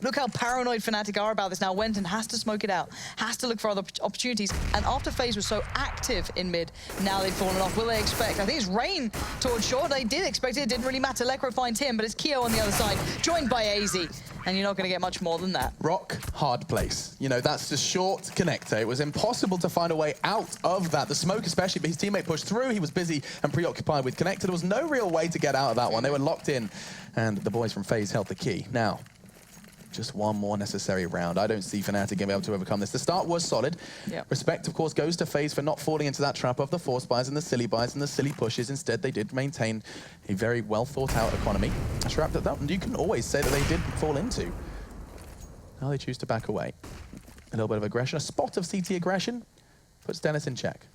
Look how paranoid Fnatic are about this now. Wenton has to smoke it out, has to look for other opportunities. And after FaZe was so active in mid, now they've fallen off. Will they expect? I think it's Rain towards short. They did expect it. It didn't really matter. Lekro finds him, but it's Keo on the other side, joined by AZ. And you're not going to get much more than that. Rock, hard place. You know, that's the short connector. It was impossible to find a way out of that. The smoke especially, but his teammate pushed through. He was busy and preoccupied with connector. There was no real way to get out of that one. They were locked in, and the boys from FaZe held the key. Now, just one more necessary round. I don't see Fnatic going to be able to overcome this. The start was solid. Yep. Respect, of course, goes to FaZe for not falling into that trap of the force buys and the silly buys and the silly pushes. Instead, they did maintain a very well thought out economy. A trap that you can always say that they did fall into. Now they choose to back away. A little bit of aggression, a spot of CT aggression, puts Dennis in check.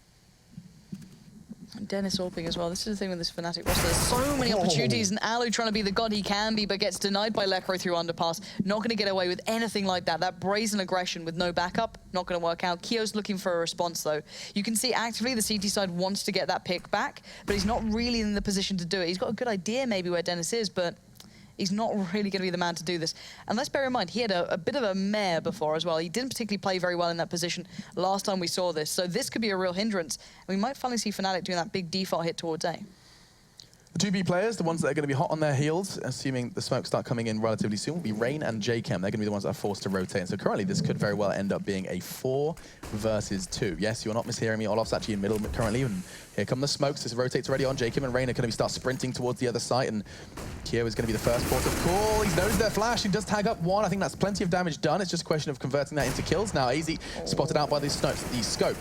And Dennis AWPing as well. This is the thing with this Fnatic roster. There's so many opportunities, and Alu trying to be the god he can be, but gets denied by Lekro through underpass. Not going to get away with anything like that. That brazen aggression with no backup, not going to work out. Keo's looking for a response, though. You can see actively the CT side wants to get that pick back, but he's not really in the position to do it. He's got a good idea maybe where Dennis is, but he's not really going to be the man to do this. And let's bear in mind, he had a bit of a mare before as well. He didn't particularly play very well in that position last time we saw this. So this could be a real hindrance. And we might finally see Fnatic doing that big default hit towards A. The 2B players, the ones that are going to be hot on their heels, assuming the smoke start coming in relatively soon, will be Rain and JChem. They're going to be the ones that are forced to rotate. And so currently, this could very well end up being a 4 versus 2. Yes, you're not mishearing me. Olaf's actually in middle currently. And here come the smokes. This rotates already on. JChem and Rain are going to start sprinting towards the other site. And Keo is going to be the first port of call. He knows their flash. He does tag up one. I think that's plenty of damage done. It's just a question of converting that into kills. Now, AZ spotted out by the scope.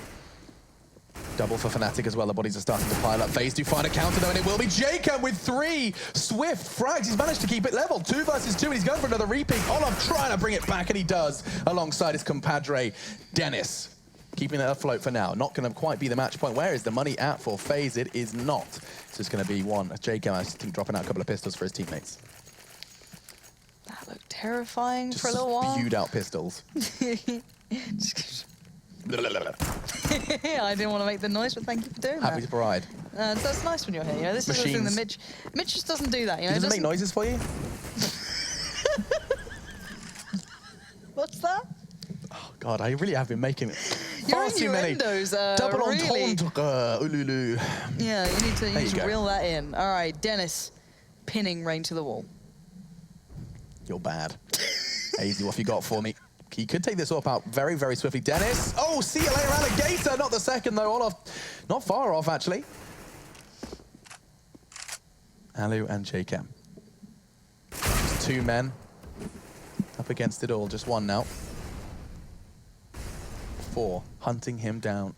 Double for Fnatic as well. The bodies are starting to pile up. FaZe do find a counter though, and it will be Jacob with 3 swift frags. He's managed to keep it level. 2 versus 2, and he's going for another repeat. Olaf trying to bring it back, and he does, alongside his compadre, Dennis. Keeping it afloat for now. Not going to quite be the match point. Where is the money at for FaZe? It is not. So it's going to be one. Jacob, I think, dropping out a couple of pistols for his teammates. That looked terrifying Just for a little while. spewed out pistols. I didn't want to make the noise, but thank you for doing that. Happy to provide. That's nice when you're here. You know, this is the thing that Mitch just doesn't do that. You know, He doesn't make noises for you? What's that? Oh God, I really have been making Your far too many. Double really... entendre, Yeah, you need to reel that in. All right, Dennis, pinning Rain to the wall. You're bad. AZ, what have you got for me? He could take this up out very, very swiftly. Dennis. Oh, see you later, Alligator. Not the second, though. Olaf, not far off, actually. Alu and Jacob. Just 2 men up against it all. Just 1 now. 4, hunting him down.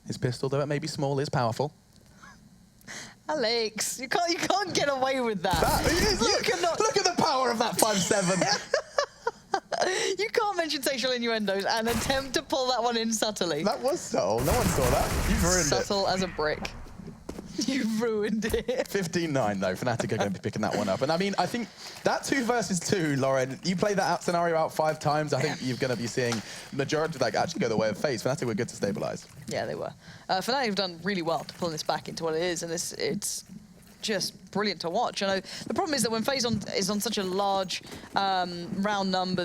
His pistol, though it may be small, is powerful. Alex, you can't get away with that. Look at the power of that 5.7. You can't mention sexual innuendos and attempt to pull that one in subtly. That was subtle. No one saw that. You've ruined it. Subtle as a brick. You've ruined it. 15-9, though. Fnatic are going to be picking that one up. And I mean, I think that 2 versus 2, Lauren, you play that scenario out 5 times, I think you're going to be seeing the majority of that actually go the way of FaZe. Fnatic were good to stabilize. Yeah, they were. Fnatic have done really well to pull this back into what it is, and it's just brilliant to watch. You know, the problem is that when FaZe is on such a large round number,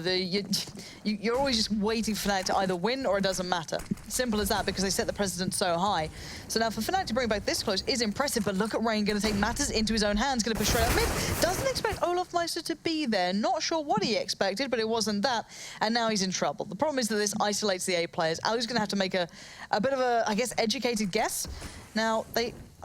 you're always just waiting for Fnatic to either win or it doesn't matter. Simple as that, because they set the precedent so high. So now for Fnatic to bring back this close is impressive, but look at Rain going to take matters into his own hands, going to push straight up mid. Doesn't expect Olaf Meister to be there. Not sure what he expected, but it wasn't that. And now he's in trouble. The problem is that this isolates the A players. Alu's going to have to make a bit of a, I guess, educated guess. Now,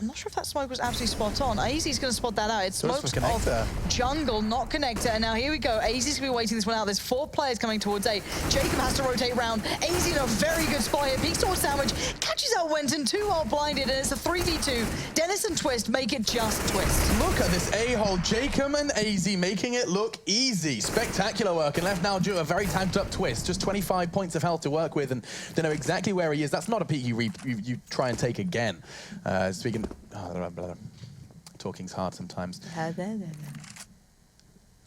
I'm not sure if that smoke was absolutely spot on. AZ's going to spot that out. It smokes off jungle, not connector. And now here we go. AZ's going to be waiting this one out. There's 4 players coming towards A. Jacob has to rotate round. AZ in a very good spot here. Peeks towards Sandwich. Catches out Wenton. 2 are blinded. And it's a 3v2. Dennis and Twist make it just Twist. Look at this A-hole. Jacob and AZ making it look easy. Spectacular work. And left now due a very tagged up Twist. Just 25 points of health to work with. And they know exactly where he is. That's not a peak you try and take again. Speaking... Talking's hard sometimes.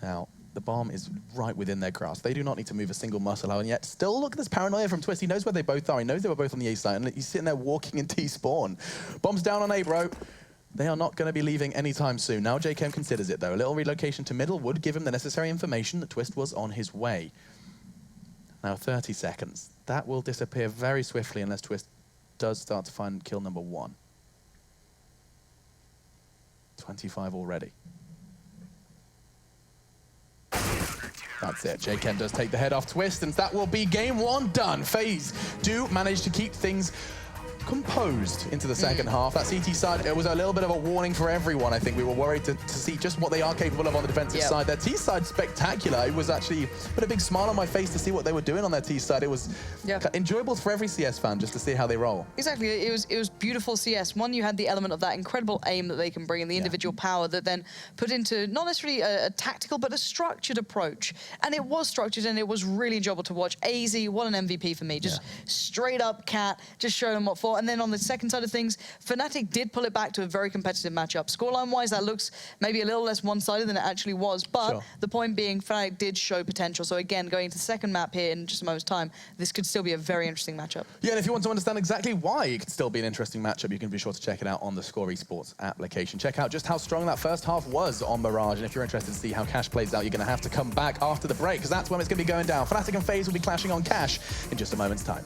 Now, the bomb is right within their grasp. They do not need to move a single muscle out, and yet still look at this paranoia from Twist. He knows where they both are. He knows they were both on the A side, and he's sitting there walking in T-spawn. Bomb's down on A, bro. They are not going to be leaving anytime soon. Now JKM considers it, though. A little relocation to middle would give him the necessary information that Twist was on his way. Now 30 seconds. That will disappear very swiftly unless Twist does start to find kill number 1. 25 already. That's it. JKM does take the head off Twist, and that will be game 1 done. FaZe do manage to keep things composed into the second half. That CT side, it was a little bit of a warning for everyone. I think we were worried to see just what they are capable of on the defensive side. Their T side spectacular. It was actually put a big smile on my face to see what they were doing on their T side. It was enjoyable for every CS fan just to see how they roll. Exactly. It was beautiful CS. One, you had the element of that incredible aim that they can bring and the individual power that then put into not necessarily a tactical but a structured approach. And it was structured and it was really enjoyable to watch. AZ, what an MVP for me. Just straight up cat, just showed them what for. And then on the second side of things, Fnatic did pull it back to a very competitive matchup. Scoreline-wise, that looks maybe a little less one-sided than it actually was, but the point being, Fnatic did show potential. So again, going into the second map here in just a moment's time, this could still be a very interesting matchup. Yeah, and if you want to understand exactly why it could still be an interesting matchup, you can be sure to check it out on the Score Esports application. Check out just how strong that first half was on Mirage, and if you're interested to see how Cash plays out, you're going to have to come back after the break, because that's when it's going to be going down. Fnatic and FaZe will be clashing on Cash in just a moment's time.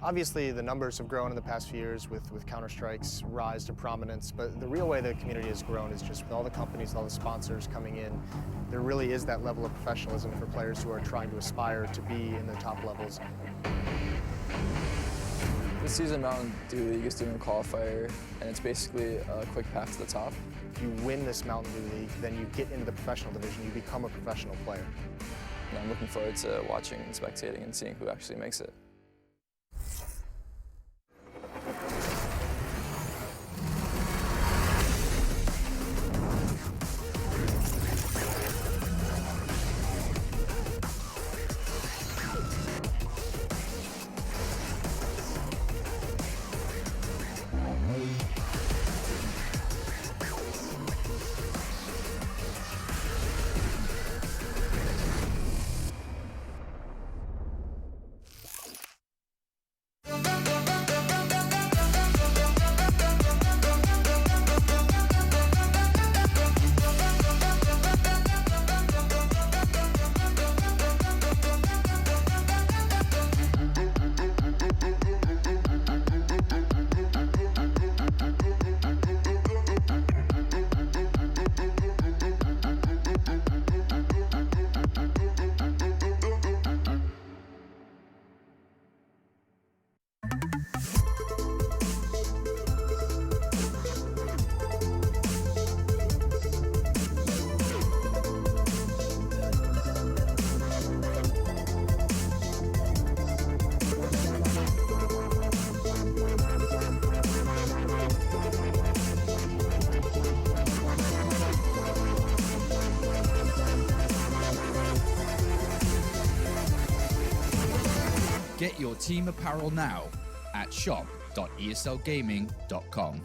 Obviously, the numbers have grown in the past few years with Counter-Strike's rise to prominence, but the real way the community has grown is just with all the companies, all the sponsors coming in. There really is that level of professionalism for players who are trying to aspire to be in the top levels. This season, Mountain Dew League is doing a qualifier, and it's basically a quick path to the top. If you win this Mountain Dew League, then you get into the professional division, you become a professional player. And I'm looking forward to watching and spectating and seeing who actually makes it. Get your team apparel now at shop.eslgaming.com.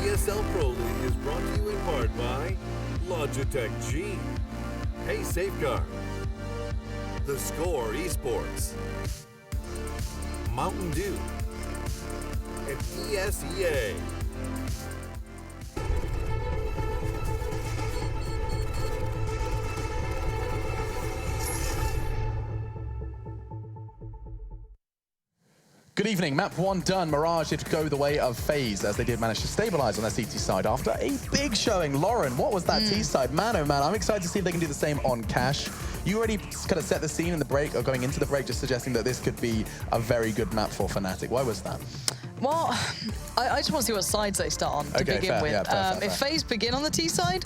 ESL Pro League is brought to you in part by Logitech G, Hey Safeguard, The Score Esports, Mountain Dew, and ESEA. Good evening. Map 1 done. Mirage did go the way of FaZe as they did manage to stabilize on their CT side after a big showing. Lauren, what was that T side? Man, oh man, I'm excited to see if they can do the same on Cash. You already kind of set the scene in the break, or going into the break, just suggesting that this could be a very good map for Fnatic. Why was that? Well, I just want to see what sides they start on to begin fair, with. yeah, fair. If FaZe begin on the T side,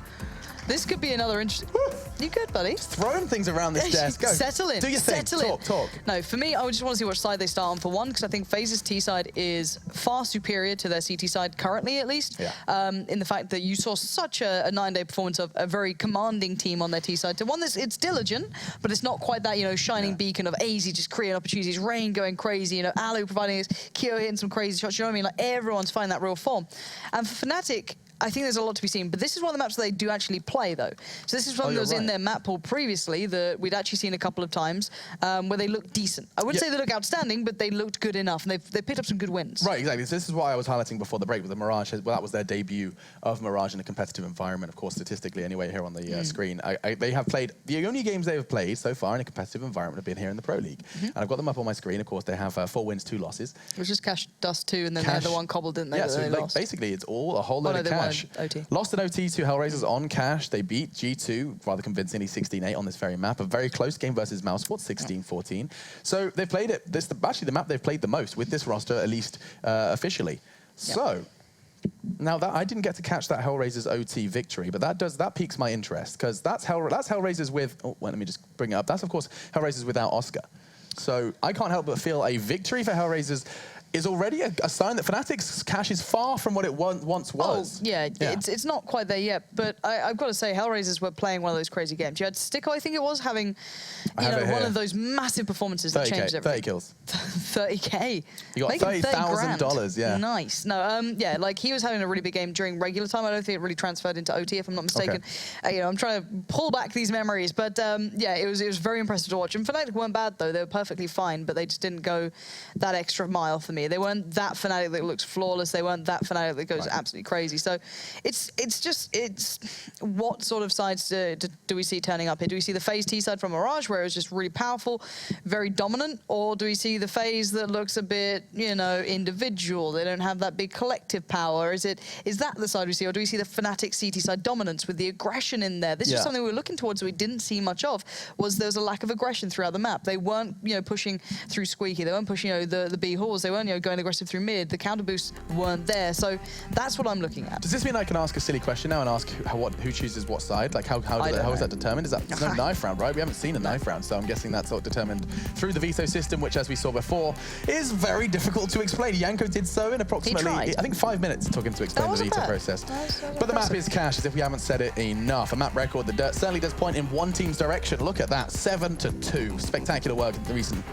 this could be another interesting... You good, buddy? Throwing things around this desk. Go. Settle in. Do your thing. Settle in. Talk. No, for me, I would just want to see what side they start on for one, because I think FaZe's T side is far superior to their CT side, currently at least, in the fact that you saw such a 9-day performance of a very commanding team on their T side. To one that's, it's diligent, but it's not quite that, you know, shining beacon of AZ just creating opportunities, Rain going crazy, you know, Alu providing his, Kyo hitting some crazy shots, you know what I mean? Like, everyone's finding that real form. And for Fnatic, I think there's a lot to be seen, but this is one of the maps that they do actually play, though. So this is one that was in their map pool previously that we'd actually seen a couple of times where they looked decent. I wouldn't say they look outstanding, but they looked good enough, and they picked up some good wins. Right, exactly. So this is what I was highlighting before the break with the Mirage. Well, that was their debut of Mirage in a competitive environment, of course, statistically anyway, here on the screen. They have played, the only games they have played so far in a competitive environment have been here in the Pro League. And I've got them up on my screen. Of course, they have 4 wins, 2 losses. It was just Cash, Dust 2, and then they had the one cobbled, didn't they? Yeah, that so they like, lost. basically it's all a whole load of Cash. Lost an OT to Hellraisers on Cash. They beat G2 rather convincingly 16-8 on this very map. A very close game versus Mousesports, 16-14. So they've played it. This actually the map they've played the most with this roster, at least officially. So Now, I didn't get to catch that Hellraiser's OT victory, but that piques my interest, because that's Hellraiser's with... Oh, well, let me just bring it up. That's, of course, Hellraiser's without Oscar. So I can't help but feel a victory for Hellraiser's is already a sign that Fnatic's cash is far from what it once was. Oh, yeah. It's not quite there yet, but I've got to say, Hellraisers were playing one of those crazy games. You had Sticko, I think it was, having one of those massive performances that changed everything. 30 kills. 30K. You got $30,000, yeah. Nice. No, yeah, like he was having a really big game during regular time. I don't think it really transferred into OT, if I'm not mistaken. Okay. I'm trying to pull back these memories, but yeah, it was very impressive to watch. And Fnatic weren't bad though; they were perfectly fine, but they just didn't go that extra mile for me. They weren't that Fnatic that looks flawless. They weren't that Fnatic that goes absolutely crazy. So it's what sort of sides do we see turning up here? Do we see the FaZe T side from Mirage, where it was just really powerful, very dominant, or do we see the FaZe that looks a bit, individual? They don't have that big collective power. Is that the side we see, or do we see the Fnatic CT side dominance with the aggression in there? This is something we were looking towards that we didn't see much of. There was a lack of aggression throughout the map. They weren't, pushing through Squeaky. They weren't pushing, the B halls. They weren't, going aggressive through mid. The counter boosts weren't there. So that's what I'm looking at. Does this mean I can ask a silly question now and ask who chooses what side? Like how is that determined? There's no knife round, right? We haven't seen a knife round, so I'm guessing that's sort of determined through the veto system, which, as we saw before, is very difficult to explain. Yanko did so in approximately, I think, 5 minutes. It took him to explain the veto process. But the map is cash, as if we haven't said it enough. A map record that certainly does point in one team's direction. Look at that, 7-2. Spectacular work, the recent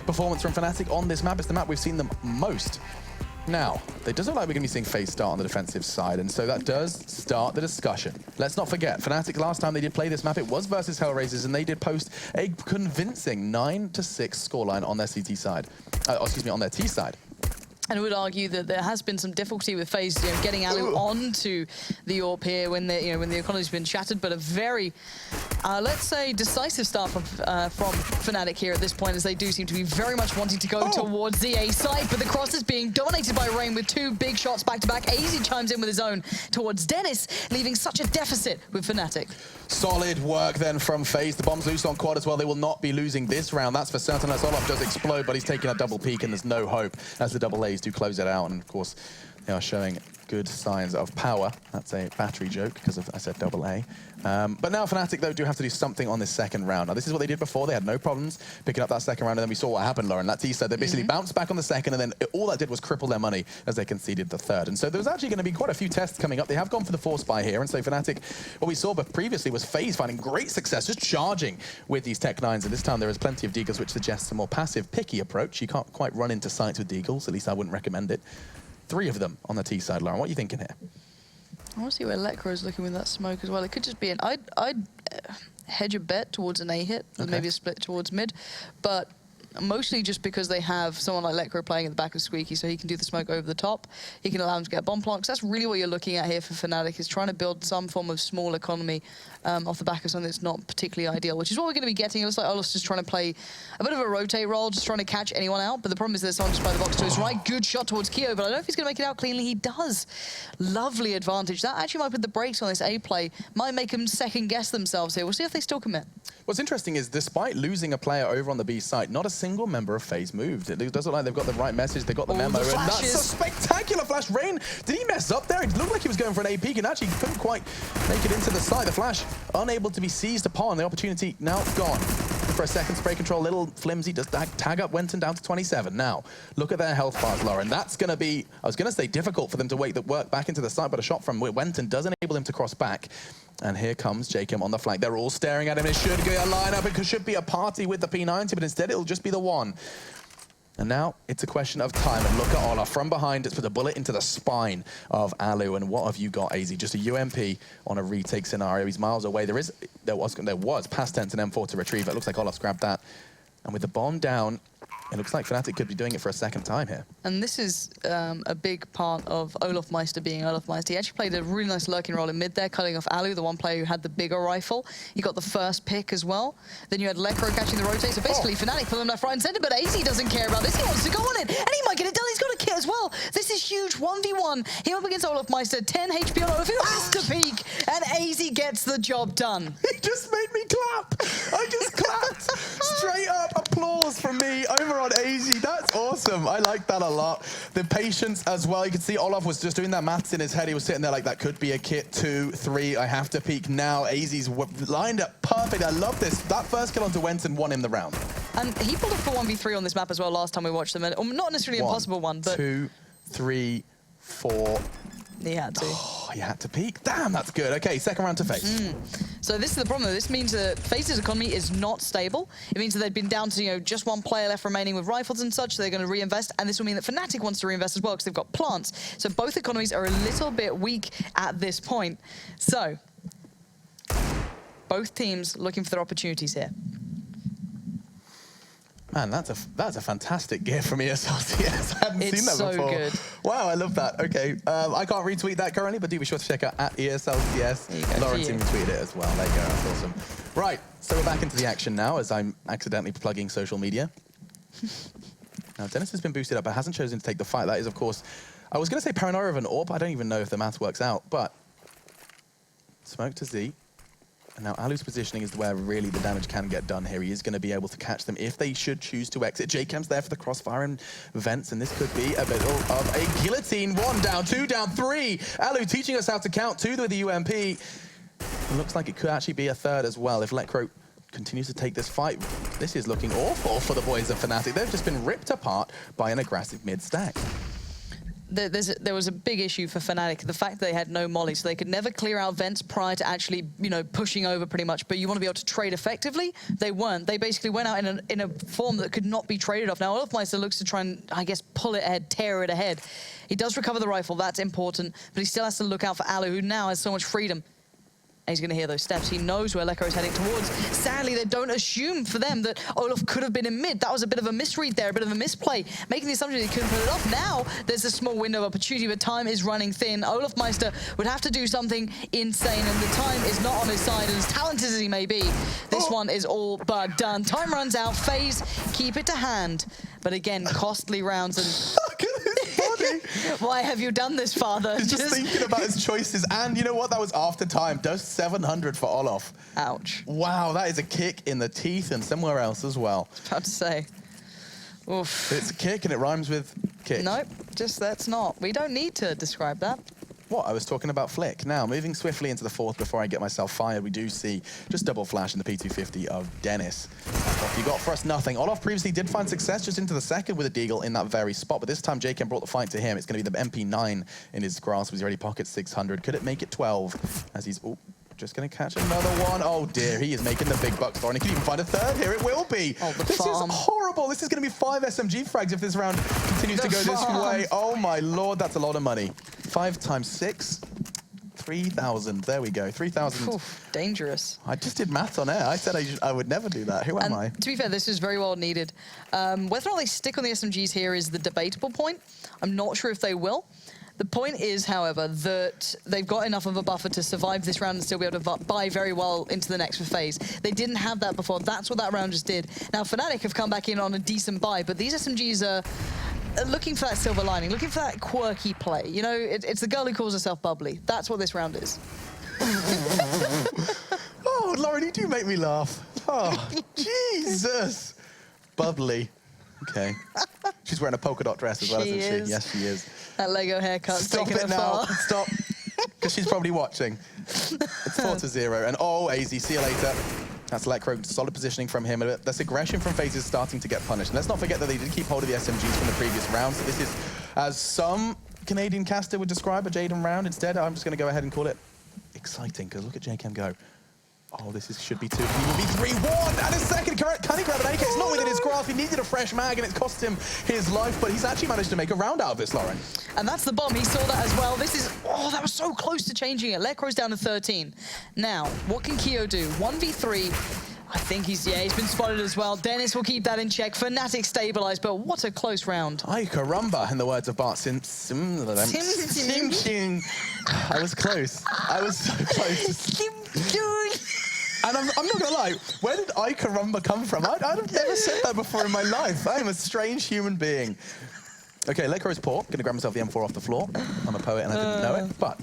performance from Fnatic on this map. It's the map we've seen them most. Now, it does look like we're going to be seeing FaZe start on the defensive side, and so that does start the discussion. Let's not forget, Fnatic, last time they did play this map, it was versus Hellraisers, and they did post a convincing 9-6 scoreline on their CT side. On their T side. And I would argue that there has been some difficulty with FaZe, getting Alu onto the AWP here when the economy's been shattered, but a very, let's say, decisive start from Fnatic here at this point, as they do seem to be very much wanting to go towards the A side, but the cross is being dominated by Rain with 2 big shots back-to-back. AZ chimes in with his own towards Dennis, leaving such a deficit with Fnatic. Solid work then from FaZe. The bomb's loose on quad as well. They will not be losing this round, that's for certain. As Olaf does explode, but he's taking a double peek, and there's no hope as the double A's do close it out. And of course, they are showing good signs of power. That's a battery joke, because I said double A. But now Fnatic, though, do have to do something on this second round. Now, this is what they did before. They had no problems picking up that second round, and then we saw what happened, Lauren. That T said they basically bounced back on the second, and then all that did was cripple their money as they conceded the third. And so there's actually going to be quite a few tests coming up. They have gone for the Force Buy here, and so Fnatic, what we saw previously was FaZe finding great success just charging with these Tech 9s, and this time there is plenty of Deagles, which suggests a more passive, picky approach. You can't quite run into sights with Deagles, at least I wouldn't recommend it. 3 of them on the T side, Lauren. What are you thinking here? I want to see where Lekra is looking with that smoke as well. It could just be I'd hedge a bet towards an A hit, and maybe a split towards mid, but mostly just because they have someone like Lekra playing at the back of Squeaky, so he can do the smoke over the top. He can allow him to get bomb plants. That's really what you're looking at here for Fnatic, is trying to build some form of small economy off the back of something that's not particularly ideal, which is what we're going to be getting. It looks like Olaf's just trying to play a bit of a rotate role, just trying to catch anyone out. But the problem is there's someone just by the box to his right. Good shot towards Keo, but I don't know if he's going to make it out cleanly. He does. Lovely advantage. That actually might put the brakes on this A play. Might make them second guess themselves here. We'll see if they still commit. What's interesting is, despite losing a player over on the B side, not a single member of FaZe moved. It does look like they've got the right message, they got the memo, and that's a spectacular flash. Rain, did he mess up there? It looked like he was going for an A peek and actually couldn't quite make it into the side. The flash unable to be seized upon. The opportunity now gone. For a second, spray control, little flimsy, does tag up Wenton down to 27. Now, look at their health bars, Lauren. That's going to be, I was going to say, difficult for them to work back into the side, but a shot from Wenton does enable him to cross back. And here comes Jacob on the flank. They're all staring at him. It should be a lineup. It should be a party with the P90, but instead it'll just be the one. And now it's a question of time. And look at Olaf from behind. It's put a bullet into the spine of Alu. And what have you got, AZ? Just a UMP on a retake scenario. He's miles away. There was past tense and M4 to retrieve. It looks like Olaf's grabbed that. And with the bomb down, it looks like Fnatic could be doing it for a second time here. And this is a big part of Olaf Meister being Olaf Meister. He actually played a really nice lurking role in mid there, cutting off Alu, the one player who had the bigger rifle. He got the first pick as well. Then you had Lekra catching the rotate. So basically, Fnatic put them left, right, and center, but AZ doesn't care about this. He wants to go on it, and he might get it done. He's got a kit as well. This is huge. 1v1. Him up against Olaf Meister. 10 HP on Olaf, who has to peek, and AZ gets the job done. He just made me clap. I just clapped. Straight up applause from me over on AZ. That's awesome. I like that a lot. The patience as well. You can see Olaf was just doing that maths in his head. He was sitting there like, that could be a kit, 2, 3. I have to peek now. AZ's lined up perfect. I love this. That first kill onto Wenton won him the round. And he pulled off a 1v3 on this map as well last time we watched them. And, not necessarily an impossible one, but... 2, 3, 4. He had to. Oh, he had to peek. Damn, that's good. Okay, second round to FaZe. So this is the problem, though. This means that FaZe's economy is not stable. It means that they've been down to, just one player left remaining with rifles and such, so they're going to reinvest, and this will mean that Fnatic wants to reinvest as well because they've got plants. So both economies are a little bit weak at this point. So, both teams looking for their opportunities here. Man, that's a fantastic gear from ESL. I hadn't seen that so before. Good. Wow, I love that. Okay, I can't retweet that currently, but do be sure to check out at ESL. Lauren team retweeted it as well. There you go, that's awesome. Right, so we're back into the action now as I'm accidentally plugging social media. Now, Dennis has been boosted up, but hasn't chosen to take the fight. That is, of course, I was going to say Paranoia of an AWP. I don't even know if the math works out, but smoke to Z. And now Alu's positioning is where really the damage can get done here. He is going to be able to catch them if they should choose to exit. JCam's there for the crossfire and vents, and this could be a bit of a guillotine. 1 down, 2 down, 3. Alu teaching us how to count 2 with the UMP. It looks like it could actually be a third as well if Lecro continues to take this fight. This is looking awful for the boys of Fnatic. They've just been ripped apart by an aggressive mid-stack. There was a big issue for Fnatic, the fact that they had no molly, so they could never clear out vents prior to actually, pushing over pretty much. But you want to be able to trade effectively. They weren't. They basically went out in a form that could not be traded off. Now, Olafmeister looks to try and, I guess, pull it ahead, tear it ahead. He does recover the rifle, that's important, but he still has to look out for Alu, who now has so much freedom. And he's going to hear those steps. He knows where Lecro is heading towards. Sadly, they don't assume for them that Olaf could have been in mid. That was a bit of a misread there, a bit of a misplay, making the assumption he couldn't put it off. Now, there's a small window of opportunity, but time is running thin. Olafmeister would have to do something insane, and the time is not on his side. And as talented as he may be, this one is all but done. Time runs out. FaZe keep it to hand. But again, costly rounds and... Look at his body! Why have you done this, father? He's just thinking about his choices. And you know what? That was after time. Does 700 for Olaf. Ouch. Wow, that is a kick in the teeth and somewhere else as well. About to say. Oof. It's a kick and it rhymes with kick. Nope, just that's not. We don't need to describe that. What? I was talking about Flick. Now, moving swiftly into the fourth before I get myself fired, we do see just double flash in the P250 of Dennis. What you got for us? Nothing. Olaf previously did find success just into the second with a deagle in that very spot, but this time JCam brought the fight to him. It's going to be the MP9 in his grasp, as he already pockets 600. Could it make it 12? As he's... Ooh, just going to catch another one. Oh dear, he is making the big bucks, and he could even find a third here. It will be. Oh, this farm. is horrible. This is going to be 5 SMG frags if this round continues to go this way. Oh my lord, that's a lot of money. 5 times 6. 3,000. There we go. 3,000. Dangerous. I just did maths on air. I said I would never do that. Who am I? To be fair, this is very well needed. Whether or not they stick on the SMGs here is the debatable point. I'm not sure if they will. The point is, however, that they've got enough of a buffer to survive this round and still be able to buy very well into the next FaZe. They didn't have that before. That's what that round just did. Now, Fnatic have come back in on a decent buy, but these SMGs are looking for that silver lining, looking for that quirky play. You know, it's the girl who calls herself bubbly. That's what this round is. Oh, Lauren, you do make me laugh. Oh, Jesus. Bubbly. Okay. She's wearing a polka dot dress as well, isn't she? Yes, she is. That Lego haircut's Stop taking it her now. far. Stop. Because she's probably watching. It's 4-0. And oh, AZ, see you later. That's Lecro, solid positioning from him. This aggression from FaZe is starting to get punished. And let's not forget that they did keep hold of the SMGs from the previous round. So this is, as some Canadian caster would describe, a Jaden round. Instead, I'm just going to go ahead and call it exciting, because look at JCam go. Oh, should be 2. He will be 3-1 and a second. Can he grab an AK? It's not within his grasp. He needed a fresh mag, and it's cost him his life, but he's actually managed to make a round out of this, Lauren. And that's the bomb. He saw that as well. This is... Oh, that was so close to changing it. Lecro's down to 13. Now, what can Keo do? 1v3. I think he's been spotted as well. Dennis will keep that in check. Fnatic stabilized, but what a close round. Ay caramba, in the words of Bart Simpson. I was close. I was so close. And I'm not going to lie, where did I caramba come from? I've never said that before in my life. I am a strange human being. Okay, Lecro's poor. Going to grab myself the M4 off the floor. I'm a poet and I didn't know it, but...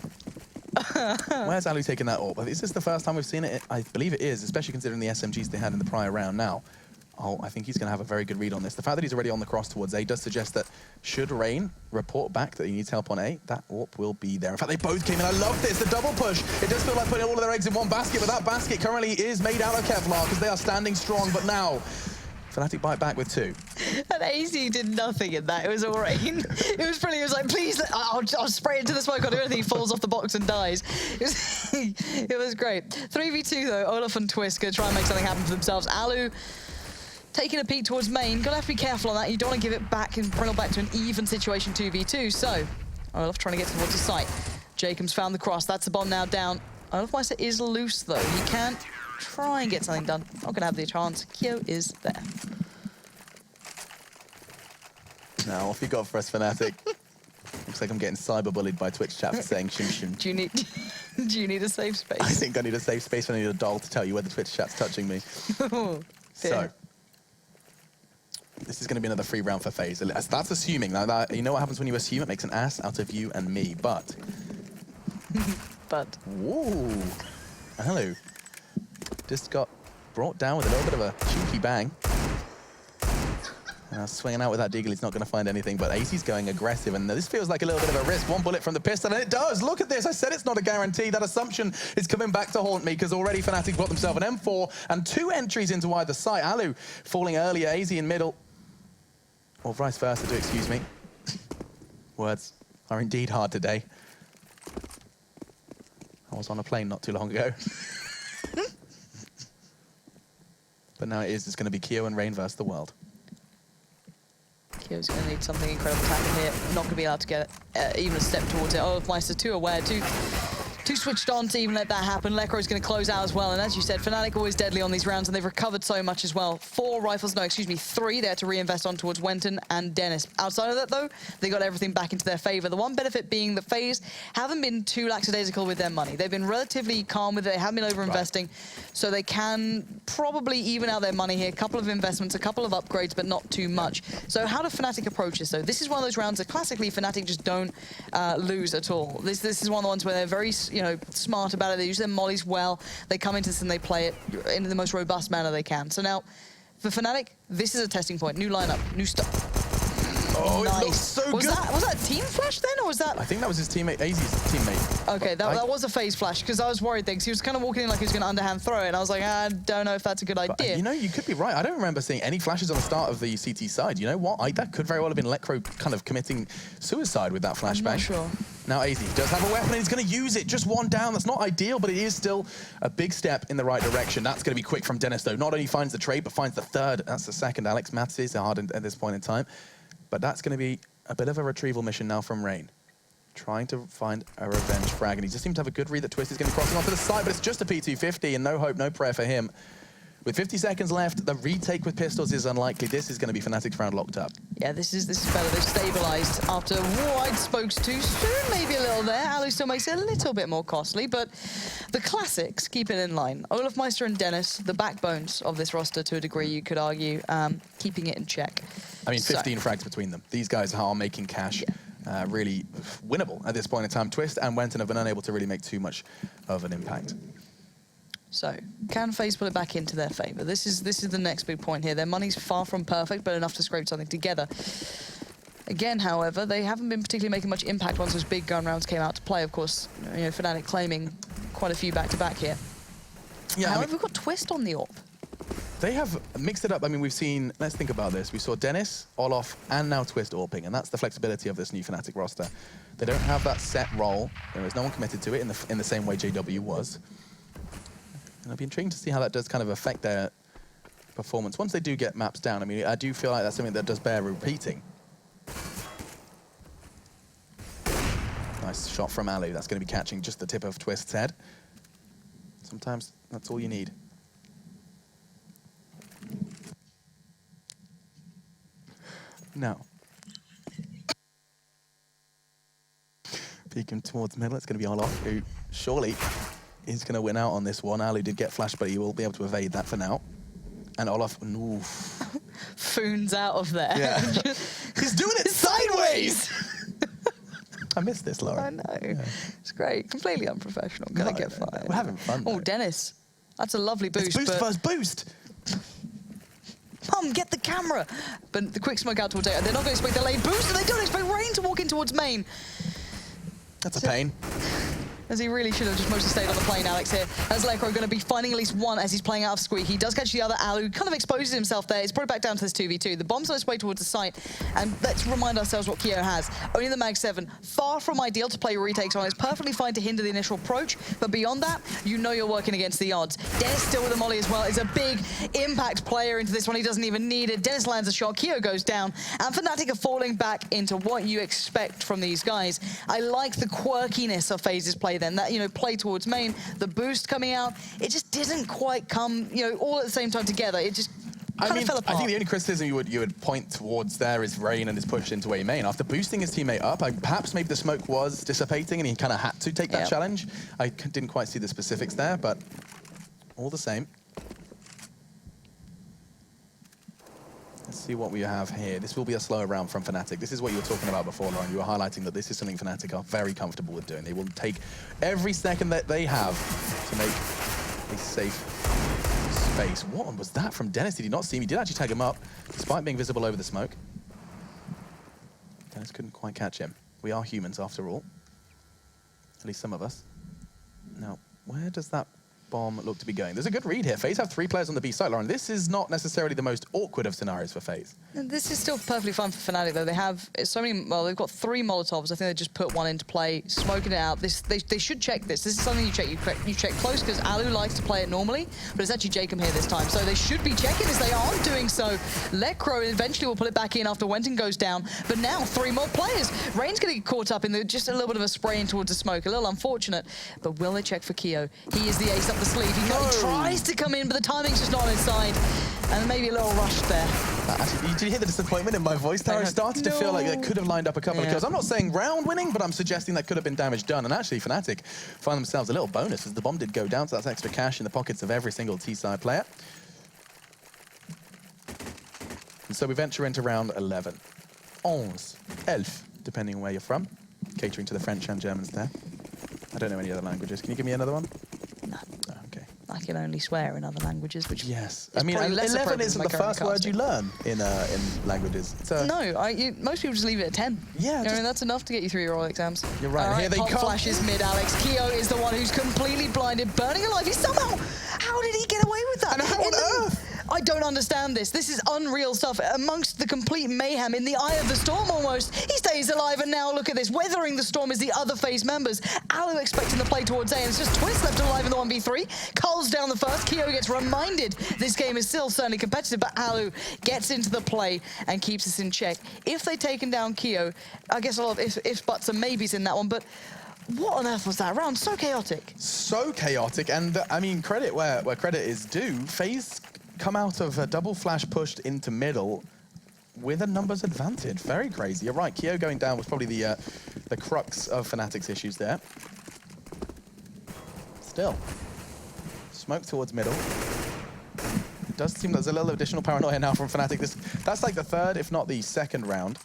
Where's Alu taking that AWP? Is this the first time we've seen it? I believe it is, especially considering the SMGs they had in the prior round. Now, Oh, I think he's going to have a very good read on this. The fact that he's already on the cross towards A does suggest that should Rain report back that he needs help on A, that AWP will be there. In fact, they both came in. I love this, the double push. It does feel like putting all of their eggs in one basket, but that basket currently is made out of Kevlar because they are standing strong. But now, Fnatic bite back with 2. And AZ did nothing in that. It was all Rain. It was brilliant. It was like, please, I'll spray into the smoke. I'll do anything. He falls off the box and dies. It was great. 3v2 though. Olaf and Twist going to try and make something happen for themselves. Alu taking a peek towards main. Gonna have to be careful on that. You don't want to give it back and bring it back to an even situation 2v2. So Olaf trying to get towards the site. Jacob's found the cross. That's the bomb now down. Olafmeister is loose though. He can try and get something done. Not gonna have the chance. Kyo is there. Now, off you got for us, Fnatic. Looks like I'm getting cyberbullied by Twitch chat for saying shim shim. Do you need a safe space? I think I need a safe space and I need a doll to tell you whether Twitch chat's touching me. So, this is going to be another free round for FaZe. That's assuming. Now, you know what happens when you assume? It makes an ass out of you and me. But. Ooh. Hello. Just got brought down with a little bit of a cheeky bang. Swinging out with that deagle, he's not going to find anything, but AZ's going aggressive, and this feels like a little bit of a risk. One bullet from the pistol, and it does! Look at this! I said it's not a guarantee. That assumption is coming back to haunt me, because already Fnatic got themselves an M4 and 2 entries into either site. Alu falling earlier, AZ in middle. Or vice versa, do excuse me. Words are indeed hard today. I was on a plane not too long ago. But now it's going to be Kyo and Rain versus the world. Kyo's going to need something incredible to happen here. Not going to be allowed to get even a step towards it. Olafmeister too aware, too switched on to even let that happen. Lekro's going to close out as well. And as you said, Fnatic always deadly on these rounds, and they've recovered so much as well. 3 they had to reinvest on towards Wenton and Dennis. Outside of that, though, they got everything back into their favor. The one benefit being that FaZe haven't been too lackadaisical with their money. They've been relatively calm with it. They haven't been over-investing. So they can probably even out their money here. A couple of investments, a couple of upgrades, but not too much. So how do Fnatic approach this, though? This is one of those rounds that classically Fnatic just don't lose at all. This is one of the ones where they're very, smart about it. They use their mollies well. They come into this and they play it in the most robust manner they can. So now, for Fnatic, this is a testing point. New lineup, new stuff. Oh, nice. It looks so was good. Was that team flash then, or was that? I think that was his teammate, AZ's teammate. Okay, that was a FaZe flash, because I was worried then, because he was kind of walking in like he was going to underhand throw it, and I was like, I don't know if that's a good idea. But, you could be right. I don't remember seeing any flashes on the start of the CT side. You know what? That could very well have been Lekro kind of committing suicide with that flashbang. I'm not sure. Now AZ does have a weapon, and he's going to use it. Just 1 down. That's not ideal, but it is still a big step in the right direction. That's going to be quick from Dennis, though. Not only finds the trade, but finds the 3rd. That's the 2nd. Alex Maths is hard at this point in time. But that's going to be a bit of a retrieval mission now from Rain. Trying to find a revenge frag, and he just seems to have a good read that Twist is going to be crossing onto the side, but it's just a P250, and no hope, no prayer for him. With 50 seconds left, the retake with pistols is unlikely. This is going to be Fnatic's round locked up. Yeah, this is better. They've stabilized after wide spokes too soon, maybe a little there. Alu still makes it a little bit more costly, but the classics keep it in line. Olafmeister and Dennis, the backbones of this roster to a degree, you could argue, keeping it in check. I mean, 15 frags between them. These guys are making cash. Yeah. Really winnable at this point in time. Twist and Wenton have been unable to really make too much of an impact. So, can FaZe put it back into their favor? This is the next big point here. Their money's far from perfect, but enough to scrape something together. Again, however, they haven't been particularly making much impact once those big gun rounds came out to play. Of course, Fnatic claiming quite a few back-to-back here. Yeah, however, we've got Twist on the AWP. They have mixed it up. I mean, we've seen, let's think about this. We saw Dennis, Olaf, and now Twist AWPing, and that's the flexibility of this new Fnatic roster. They don't have that set role. There is no one committed to it in the same way JW was. And it'll be intriguing to see how that does kind of affect their performance once they do get maps down. I mean, I do feel like that's something that does bear repeating. Nice shot from Alu. That's going to be catching just the tip of Twist's head. Sometimes that's all you need. Now. Peeking towards middle, it's going to be Olaf, who surely is going to win out on this one. Alu did get flashed, but he will be able to evade that for now. And Olaf, oof. Foons out of there. Yeah. He's doing it sideways! I missed this, Laura. I know. Yeah. It's great. Completely unprofessional. Gonna get fired. We're having fun, though. Oh, Dennis. That's a lovely boost. It's boost first boost! Mum, get the camera. But the quick smoke out towards A. They're not going to expect the lane boost, and they don't expect Rain to walk in towards main. That's a pain. As he really should have just mostly stayed on the plane, Alex, here. As Lekro going to be finding at least one as he's playing out of Squeak. He does catch the other. Alu kind of exposes himself there. He's probably back down to this 2v2. The bomb's on its way towards the site. And let's remind ourselves what Keo has. Only the Mag 7. Far from ideal to play retakes on. It's perfectly fine to hinder the initial approach. But beyond that, you know you're working against the odds. Dennis still with the molly as well. Is a big impact player into this one. He doesn't even need it. Dennis lands a shot. Keo goes down. And Fnatic are falling back into what you expect from these guys. I like the quirkiness of FaZe's play then. That, you know, play towards main, the boost coming out, it just didn't quite come, you know, all at the same time together. It just kind of fell apart. I think the only criticism you would point towards there is Rain and his push into A main. After boosting his teammate up, perhaps maybe the smoke was dissipating and he kind of had to take that challenge. I didn't quite see the specifics there, but all the same. Let's see what we have here. This will be a slower round from Fnatic. This is what you were talking about before, Lauren. You were highlighting that this is something Fnatic are very comfortable with doing. They will take every second that they have to make a safe space. What was that from Dennis? Did he not see him? He did actually tag him up, despite being visible over the smoke. Dennis couldn't quite catch him. We are humans, after all. At least some of us. Now, where does that bomb look to be going? There's a good read here. FaZe have 3 players on the B side, Lauren. This is not necessarily the most awkward of scenarios for FaZe. This is still perfectly fine for Fnatic, though. They have so many, well, they've got 3 Molotovs. I think they just put one into play, smoking it out. They should check this. This is something you check. You check close, because Alu likes to play it normally, but it's actually Jacob here this time. So they should be checking this. They aren't doing so. Lekro eventually will put it back in after Wenton goes down, but now 3 more players. Rain's going to get caught up in just a little bit of a spray in towards the smoke. A little unfortunate, but will they check for Keo? He is the ace up the sleeve. He tries to come in, but the timing's just not on his side. And maybe a little rushed there. Actually, did you hear the disappointment in my voice there? I started to feel like they could have lined up a couple of kills. I'm not saying round winning, but I'm suggesting that could have been damage done. And actually, Fnatic find themselves a little bonus as the bomb did go down, so that's extra cash in the pockets of every single T-side player. And so we venture into round 11. 11, depending on where you're from. Catering to the French and Germans there. I don't know any other languages. Can you give me another one? No. Oh, okay. I can only swear in other languages, which yes. I mean, 11 isn't the first word you learn in languages. No, most people just leave it at 10. Yeah. I mean, that's enough to get you through your oral exams. You're right. Here they pop come. Flashes mid, Alex. Keo is the one who's completely blinded, burning alive. He somehow, how did he get away with that? And how on earth? I don't understand this. This is unreal stuff. Amongst the complete mayhem, in the eye of the storm almost, he stays alive, and now look at this. Weathering the storm is the other FaZe members. Alu expecting the play towards A, and it's just Twist left alive in the 1v3. Cole's down the first. Keo gets reminded this game is still certainly competitive, but Alu gets into the play and keeps us in check. If they'd taken down Keo, I guess a lot of ifs, buts, and maybes in that one, but what on earth was that round? So chaotic. So chaotic, and I mean, credit where credit is due. FaZe come out of a double flash pushed into middle with a numbers advantage. Very crazy. You're right, Keo going down was probably the crux of Fnatic's issues there. Still, smoke towards middle. It does seem there's a little additional paranoia now from Fnatic. That's like the 3rd, if not the 2nd round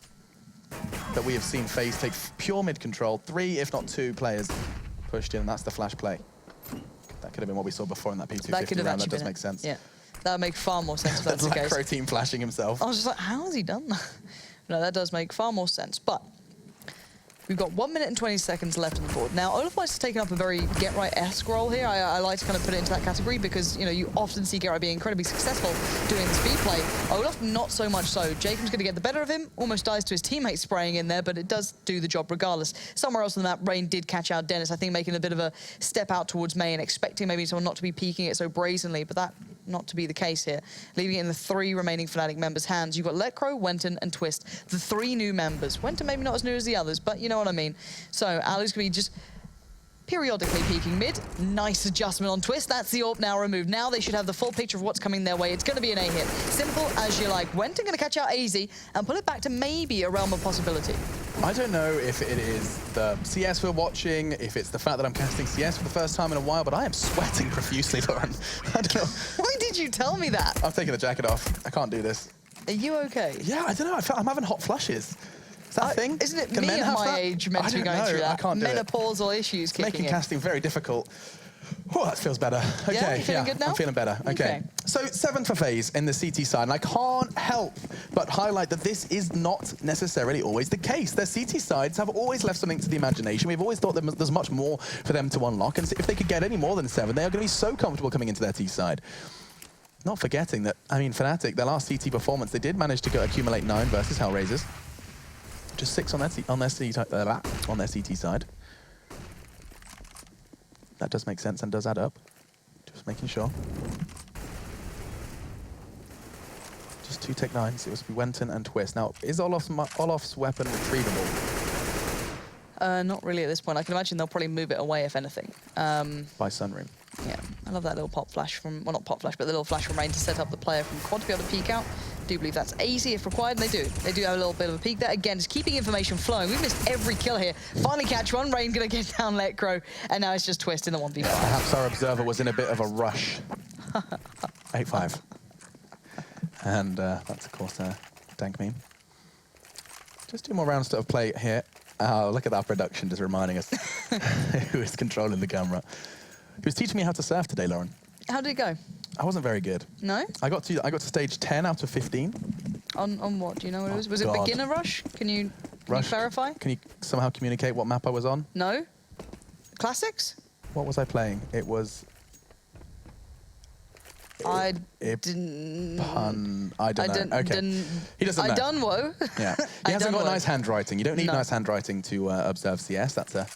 that we have seen FaZe take pure mid control. 3, if not 2 players pushed in, and that's the flash play. That could have been what we saw before in that P250 round. That does make sense. Yeah. That would make far more sense if that's the case. Pro team flashing himself. I was just like, how has he done that? No, that does make far more sense. But we've got 1 minute and 20 seconds left on the board. Now, Olaf Weiss has taken up a very get-right-esque role here. I like to kind of put it into that category because, you know, you often see get-right being incredibly successful doing the speed play. Olaf, not so much so. Jacob's going to get the better of him, almost dies to his teammates spraying in there, but it does do the job regardless. Somewhere else on the map, Rain did catch out Dennis, I think making a bit of a step out towards main, expecting maybe someone not to be peeking it so brazenly, but that not to be the case here. Leaving it in the 3 remaining Fnatic members' hands. You've got Lekro, Wenton, and Twist, the 3 new members. Wenton maybe not as new as the others, but you know what I mean. So Alu's going to be just periodically peeking mid. Nice adjustment on Twist. That's the AWP now removed. Now they should have the full picture of what's coming their way. It's going to be an A hit. Simple as you like. Wenton going to catch out AZ and pull it back to maybe a realm of possibility. I don't know if it is the CS we're watching, if it's the fact that I'm casting CS for the first time in a while, but I am sweating profusely, Lauren. I don't know. Why did you tell me that? I've taken the jacket off. I can't do this. Are you okay? Yeah, I don't know. I'm having hot flushes. Is that a thing? Isn't it Can me men at have my that? age meant to be going through that? I can't do Menopausal issues it. It's making casting very difficult. Oh, that feels better. Okay, Yeah, you feeling good now? I'm feeling better. Okay. So 7 for FaZe in the CT side, and I can't help but highlight that this is not necessarily always the case. Their CT sides have always left something to the imagination. We've always thought that there's much more for them to unlock, and if they could get any more than 7, they are going to be so comfortable coming into their T side. Not forgetting that, I mean, Fnatic, their last CT performance, they did manage to accumulate 9 versus Hellraisers. Just 6 on their CT side. That does make sense and does add up. Just making sure. Just 2 Tech 9s. It was Wenton and Twist. Now, is Olof's weapon retrievable? Not really at this point. I can imagine they'll probably move it away, if anything. By Sunroom. Yeah, I love that little pop flash from, well, not pop flash, but the little flash from Rain to set up the player from quad to be able to peek out. Do believe that's easy if required, and they do. They do have a little bit of a peek there. Again, just keeping information flowing. We missed every kill here. Finally catch one. Rain gonna get down Let Crow, and now it's just Twist in the 1v5. Perhaps our observer was in a bit of a rush. 8-5. And that's, of course, a dank meme. Just 2 more rounds to play here. Oh, look at that production, just reminding us who is controlling the camera. He was teaching me how to surf today, Lauren. How did it go? I wasn't very good. No? I got to stage 10 out of 15. On what? Do you know what it was? Was it God. beginner rush? Can you clarify? Can you somehow communicate what map I was on? No? Classics? What was I playing? It was... I don't know. Okay. Didn't, He doesn't know. I done woe. Yeah. He hasn't got nice handwriting. You don't need nice handwriting to observe CS. That's a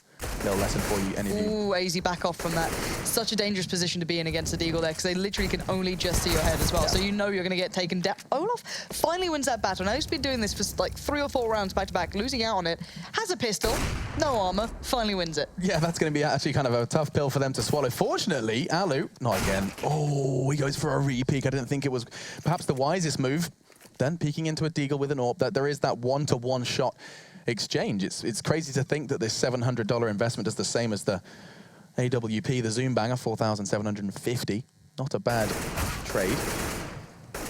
little lesson for you, any of you. Ooh, easy back off from that. Such a dangerous position to be in against the Deagle there, because they literally can only just see your head as well. Yeah. So you know you're going to get taken down. Olaf finally wins that battle. Now he's been doing this for like 3 or 4 rounds back to back, losing out on it. Has a pistol, no armor, finally wins it. Yeah, that's going to be actually kind of a tough pill for them to swallow. Fortunately, Alu, not again. Oh, he goes for a re-peek. I didn't think it was perhaps the wisest move. Then peeking into a Deagle with an AWP, that there is that 1-to-1 shot exchange. It's crazy to think that this $700 investment is the same as the AWP, the Zoom Banger, 4,750. Not a bad trade.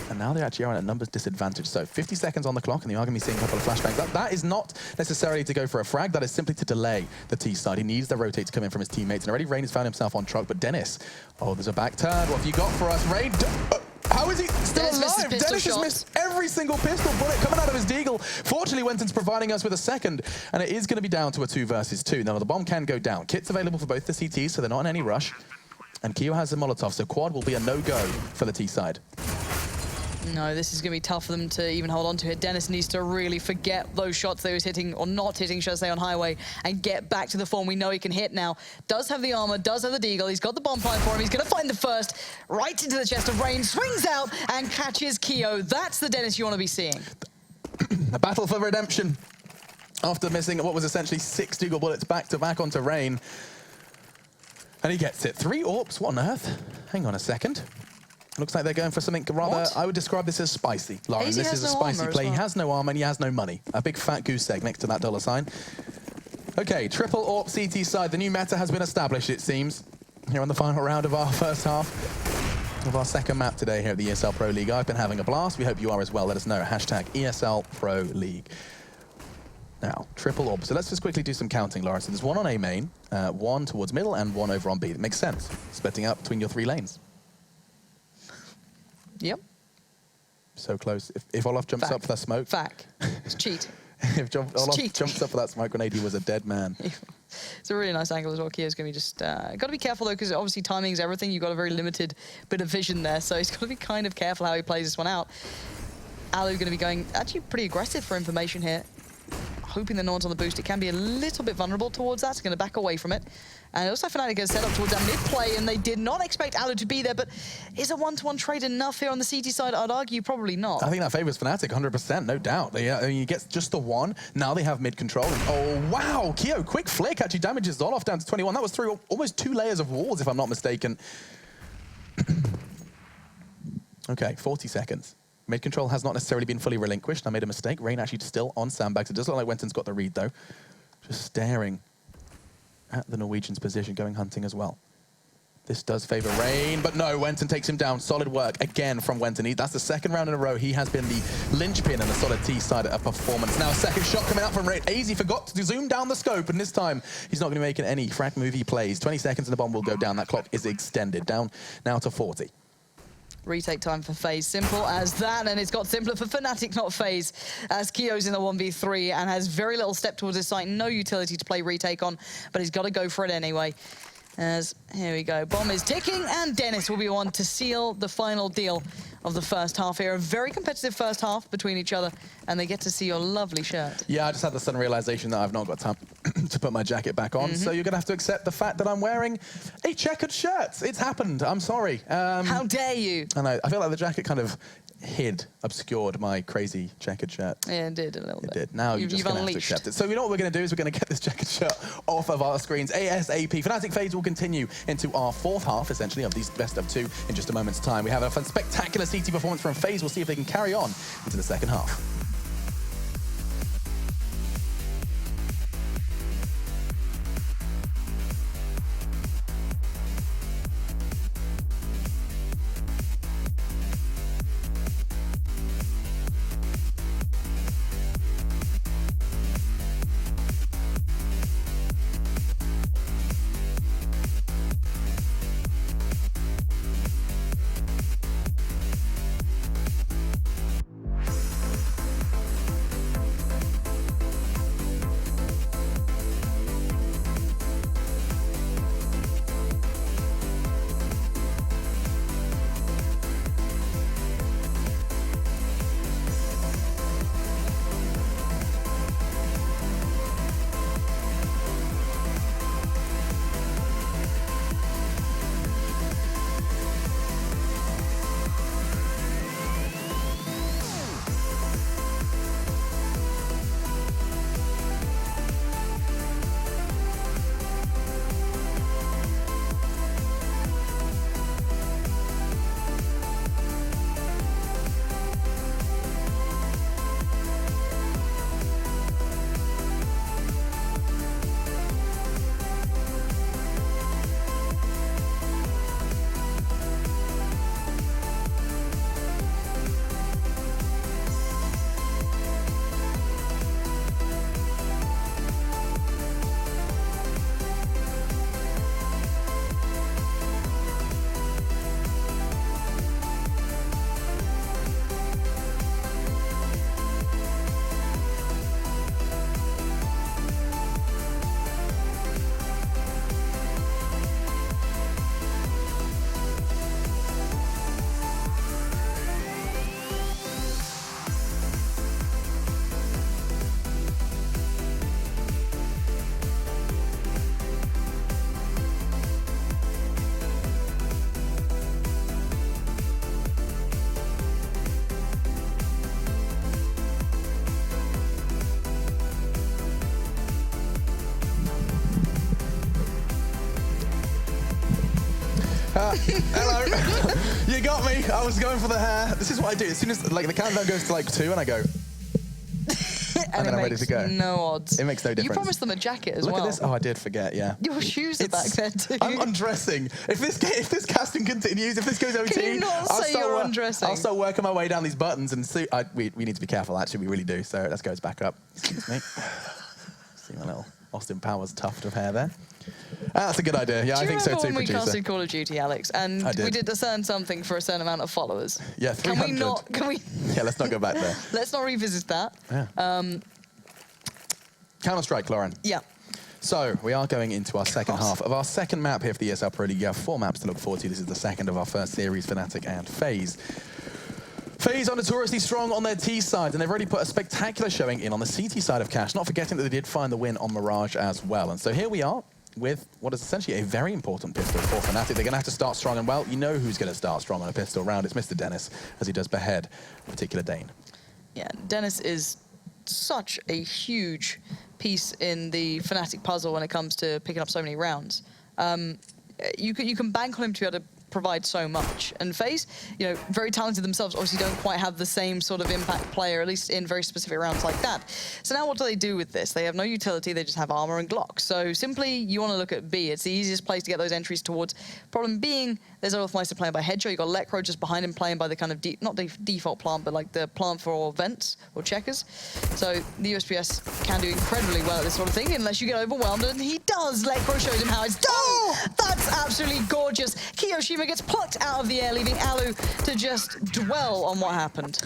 And now they actually are at a numbers disadvantage. So 50 seconds on the clock, and they are going to be seeing a couple of flashbangs. That is not necessarily to go for a frag. That is simply to delay the T side. He needs the rotate to come in from his teammates. And already Rain has found himself on truck. But Dennis, oh, there's a back turn. What have you got for us, Rain? How is he still alive? Dennis has missed every single pistol bullet coming out of his Deagle. Fortunately, Wenton's providing us with a second, and it is going to be down to a 2 versus 2. Now, the bomb can go down. Kit's available for both the CTs, so they're not in any rush. And Keo has a Molotov, so quad will be a no-go for the T side. No, this is going to be tough for them to even hold on to it. Dennis needs to really forget those shots that he was hitting, or not hitting, should I say, on Highway, and get back to the form we know he can hit now. Does have the armor, does have the Deagle. He's got the bomb pipe for him. He's going to find the first, right into the chest of Rain, swings out and catches Keo. That's the Dennis you want to be seeing. A battle for redemption. After missing what was essentially 6 Deagle bullets back-to-back onto Rain. And he gets it. 3 AWPs, what on earth? Hang on a second. Looks like they're going for something rather, I would describe this as spicy. Lauren, this is a spicy play. He has no armor and he has no money. A big fat goose egg next to that $sign. Okay, triple AWP CT side. The new meta has been established, it seems, here on the final round of our first half of our second map today here at the ESL Pro League. I've been having a blast. We hope you are as well. Let us know. Hashtag ESL Pro League. Now, triple AWP. So let's just quickly do some counting, Lauren. So there's 1 on A main, 1 towards middle, and 1 over on B. That makes sense. Splitting up between your 3 lanes. Yep. So close. If Olaf jumps up for that smoke... It's cheat. If Olaf jumps up for that smoke grenade, he was a dead man. It's a really nice angle as well. Keo's going to be just... got to be careful, though, because obviously timing is everything. You've got a very limited bit of vision there, so he's got to be kind of careful how he plays this one out. Alu going to be going actually pretty aggressive for information here. Hoping that no one's on the boost. It can be a little bit vulnerable towards that. It's going to back away from it. And it looks like Fnatic has set up towards that mid-play, and they did not expect Alu to be there, but is a 1-to-1 trade enough here on the CT side? I'd argue probably not. I think that favors Fnatic 100%, no doubt. I mean, he gets just the 1. Now they have mid-control. Oh, wow! Keo, quick flick, actually damages Zoloft down to 21. That was through almost 2 layers of walls, if I'm not mistaken. Okay, 40 seconds. Mid-control has not necessarily been fully relinquished. I made a mistake. Rain actually still on sandbags. It does look like Wenton's got the read, though. Just staring at the Norwegian's position, going hunting as well. This does favor Rain, but no, Wenton takes him down. Solid work again from Wenton. That's the second round in a row. He has been the linchpin and the solid T side of performance. Now, a second shot coming out from Rain. AZ forgot to zoom down the scope, and this time he's not going to be making any frag movie plays. 20 seconds and the bomb will go down. That clock is extended down now to 40. Retake time for FaZe, simple as that, and it's got simpler for Fnatic, not FaZe, as Kio's in the 1v3 and has very little step towards his site, no utility to play retake on, but he's got to go for it anyway. As, here we go, bomb is ticking, and Dennis will be on to seal the final deal of the first half here. A very competitive first half between each other, and they get to see your lovely shirt. Yeah, I just had the sudden realization that I've not got time to put my jacket back on, so you're going to have to accept the fact that I'm wearing a checkered shirt. It's happened. I'm sorry. How dare you? And I feel like the jacket kind of obscured my crazy checkered shirt. Yeah, it did a little bit. It did. Now you're just going to have to accept it. So you know what we're going to do is we're going to get this checkered shirt off of our screens ASAP. Fnatic FaZe will continue into our fourth half, essentially, of these best of two in just a moment's time. We have a spectacular CT performance from FaZe. We'll see if they can carry on into the second half. Hello. You got me. I was going for the hair. This is what I do. As soon as like the countdown goes to like 2 and I go. and then I'm ready to go. No odds. It makes no difference. You promised them a jacket as well. Look at this. Oh, I did forget, yeah. Your shoes are back there too. I'm undressing. If this casting continues, if this goes OT, Can you not say you're undressing? I'll start working my way down these buttons and see. We need to be careful, actually. We really do. So let's go back up. Excuse me. See my little Austin Powers tuft of hair there. That's a good idea. Yeah, I think so too, when we producer. casted Call of Duty, Alex, and we did discern something for a certain amount of followers? Yeah, 300. Can we not? Can we? Yeah, let's not go back there. Let's not revisit that. Yeah. Counter-Strike, Lauren. Yeah. So we are going into our second half of our second map here for the ESL Pro League. You have 4 maps to look forward to. This is the second of our first series, Fnatic and FaZe. FaZe are notoriously strong on their T side, and they've already put a spectacular showing in on the CT side of Cash, not forgetting that they did find the win on Mirage as well. And so here we are with what is essentially a very important pistol for Fnatic. They're going to have to start strong, and well, you know who's going to start strong on a pistol round. It's Mr. Dennis, as he does behead a particular Dane. Yeah, Dennis is such a huge piece in the Fnatic puzzle when it comes to picking up so many rounds. You can bank on him to be able to provide so much. And FaZe, you know, very talented themselves, obviously don't quite have the same sort of impact player, at least in very specific rounds like that. So now what do they do with this? They have no utility, they just have armor and Glock. So simply, you want to look at B. It's the easiest place to get those entries towards. Problem being, there's Olofmeister playing by Headshot, you've got Lekro just behind him playing by the kind of, not the default plant, but like the plant for vents or checkers. So the USPS can do incredibly well at this sort of thing, unless you get overwhelmed, and he does. Lekro shows him how it's done! That's absolutely gorgeous. Kiyoshima gets plucked out of the air, leaving Alu to just dwell on what happened.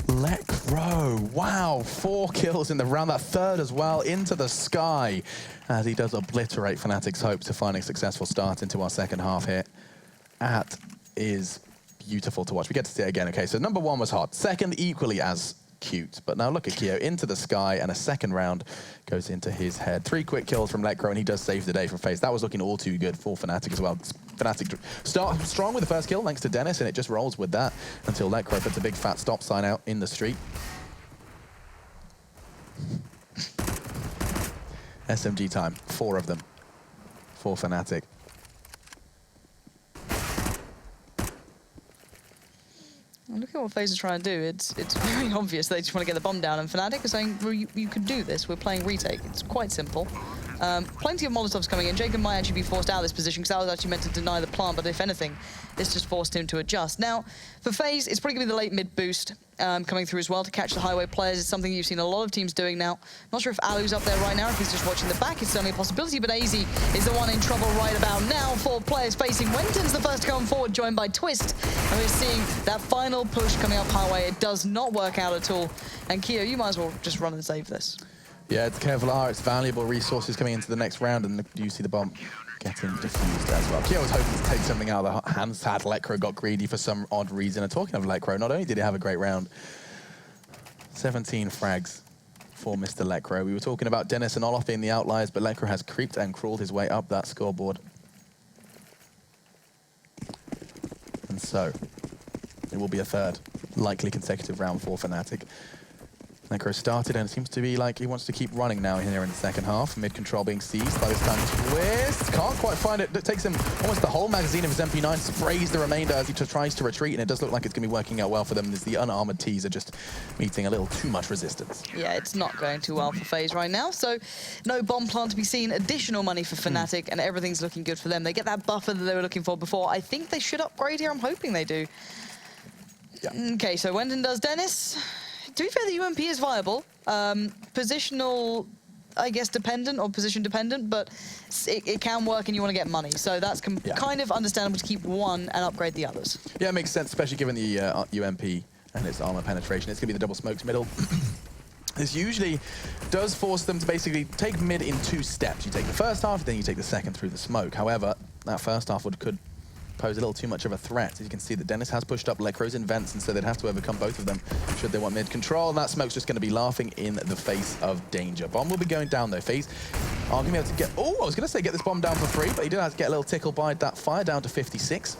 Lekro, wow, 4 kills in the round, that third as well, into the sky, as he does obliterate Fnatic's hopes of finding a successful start into our second half here. That is beautiful to watch. We get to see it again. Okay, so number 1 was hot. Second, equally as cute. But now look at Keo into the sky, and a second round goes into his head. 3 quick kills from Lekro, and he does save the day from FaZe. That was looking all too good for Fnatic as well. Fnatic start strong with the first kill, thanks to Dennis, and it just rolls with that until Lekro puts a big fat stop sign out in the street. SMG time, 4 of them for Fnatic. Look at what FaZe is trying to do. It's very obvious they just want to get the bomb down, and Fnatic are saying, well, you could do this. We're playing retake. It's quite simple. Plenty of Molotovs coming in. Jacob might actually be forced out of this position because that was actually meant to deny the plant, but if anything, this just forced him to adjust. Now, for FaZe, it's probably going to be the late mid boost coming through as well to catch the highway players. It's something you've seen a lot of teams doing now. Not sure if Alu's up there right now, if he's just watching the back. It's certainly a possibility, but AZ is the one in trouble right about now. 4 players facing. Wenton's the first to come forward, joined by Twist. And we're seeing that final push coming up highway. It does not work out at all. And Keo, you might as well just run and save this. Yeah, it's Kevlar, it's valuable resources coming into the next round, and you see the bomb getting defused as well. Keo was hoping to take something out of the hands. Had Lekro got greedy for some odd reason. And talking of Lekro, not only did he have a great round, 17 frags for Mr. Lekro. We were talking about Dennis and Olof being the outliers, but Lekro has creeped and crawled his way up that scoreboard. And so, it will be a third likely consecutive round for Fnatic. Lekro started, and it seems to be like he wants to keep running now here in the second half. Mid control being seized by this time. Twist can't quite find it. It takes him almost the whole magazine of his MP9, sprays the remainder as he tries to retreat, and it does look like it's going to be working out well for them as the unarmored Ts are just meeting a little too much resistance. Yeah, it's not going too well for FaZe right now, so no bomb plant to be seen. Additional money for Fnatic, and everything's looking good for them. They get that buffer that they were looking for before. I think they should upgrade here. I'm hoping they do. Yeah. Okay, so Wenton does Dennis. To be fair, the UMP is viable. Positional, I guess, dependent or position dependent, but it can work and you want to get money. So that's kind of understandable to keep one and upgrade the others. Yeah, it makes sense, especially given the UMP and its armor penetration. It's going to be the double smokes middle. This usually does force them to basically take mid in 2 steps. You take the first half, then you take the second through the smoke. However, that first half could pose a little too much of a threat. As you can see that Dennis has pushed up Lekro's in vents, and so they'd have to overcome both of them should they want mid control, and that smoke's just going to be laughing in the face of danger. Bomb will be going down though. FaZe are going to be able to get, I was going to say get this bomb down for free, but he did have to get a little tickle by that fire down to 56.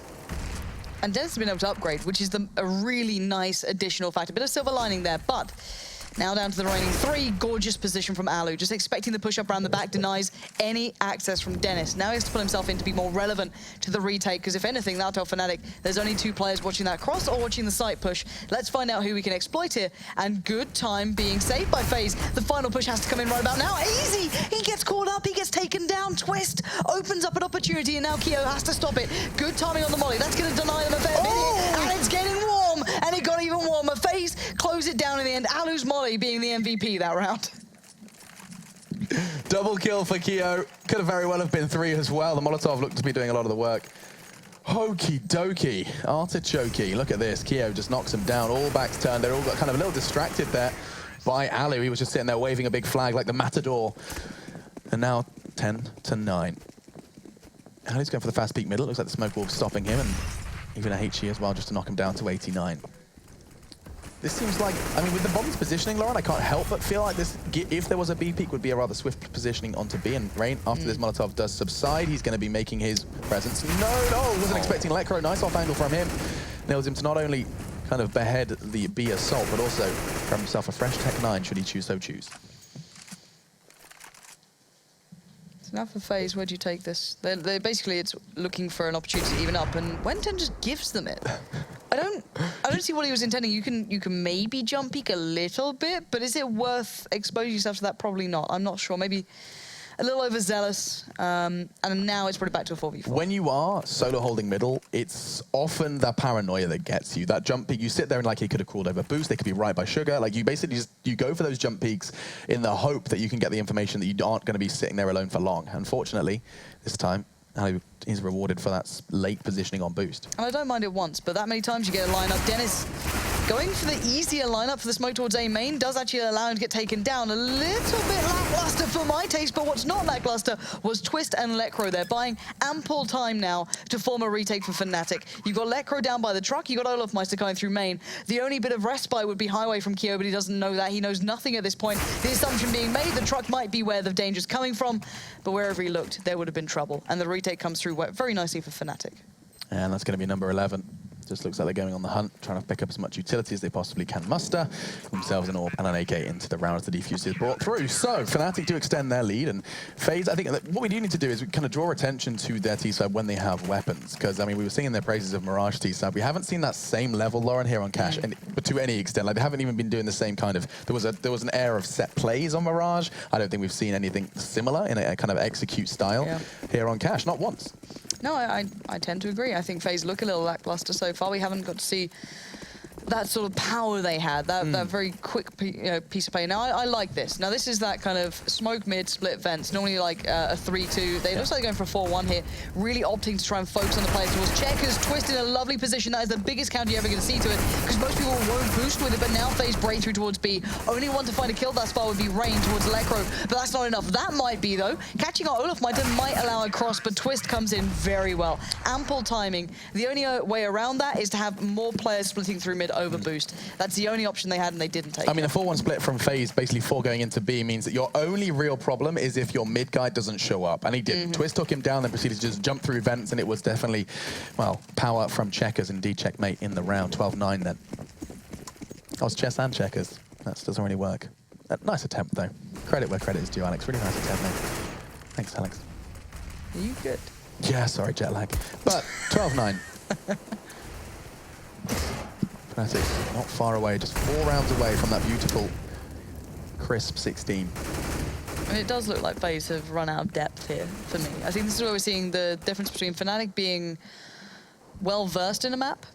And Dennis has been able to upgrade, which is a really nice additional factor. Bit of silver lining there, but now down to the remaining 3. Gorgeous position from Alu. Just expecting the push up around the back, denies any access from Dennis. Now he has to pull himself in to be more relevant to the retake, because if anything, that'll tell Fnatic there's only 2 players watching that cross or watching the site push. Let's find out who we can exploit here. And good time being saved by FaZe. The final push has to come in right about now. Easy! He gets caught up, he gets taken down. Twist opens up an opportunity, and now Keo has to stop it. Good timing on the molly. That's going to deny them a fair bit here, and it's getting warm, and it got even warmer. FaZe close it down in the end. Alu's molly being the MVP that round. Double kill for Keo. Could have very well have been 3 as well. The Molotov looked to be doing a lot of the work. Hokey dokey. Artichoke. Look at this. Keo just knocks him down. All backs turned. They're all got kind of a little distracted there by Alu. He was just sitting there waving a big flag like the Matador. And now 10-9. Alu's going for the fast peak middle. Looks like the smoke wolf stopping him, and even a HE as well just to knock him down to 89. This seems like, I mean, with the bomb's positioning, Lauren, I can't help but feel like this, if there was a B peak, would be a rather swift positioning onto B. And Rain, after this Molotov does subside, he's going to be making his presence. No, wasn't expecting Lekro. Nice off angle from him. Nails him to not only kind of behead the B assault, but also grab himself a fresh Tech 9 should he so choose. So now for FaZe, where do you take this? They're basically, it's looking for an opportunity to even up, and Wenton just gives them it. I don't see what he was intending. You can maybe jump peek a little bit, but is it worth exposing yourself to that? Probably not. I'm not sure. Maybe a little overzealous, and now it's probably back to a 4v4. When you are solo holding middle, it's often the paranoia that gets you. That jump peek, you sit there and like he could have crawled over boost, they could be right by sugar. Like you basically just, you go for those jump peaks in the hope that you can get the information that you aren't going to be sitting there alone for long. Unfortunately, this time, he's rewarded for that late positioning on boost. And I don't mind it once, but that many times you get a lineup. Dennis going for the easier lineup for the smoke towards A main does actually allow him to get taken down. A little bit lackluster for my taste, but what's not lackluster was Twist and Lekro. They're buying ample time now to form a retake for Fnatic. You've got Lekro down by the truck, you got Olofmeister going through main. The only bit of respite would be Highway from Kyo, but he doesn't know that. He knows nothing at this point. The assumption being made, the truck might be where the danger's coming from, but wherever he looked, there would have been trouble. And the retake comes through very nicely for Fnatic. And that's going to be number 11. Just looks like they're going on the hunt, trying to pick up as much utility as they possibly can muster. Themselves an AWP and an AK into the round as the defuse is brought through. So Fnatic do extend their lead, and FaZe, I think that what we do need to do is kind of draw attention to their T-side when they have weapons. Because, I mean, we were singing their praises of Mirage T-side. We haven't seen that same level, Lauren, here on Cash, but to any extent. Like, they haven't even been doing the same kind of... There was an air of set plays on Mirage. I don't think we've seen anything similar in a kind of execute style here on Cash, not once. No, I tend to agree. I think FaZe look a little lackluster so far. We haven't got to see that sort of power they had, that very quick piece of play. Now, I like this. Now, this is that kind of smoke mid split vents, normally like a 3-2. They looks like they're going for a 4-1 here, really opting to try and focus on the players towards Checkers. Twist in a lovely position. That is the biggest counter you're ever going to see to it, because most people won't boost with it, but now FaZe break through towards B. Only one to find a kill thus far would be Rain towards Lekro, but that's not enough. That might be, though. Catching out Olofmeister might allow a cross, but Twist comes in very well. Ample timing. The only way around that is to have more players splitting through mid over boost. That's the only option they had, and they didn't take it. I mean, a 4-1 split from FaZe, basically 4 going into B, means that your only real problem is if your mid guy doesn't show up. And he didn't. Twist took him down, then proceeded to just jump through vents, and it was definitely, well, power from Checkers. Indeed, checkmate in the round. 12-9 then. That was chess and Checkers. That doesn't really work. Nice attempt, though. Credit where credit is due, Alex. Really nice attempt, mate. Thanks, Alex. Are you good? Yeah, sorry, jet lag. But 12-9. Fnatic not far away, just 4 rounds away from that beautiful, crisp 16. And it does look like FaZe have run out of depth here for me. I think this is where we're seeing the difference between Fnatic being well-versed in a map,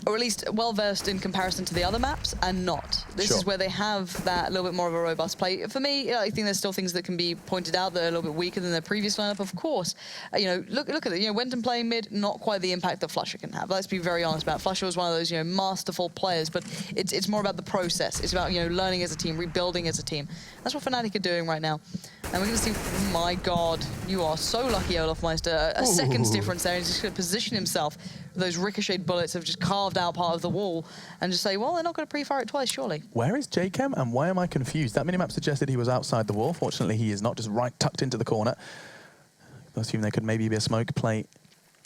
or at least well-versed in comparison to the other maps, and not. This is where they have that little bit more of a robust play. For me, I think there's still things that can be pointed out that are a little bit weaker than their previous lineup, of course. Look at it. Wenton playing mid, not quite the impact that Flusher can have. Let's be very honest about it. Flusher was one of those, masterful players, but it's more about the process. It's about, learning as a team, rebuilding as a team. That's what Fnatic are doing right now. And we're going to see, my God, you are so lucky, Olofmeister. A second's difference there. He's just going to position himself. Those ricocheted bullets have just carved out part of the wall and just say, well, they're not going to pre-fire it twice, surely. Where is JChem and why am I confused? That minimap suggested he was outside the wall. Fortunately, he is not, just right tucked into the corner. I assume there could maybe be a smoke play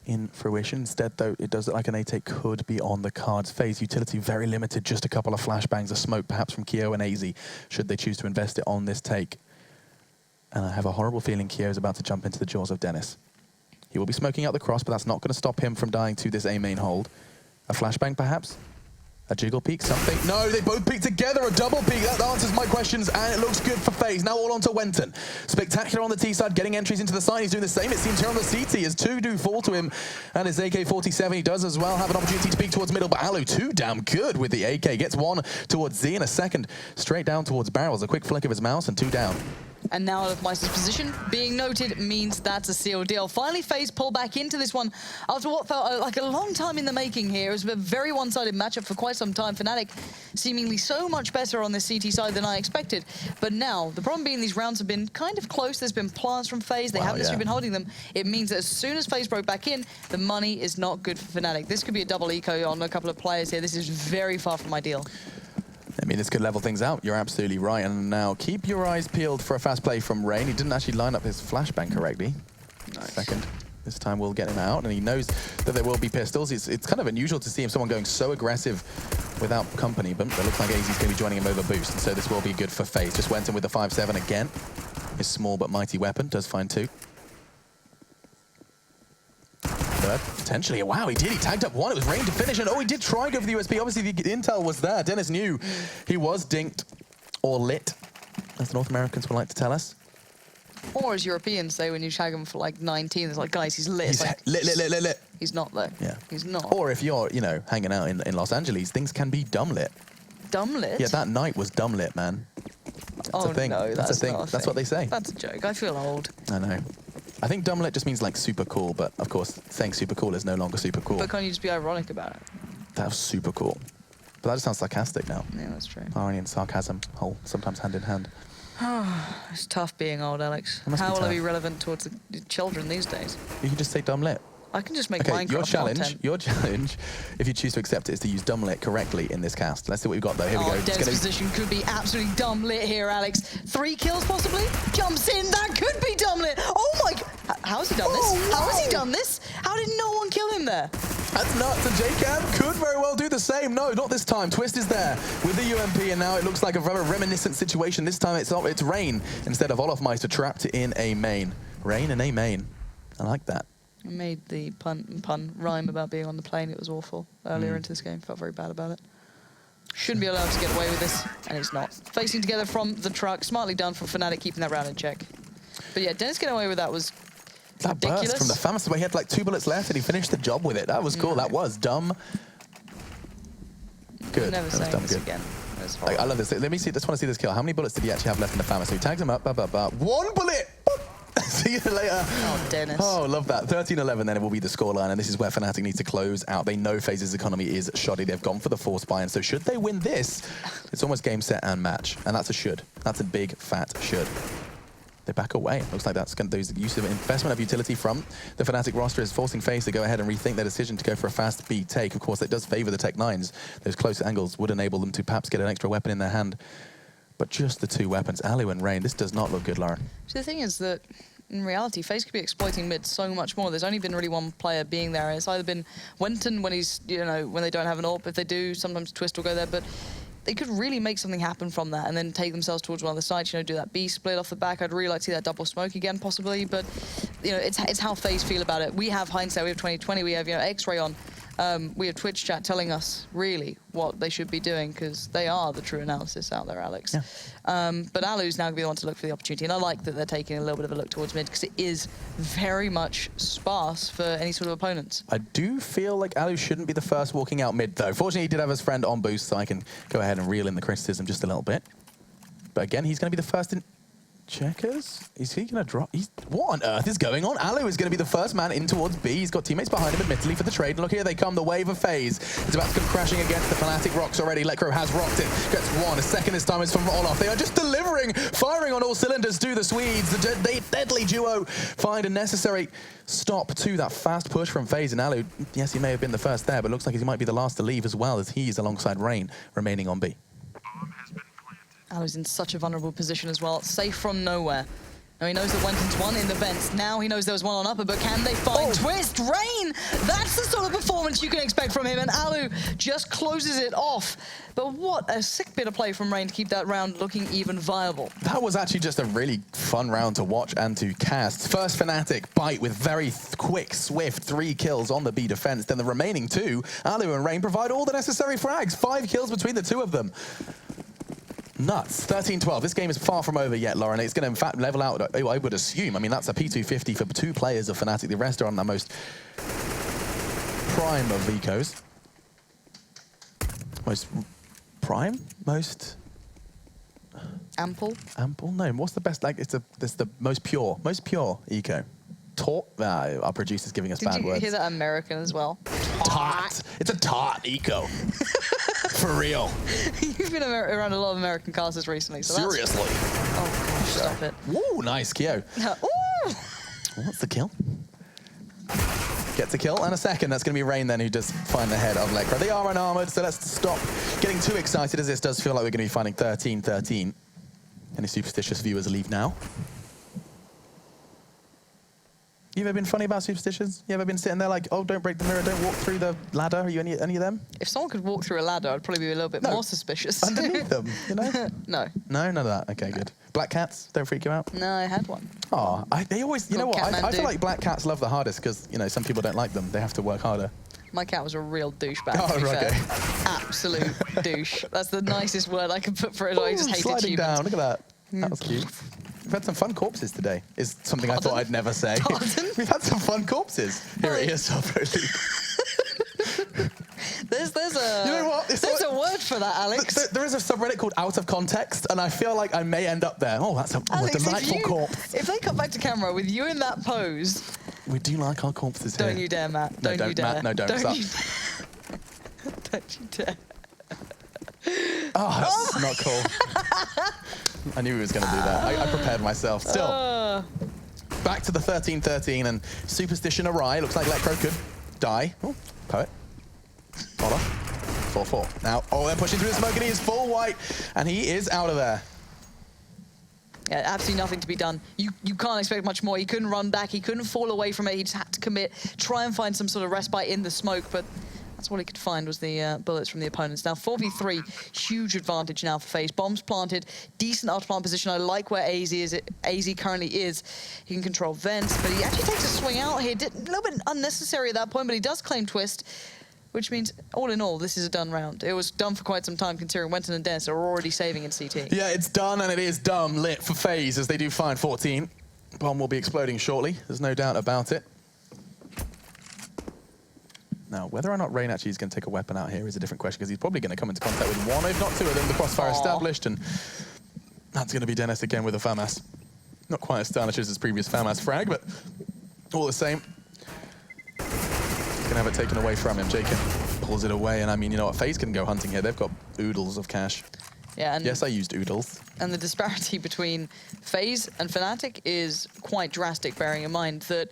in fruition. Instead, though, it does look like an A-take could be on the cards. FaZe utility very limited, just a couple of flashbangs of smoke, perhaps from Kyo and AZ, should they choose to invest it on this take. And I have a horrible feeling Kyo is about to jump into the jaws of Dennis. He will be smoking out the cross, but that's not going to stop him from dying to this A main hold. A flashbang, perhaps? A jiggle peek, something? No, they both peek together, a double peek. That answers my questions, and it looks good for FaZe. Now all on to Wenton. Spectacular on the T side, getting entries into the side. He's doing the same, it seems, here on the CT, as 2 do fall to him. And his AK-47, he does as well have an opportunity to peek towards middle, but Alu, too damn good with the AK. Gets 1 towards Z and a second straight down towards barrels. A quick flick of his mouse and 2 down. And now Olofmeister's position being noted means that's a sealed deal. Finally, FaZe pull back into this one after what felt like a long time in the making here. It was a very one-sided matchup for quite some time. Fnatic seemingly so much better on this CT side than I expected. But now, the problem being these rounds have been kind of close. There's been plants from FaZe. They haven't necessarily been holding them. It means that as soon as FaZe broke back in, the money is not good for Fnatic. This could be a double eco on a couple of players here. This is very far from ideal. I mean, this could level things out. You're absolutely right. And now keep your eyes peeled for a fast play from Rain. He didn't actually line up his flashbang correctly. Nice. Second. This time we'll get him out, and he knows that there will be pistols. It's kind of unusual to see him, someone going so aggressive without company, but it looks like AZ's going to be joining him over boost, and so this will be good for FaZe. Just went in with the 5-7 again. His small but mighty weapon does find 2. third? Potentially. Wow, he did. He tagged up one. It was Rain to finish. And oh, he did try and go for the USP. Obviously, the intel was there. Dennis knew he was dinked or lit, as the North Americans would like to tell us. Or as Europeans say, when you tag him for like 19, it's like, guys, he's lit. He's like, lit. He's not though. Yeah. He's not. Or if you're, you know, hanging out in Los Angeles, things can be dumb lit. Dumb lit? Yeah, that night was dumb lit, man. That's a thing. No, that's a thing. not a That's what they say. That's a joke. I feel old. I know. I think dumb lit just means like super cool, but of course, saying super cool is no longer super cool. But can't you just be ironic about it? That was super cool. But that just sounds sarcastic now. Yeah, that's true. Irony and sarcasm, sometimes hand in hand. It's tough being old, Alex. It must be How will I tough. be relevant towards the children these days? You can just say dumb lit. I can just make Okay, Minecraft your content. challenge, if you choose to accept it, is to use dumb lit correctly in this cast. Let's see what we've got though. Here we go. It's Den's gonna be- position could be absolutely dumb lit here, Alex. 3 kills possibly? Jumps in, that could be dumb lit. Oh my, how has he done this? Oh, How has he wow. done this? How did no one kill him there? That's nuts, and JCam could very well do the same. No, not this time. Twist is there with the UMP, and now it looks like a very reminiscent situation. This time it's Rain instead of Olofmeister trapped in a main. Rain in a main. I like that. I made the pun rhyme about being on the plane. It was awful earlier into this game. Felt very bad about it. Shouldn't be allowed to get away with this, and he's not. Facing together from the truck. Smartly done from Fnatic, keeping that round in check. But yeah, Dennis getting away with that was That ridiculous. burst from the FAMAS where he had like 2 bullets left and he finished the job with it. That was cool. That was dumb. Good. Never That was saying dumb this good. again. That's I horrible. love this. Let me see. Just want to see this kill. How many bullets did he actually have left in the FAMAS? So he tags him up. 1 bullet. See you later. Oh, Dennis. Oh, love that. 13-11 then it will be the scoreline, and this is where Fnatic needs to close out. They know FaZe's economy is shoddy. They've gone for the force buy, and so should they win this, it's almost game, set, and match. And that's a should. That's a big, fat should. They back away. Looks like that's going to do use of investment of utility from the Fnatic roster is forcing FaZe to go ahead and rethink their decision to go for a fast B take. Of course, it does favor the Tech 9s. Those close angles would enable them to perhaps get an extra weapon in their hand. But just the 2 weapons, Alu and Rain, this does not look good, Lauren. So the thing is that, in reality, FaZe could be exploiting mid so much more. There's only been really one player being there, and it's either been Wenton when he's, you know, when they don't have an AWP. If they do, sometimes Twist will go there, but they could really make something happen from that and then take themselves towards one of the sides, you know, do that B split off the back. I'd really like to see that double smoke again, possibly, but, you know, it's how FaZe feel about it. We have hindsight, we have 2020, we have, you know, X-Ray on. We have Twitch chat telling us really what they should be doing because they are the true analysis out there, Alex. Yeah. But Alu's now going to be the one to look for the opportunity, and I like that they're taking a little bit of a look towards mid because it is very much sparse for any sort of opponents. I do feel like Alu shouldn't be the first walking out mid, though. Fortunately, he did have his friend on boost, so I can go ahead and reel in the criticism just a little bit. But again, he's going to be the first in checkers. Is he going to drop? What on earth is going on? Alu is going to be the first man in towards B. He's got teammates behind him, admittedly, for the trade. And look here, they come. The wave of FaZe. It's about to come crashing against the Fnatic rocks already. Lekro has rocked it. Gets 1. A second this time is from Olaf. They are just delivering, firing on all cylinders. Do the Swedes. The deadly duo find a necessary stop to that fast push from FaZe. And Alu, yes, he may have been the first there, but looks like he might be the last to leave as well, as he's alongside Rain remaining on B. Alu's in such a vulnerable position as well, safe from nowhere. Now he knows that Wenton's one in the vents. Now he knows there was one on upper, but can they find Twist? Rain! That's the sort of performance you can expect from him, and Alu just closes it off. But what a sick bit of play from Rain to keep that round looking even viable. That was actually just a really fun round to watch and to cast. First Fnatic bite with very quick, swift 3 kills on the B defense. Then the remaining 2, Alu and Rain provide all the necessary frags. 5 kills between the 2 of them. Nuts. 13-12. This game is far from over yet, Lauren. It's going to, in fact, level out, I would assume. I mean, that's a P250 for 2 players of Fnatic. The rest are on the most prime of Vicos. Most prime? Most Ample? ample? No, what's the best? Like, it's the most pure eco. Taut? Our producer's giving us bad Did you words. hear that American as well? Taut. It's a taut eco. For real. You've been around a lot of American casters recently, so Seriously. Oh, gosh, stop it. Woo, nice, Kyo. Ooh! What's the kill? Gets a kill and a second. That's going to be Rain then, who does find the head of Lekra. They are unarmored, so let's stop getting too excited, as this does feel like we're going to be finding 13-13. Any superstitious viewers leave now. You ever been funny about superstitions? You ever been sitting there like, oh, don't break the mirror, don't walk through the ladder? Are you any of them? If someone could walk through a ladder, I'd probably be a little bit more suspicious. Underneath them, you know? No. No, none of that. Okay, good. Black cats, don't freak you out? No, I had one. Oh, they always, you know what? I feel like black cats love the hardest because, you know, some people don't like them. They have to work harder. My cat was a real douchebag, Oh, to be okay. fair. Absolute douche. That's the nicest word I can put for it. I just hated sliding humans. down, look at that. That was cute. We've had some fun corpses today, is something I thought I'd never say. Pardon? We've had some fun corpses here at ESL Pro League. There's a, You know what? there's a word for that, Alex. There is a subreddit called Out of Context, and I feel like I may end up there. Oh, that's a Alex, delightful corpse. if they come back to camera with you in that pose, We do like our corpses here. don't you dare, Matt. No, Don't you dare. Matt, no, don't. Don't Stop. you Don't you dare. Oh, that's not cool. I knew he was going to do that. I prepared myself. Still, back to the 13-13 and superstition awry. Looks like Lecro could die. Oh, Poet. Hold on. 4-4. Now, oh, they're pushing through the smoke and he is full white and he is out of there. Yeah, absolutely nothing to be done. You can't expect much more. He couldn't run back. He couldn't fall away from it. He just had to commit, try and find some sort of respite in the smoke, but that's all he could find was the bullets from the opponents. Now 4v3, huge advantage now for FaZe. Bombs planted, decent after plant position. I like where AZ currently is. He can control vents, but he actually takes a swing out here. A little bit unnecessary at that point, but he does claim twist, which means all in all, this is a done round. It was done for quite some time considering Wenton and Dennis are already saving in CT. Yeah, it's done and it is dumb lit for FaZe as they do find 14. Bomb will be exploding shortly. There's no doubt about it. Now, whether or not Rain actually is going to take a weapon out here is a different question because he's probably going to come into contact with one, if not two of them. The crossfire established, and that's going to be Dennis again with a FAMAS. Not quite as stylish as his previous FAMAS frag, but all the same. He's going to have it taken away from him. Jacob pulls it away, and I mean, you know what? FaZe can go hunting here. They've got oodles of cash. Yeah, and yes, I used oodles. And the disparity between FaZe and Fnatic is quite drastic, bearing in mind that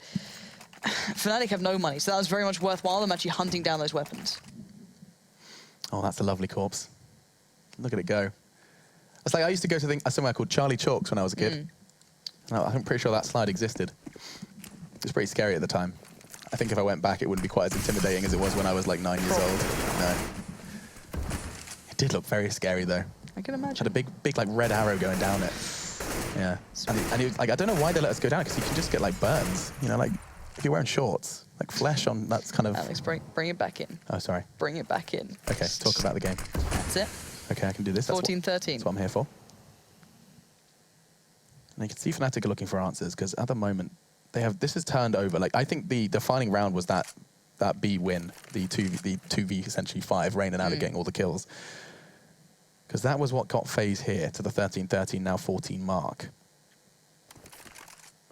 Fnatic have no money, so that was very much worthwhile them actually hunting down those weapons. Oh, that's a lovely corpse. Look at it go. It's like I used to go to somewhere called Charlie Chalks when I was a kid. I'm pretty sure that slide existed. It was pretty scary at the time. I think if I went back, it wouldn't be quite as intimidating as it was when I was like 9 years old. No. It did look very scary though. I can imagine. Had a big like red arrow going down it. Yeah. And he was, like, I don't know why they let us go down because you can just get like burns. You know, like if you're wearing shorts, like flesh on, that's kind of... Alex, bring it back in. Oh, sorry. Bring it back in. Okay, talk about the game. That's it. Okay, I can do this. 14-13. That's what I'm here for. And you can see Fnatic are looking for answers because at the moment, this is turned over. Like, I think the defining round was that B win, the 2v essentially 5, Rain and Ada getting all the kills. Because that was what got FaZe here to the 13-13, now 14 mark.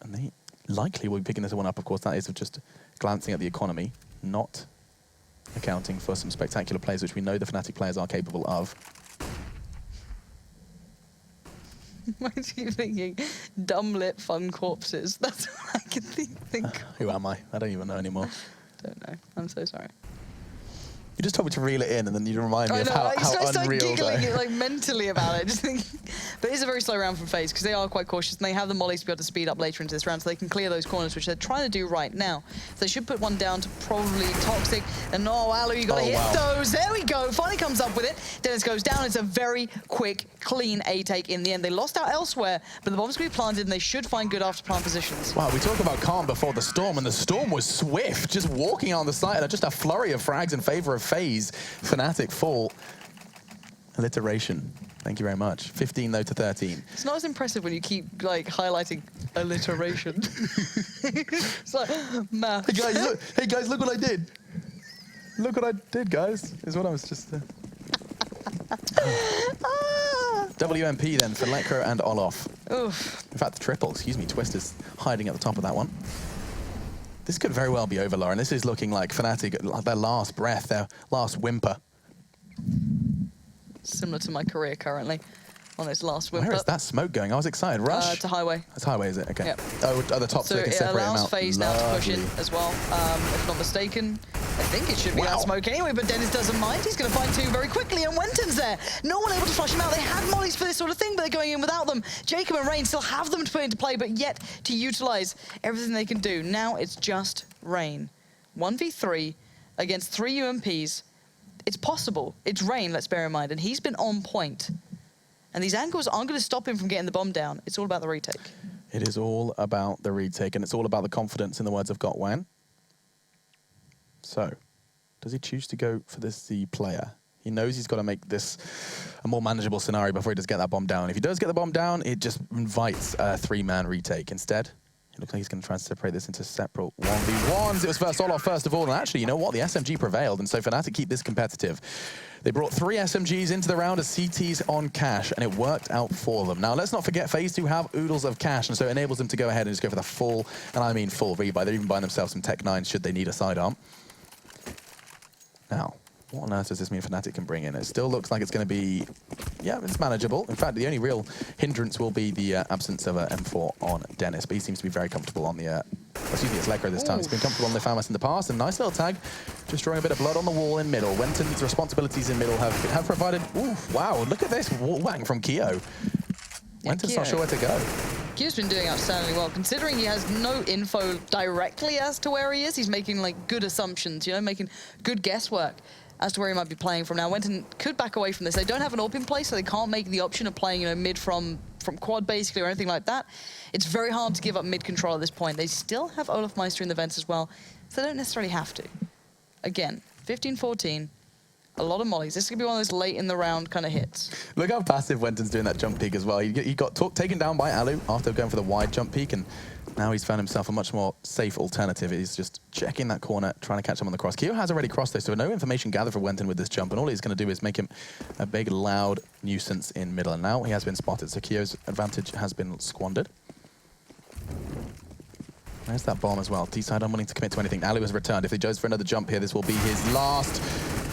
And they likely will be picking this one up, of course. That is of just glancing at the economy, not accounting for some spectacular plays, which we know the Fnatic players are capable of. Why do you thinking dumb lit fun corpses? That's what I can think. Who am I? I don't even know anymore. Don't know. I'm so sorry. You just told me to reel it in, and then you remind me of how I started unreal giggling like mentally about it, just thinking. But it is a very slow round from FaZe because they are quite cautious and they have the mollies to be able to speed up later into this round, so they can clear those corners, which they're trying to do right now. So they should put one down to probably Toxic. And oh, Alu, you got to hit those. There we go. Finally comes up with it. Dennis goes down. It's a very quick, clean A take in the end. They lost out elsewhere, but the bomb's going to be planted, and they should find good after plant positions. Wow, we talk about calm before the storm, and the storm was swift, just walking on the side, and just a flurry of frags in favor of FaZe. Fnatic fall. Alliteration. Thank you very much. 15 though to 13. It's not as impressive when you keep like highlighting alliteration. It's like math. Hey guys, look what I did. Look what I did, guys. Is what I was just. WMP then for Lecro and Olof. Oof. In fact, the triple. Excuse me. Twist is hiding at the top of that one. This could very well be over, Lauren. This is looking like Fnatic, their last breath, their last whimper. Similar to my career currently on this last whimper. Where is that smoke going? I was excited. Rush? To highway. That's highway, is it? Okay. Yep. Oh, at the top so they can separate them out. So it allows FaZe now to push in as well. If not mistaken, I think it should be out smoke anyway, but Dennis doesn't mind. He's going to find two very quickly, and Wenton's there. No one able to flush him out. They had mollies for this sort of thing, but they're going in without them. Jacob and Rain still have them to put into play, but yet to utilize everything they can do. Now it's just Rain. 1v3 against 3 UMPs. It's possible. It's Rain, let's bear in mind, and he's been on point. And these angles aren't going to stop him from getting the bomb down. It's all about the retake. It is all about the retake, and it's all about the confidence, in the words of Gotwan. So, does he choose to go for this Z player? He knows he's got to make this a more manageable scenario before he does get that bomb down. If he does get the bomb down, it just invites a 3-man retake. Instead, it looks like he's going to try and separate this into separate 1v1s. It was first Olaf first of all, and actually, you know what? The SMG prevailed, and so Fnatic keep this competitive. They brought 3 SMGs into the round as CTs on cash, and it worked out for them. Now, let's not forget, FaZe do have oodles of cash, and so it enables them to go ahead and just go for the full, and I mean full rebuy. They're even buying themselves some Tech 9s should they need a sidearm. Now, what on earth does this mean Fnatic can bring in? It still looks like it's going to be, yeah, it's manageable. In fact, the only real hindrance will be the absence of an M4 on Dennis, but he seems to be very comfortable on the, excuse me, it's Lekra this time. He's been comfortable on the Famas in the past, and nice little tag, just drawing a bit of blood on the wall in middle. Wenton's responsibilities in middle have provided, ooh, wow, look at this wallbang from Keo. Wenton's not sure where to go. Q's been doing outstandingly well, considering he has no info directly as to where he is. He's making like good assumptions, you know, making good guesswork as to where he might be playing from now. Wenton could back away from this. They don't have an AWP in place, so they can't make the option of playing, you know, mid from quad basically or anything like that. It's very hard to give up mid control at this point. They still have Olaf Meister in the vents as well, so they don't necessarily have to. Again, 15-14. A lot of mollies. This is going to be one of those late in the round kind of hits. Look how passive Wenton's doing that jump peek as well. He got taken down by Alu after going for the wide jump peek, and now he's found himself a much more safe alternative. He's just checking that corner, trying to catch him on the cross. Keo has already crossed though, so no information gathered for Wenton with this jump, and all he's going to do is make him a big, loud nuisance in middle. And now he has been spotted, so Keo's advantage has been squandered. There's that bomb as well. T-side unwilling to commit to anything. Alu has returned. If he goes for another jump here, this will be his last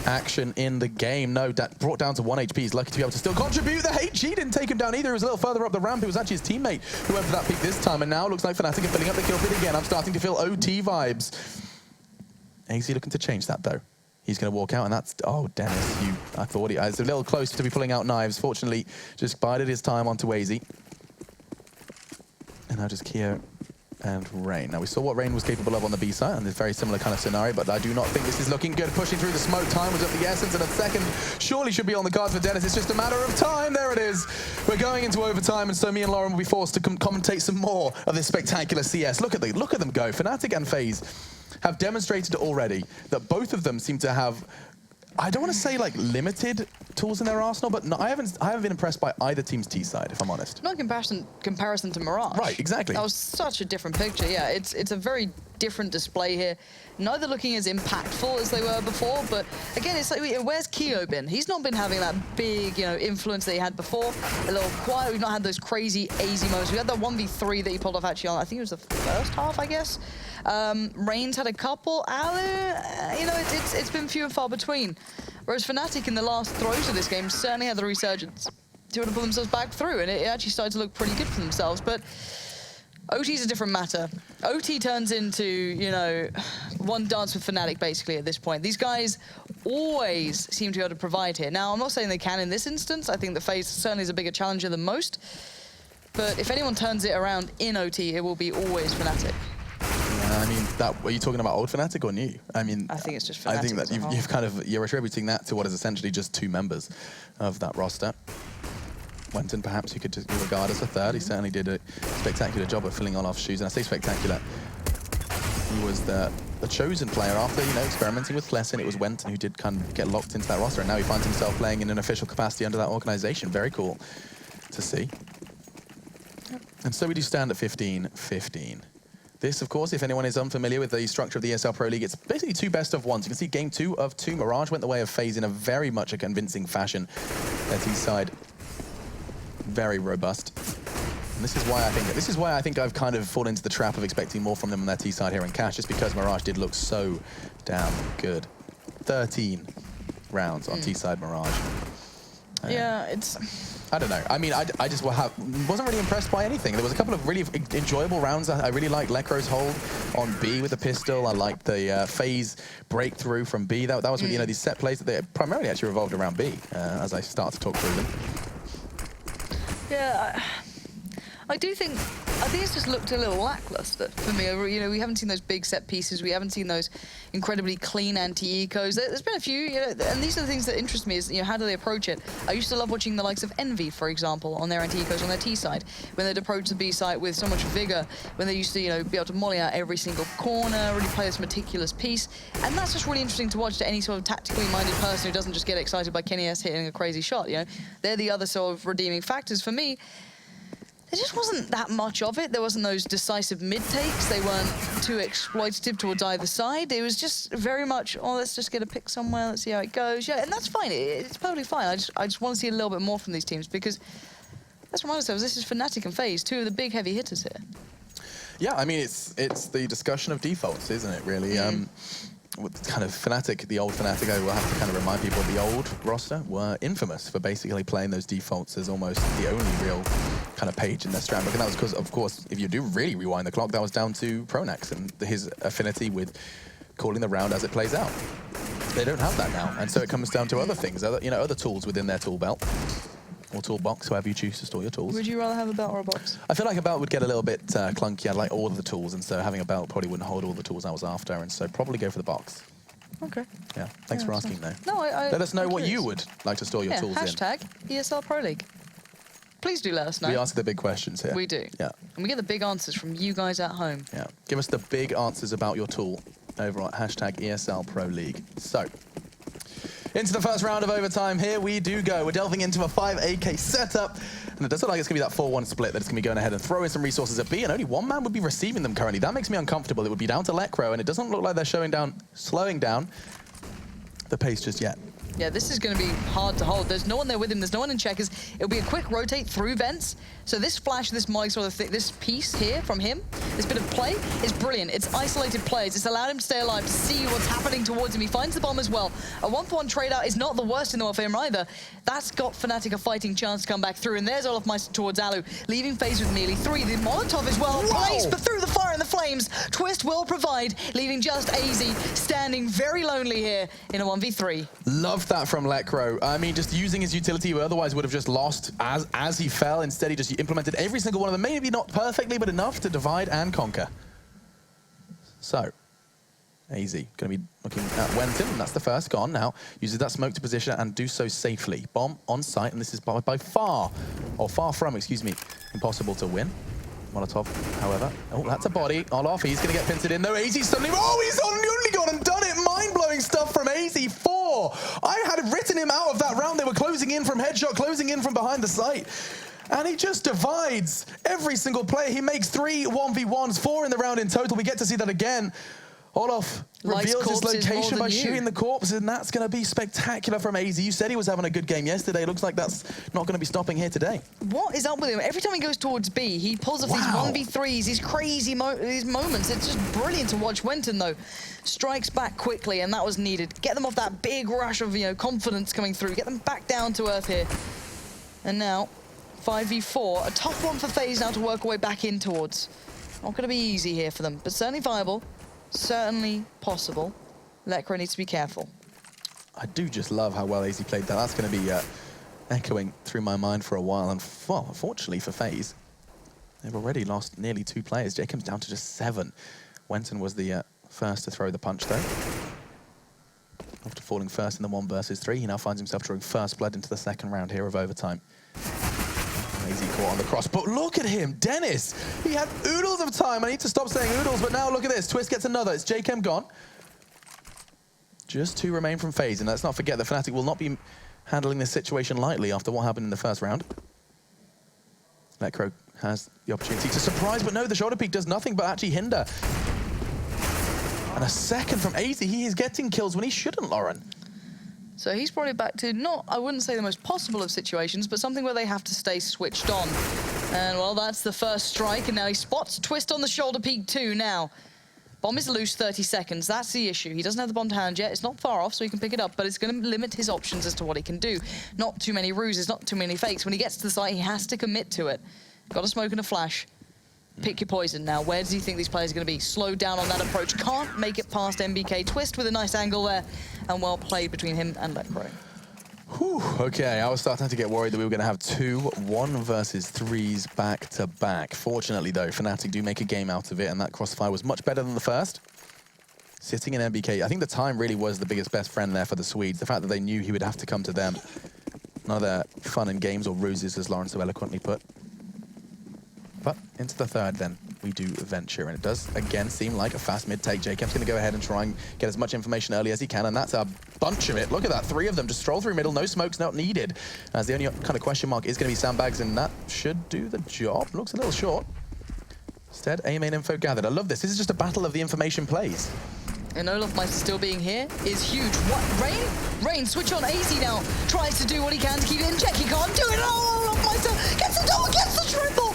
action in the game. No, brought down to 1 HP. He's lucky to be able to still contribute. The HG didn't take him down either. He was a little further up the ramp. It was actually his teammate who went for that peak this time. And now it looks like Fnatic are filling up the kill feed again. I'm starting to feel OT vibes. AZ looking to change that though. He's going to walk out, and that's... Oh, Dennis, I thought he was a little close to be pulling out knives. Fortunately, just bided his time onto AZ. And now just Keo and Rain. Now, we saw what Rain was capable of on the B side, and this very similar kind of scenario, but I do not think this is looking good. Pushing through the smoke, time was of the essence, and a second surely should be on the cards for Dennis. It's just a matter of time. There it is. We're going into overtime, and so me and Lauren will be forced to commentate some more of this spectacular CS. Look at them go. Fnatic and FaZe have demonstrated already that both of them seem to have, I don't want to say like limited tools in their arsenal, but no, I haven't been impressed by either team's T side, if I'm honest. Not in comparison to Mirage. Right, exactly. That was such a different picture. Yeah, it's a very different display here. Neither looking as impactful as they were before, but again, it's like, where's Keo been? He's not been having that big, you know, influence that he had before. A little quiet. We've not had those crazy AZ moments. We had that 1v3 that he pulled off actually on, I think it was the first half, I guess. Rain's had a couple. Alu, you know, it's been few and far between. Whereas Fnatic in the last throws of this game certainly had the resurgence to pull themselves back through, and it actually started to look pretty good for themselves. But OT's a different matter. OT turns into, you know, one dance with Fnatic basically at this point. These guys always seem to be able to provide here. Now, I'm not saying they can in this instance. I think that FaZe certainly is a bigger challenger than most. But if anyone turns it around in OT, it will be always Fnatic. I mean, were you talking about old Fnatic or new? I mean, I think it's just Fnatic. I think that you're attributing that to what is essentially just 2 members of that roster. Wenton, perhaps you could just regard as a third. He certainly did a spectacular job of filling Olaf's shoes, and I say spectacular. He was the chosen player after, you know, experimenting with Klessin. It was Wenton who did kind of get locked into that roster, and now he finds himself playing in an official capacity under that organization. Very cool to see. And so we do stand at 15-15. This, of course, if anyone is unfamiliar with the structure of the ESL Pro League, it's basically 2 best of 1s. You can see game 2 of 2. Mirage went the way of FaZe in a very much a convincing fashion. Their T side, very robust. And this is why I think I've kind of fallen into the trap of expecting more from them on their T side here in cash, just because Mirage did look so damn good. 13 rounds on T side Mirage. Yeah, I don't know. I mean, I just wasn't really impressed by anything. There was a couple of really enjoyable rounds. I really liked Lekro's hold on B with the pistol. I liked the FaZe breakthrough from B. That was you know, these set plays that they primarily actually revolved around B as I start to talk through them. Yeah, I think it's just looked a little lackluster for me. You know, we haven't seen those big set pieces. We haven't seen those incredibly clean anti-ecos. There's been a few, you know, and these are the things that interest me is, you know, how do they approach it? I used to love watching the likes of Envy, for example, on their anti-ecos on their T side, when they'd approach the B side with so much vigor, when they used to, you know, be able to molly out every single corner, really play this meticulous piece. And that's just really interesting to watch to any sort of tactically minded person who doesn't just get excited by Kenny S hitting a crazy shot, you know? They're the other sort of redeeming factors for me. There just wasn't that much of it. There wasn't those decisive mid-takes. They weren't too exploitative towards either side. It was just very much, oh, let's just get a pick somewhere, let's see how it goes. Yeah, and that's fine. It's perfectly fine. I just want to see a little bit more from these teams because, let's remind ourselves, this is Fnatic and FaZe, two of the big heavy hitters here. Yeah, I mean, it's the discussion of defaults, isn't it, really? With kind of Fnatic, the old Fnatic, I will have to kind of remind people, the old roster were infamous for basically playing those defaults as almost the only real kind of page in their strat book. And that was because, of course, if you do really rewind the clock, that was down to Pronax and his affinity with calling the round as it plays out. They don't have that now, and so it comes down to other things, other tools within their tool belt. Or toolbox, however you choose to store your tools. Would you rather have a belt or a box? I feel like a belt would get a little bit clunky. I'd like all of the tools, and so having a belt probably wouldn't hold all the tools I was after, and so probably go for the box. Okay. Yeah, thanks for asking, though. No, let us know what you would like to store your tools in. Hashtag ESL Pro League. Please do let us know. We ask the big questions here. We do. Yeah. And we get the big answers from you guys at home. Yeah. Give us the big answers about your tool over at hashtag ESL Pro League. So, into the first round of overtime, here we do go. We're delving into a 5 AK setup, and it does look like it's going to be that 4-1 split that it's going to be going ahead and throwing some resources at B, and only one man would be receiving them currently. That makes me uncomfortable. It would be down to Lekro, and it doesn't look like they're slowing down the pace just yet. Yeah, this is going to be hard to hold. There's no one there with him. There's no one in checkers. It'll be a quick rotate through vents. So this flash, this Molly sort of thing, this piece here from him, this bit of play is brilliant. It's isolated plays. It's allowed him to stay alive, to see what's happening towards him. He finds the bomb as well. A 1-for-1 trade out is not the worst in the world for him either. That's got Fnatic a fighting chance to come back through. And there's Olaf Meister towards Alu, leaving FaZe with nearly 3. The Molotov as well placed, but through the fire and the flames, Twist will provide, leaving just AZ standing very lonely here in a 1v3. Love that from Lekro. I mean, just using his utility, who otherwise would have just lost as he fell. Instead, he just implemented every single one of them, maybe not perfectly, but enough to divide and conquer. So, AZ going to be looking at Wenton, and that's the first gone now. Uses that smoke to position and do so safely. Bomb on site, and this is by far from, excuse me, impossible to win. Molotov, however. Oh, that's a body. Olaf, he's going to get pinted in, though. AZ suddenly, oh, he's only gone and done it. Mind-blowing stuff from AZ. 4. I had written him out of that round. They were closing in from headshot, closing in from behind the site. And he just divides every single player. He makes 3 1v1s, 4 in the round in total. We get to see that again. Olaf reveals his location by shooting the corpse, and that's going to be spectacular from AZ. You said he was having a good game yesterday. It looks like that's not going to be stopping here today. What is up with him? Every time he goes towards B, he pulls off these 1v3s, these crazy these moments. It's just brilliant to watch. Wenton, though, strikes back quickly, and that was needed. Get them off that big rush of, you know, confidence coming through. Get them back down to earth here. And now, 5v4, a tough one for FaZe now to work our way back in towards. Not going to be easy here for them, but certainly viable. Certainly possible. Lekro needs to be careful. I do just love how well AZ played that. That's going to be echoing through my mind for a while. And, well, unfortunately for FaZe, they've already lost nearly 2 players. Jacob's down to just 7. Wenton was the first to throw the punch, though. After falling first in the 1 versus 3, he now finds himself drawing first blood into the second round here of overtime. AZ caught on the cross, but look at him, Dennis. He had oodles of time. I need to stop saying oodles, but now look at this. Twist gets another. It's JChem gone. Just 2 remain from FaZe, and let's not forget that Fnatic will not be handling this situation lightly after what happened in the first round. Lekro has the opportunity to surprise, but no, the shoulder peek does nothing but actually hinder. And a second from AZ. He is getting kills when he shouldn't, Lauren. So he's brought it back to not, I wouldn't say the most possible of situations, but something where they have to stay switched on. And, well, that's the first strike, and now he spots Twist on the shoulder peak too now. Bomb is loose 30 seconds. That's the issue. He doesn't have the bomb to hand yet. It's not far off, so he can pick it up, but it's going to limit his options as to what he can do. Not too many ruses, not too many fakes. When he gets to the site, he has to commit to it. Got a smoke and a flash. Pick your poison now. Where does he think these players are going to be? Slowed down on that approach. Can't make it past MBK. Twist with a nice angle there, and well played between him and Lecro. Whew, okay, I was starting to get worried that we were going to have 2 1-versus-3s back to back. Fortunately, though, Fnatic do make a game out of it, and that crossfire was much better than the first. Sitting in MBK, I think the time really was the biggest best friend there for the Swedes. The fact that they knew he would have to come to them. None of their fun and games or ruses, as Lawrence so eloquently put. But into the third, then, we do venture. And it does, again, seem like a fast mid-take. Jacob's going to go ahead and try and get as much information early as he can, and that's a bunch of it. Look at that, 3 of them just stroll through middle, no smokes not needed. As the only kind of question mark is going to be sandbags, and that should do the job. Looks a little short. Instead, A main info gathered. I love this. This is just a battle of the information plays. And Olofmeister still being here is huge. What? Rain? Rain, switch on AZ now. Tries to do what he can to keep it in check. He can't do it. Oh, Olofmeister gets the double, gets the triple.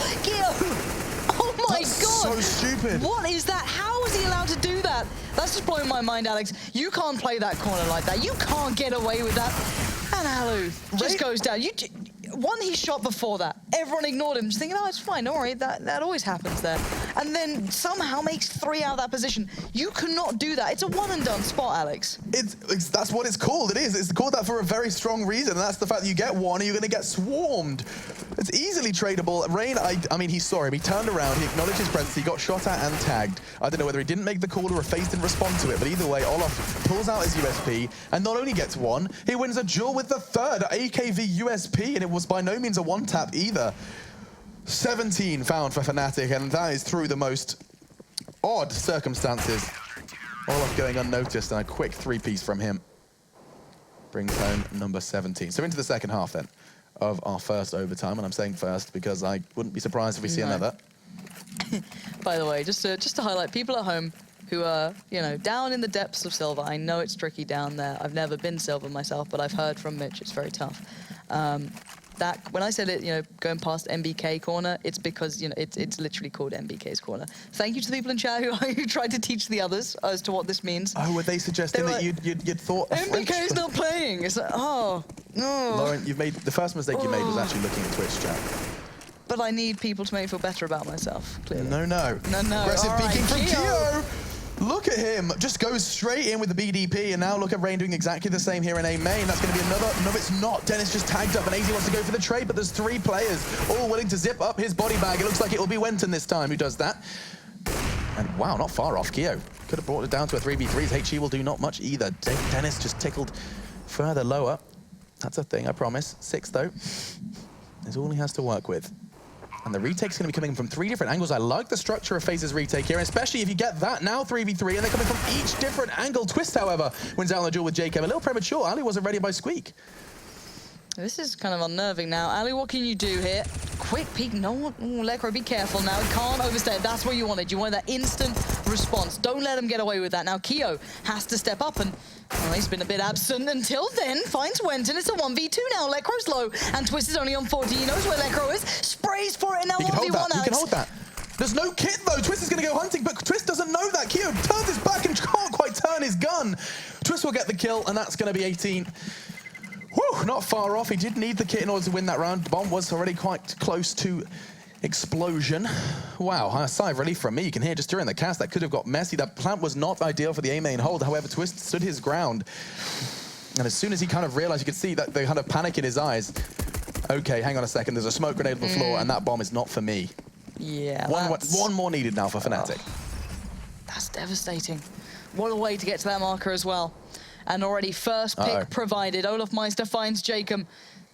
Oh my God. So stupid. What is that? How is he allowed to do that? That's just blowing my mind, Alex. You can't play that corner like that. You can't get away with that. And Alu just goes down. One he shot before that. Everyone ignored him, just thinking, oh, it's fine, don't worry, that always happens there. And then somehow makes 3 out of that position. You cannot do that. It's a one and done spot, Alex. That's what it's called. It is. It's called that for a very strong reason, and that's the fact that you get one and you're going to get swarmed. It's easily tradable. Rain, I mean, he saw him. He turned around, he acknowledged his presence, he got shot at and tagged. I don't know whether he didn't make the call or if FaZe didn't respond to it, but either way, Olof pulls out his USP and not only gets 1, he wins a duel with the 3rd AKV USP, and it was by no means a one-tap either. 17 found for Fnatic, and that is through the most odd circumstances. Olof going unnoticed, and a quick 3-piece from him brings home number 17. So into the second half then of our first overtime, and I'm saying first because I wouldn't be surprised if we see another. By the way, just to highlight people at home who are, you know, down in the depths of silver. I know it's tricky down there. I've never been silver myself, but I've heard from Mitch it's very tough. That when I said it, you know, going past MBK corner, it's because, you know, it's literally called MBK's corner. Thank you to the people in chat who tried to teach the others as to what this means. Oh, were they suggesting that you'd thought MBK's not playing? It's like, oh, no. Lauren, you've made the first mistake you made was actually looking at Twitch chat. But I need people to make me feel better about myself, clearly. No. Aggressive peeking from Keo. Look at him, just goes straight in with the BDP, and now look at Rain doing exactly the same here in A main. That's going to be another, no it's not. Dennis just tagged up, and AZ wants to go for the trade, but there's 3 players all willing to zip up his body bag. It looks like it will be Wenton this time who does that. And wow, not far off, Keo. Could have brought it down to a 3v3s. HE will do not much either. Dennis just tickled further lower. That's a thing, I promise. 6 though is all he has to work with. And the retake's going to be coming from 3 different angles. I like the structure of FaZe's retake here, especially if you get that now 3v3, and they're coming from each different angle. Twist, however, wins out on the duel with Jacob. A little premature. Ali wasn't ready by Squeak. This is kind of unnerving now. Ali, what can you do here? Quick peek. No one. Lecro, be careful now. He can't overstay it. That's what you wanted. You wanted that instant response. Don't let him get away with that. Now, Keo has to step up, and he's been a bit absent until then. Finds Wenton. It's a 1v2 now. Lecro's low, and Twist is only on 40. He knows where Lecro is. Sprays for it, and now 1v1, Alex. He can hold that. There's no kit, though. Twist is going to go hunting, but Twist doesn't know that. Keo turns his back and can't quite turn his gun. Twist will get the kill, and that's going to be 18. Whew, not far off. He did need the kit in order to win that round. The bomb was already quite close to explosion. Wow, a sigh of relief from me. You can hear just during the cast that could have got messy. That plant was not ideal for the A main hold. However, Twist stood his ground. And as soon as he kind of realized, you could see that the kind of panic in his eyes. Okay, hang on a second. There's a smoke grenade on the floor, and that bomb is not for me. Yeah, one more needed now for Fnatic. That's devastating. What a way to get to that marker as well. And already first pick provided. Olofmeister finds Jacob.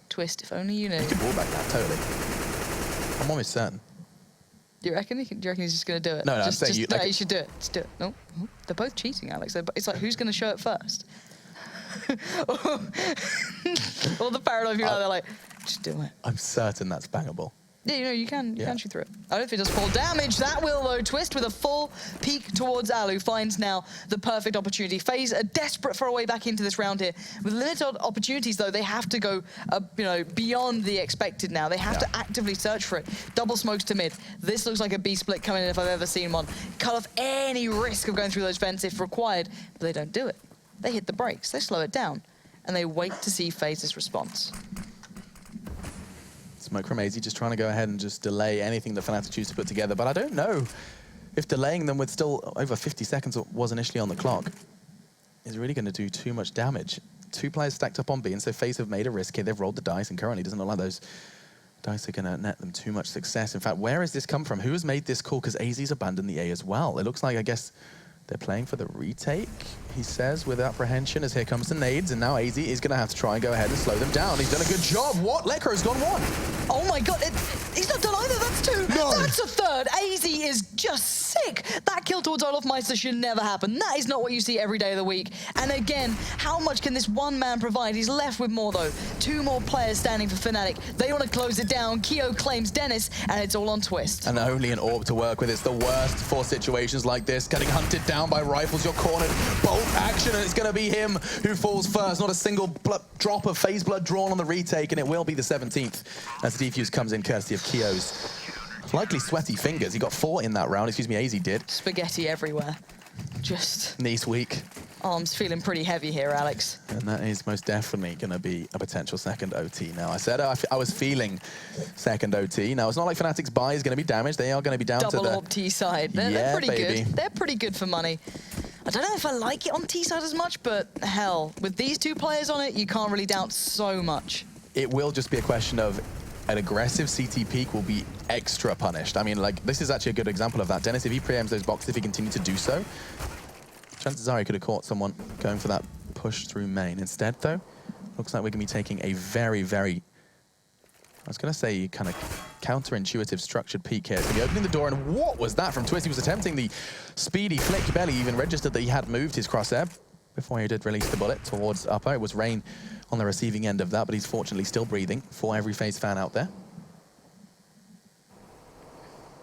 Twist, if only you knew. You could wall back that, totally. I'm almost certain. Do you reckon? Do you reckon he's just going to do it? No, I'm saying you should do it. Just do it. No, they're both cheating, Alex. It's like, who's going to show it first? Or the paradigm, they're like, just do it. I'm certain that's bangable. Yeah, you know, you can shoot through it. I don't know if it does full damage. That will, though. Twist with a full peek towards Alu finds now the perfect opportunity. FaZe are desperate for a way back into this round here. With limited opportunities, though, they have to go, you know, beyond the expected now. They have to actively search for it. Double smokes to mid. This looks like a B split coming in if I've ever seen one. Cut off any risk of going through those vents if required, but they don't do it. They hit the brakes. They slow it down, and they wait to see FaZe's response. Smoke from AZ just trying to go ahead and just delay anything that Fnatic choose to put together, but I don't know if delaying them with still over 50 seconds was initially on the clock is really going to do too much damage. 2 players stacked up on B, and so FaZe have made a risk here. They've rolled the dice, and currently doesn't look like those dice are going to net them too much success. In fact, where has this come from? Who has made this call? Because AZ's abandoned the A as well. It looks like, I guess, they're playing for the retake, he says, with apprehension, as here comes the nades, and now AZ is going to have to try and go ahead and slow them down. He's done a good job. What? Lekro's gone 1. Oh my god, he's not done either, that's 2. No. That's a 3rd. AZ is just sick. That kill towards Olaf Meister should never happen. That is not what you see every day of the week. And again, how much can this one man provide? He's left with more, though. 2 more players standing for Fnatic. They want to close it down. Keo claims Dennis, and it's all on Twist. And only an AWP to work with. It's the worst for situations like this. Getting hunted down by rifles, you're cornered. Bolt action, and it's going to be him who falls first. Not a single drop of FaZe blood drawn on the retake, and it will be the 17th as the defuse comes in courtesy of Keo's likely sweaty fingers. He got 4 in that round. Excuse me, AZ did. Spaghetti everywhere. Just... Knees weak. Arms feeling pretty heavy here, Alex. And that is most definitely going to be a potential second OT. Now, I said I was feeling second OT. Now, it's not like Fnatic's buy is going to be damaged. They are going to be down Double to the... orb T-side. They're pretty baby. good. They're pretty good for money. I don't know if I like it on T-side as much, but hell, with these 2 players on it, you can't really doubt so much. It will just be a question of an aggressive CT peak will be extra punished. I mean, like, this is actually a good example of that. Dennis, if he preempts those boxes, if he continued to do so, chances are he could have caught someone going for that push through main. Instead, though, looks like we're going to be taking a very, very, I was going to say, kind of counterintuitive structured peek here. So he's opening the door, and what was that from Twist? He was attempting the speedy flick. He barely even registered that he had moved his crosshair before he did release the bullet towards upper. It was Rain on the receiving end of that, but he's fortunately still breathing for every FaZe fan out there.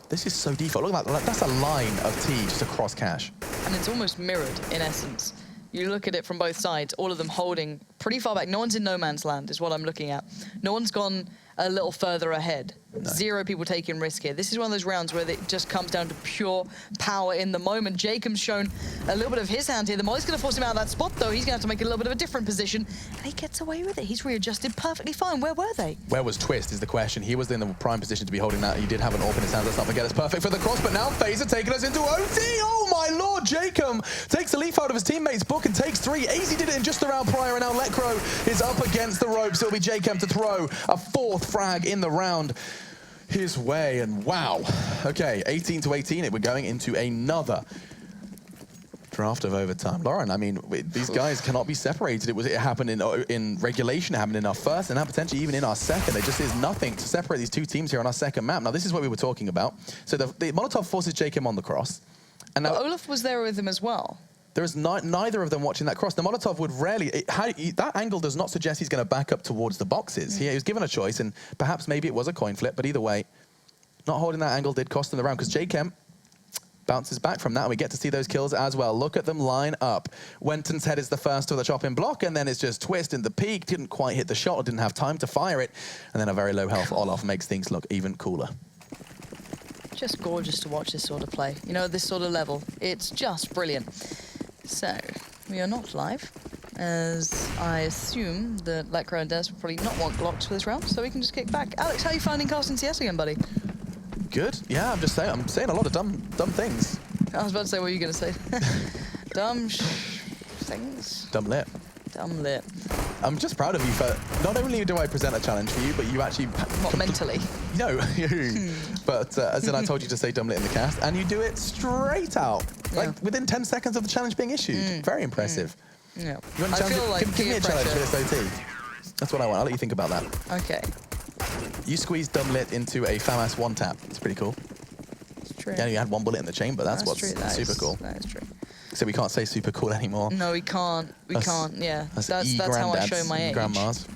This is so default. Look at that. That's a line of T just across cache. And it's almost mirrored, in essence. You look at it from both sides, all of them holding pretty far back. No one's in no man's land, is what I'm looking at. No one's gone a little further ahead. No. 0 people taking risk here. This is one of those rounds where it just comes down to pure power in the moment. Jacob's shown a little bit of his hand here. The Molly's going to force him out of that spot, though. He's going to have to make a little bit of a different position. And he gets away with it. He's readjusted perfectly fine. Where were they? Where was Twist is the question. He was in the prime position to be holding that. He did have an AWP in his hands. Let's not forget it's perfect for the cross. But now FaZe are taking us into OT. Oh, my lord. Jacob takes a leaf out of his teammate's book and takes 3. AZ did it in just the round prior, and now Lekro is up against the ropes. It'll be Jacob to throw a 4th frag in the round his way, and wow. Okay, 18 to 18, we're going into another draft of overtime. Lauren, I mean, these guys cannot be separated. It happened in regulation, it happened in our first, and now potentially even in our second. There just is nothing to separate these 2 teams here on our second map. Now, this is what we were talking about. So the Molotov forces Jacob on the cross. And now, Olaf was there with him as well. There is neither of them watching that cross. The Molotov would rarely... that angle does not suggest he's going to back up towards the boxes. He was given a choice, and perhaps maybe it was a coin flip, but either way, not holding that angle did cost him the round, because J-Chem bounces back from that, and we get to see those kills as well. Look at them line up. Wenton's head is the first to the chopping block, and then it's just Twist in the peak. Didn't quite hit the shot, or didn't have time to fire it, and then a very low health Olaf makes things look even cooler. Just gorgeous to watch this sort of play. You know, this sort of level. It's just brilliant. So, we are not live, as I assume that Lekro and Dennis will probably not want blocks for this round, so we can just kick back. Alex, how are you finding casting CS again, buddy? Good. Yeah, I'm just saying. I'm saying a lot of dumb things. I was about to say, what were you going to say? Dumb things? Dumb lit. Dumb lit. I'm just proud of you for, not only do I present a challenge for you, but you actually... Not mentally. No. But as in I told you to say dumb lit in the cast, and you do it straight out. Like within 10 seconds of the challenge being issued. Very impressive. Yeah. You want to I feel like give me a challenge for this OT. That's what I want. I'll let you think about that. Okay. You squeeze dumb lit into a FAMAS 1 tap. It's pretty cool. It's true. Yeah, you had 1 bullet in the chamber. That's what's super cool. That is true. So we can't say super cool anymore. No, we can't. We can't. Yeah. That's how I show my age. Grandmas.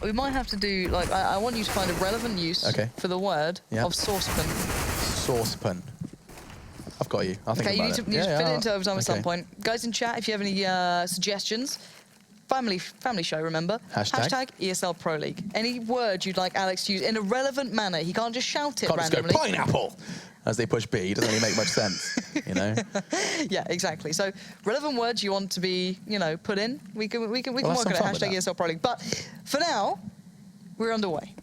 We might have to do, like, I want you to find a relevant use for the word of saucepan. Saucepan. I've got you. I'll think about you need to fit it into overtime at some point. Guys in chat, if you have any suggestions, family show, remember? Hashtag ESL Pro League. Any word you'd like Alex to use in a relevant manner. He can't just shout it randomly. Just go pineapple as they push B. It doesn't really make much sense, you know? Yeah, exactly. So relevant words you want to be, you know, put in. We can work on it. Hashtag ESL Pro League. But for now, we're underway.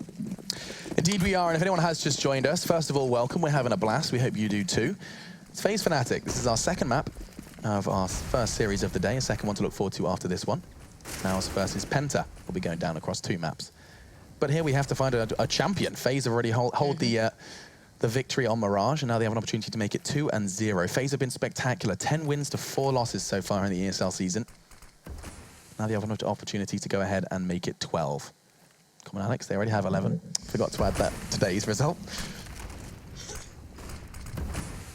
Indeed we are, and if anyone has just joined us, first of all, welcome. We're having a blast. We hope you do too. It's FaZe Fnatic. This is our second map of our first series of the day, a second one to look forward to after this one. Mouse versus Penta will be going down across 2 maps. But here we have to find a champion. FaZe have already hold the victory on Mirage, and now they have an opportunity to make it 2-0. FaZe have been spectacular. 10 wins to 4 losses so far in the ESL season. Now they have an opportunity to go ahead and make it 12. Come on, Alex, they already have 11. Forgot to add that today's result.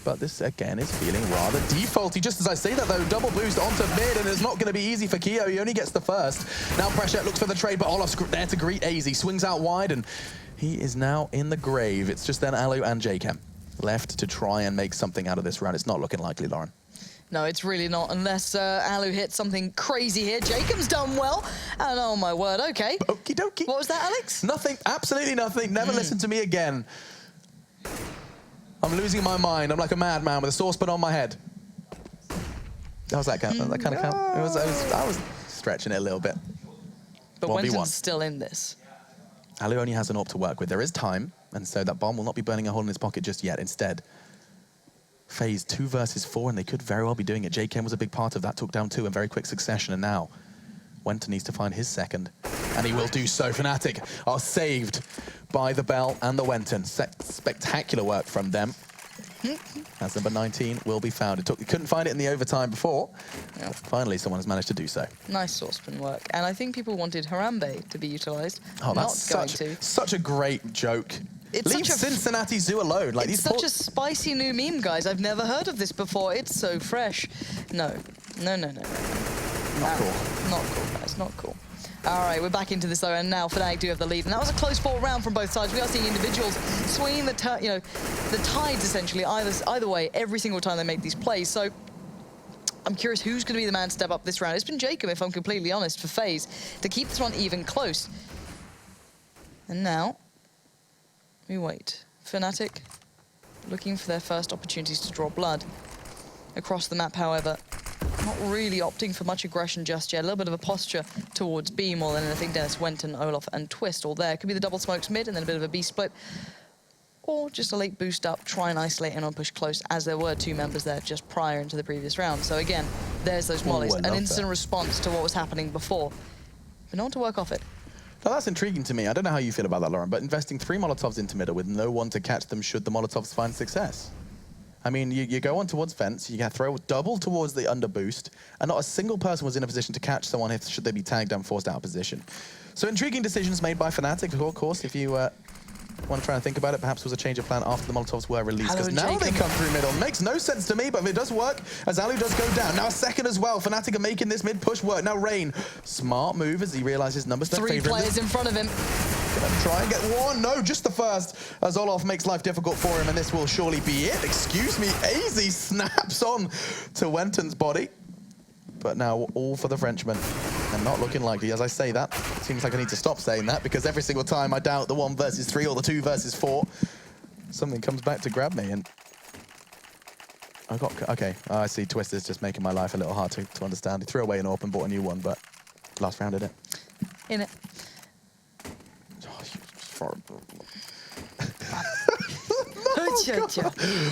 But this, again, is feeling rather defaulty. Just as I say that, though, double boost onto mid, and it's not going to be easy for Keo. He only gets the first. Now pressure looks for the trade, but Olaf's there to greet AZ. Swings out wide, and he is now in the grave. It's just then Alu and Jchem left to try and make something out of this round. It's not looking likely, Lauren. No, it's really not, unless Alu hits something crazy here. Jacob's done well, and oh my word, okay. Okie dokie. What was that, Alex? Nothing, absolutely nothing. Never listen to me again. I'm losing my mind. I'm like a madman with a saucepan on my head. How's that count? That kind of count? I was stretching it a little bit. But Wenton's still in this. Alu only has an AWP to work with. There is time, and so that bomb will not be burning a hole in his pocket just yet. Instead, FaZe 2 versus 4, and they could very well be doing it. Jchem was a big part of that, took down 2 in very quick succession, and now Wenton needs to find his second, and he will do so. Fnatic are saved by the Bell and the Wenton. Spectacular work from them. As number 19 will be found. He couldn't find it in the overtime before. Yep. Finally, someone has managed to do so. Nice saucepan work. And I think people wanted Harambe to be utilised. Oh, that's such a great joke. Leave Cincinnati Zoo alone. Like, it's such a spicy new meme, guys. I've never heard of this before. It's so fresh. No. Not cool. Not cool, guys. Not cool. All right, we're back into this though, and now Fnatic do have the lead, and that was a close fought round from both sides. We are seeing individuals swinging the tides essentially either way every single time they make these plays. So I'm curious who's going to be the man to step up this round. It's been Jacob, if I'm completely honest, for FaZe to keep this one even close. And now we wait. Fnatic looking for their first opportunities to draw blood across the map, however. Not really opting for much aggression just yet. A little bit of a posture towards B more than anything. Dennis, Wenton, Olaf, and Twist all there. Could be the double smokes mid and then a bit of a B split. Or just a late boost up, try and isolate and on push close, as there were 2 members there just prior into the previous round. So again, there's those mollies. An instant response to what was happening before. But no one to work off it. Now that's intriguing to me. I don't know how you feel about that, Lauren, but investing 3 Molotovs into middle with no one to catch them should the Molotovs find success. I mean, you go on towards fence, you can throw double towards the under boost, and not a single person was in a position to catch someone should they be tagged and forced out of position. So intriguing decisions made by Fnatic, of course. If you want to try and think about it, perhaps there was a change of plan after the Molotovs were released, because now they come through middle. Makes no sense to me, but if it does work, as Alu does go down. Now a second as well. Fnatic are making this mid push work. Now Rain, smart move as he realizes numbers don't favor him. 3 players in front of him. Gonna try and get one. No, just the first, as Olaf makes life difficult for him, and this will surely be it. Excuse me, AZ snaps on to Wenton's body. But now all for the Frenchman, and not looking likely. As I say that, it seems like I need to stop saying that, because every single time I doubt the 1 versus 3 or the 2 versus 4, something comes back to grab me, and okay, I see Twister's just making my life a little hard to understand. He threw away an AWP and bought a new one, but last round did it. In it.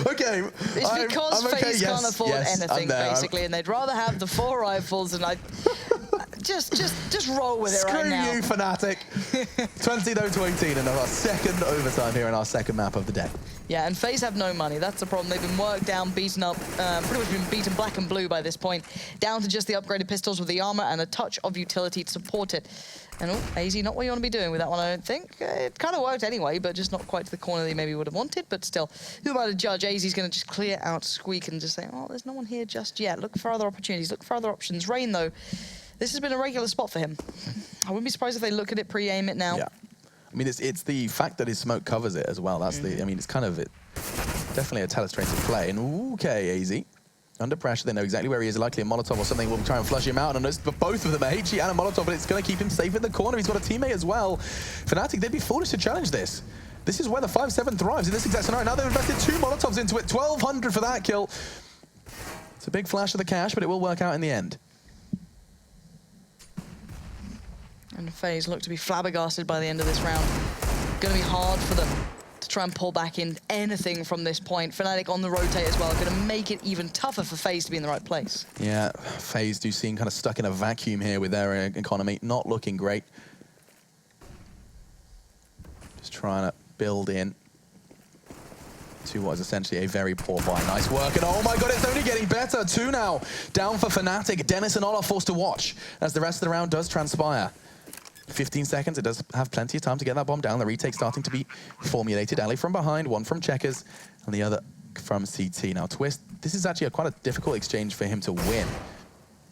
Okay. It's because FaZe can't afford anything, basically, and they'd rather have the 4 rifles, and just roll with it right now. Screw you, Fnatic. 20 though to 18 in our second overtime here in our second map of the day. Yeah, and FaZe have no money. That's the problem. They've been worked down, beaten up, pretty much been beaten black and blue by this point, down to just the upgraded pistols with the armor and a touch of utility to support it. And AZ, not what you want to be doing with that one, I don't think. It kind of worked anyway, but just not quite to the corner that you maybe would have wanted. But still, who am I to judge? AZ's going to just clear out Squeak and just say, oh, there's no one here just yet. Look for other opportunities, look for other options. Rain, though, this has been a regular spot for him. I wouldn't be surprised if they look at it, pre-aim it now. Yeah. I mean, it's the fact that his smoke covers it as well. That's the, I mean, it's kind of definitely a telestrated play. And okay, AZ. Under pressure, they know exactly where he is. Likely a Molotov or something will try and flush him out. And notice, but both of them, a HE and a Molotov, but it's going to keep him safe in the corner. He's got a teammate as well. Fnatic, they'd be foolish to challenge this. This is where the 5-7 thrives in this exact scenario. Now they've invested 2 Molotovs into it. 1,200 for that kill. It's a big flash of the cash, but it will work out in the end. And FaZe look to be flabbergasted by the end of this round. Going to be hard for them to try and pull back in anything from this point. Fnatic on the rotate as well, going to make it even tougher for FaZe to be in the right place. Yeah, FaZe do seem kind of stuck in a vacuum here with their economy. Not looking great. Just trying to build in to what is essentially a very poor buy. Nice work, and oh my god, it's only getting better. 2 now down for Fnatic. Dennis and Ola forced to watch as the rest of the round does transpire. 15 seconds, it does have plenty of time to get that bomb down. The retake starting to be formulated. Ali from behind, one from Checkers, and the other from CT. Now Twist, this is actually quite a difficult exchange for him to win.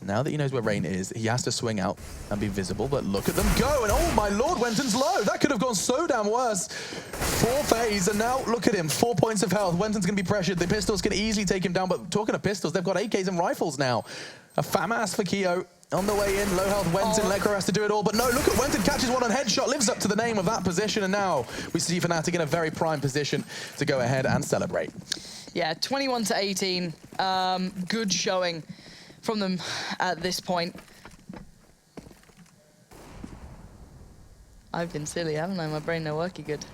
Now that he knows where Rain is, he has to swing out and be visible, but look at them go, and oh my lord, Wenton's low. That could have gone so damn worse for FaZe, and now look at him, 4 points of health. Wenton's going to be pressured. The pistols can easily take him down, but talking of pistols, they've got AKs and rifles now. A FAMAS for Keo. On the way in, low health Wenton, Lekra has to do it all, but no, look at Wenton, catches one on headshot, lives up to the name of that position, and now we see Fnatic in a very prime position to go ahead and celebrate. Yeah, 21-18, good showing from them at this point. I've been silly, haven't I? My brain not working good.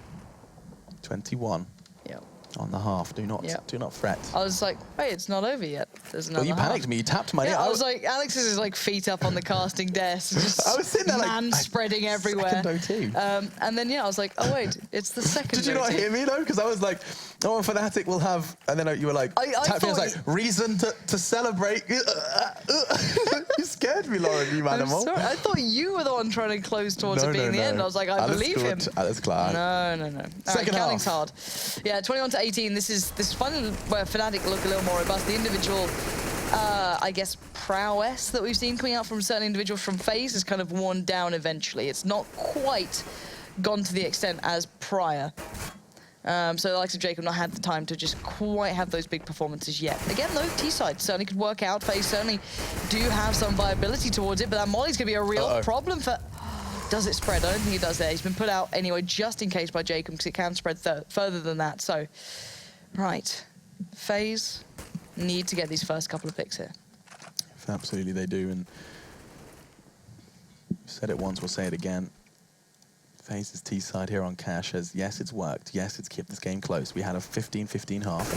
21. Yep. On the half. Do not fret. I was like, wait, it's not over yet. There's another you panicked half. me. You tapped my ear. I was like, Alex is like feet up on the casting desk, just I was sitting there man like, spreading everywhere. Second O2. And then I was like, oh wait, it's the second. Did you not O2. hear me though? Because I was like, oh, and Fnatic will have, and then you were like, tapping. I was like, reason to celebrate. You scared me, Lauren, you animal. Sorry, I thought you were the one trying to close towards it being the end. I was like, I believe him. That's Clyde. No. Second half. Counting's hard. Yeah, 21-18. This is finally where Fnatic look a little more robust. The individual, I guess, prowess that we've seen coming out from certain individuals from FaZe has kind of worn down eventually. It's not quite gone to the extent as prior. So the likes of Jacob not had the time to just quite have those big performances yet. Again, though, T-side certainly could work out. FaZe certainly do have some viability towards it, but that Molly's going to be a real problem for... Does it spread? I don't think it does there. He's been put out anyway, just in case by Jacob, because it can spread further than that. So, right. FaZe need to get these first couple of picks here. Absolutely, they do. And we've said it once, we'll say it again. FaZe's T-side here on Cash has, yes, it's worked. Yes, it's kept this game close. We had a 15-15 half.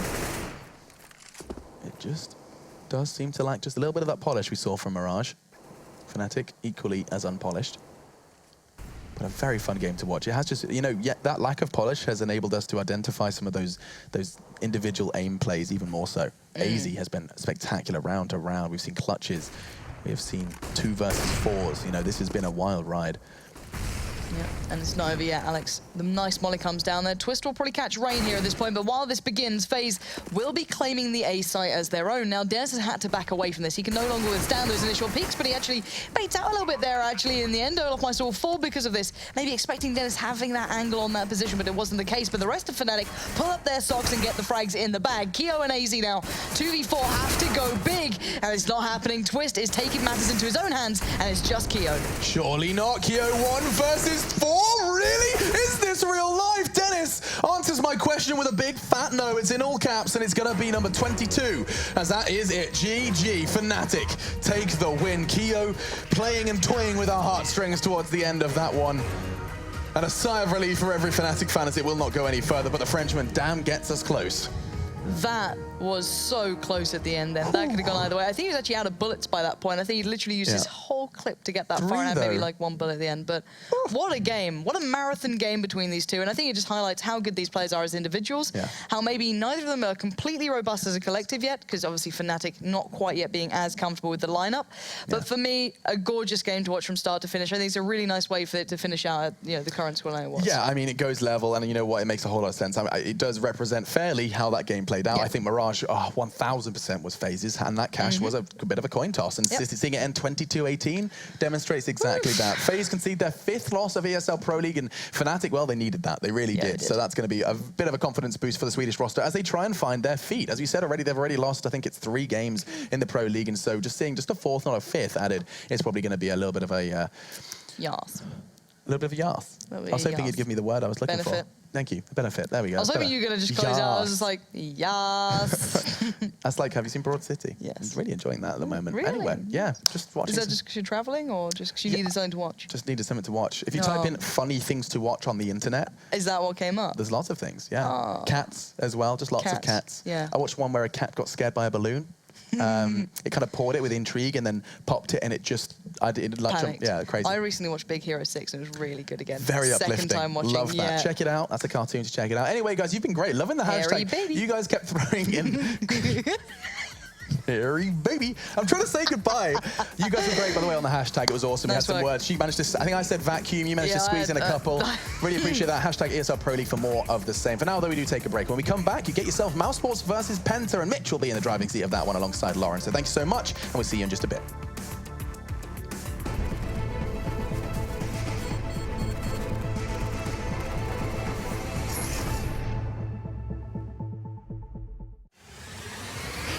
And it just does seem to lack just a little bit of that polish we saw from Mirage. Fnatic, equally as unpolished. But a very fun game to watch. It has just, you know, that lack of polish has enabled us to identify some of those individual aim plays even more so. AZ has been spectacular round to round. We've seen clutches. We have seen 2 versus 4s. You know, this has been a wild ride. Yeah, and it's not over yet, Alex. The nice molly comes down there. Twist will probably catch Rain here at this point, but while this begins, FaZe will be claiming the A site as their own. Now, Dennis has had to back away from this. He can no longer withstand those initial peaks, but he actually baits out a little bit there, actually, in the end. Olaf Meister will fall because of this. Maybe expecting Dennis having that angle on that position, but it wasn't the case. But the rest of Fnatic pull up their socks and get the frags in the bag. Keo and AZ now, 2v4, have to go big, and it's not happening. Twist is taking matters into his own hands, and it's just Keo. Surely not. Keo 1 versus 4? Really? Is this real life? Dennis answers my question with a big fat no. It's in all caps, and it's going to be number 22, as that is it. GG. Fnatic take the win. Keo playing and toying with our heartstrings towards the end of that one. And a sigh of relief for every Fnatic fan as it will not go any further, but the Frenchman damn gets us close. That was so close at the end then. That could have gone either way. I think he was actually out of bullets by that point. I think he literally used his whole clip to get that far and had maybe like 1 bullet at the end. But what a game. What a marathon game between these two. And I think it just highlights how good these players are as individuals. How maybe neither of them are completely robust as a collective yet, because obviously Fnatic not quite yet being as comfortable with the lineup. But for me, a gorgeous game to watch from start to finish. I think it's a really nice way for it to finish out at, you know, the current scoreline it was. Yeah, I mean, it goes level, and you know what? It makes a whole lot of sense. I mean, it does represent fairly how that game played out. I think Mirage Mirage 1000% was FaZe's, and that cash was a bit of a coin toss. And seeing it end 22-18 demonstrates exactly that. FaZe conceded their 5th loss of ESL Pro League, and Fnatic, well, they needed that. They really did. So that's going to be a bit of a confidence boost for the Swedish roster as they try and find their feet. As we said already, they've already lost, I think it's 3 games in the Pro League, and so just seeing just a 4th, not a 5th added, it's probably going to be a little bit of a... Yas. A little bit of a yas. I was hoping you'd give me the word I was looking for. Thank you. Benefit. There we go. I was hoping you were going to just close out. I was just like, yas. That's like, have you seen Broad City? Yes. I'm really enjoying that at the moment. Really? Anyway, yeah, just watching. Is that just because you're traveling or just because you needed something to watch? Just needed something to watch. If you type in funny things to watch on the internet. Is that what came up? There's lots of things, yeah. Cats as well, just lots of cats. Yeah. I watched one where a cat got scared by a balloon. It kind of poured it with intrigue and then popped it, and it just, crazy. I recently watched Big Hero 6 and it was really good again. Very uplifting. Second time watching. Love that. Check it out. That's a cartoon to check it out. Anyway, guys, you've been great. Loving the hashtag. Baby. You guys kept throwing in. Hairy baby. I'm trying to say goodbye. You guys were great, by the way, on the hashtag. It was awesome. We had some words. She managed to, I think I said vacuum. You managed to squeeze in a couple. Really appreciate that. Hashtag ESL Pro League for more of the same. For now, though, we do take a break. When we come back, you get yourself Mousesports versus Penta, and Mitch will be in the driving seat of that one alongside Lauren. So thank you so much, and we'll see you in just a bit.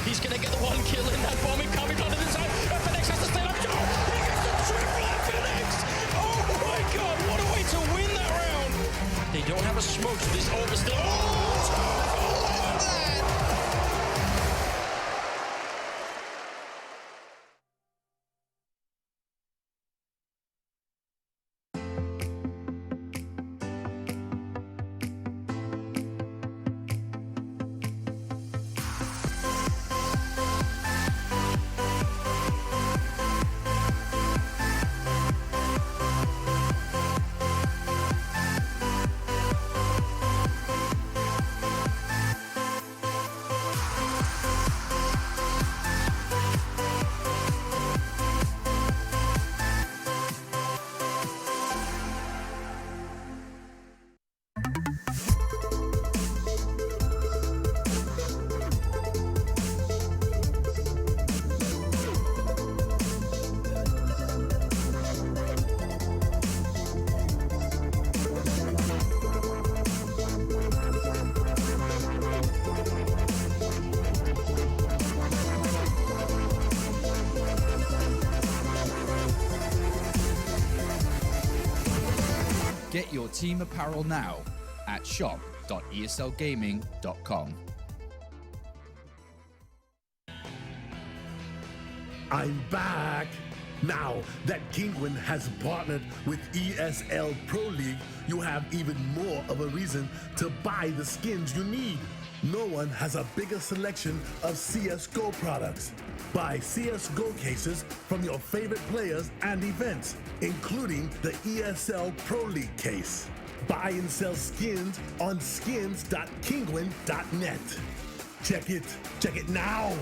He's going to get the 1 kill in that bomb coming onto the zone. Fnatic has to stand up. Joe, he gets the triple at Fnatic. Oh my god, what a way to win that round. They don't have a smoke, so this ult is still... Oh, Get your team apparel now at shop.eslgaming.com. I'm back! Now that Kinguin has partnered with ESL Pro League, you have even more of a reason to buy the skins you need. No one has a bigger selection of CSGO products. Buy CSGO cases from your favorite players and events, including the ESL Pro League case. Buy and sell skins on skins.kinguin.net. Check it now!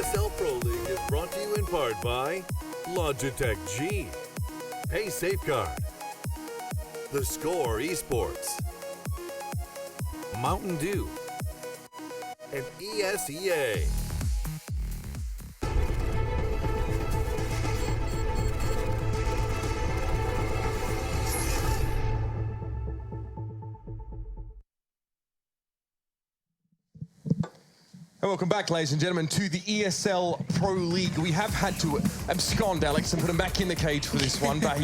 ESL Pro League is brought to you in part by Logitech G, Pay Safeguard, The Score Esports, Mountain Dew, and ESEA. And welcome back, ladies and gentlemen, to the ESL Pro League. We have had to abscond Alex and put him back in the cage for this one, but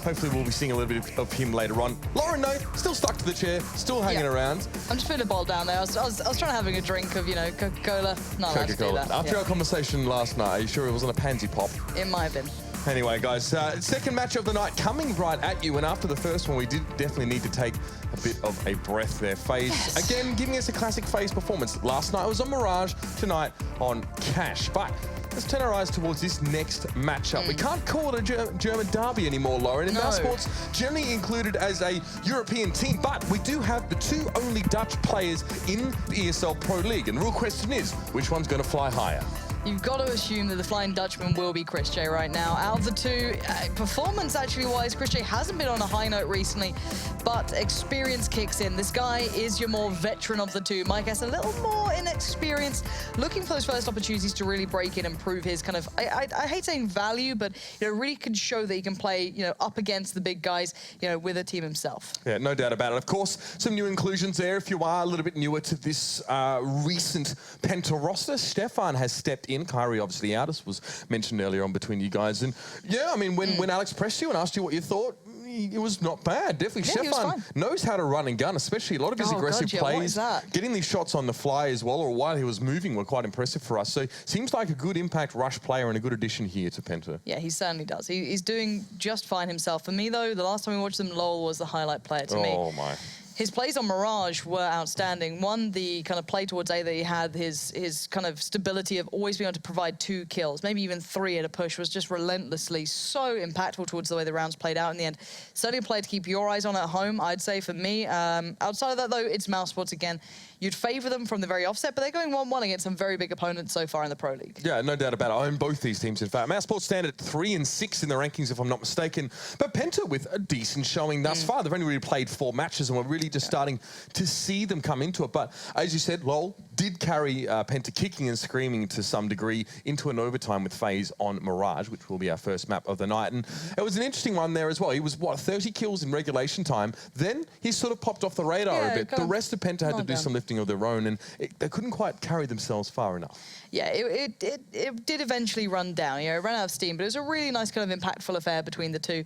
hopefully we'll be seeing a little bit of him later on. Lauren, no, still stuck to the chair, still hanging around. I'm just putting a bowl down there. I was trying to having a drink of, you know, Coca-Cola. Not allowed to do that. After our conversation last night, are you sure it wasn't a pansy pop? It might have been. Anyway, guys, second match of the night coming right at you, and after the first one, we did definitely need to take a bit of a breath there. FaZe, again, giving us a classic FaZe performance. Last night was on Mirage, tonight on Cash. But let's turn our eyes towards this next matchup. We can't call it a German derby anymore, Lauren. And Mousesports generally included as a European team, but we do have the two only Dutch players in the ESL Pro League. And the real question is, which one's going to fly higher? You've got to assume that the Flying Dutchman will be Chris J right now. Out of the two, performance actually wise, Chris J hasn't been on a high note recently, but experience kicks in. This guy is your more veteran of the two. Mike has a little more inexperienced, looking for those first opportunities to really break in and prove his kind of, I hate saying value, but you know, really can show that he can play, you know, up against the big guys, you know, with a team himself. Yeah, no doubt about it. Of course, some new inclusions there. If you are a little bit newer to this recent Penta roster, Stefan has stepped in. Kyrie obviously out, as was mentioned earlier on between you guys. And yeah, I mean, when Alex pressed you and asked you what you thought, it was not bad. Definitely, Stefan knows how to run and gun, especially a lot of his aggressive plays. Getting these shots on the fly as well, or while he was moving, were quite impressive for us. So seems like a good impact rush player and a good addition here to Penta. Yeah, he certainly does. He's doing just fine himself. For me, though, the last time we watched them, Lowell was the highlight player to me. Oh, my. His plays on Mirage were outstanding. One, the kind of play towards A that he had, his kind of stability of always being able to provide 2 kills, maybe even 3 at a push, was just relentlessly so impactful towards the way the rounds played out in the end. Certainly a play to keep your eyes on at home, I'd say, for me. Outside of that, though, it's Mousesports again. You'd favor them from the very offset, but they're going 1-1 against some very big opponents so far in the Pro League. Yeah, no doubt about it. I own both these teams, in fact. Mousesports stand at 3 and 6 in the rankings, if I'm not mistaken. But Penta with a decent showing thus far. They've only really played 4 matches, and we're really just starting to see them come into it. But as you said, Lowell did carry Penta kicking and screaming to some degree into an overtime with FaZe on Mirage, which will be our first map of the night. And it was an interesting one there as well. He was, what, 30 kills in regulation time. Then he sort of popped off the radar a bit. The rest of Penta had to do some lifting of their own, and they couldn't quite carry themselves far enough. Yeah, it did eventually run down. You know, it ran out of steam, but it was a really nice kind of impactful affair between the two.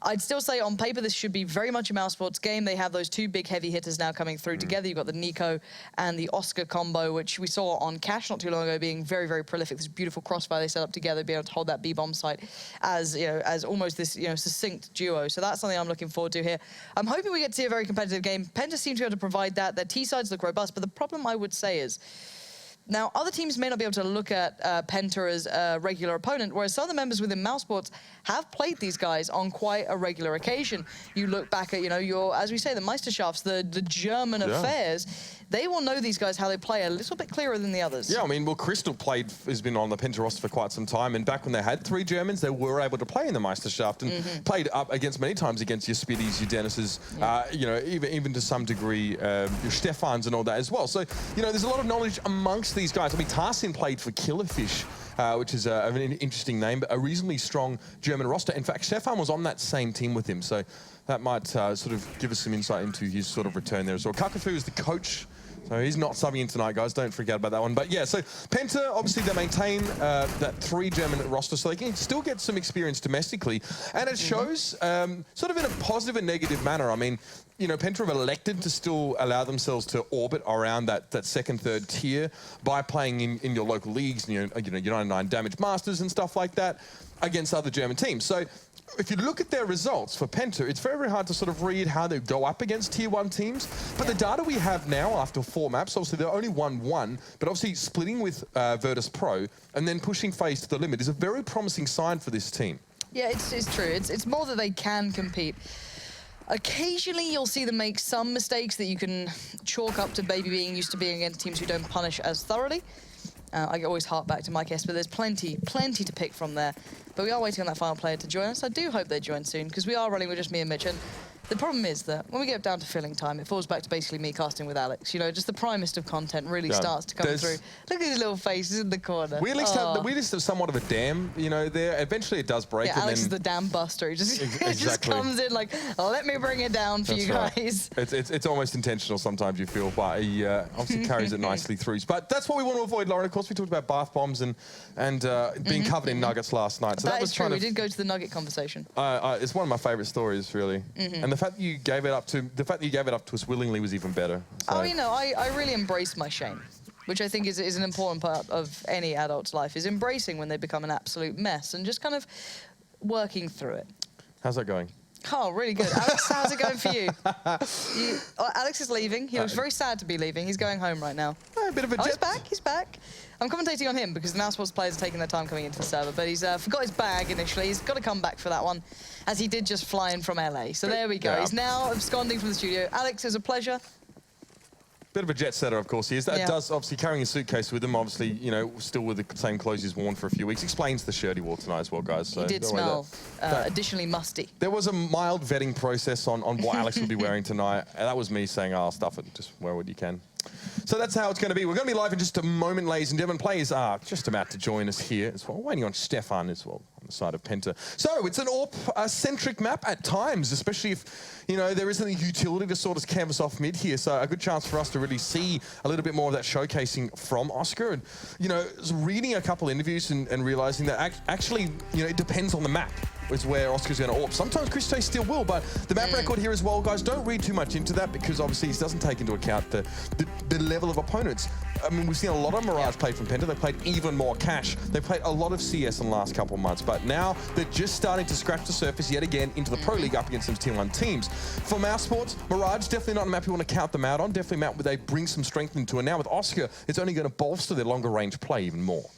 I'd still say on paper this should be very much a Mousesports game. They have those 2 big heavy hitters now coming through together. You've got the Nico and the Oscar combo, which we saw on Cash not too long ago, being very, very prolific. This beautiful crossfire they set up together, being able to hold that B-bomb site as, you know, as almost this, you know, succinct duo. So that's something I'm looking forward to here. I'm hoping we get to see a very competitive game. Penta seem to be able to provide that. Their T-sides look robust, but the problem I would say is, now, other teams may not be able to look at Penta as a regular opponent, whereas some of the members within Mousesports have played these guys on quite a regular occasion. You look back at, you know, as we say, the Meisterschafts, the German affairs. They will know these guys how they play a little bit clearer than the others. Yeah, I mean, well, Crystal has been on the Penta roster for quite some time, and back when they had 3 Germans, they were able to play in the Meisterschaft and played up against many times against your Spiddies, your Dennis's, you know, even to some degree, your Stefans and all that as well. So, you know, there's a lot of knowledge amongst these guys. I mean, Tarsin played for Killerfish, which is an interesting name, but a reasonably strong German roster. In fact, Stefan was on that same team with him, so that might sort of give us some insight into his sort of return there as well. Kakafu is the coach, so he's not subbing in tonight, guys. Don't forget about that one. But yeah, so Penta, obviously they maintain that 3 German roster, so they can still get some experience domestically. And it shows sort of in a positive and negative manner. I mean, you know, Penta have elected to still allow themselves to orbit around that second, third tier by playing in your local leagues, you know, your 99 Damage Masters and stuff like that against other German teams. So if you look at their results for Penta, it's very, very hard to sort of read how they go up against Tier 1 teams. But the data we have now after 4 maps, obviously they're only 1-1, but obviously splitting with Virtus Pro and then pushing FaZe to the limit is a very promising sign for this team. Yeah, it's true. It's more that they can compete. Occasionally, you'll see them make some mistakes that you can chalk up to maybe being used to being against teams who don't punish as thoroughly. I always hark back to Mike S, but there's plenty to pick from there. But we are waiting on that final player to join us. I do hope they join soon, because we are running with just me and Mitch. And the problem is that when we get down to filling time, it falls back to basically me casting with Alex. You know, just the primest of content really starts to come through. Look at his little faces in the corner. We at least have somewhat of a dam, you know, there. Eventually it does break. Yeah, and Alex then is the dam buster. He just, Exactly. just comes in like, oh, let me bring it down for you guys. Right. It's almost intentional sometimes, you feel, but he obviously carries it nicely through. But that's what we want to avoid, Lauren. Of course, we talked about bath bombs and being covered in nuggets last night. So that was is true. We did go to the nugget conversation. It's one of my favourite stories, really. And the fact that you gave it up to us willingly was even better. So. Oh, you know, I really embrace my shame, which I think is an important part of any adult's life, is embracing when they become an absolute mess and just kind of working through it. How's that going? Oh, really good. Alex, how's it going for you? Alex is leaving. He was very sad to be leaving. He's going home right now. A bit of a he's back. He's back. I'm commentating on him because the Mousesports players are taking their time coming into the server, but he's forgot his bag initially. He's got to come back for that one, as he did just fly in from LA. So there we go. Yeah. He's now absconding from the studio. Alex, it was a pleasure. Bit of a jet setter, of course, he is. That does, obviously, carrying a suitcase with him, obviously, you know, still with the same clothes he's worn for a few weeks. Explains the shirt he wore tonight as well, guys. So he did smell additionally musty. There was a mild vetting process on what Alex would be wearing tonight. And that was me saying, oh, stuff it, just wear what you can. So that's how it's going to be. We're going to be live in just a moment, ladies and gentlemen. Players are just about to join us here as well. Waiting on Stefan as well on the side of Penta. So it's an AWP-centric map at times, especially if, you know, there isn't a utility to sort of canvas off mid here. So a good chance for us to really see a little bit more of that showcasing from Oscar. And, you know, reading a couple interviews and realizing that actually, you know, it depends on the map. Is where Oscar's going to AWP. Sometimes Chris J still will, but the map record here as well, guys, don't read too much into that because obviously he doesn't take into account the level of opponents. I mean, we've seen a lot of Mirage play from Penta. They've played even more Cash. They've played a lot of CS in the last couple of months, but now they're just starting to scratch the surface yet again into the Pro League up against some Tier 1 teams. For Mousesports, Mirage, definitely not a map you want to count them out on. Definitely a map where they bring some strength into it. Now with Oscar, it's only going to bolster their longer range play even more.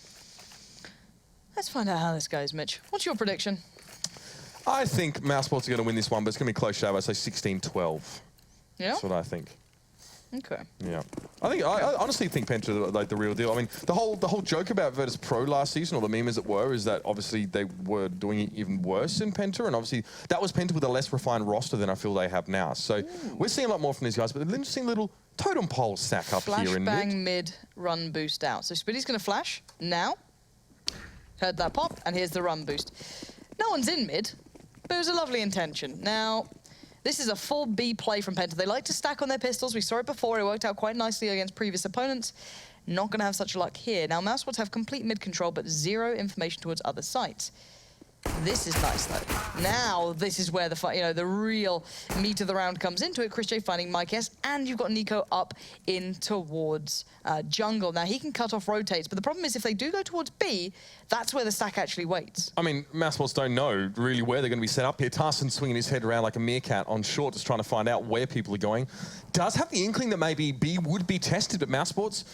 Let's find out how this goes, Mitch. What's your prediction? I think Mousesports are going to win this one, but it's going to be close shave. I say 16-12. Yeah? That's what I think. Okay. Yeah. I honestly think Penta are like the real deal. I mean, the whole joke about Virtus Pro last season, or the meme as it were, is that obviously they were doing it even worse in Penta, and obviously that was Penta with a less refined roster than I feel they have now. So we're seeing a lot more from these guys, but they're interesting little totem pole stack up here in mid. Flashbang mid, run boost out. So Spiddy's going to flash now. Heard that pop, and here's the run boost. No one's in mid. But it was a lovely intention. Now, this is a full B play from Penta. They like to stack on their pistols. We saw it before. It worked out quite nicely against previous opponents. Not going to have such luck here. Now, Mousesports have complete mid control, but zero information towards other sites. This is nice, though. Now, this is where the real meat of the round comes into it. Chris J finding Mike S, and you've got Nico up in towards jungle. Now, he can cut off rotates, but the problem is if they do go towards B, that's where the stack actually waits. I mean, Mousesports don't know really where they're going to be set up here. Tarson swinging his head around like a meerkat on short, just trying to find out where people are going. Does have the inkling that maybe B would be tested, but Mousesports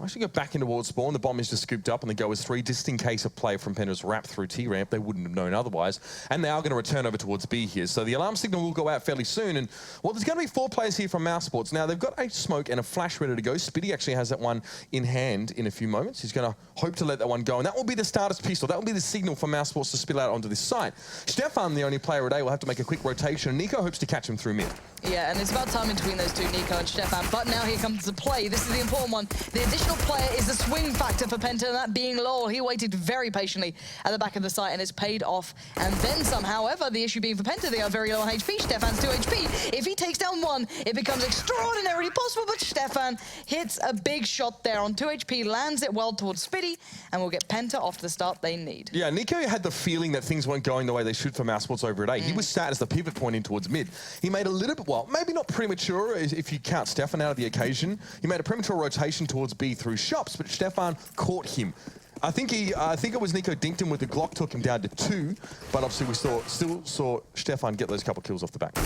actually go back in towards spawn. The bomb is just scooped up and the go is 3, just in case a play from Penta's wrapped through T-ramp. They wouldn't have known otherwise. And they are going to return over towards B here. So the alarm signal will go out fairly soon. And, well, there's going to be 4 players here from Mousesports. Now, they've got a smoke and a flash ready to go. Spitty actually has that one in hand in a few moments. He's going to hope to let that one go. And that will be the starter's pistol. That will be the signal for Mousesports to spill out onto this site. Stefan, the only player today, will have to make a quick rotation. Nico hopes to catch him through mid. Yeah, and it's about time between those two, Nico and Stefan. But now here comes the play. This is the important one. The additional player is the swing factor for Penta, and that being Lowell. He waited very patiently at the back of the site, and it's paid off. And then some. However, the issue being for Penta, they are very low on HP. Stefan's 2 HP. If he takes down 1, it becomes extraordinarily possible, but Stefan hits a big shot there on 2 HP, lands it well towards Spitty, and will get Penta off to the start they need. Yeah, Nico had the feeling that things weren't going the way they should for Mousesports over at A. He was sat as the pivot point in towards mid. He made a little bit, well, maybe not premature if you count Stefan out of the occasion. He made a premature rotation towards B through shops, but Stefan caught him. I think it was Nico dinked him with the Glock, took him down to 2, but obviously we still saw Stefan get those couple kills off the back.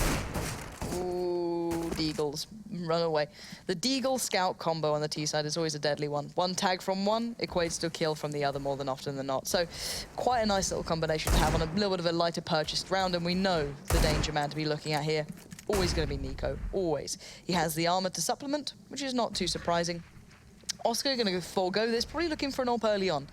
Ooh, Deagles, run away. The Deagle Scout combo on the T side is always a deadly one. One tag from one equates to a kill from the other more than often than not. So quite a nice little combination to have on a little bit of a lighter purchased round, and we know the danger man to be looking at here. Always going to be Nico, always. He has the armor to supplement, which is not too surprising. Oscar going to forego this, probably looking for an AWP early on.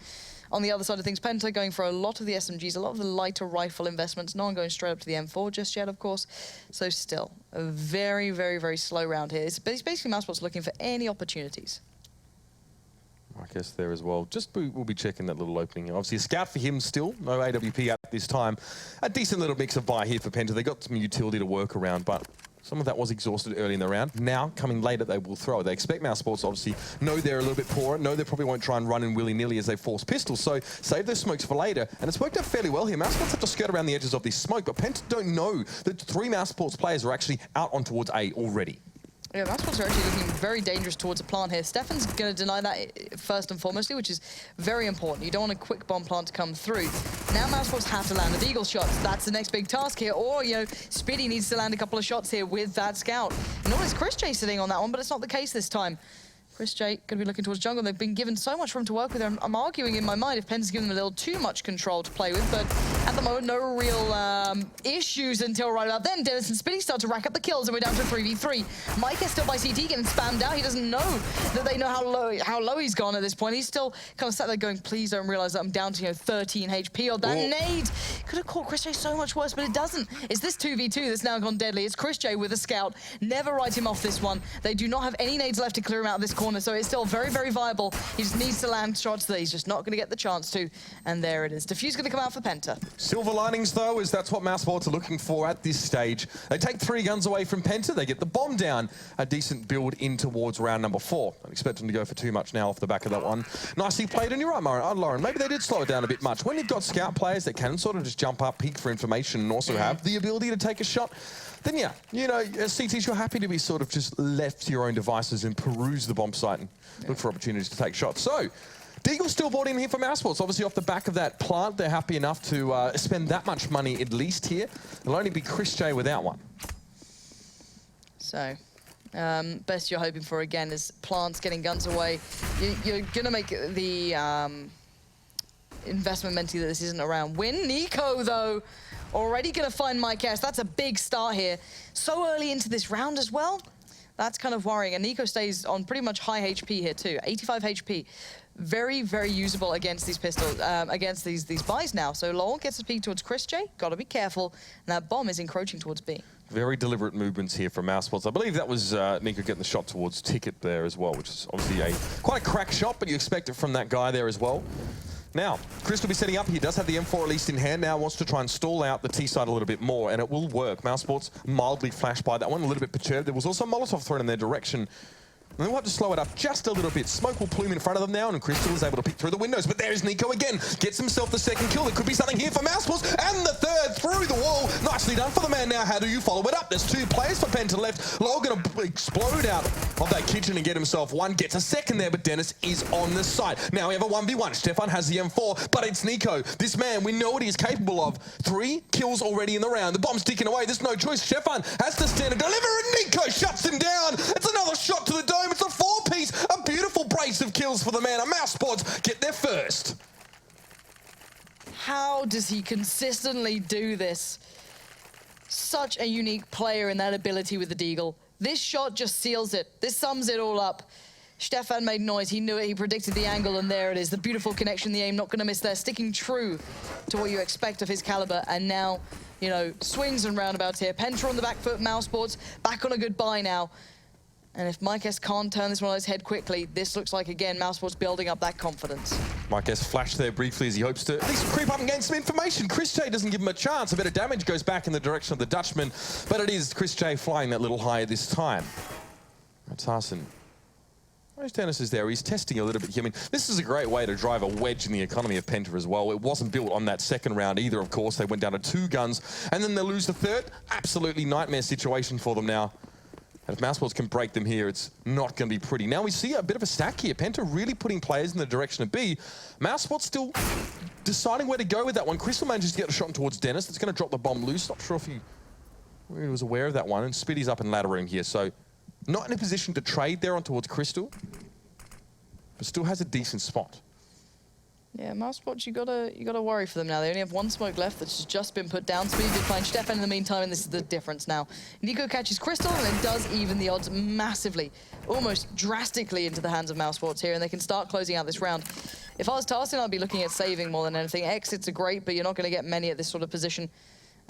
On the other side of things, Penta going for a lot of the SMGs, a lot of the lighter rifle investments. No one going straight up to the M4 just yet, of course. So still, a very, very, very slow round here. It's basically Mousesports looking for any opportunities. I guess there as well. We'll be checking that little opening. Obviously, a scout for him still. No AWP at this time. A decent little mix of buy here for Penta. They got some utility to work around, but some of that was exhausted early in the round. Now, coming later, they will throw. They expect Mousesports, obviously, know they're a little bit poorer, know they probably won't try and run in willy-nilly as they force pistols, so save those smokes for later. And it's worked out fairly well here. Mousesports have to skirt around the edges of this smoke, but Penta don't know that 3 Mousesports players are actually out on towards A already. Yeah, Mousesports are actually looking very dangerous towards a plant here. Stefan's going to deny that first and foremostly, which is very important. You don't want a quick bomb plant to come through. Now Mousesports have to land the Deagle shots. That's the next big task here. Or, you know, Spiddy needs to land a couple of shots here with that scout. Nor is Chris J sitting on that one, but it's not the case this time. Chris J going to be looking towards jungle. They've been given so much room to work with. I'm arguing in my mind if Penta's given them a little too much control to play with, but at the moment, no real issues until right about then. Dennis and Spitty start to rack up the kills, and we're down to 3v3. Mike is still by CT getting spammed out. He doesn't know that they know how low he's gone at this point. He's still kind of sat there going, please don't realize that I'm down to 13 HP. Or that nade could have caught Chris J so much worse, but it doesn't. It's this 2v2 that's now gone deadly. It's Chris J with a scout. Never write him off this one. They do not have any nades left to clear him out of this corner, so it's still very, very viable. He just needs to land shots that he's just not going to get the chance to. And there it is. Diffuse going to come out for Penta. Silver linings, though, is that's what Mousesports are looking for at this stage. They take 3 guns away from Penta. They get the bomb down. A decent build in towards round number 4. Don't expect them to go for too much now off the back of that one. Nicely played, and you're right, Lauren. Maybe they did slow it down a bit much. When you've got scout players that can sort of just jump up, peek for information, and also have the ability to take a shot, then yeah, you know, as CTs, you're happy to be sort of just left to your own devices and peruse the bomb site and look for opportunities to take shots. So, Deagle still bought in here for Mousesports. Obviously, off the back of that plant, they're happy enough to spend that much money at least here. It'll only be Chris J without one. So, best you're hoping for again is plants getting guns away. You're going to make the investment mentally that this isn't around win. Nico, though, already going to find Mike S. That's a big start here. So early into this round as well. That's kind of worrying. And Nico stays on pretty much high HP here too. 85 HP. Very, very usable against these pistols, against these buys now. So Lowell gets a peek towards Chris J. Got to be careful. And that bomb is encroaching towards B. Very deliberate movements here from Mousesports. I believe that was Nico getting the shot towards Ticket there as well, which is obviously quite a crack shot, but you expect it from that guy there as well. Now, Chris will be setting up. He does have the M4 at least in hand now, wants to try and stall out the T side a little bit more, and it will work. Mousesports mildly flashed by that one, a little bit perturbed. There was also a Molotov thrown in their direction. And they'll have to slow it up just a little bit. Smoke will plume in front of them now, and Crystal is able to peek through the windows. But there's Nico again. Gets himself the second kill. There could be something here for Mousesports. And the third through the wall. Nicely done for the man now. How do you follow it up? There's 2 players for Penta left. Low going to explode out of that kitchen and get himself one. Gets a second there, but Dennis is on the side. Now we have a 1v1. Stefan has the M4, but it's Nico. This man, we know what he's capable of. 3 kills already in the round. The bomb's ticking away. There's no choice. Stefan has to stand and deliver, and Nico shuts him down. It's another shot to the dome. It's a 4-piece. A beautiful brace of kills for the man. Mousesports get there first. How does he consistently do this? Such a unique player in that ability with the Deagle. This shot just seals it. This sums it all up. Stefan made noise. He knew it. He predicted the angle, and there it is. The beautiful connection, the aim, not going to miss there. Sticking true to what you expect of his caliber. And now, you know, swings and roundabouts here. Penta on the back foot. Mousesports back on a good buy now. And if Mike S can't turn this one on his head quickly, this looks like, again, Mousesports building up that confidence. Mike S flashed there briefly as he hopes to at least creep up and gain some information. Chris J doesn't give him a chance. A bit of damage goes back in the direction of the Dutchman, but it is Chris J flying that little higher this time. That's Arson. Where's Dennis is there? He's testing a little bit here. I mean, this is a great way to drive a wedge in the economy of Penta as well. It wasn't built on that second round either, of course. They went down to 2 guns, and then they lose the third. Absolutely nightmare situation for them now. And if Mousesports can break them here, it's not going to be pretty. Now we see a bit of a stack here. Penta really putting players in the direction of B. Mousesports still deciding where to go with that one. Crystal manages to get a shot towards Dennis. That's going to drop the bomb loose. Not sure if he was aware of that one. And Spitty's up in ladder room here. So not in a position to trade there on towards Crystal, but still has a decent spot. Yeah, Mousesports, you gotta worry for them now. They only have one smoke left that's just been put down. Speedy did find Stefan in the meantime, and this is the difference now. Nico catches Crystal, and it does even the odds massively, almost drastically into the hands of Mousesports here, and they can start closing out this round. If I was Tarsin, I'd be looking at saving more than anything. Exits are great, but you're not going to get many at this sort of position,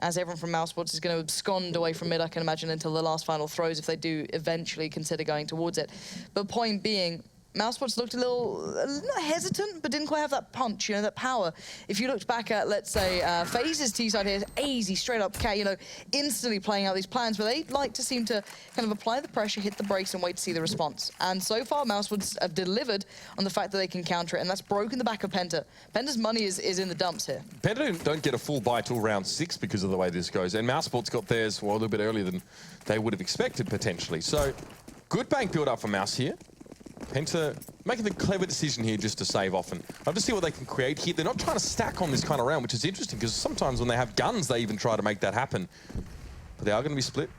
as everyone from Mousesports is going to abscond away from mid, I can imagine, until the last final throws, if they do eventually consider going towards it. But point being, Mousesports looked a little, not hesitant, but didn't quite have that punch, you know, that power. If you looked back at, let's say, FaZe's T-side here, easy, straight up K, you know, instantly playing out these plans, but they like to seem to kind of apply the pressure, hit the brakes, and wait to see the response. And so far, Mousesports have delivered on the fact that they can counter it, and that's broken the back of Penta. Penta's money is in the dumps here. Penta don't get a full buy till round 6 because of the way this goes, and Mousesports got theirs, well, a little bit earlier than they would have expected, potentially. So, good bank build up for Mouse here. Penta making the clever decision here just to save off, and I'll just see what they can create here. They're not trying to stack on this kind of round, which is interesting because sometimes when they have guns, they even try to make that happen. But they are going to be split.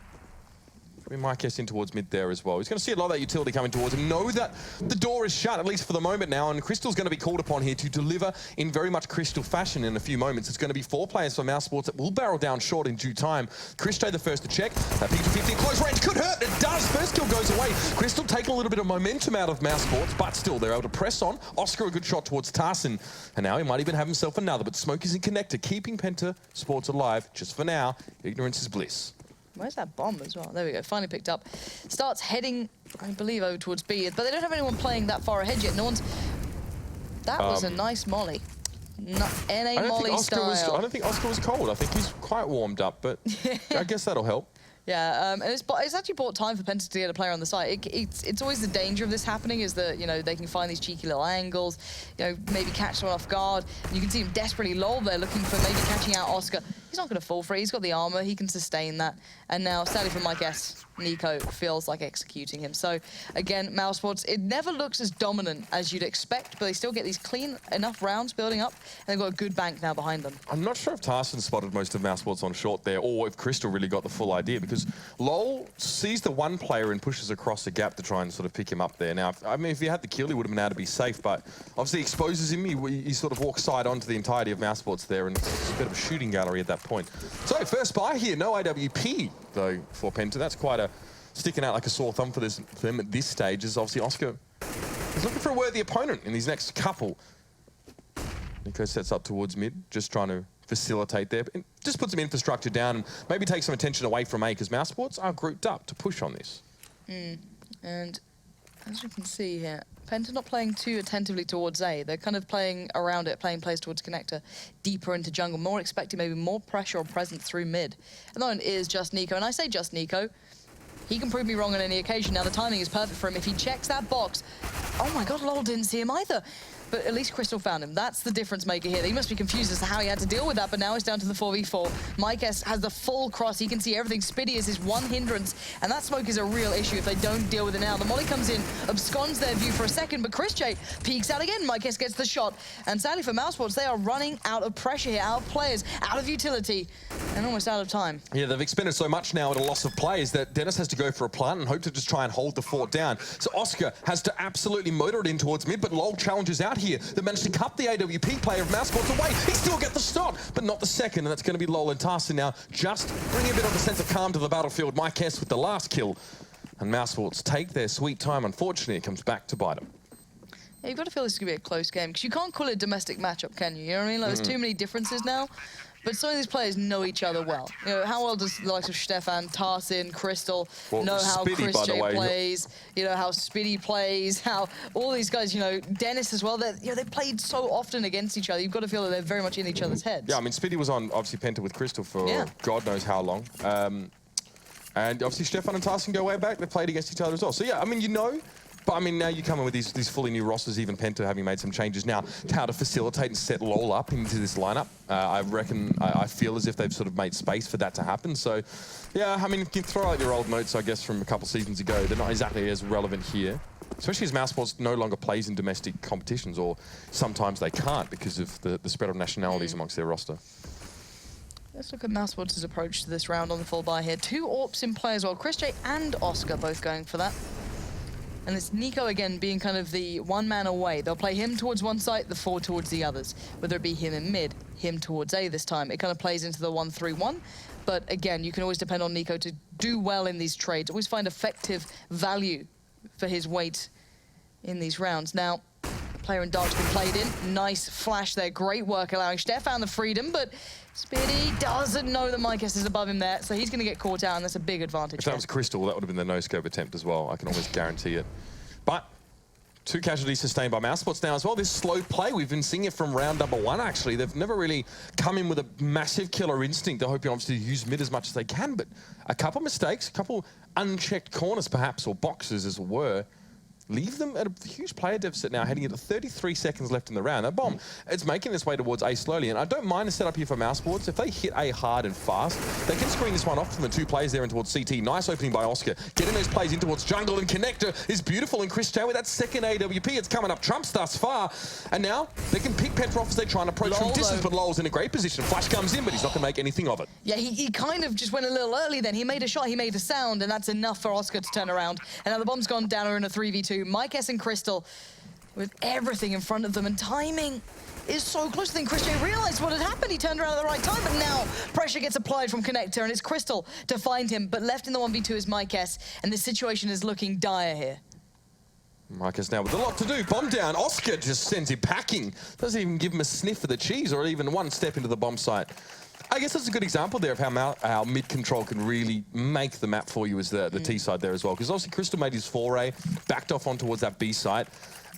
We might guess in towards mid there as well. He's going to see a lot of that utility coming towards him. Know that the door is shut, at least for the moment now, and Crystal's going to be called upon here to deliver in very much Crystal fashion in a few moments. It's going to be 4 players for Mousesports that will barrel down short in due time. Crystal the first to check. That P250 close range could hurt. It does. First kill goes away. Crystal taking a little bit of momentum out of Mousesports, but still they're able to press on. Oscar a good shot towards Tarsin, and now he might even have himself another, but Smoke isn't connected, keeping Penta Sports alive just for now. Ignorance is bliss. Where's that bomb as well? There we go, finally picked up. Starts heading, I believe, over towards B, but they don't have anyone playing that far ahead yet. No one's... That was a nice molly. NA molly style. I don't think Oscar was cold. I think he's quite warmed up, but I guess that'll help. Yeah, and it's actually bought time for Penta to get a player on the site. It's always the danger of this happening is that, you know, they can find these cheeky little angles, you know, maybe catch someone off guard. And you can see him desperately low there looking for maybe catching out Oscar. He's not going to fall for it. He's got the armor. He can sustain that. And now, sadly for my guess, Nico feels like executing him. So, again, Mousesports, it never looks as dominant as you'd expect, but they still get these clean enough rounds building up, and they've got a good bank now behind them. I'm not sure if Tarsin spotted most of Mousesports on short there, or if Crystal really got the full idea, because Lol sees the one player and pushes across the gap to try and sort of pick him up there. Now, I mean, if he had the kill, he would have been able to be safe, but obviously exposes him. He sort of walks side onto the entirety of Mousesports there, and it's a bit of a shooting gallery at that point. So, first buy here, no IWP, though, for Penta. That's quite a sticking out like a sore thumb for them at this stage, is obviously Oscar is looking for a worthy opponent in these next couple. Nico sets up towards mid, just trying to facilitate there. And just put some infrastructure down and maybe take some attention away from A, because Mousesports are grouped up to push on this. And as you can see here, Penta not playing too attentively towards A. They're kind of playing around it, playing plays towards connector, deeper into jungle, more expecting maybe more pressure or presence through mid. And that one is just Nico, and I say just Nico. He can prove me wrong on any occasion. Now the timing is perfect for him. If he checks that box, oh my God, Lol didn't see him either. But at least Crystal found him. That's the difference maker here. He must be confused as to how he had to deal with that, but now it's down to the 4v4. Mykes has the full cross. He can see everything. Spiddy is his one hindrance, and that smoke is a real issue if they don't deal with it now. The molly comes in, absconds their view for a second, but Chris J peeks out again. Mykes gets the shot, and sadly for Mousesports, they are running out of pressure here, out of players, out of utility, and almost out of time. Yeah, they've expended so much now at a loss of players that Dennis has to go for a plant and hope to just try and hold the fort down. So Oscar has to absolutely motor it in towards mid, but Lol challenges out here. They managed to cut the AWP player of Mousesports away. He still get the stop, but not the second, and that's going to be Lol and Tarsin now, just bringing a bit of a sense of calm to the battlefield. Mykes with the last kill, and Mousesports take their sweet time. Unfortunately, it comes back to bite them. Yeah, you've got to feel this is going to be a close game, because you can't call it a domestic matchup, can you? You know what I mean? Like, there's too many differences now. But some of these players know each other well. You know, how well does the likes of Stefan, Tarsin, Crystal know how Spiddy, Chris J plays, you know, how Spiddy plays, how all these guys, you know, Dennis as well, you know, they played so often against each other. You've got to feel that they're very much in each other's heads. Yeah, I mean, Spiddy was on, obviously, Penta with Crystal for God knows how long. And obviously, Stefan and Tarsin go way back. They played against each other as well. So, yeah, I mean, you know. But, I mean, now you come in with these fully new rosters, even Penta having made some changes now, how to facilitate and set Lol up into this lineup. I feel as if they've sort of made space for that to happen. So, yeah, I mean, you can throw out your old notes, I guess, from a couple seasons ago. They're not exactly as relevant here, especially as Mousesports no longer plays in domestic competitions, or sometimes they can't because of the spread of nationalities amongst their roster. Let's look at Mousesports' approach to this round on the full buy here. 2 AWPs in play as well. Chris J and Oscar both going for that. And it's Nico again being kind of the one man away. They'll play him towards one side, the 4 towards the others. Whether it be him in mid, him towards A this time. It kind of plays into the 1-3-1. But again, you can always depend on Nico to do well in these trades. Always find effective value for his weight in these rounds. Now, player in Dark's been played in. Nice flash there. Great work allowing Stefan the freedom, but Spitty doesn't know that Mykes is above him there, so he's going to get caught out, and that's a big advantage. If that was Crystal, that would have been the no-scope attempt as well. I can almost guarantee it. But 2 casualties sustained by Mousesports now as well. This slow play, we've been seeing it from round number 1, actually. They've never really come in with a massive killer instinct. They're hoping, obviously, to use mid as much as they can, but a couple mistakes, a couple unchecked corners, perhaps, or boxes, as it were, leave them at a huge player deficit now, heading into 33 seconds left in the round. That bomb, it's making its way towards A slowly, and I don't mind the setup here for Mousesports. If they hit A hard and fast, they can screen this one off from the 2 players there and towards CT. Nice opening by Oscar. Getting those plays in towards jungle, and Connector is beautiful, and Chris J with that second AWP. It's coming up trumps thus far, and now they can pick Penta off as they try and approach from distance, but Lowell's in a great position. Flash comes in, but he's not going to make anything of it. Yeah, he kind of just went a little early then. He made a shot, he made a sound, and that's enough for Oscar to turn around. And now the bomb's gone down in a 3v2. Mykes and Crystal with everything in front of them, and timing is so close. I think Chris J realized what had happened. He turned around at the right time, but now pressure gets applied from Connector, and it's Crystal to find him. But left in the 1v2 is Mykes, and the situation is looking dire here. Mykes now with a lot to do. Bomb down. Oscar just sends him packing. Doesn't even give him a sniff of the cheese or even one step into the bomb site. I guess that's a good example there of how mid control can really make the map for you as the T side there as well. Because obviously Crystal made his foray, backed off on towards that B site.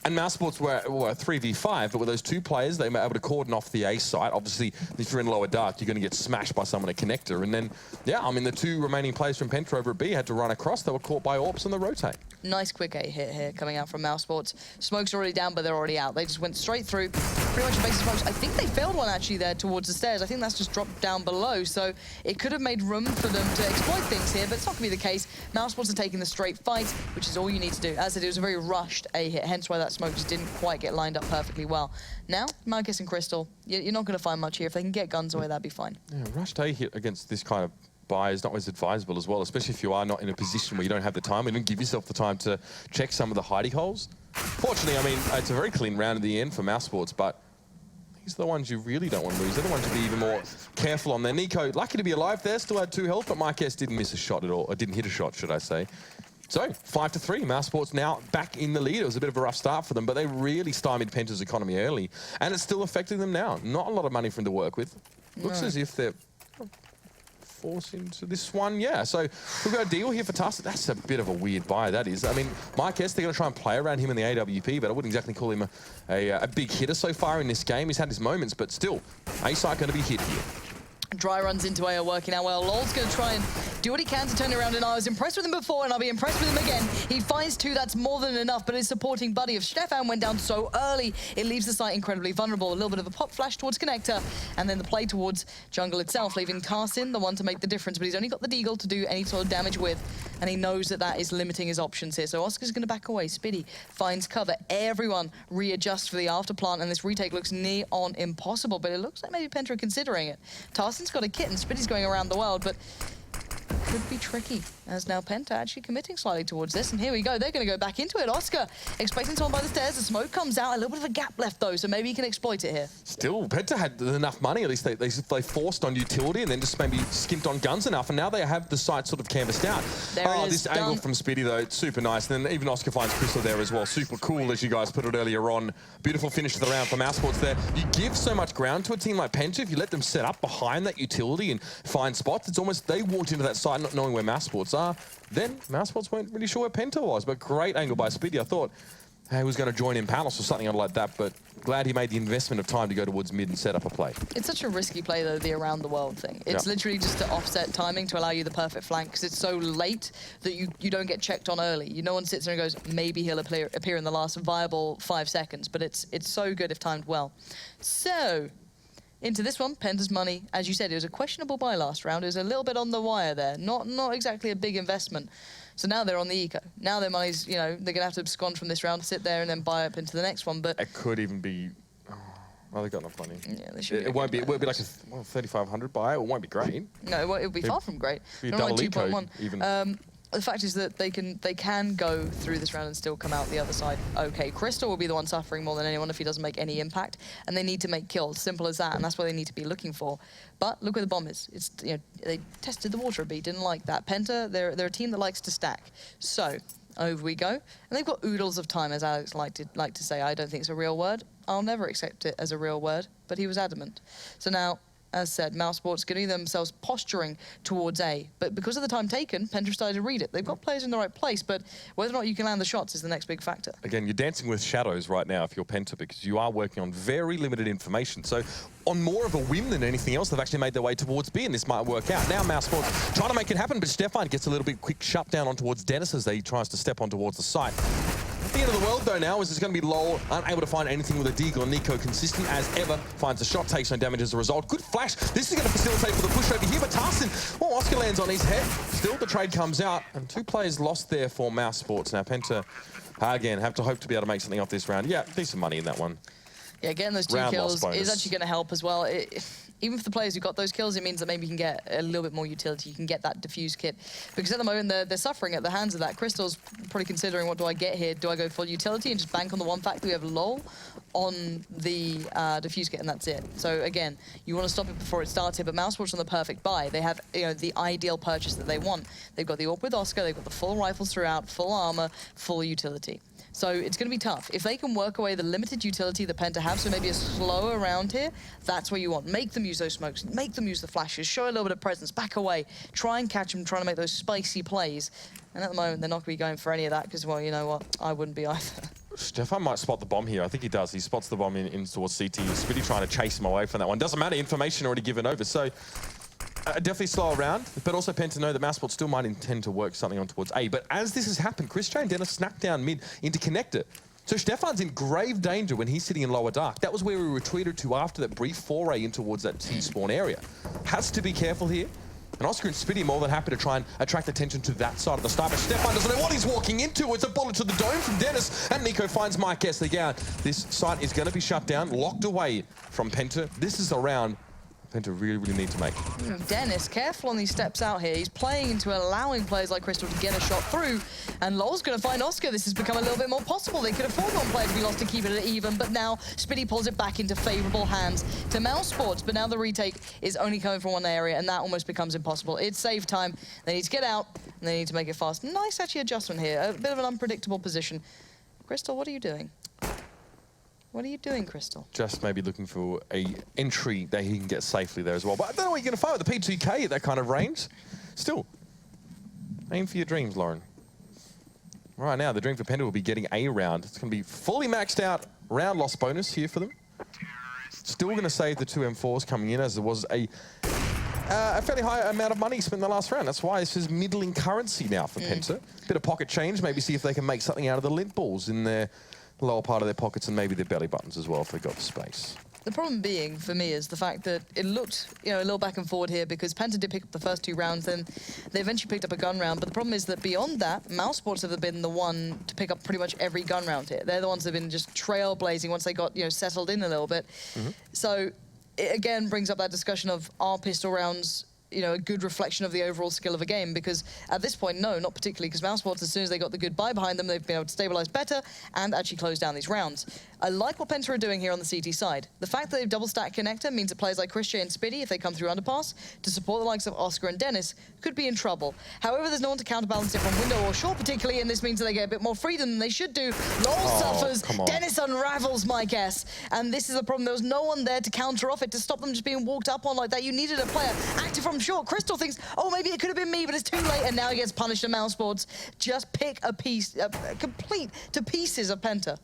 And Mousesports were 3v5, but with those 2 players, they were able to cordon off the A site. Obviously, if you're in lower dark, you're going to get smashed by someone at Connector. And then, yeah, I mean, the 2 remaining players from Penta over at B had to run across. They were caught by AWPs on the rotate. Nice quick A hit here coming out from Mousesports. Smoke's already down, but they're already out. They just went straight through. Pretty much basic smokes. I think they failed one actually there towards the stairs. I think that's just dropped down below, so it could have made room for them to exploit things here, but it's not going to be the case. Mousesports are taking the straight fight, which is all you need to do. As it was a very rushed A hit, hence why that smoke just didn't quite get lined up perfectly well. Now, Mykes and Crystal, you're not going to find much here. If they can get guns away, that'd be fine. Yeah, rushed A hit against this kind of buy is not always advisable as well, especially if you are not in a position where you don't have the time and don't give yourself the time to check some of the hidey holes. Fortunately, I mean, it's a very clean round at the end for Mousesports, but these are the ones you really don't want to lose. They're the ones to be even more careful on there. Nico, lucky to be alive there, still had 2 health, but Mykes didn't miss a shot at all, or didn't hit a shot, should I say. So, 5-3, Mousesports now back in the lead. It was a bit of a rough start for them, but they really stymied Penta's economy early, and it's still affecting them now. Not a lot of money for them to work with. Looks as if they're forced into this one, yeah. So we've got a deal here for Tarset. That's a bit of a weird buy, that is. I mean, Mykes, they're going to try and play around him in the AWP, but I wouldn't exactly call him a big hitter so far in this game. He's had his moments, but still, A-side going to be hit here. Dry runs into A are working out well. Lol's going to try and do what he can to turn it around, and I was impressed with him before, and I'll be impressed with him again. He finds 2, that's more than enough, but his supporting buddy of Stefan went down so early, it leaves the site incredibly vulnerable. A little bit of a pop flash towards Connector, and then the play towards jungle itself, leaving Tarsin the one to make the difference, but he's only got the deagle to do any sort of damage with, and he knows that that is limiting his options here. So Oscar's going to back away. Spitty finds cover. Everyone readjusts for the afterplant, and this retake looks near on impossible, but it looks like maybe Penta are considering it. Tarsin's got a kit, and Spitty's going around the world, but could be tricky, as now Penta actually committing slightly towards this, and here we go. They're going to go back into it. Oscar expecting someone by the stairs. The smoke comes out. A little bit of a gap left, though, so maybe he can exploit it here. Still, Penta had enough money. At least they forced on utility and then just maybe skimped on guns enough, and now they have the site sort of canvassed out. This angle from Spitty, though, it's super nice. And then even Oscar finds Crystal there as well. Super cool, as you guys put it earlier on. Beautiful finish to the round for Mousesports there. You give so much ground to a team like Penta. If you let them set up behind that utility and find spots, it's almost they walked into that site not knowing where Mousesports are. Then Mousesports weren't really sure where Penta was, but great angle by Spitty. I thought he was going to join in panels or something like that, but glad he made the investment of time to go towards mid and set up a play. It's such a risky play, though, the around the world thing. It's literally just to offset timing to allow you the perfect flank, because it's so late that you don't get checked on early. No one sits there and goes, maybe he'll appear in the last viable 5 seconds, but it's so good if timed well. So, into this one, Penta's money, as you said, it was a questionable buy last round. It was a little bit on the wire there, not exactly a big investment. So now they're on the eco. Now their money's, they're going to have to abscond from this round, sit there and then buy up into the next one. But it could even be, they've got enough money. Yeah, they should. It won't be like a 3,500 buy. It won't be great. No, it won't be far from great. Be double eco even. the fact is that they can go through this round and still come out the other side. Okay, Crystal will be the one suffering more than anyone if he doesn't make any impact, and they need to make kills. Simple as that, and that's what they need to be looking for. But look where the bomb is. It's, you know, they tested the water a bit, didn't like that. Penta, they're a team that likes to stack. So over we go, and they've got oodles of time, as Alex like to say. I don't think it's a real word. I'll never accept it as a real word, but he was adamant. So now, as said, Mousesports getting themselves posturing towards A. But because of the time taken, Penta started to read it. They've got players in the right place, but whether or not you can land the shots is the next big factor. Again, you're dancing with shadows right now if you're Penta, because you are working on very limited information. So on more of a whim than anything else, they've actually made their way towards B, and this might work out. Now Mousesports trying to make it happen, but Stefan gets a little bit quick shutdown on towards Dennis as he tries to step on towards the site. The end of the world, though, now is it's going to be Lowell, unable to find anything with a Deagle, and Nico consistent as ever, finds a shot, takes no damage as a result. Good flash. This is going to facilitate for the push over here, but Tarsin, well, Oscar lands on his head. Still, the trade comes out, and 2 players lost there for Mousesports. Now, Penta, again, have to hope to be able to make something off this round. Yeah, decent money in that one. Yeah, getting those 2 Round kills loss is bonus. actually going to help as well. Even for the players who got those kills, it means that maybe you can get a little bit more utility. You can get that diffuse kit. Because at the moment, they're suffering at the hands of that. Crystal's probably considering, what do I get here? Do I go full utility and just bank on the one fact that we have LOL on the diffuse kit, and that's it? So again, you want to stop it before it starts here, but Mousesports on the perfect buy. They have, you know, the ideal purchase that they want. They've got the AWP with Oscar, they've got the full rifles throughout, full armor, full utility. So it's going to be tough. If they can work away the limited utility that Penta have, so maybe a slower round here, that's what you want. Make them use those smokes, make them use the flashes, show a little bit of presence, back away, try and catch them, trying to make those spicy plays. And at the moment, they're not going to be going for any of that because, well, you know what? I wouldn't be either. Stefan might spot the bomb here. I think he does. He spots the bomb in towards CT. Spitty trying to chase him away from that one. Doesn't matter, information already given over. So definitely slow around, but also Penta know that Mousesports still might intend to work something on towards A. But as this has happened, Chris J and Dennis snapped down mid into connector. So Stefan's in grave danger when he's sitting in lower dark. That was where we retreated to after that brief foray in towards that T-spawn area. Has to be careful here. And Oscar and Spitty more than happy to try and attract attention to that side of the start. But Stefan doesn't know what he's walking into. It's a bullet to the dome from Dennis. And Nico finds Mike S. Again, this site is going to be shut down, locked away from Penta. This is a round Penta really, really need to make. Dennis, careful on these steps out here. He's playing into allowing players like Crystal to get a shot through. And Lowell's going to find Oscar. This has become a little bit more possible. They could afford one player to be lost to keep it at even, but now Spitty pulls it back into favorable hands to Mousesports. But now the retake is only coming from one area, and that almost becomes impossible. It's save time. They need to get out, and they need to make it fast. Nice, actually, adjustment here. A bit of an unpredictable position. Crystal, what are you doing? What are you doing, Crystal? Just maybe looking for a entry that he can get safely there as well. But I don't know what you're going to find with the P2K at that kind of range. Still, aim for your dreams, Lauren. Right now, the dream for Penta will be getting a round. It's going to be fully maxed out round loss bonus here for them. Still going to save the 2 M4s coming in, as there was a fairly high amount of money spent in the last round. That's why this is middling currency now for Penta. Bit of pocket change, maybe see if they can make something out of the lint balls in their lower part of their pockets, and maybe their belly buttons as well if they got the space. The problem being, for me, is the fact that it looked, you know, a little back and forward here because Penta did pick up the first 2 rounds, then they eventually picked up a gun round. But the problem is that beyond that, Mousesports have been the one to pick up pretty much every gun round here. They're the ones that have been just trailblazing once they got, you know, settled in a little bit. So it again brings up that discussion of, are pistol rounds, you know, a good reflection of the overall skill of a game? Because at this point, no, not particularly, because Mousesports, as soon as they got the good buy behind them, they've been able to stabilize better and actually close down these rounds. I like what Penta are doing here on the CT side. The fact that they've double stack connector means that players like Chris and Spitty, if they come through underpass, to support the likes of Oscar and Dennis, could be in trouble. However, there's no one to counterbalance it from window or short particularly, and this means that they get a bit more freedom than they should do. Lowell suffers, Dennis unravels my guess, and this is the problem. There was no one there to counter off it, to stop them just being walked up on like that. You needed a player active from short. Crystal thinks, oh, maybe it could have been me, but it's too late, and now he gets punished. And Mousesports just pick a piece, complete to pieces of Penta.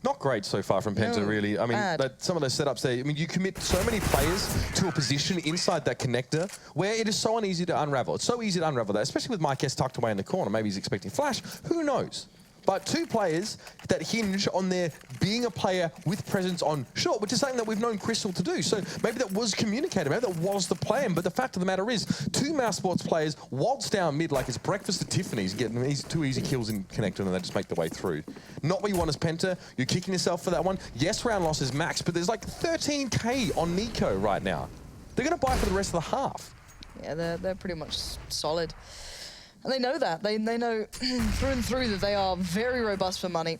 Not great so far from Penta, really. I mean, some of those setups there, I mean, you commit so many players to a position inside that connector where it is so uneasy to unravel. It's so easy to unravel that, especially with Mike S tucked away in the corner. Maybe he's expecting flash. Who knows? But 2 players that hinge on their being a player with presence on short, which is something that we've known Crystal to do. So maybe that was communicated, maybe that was the plan. But the fact of the matter is, 2 Mousesports players waltz down mid like it's breakfast at Tiffany's, getting 2 easy kills in connector, and they just make their way through. Not what you want as Penta. You're kicking yourself for that one. Yes, round loss is max, but there's like 13K on Nico right now. They're going to buy for the rest of the half. Yeah, they're pretty much solid. And they know that. They know through and through that they are very robust for money.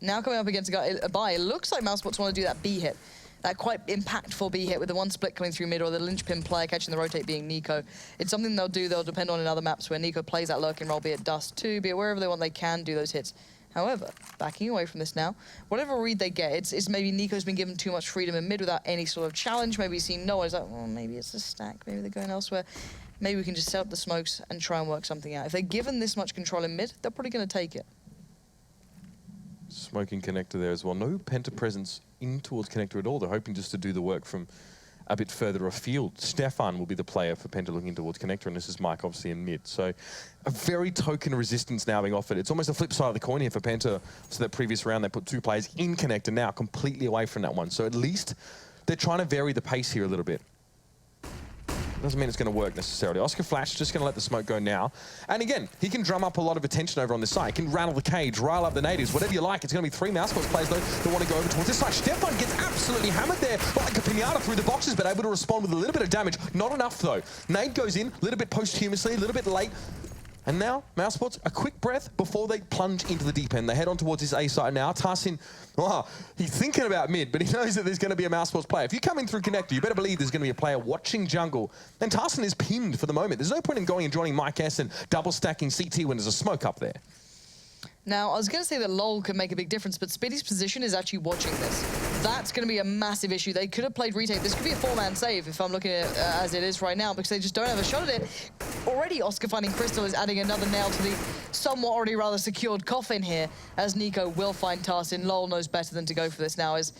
Now coming up against a buy, it looks like Mousesports want to do that B hit. That quite impactful B hit with the one split coming through mid or the linchpin player catching the rotate being Nico. It's something they'll do. They'll depend on in other maps where Nico plays that lurking role, be it Dust 2, be it wherever they want, they can do those hits. However, backing away from this now, whatever read they get, it's maybe Nico's been given too much freedom in mid without any sort of challenge. Maybe he's seen no one. He's like, well, maybe it's a stack. Maybe they're going elsewhere. Maybe we can just set up the smokes and try and work something out. If they're given this much control in mid, they're probably going to take it. Smoking connector there as well. No Penta presence in towards connector at all. They're hoping just to do the work from a bit further afield. Stefan will be the player for Penta looking towards connector, and this is Mike obviously in mid. So a very token resistance now being offered. It's almost the flip side of the coin here for Penta. So that previous round they put 2 players in connector, now completely away from that one. So at least they're trying to vary the pace here a little bit. Doesn't mean it's going to work necessarily. Oscar Flash just going to let the smoke go now. And again, he can drum up a lot of attention over on this side. He can rattle the cage, rile up the natives, whatever you like. It's going to be 3 Mousesports players, though, that want to go over towards this side. Stefan gets absolutely hammered there, like a pinata through the boxes, but able to respond with a little bit of damage. Not enough, though. Nade goes in, a little bit posthumously, a little bit late. And now, Mousesports, a quick breath before they plunge into the deep end. They head on towards this A side now. Tarsin, he's thinking about mid, but he knows that there's going to be a Mousesports player. If you come in through connector, you better believe there's going to be a player watching jungle. And Tarsin is pinned for the moment. There's no point in going and joining Mike S and double stacking CT when there's a smoke up there. Now, I was going to say that LoL can make a big difference, but Spiddy's position is actually watching this. That's going to be a massive issue. They could have played retake. This could be a 4-man save if I'm looking at it as it is right now, because they just don't have a shot at it. Already, Oscar finding Crystal is adding another nail to the somewhat already rather secured coffin here, as Nico will find Tarsin. LoL knows better than to go for this now as...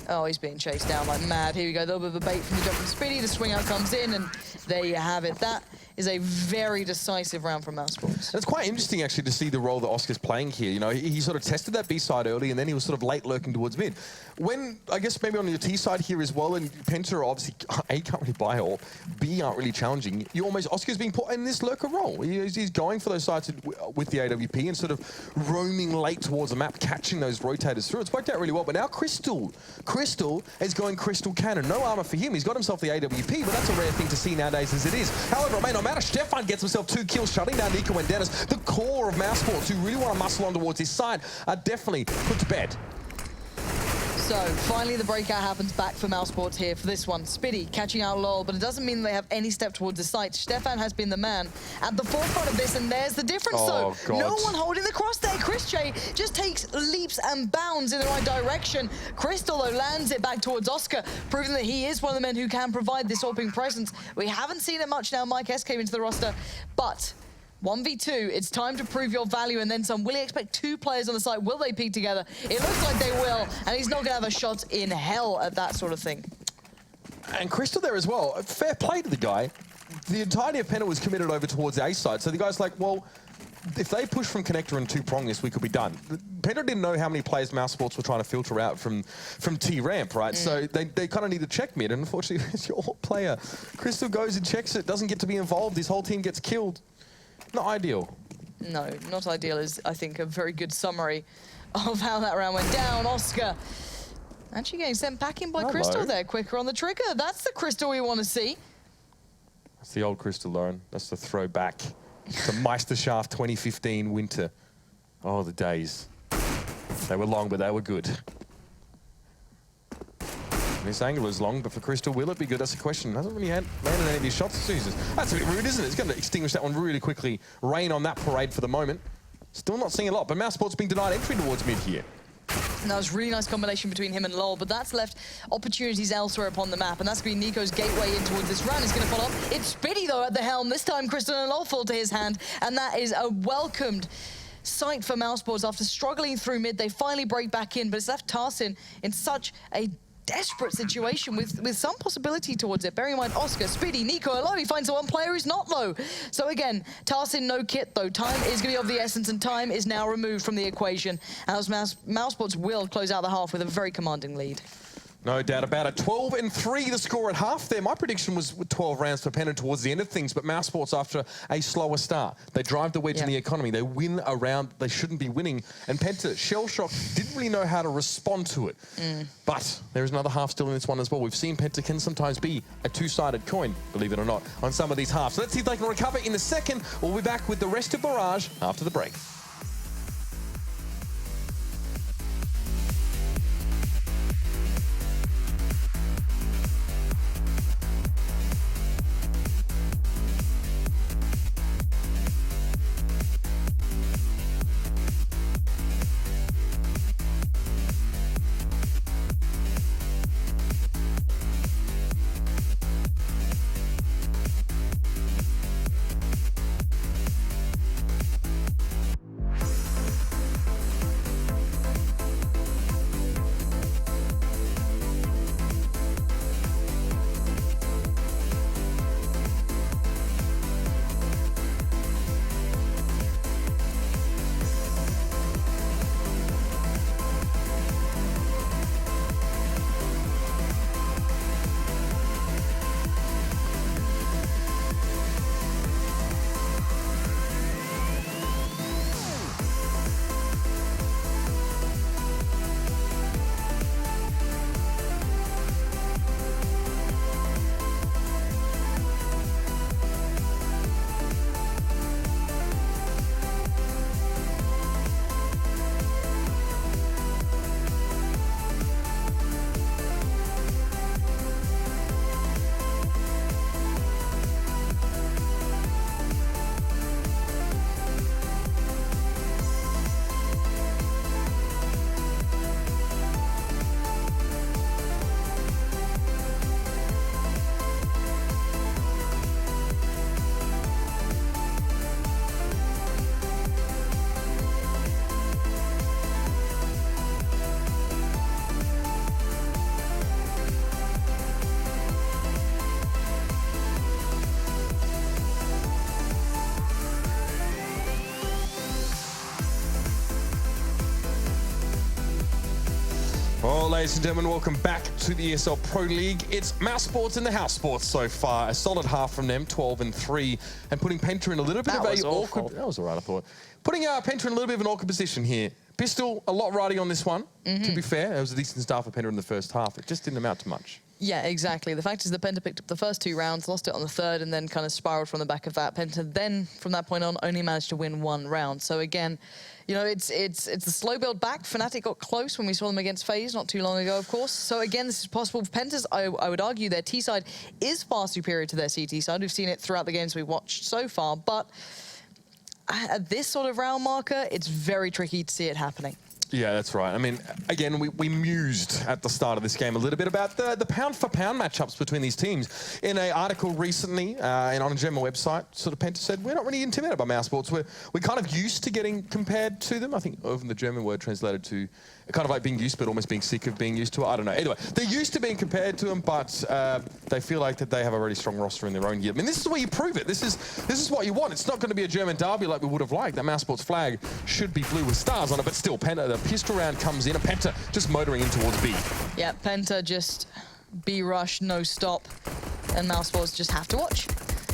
Oh, he's being chased down like mad. Here we go, a little bit of a bait from the jump from Spiddy. The swing out comes in, and there you have it. That is a very decisive round from Mousesports. It's quite interesting, actually, to see the role that Oscar's playing here. You know, he sort of tested that B side early, and then he was sort of late lurking towards mid. When, I guess, maybe on your T side here as well, and Penta are obviously, A, can't really buy, or B, aren't really challenging, Oscar's being put in this lurker role. He's going for those sides with the AWP and sort of roaming late towards the map, catching those rotators through. It's worked out really well, but now Crystal is going Crystal Cannon. No armor for him. He's got himself the AWP, but that's a rare thing to see nowadays as it is. However, it may not matter. Stefan gets himself 2 kills, shutting down Nico and Dennis. The core of Mousesports, who really want to muscle on towards his side, are definitely put to bed. So, finally the breakout happens back for Mousesports here for this one. Spiddy catching out LoL, but it doesn't mean they have any step towards the site. Stefan has been the man at the forefront of this, and there's the difference, though. God. No one holding the crosshair. Chris J just takes leaps and bounds in the right direction. Crystal, though, lands it back towards Oscar, proving that he is one of the men who can provide this AWPing presence. We haven't seen it much now. Mike S came into the roster, but 1v2, it's time to prove your value and then some. Will he expect 2 players on the site? Will they peek together? It looks like they will, and he's not going to have a shot in hell at that sort of thing. And Crystal there as well. Fair play to the guy. The entirety of Penta was committed over towards the A side, so the guy's like, well, if they push from connector and 2-prong this, we could be done. Penta didn't know how many players Mousesports were trying to filter out from T-ramp, right? So they kind of need to check mid, and unfortunately, it's your player. Crystal goes and checks it, doesn't get to be involved. His whole team gets killed. Not ideal. No, not ideal is, I think, a very good summary of how that round went down. Oscar actually getting sent back in by Crystal there, quicker on the trigger. That's the Crystal we want to see. That's the old Crystal, Lauren. That's the throwback to Meisterschaft 2015 winter. Oh, the days. They were long, but they were good. This angle is long, but for Crystal, will it be good? That's the question. Hasn't really landed any of these shots. Jesus. That's a bit rude, isn't it? It's going to extinguish that one really quickly. Rain on that parade for the moment. Still not seeing a lot, but Mousesports being denied entry towards mid here. And that was a really nice combination between him and LoL, but that's left opportunities elsewhere upon the map, and that's going to be Nico's gateway in towards this round. He's going to follow up. It's Spiddy, though, at the helm. This time, Crystal and LoL fall to his hand, and that is a welcomed sight for Mousesports. After struggling through mid, they finally break back in, but it's left Tarsin in such a desperate situation with some possibility towards it. Bearing in mind, Oscar, Spiddy, Nico are low. He finds the one player who's not low. So again, Tarsin no kit, though. Time is going to be of the essence, and time is now removed from the equation. As Mousesports will close out the half with a very commanding lead. No doubt about it. 12-3 the score at half there. My prediction was 12 rounds for Penta towards the end of things, but Mousesports, after a slower start, they drive the wedge in the economy. They win a round they shouldn't be winning. And Penta, shell shock, didn't really know how to respond to it. But there is another half still in this one as well. We've seen Penta can sometimes be a two-sided coin, believe it or not, on some of these halves. So let's see if they can recover in a second. We'll be back with the rest of Barrage after the break. Well, ladies and gentlemen, welcome back to the ESL Pro League. It's Mousesports in the house sports so far. A solid half from them, 12-3, and putting Penta in a little bit of a awkward... That was all right, I thought. Putting Penta in a little bit of an awkward position here. Pistol, a lot riding on this one, to be fair. It was a decent start for Penta in the first half. It just didn't amount to much. Yeah, exactly. The fact is that Penta picked up the first 2 rounds, lost it on the third, and then kind of spiraled from the back of that. Penta then, from that point on, only managed to win 1 round. So again, you know, it's the slow build back. Fnatic got close when we saw them against FaZe not too long ago, of course. So again, this is possible. Penta's, I would argue, their T side is far superior to their CT side. We've seen it throughout the games we've watched so far, but at this sort of round marker, it's very tricky to see it happening. Yeah, that's right. I mean, again, we mused at the start of this game a little bit about the pound-for-pound matchups between these teams. In an article recently on a German website, sort of Penta said, we're not really intimidated by Mousesports. We're kind of used to getting compared to them. I think often the German word translated to kind of like being used, but almost being sick of being used to it. I don't know. Anyway, they're used to being compared to them, but they feel like that they have a really strong roster in their own year. I mean, this is where you prove it. This is what you want. It's not going to be a German derby like we would have liked. That Mousesports flag should be blue with stars on it, but still, Penta, the pistol round comes in, and Penta just motoring in towards B. Yeah, Penta just B rush, no stop, and Mousesports just have to watch.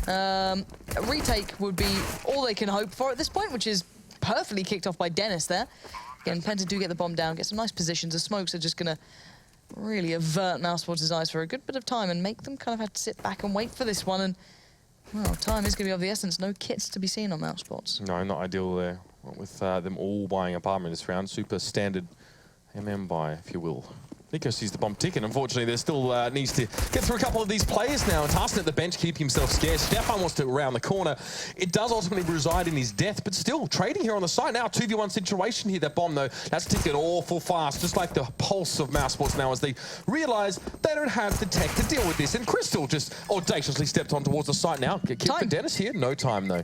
A retake would be all they can hope for at this point, which is perfectly kicked off by Dennis there. Again, Penta do get the bomb down, get some nice positions. The smokes are just going to really avert Mousesports' eyes for a good bit of time and make them kind of have to sit back and wait for this one. And, well, time is going to be of the essence. No kits to be seen on Mousesports. No, not ideal there. With them all buying up armor in this round. Super standard buy, if you will. Nico sees the bomb tick, and unfortunately there still needs to get through a couple of these players now. And Tarson at the bench, keep himself scarce. Stefan wants to round the corner. It does ultimately reside in his death, but still trading here on the side. Now 2v1 situation here. That bomb, though, that's ticking awful fast, just like the pulse of Mousesports now as they realise they don't have the tech to deal with this. And Crystal just audaciously stepped on towards the site now. Get kit for Dennis here. No time, though.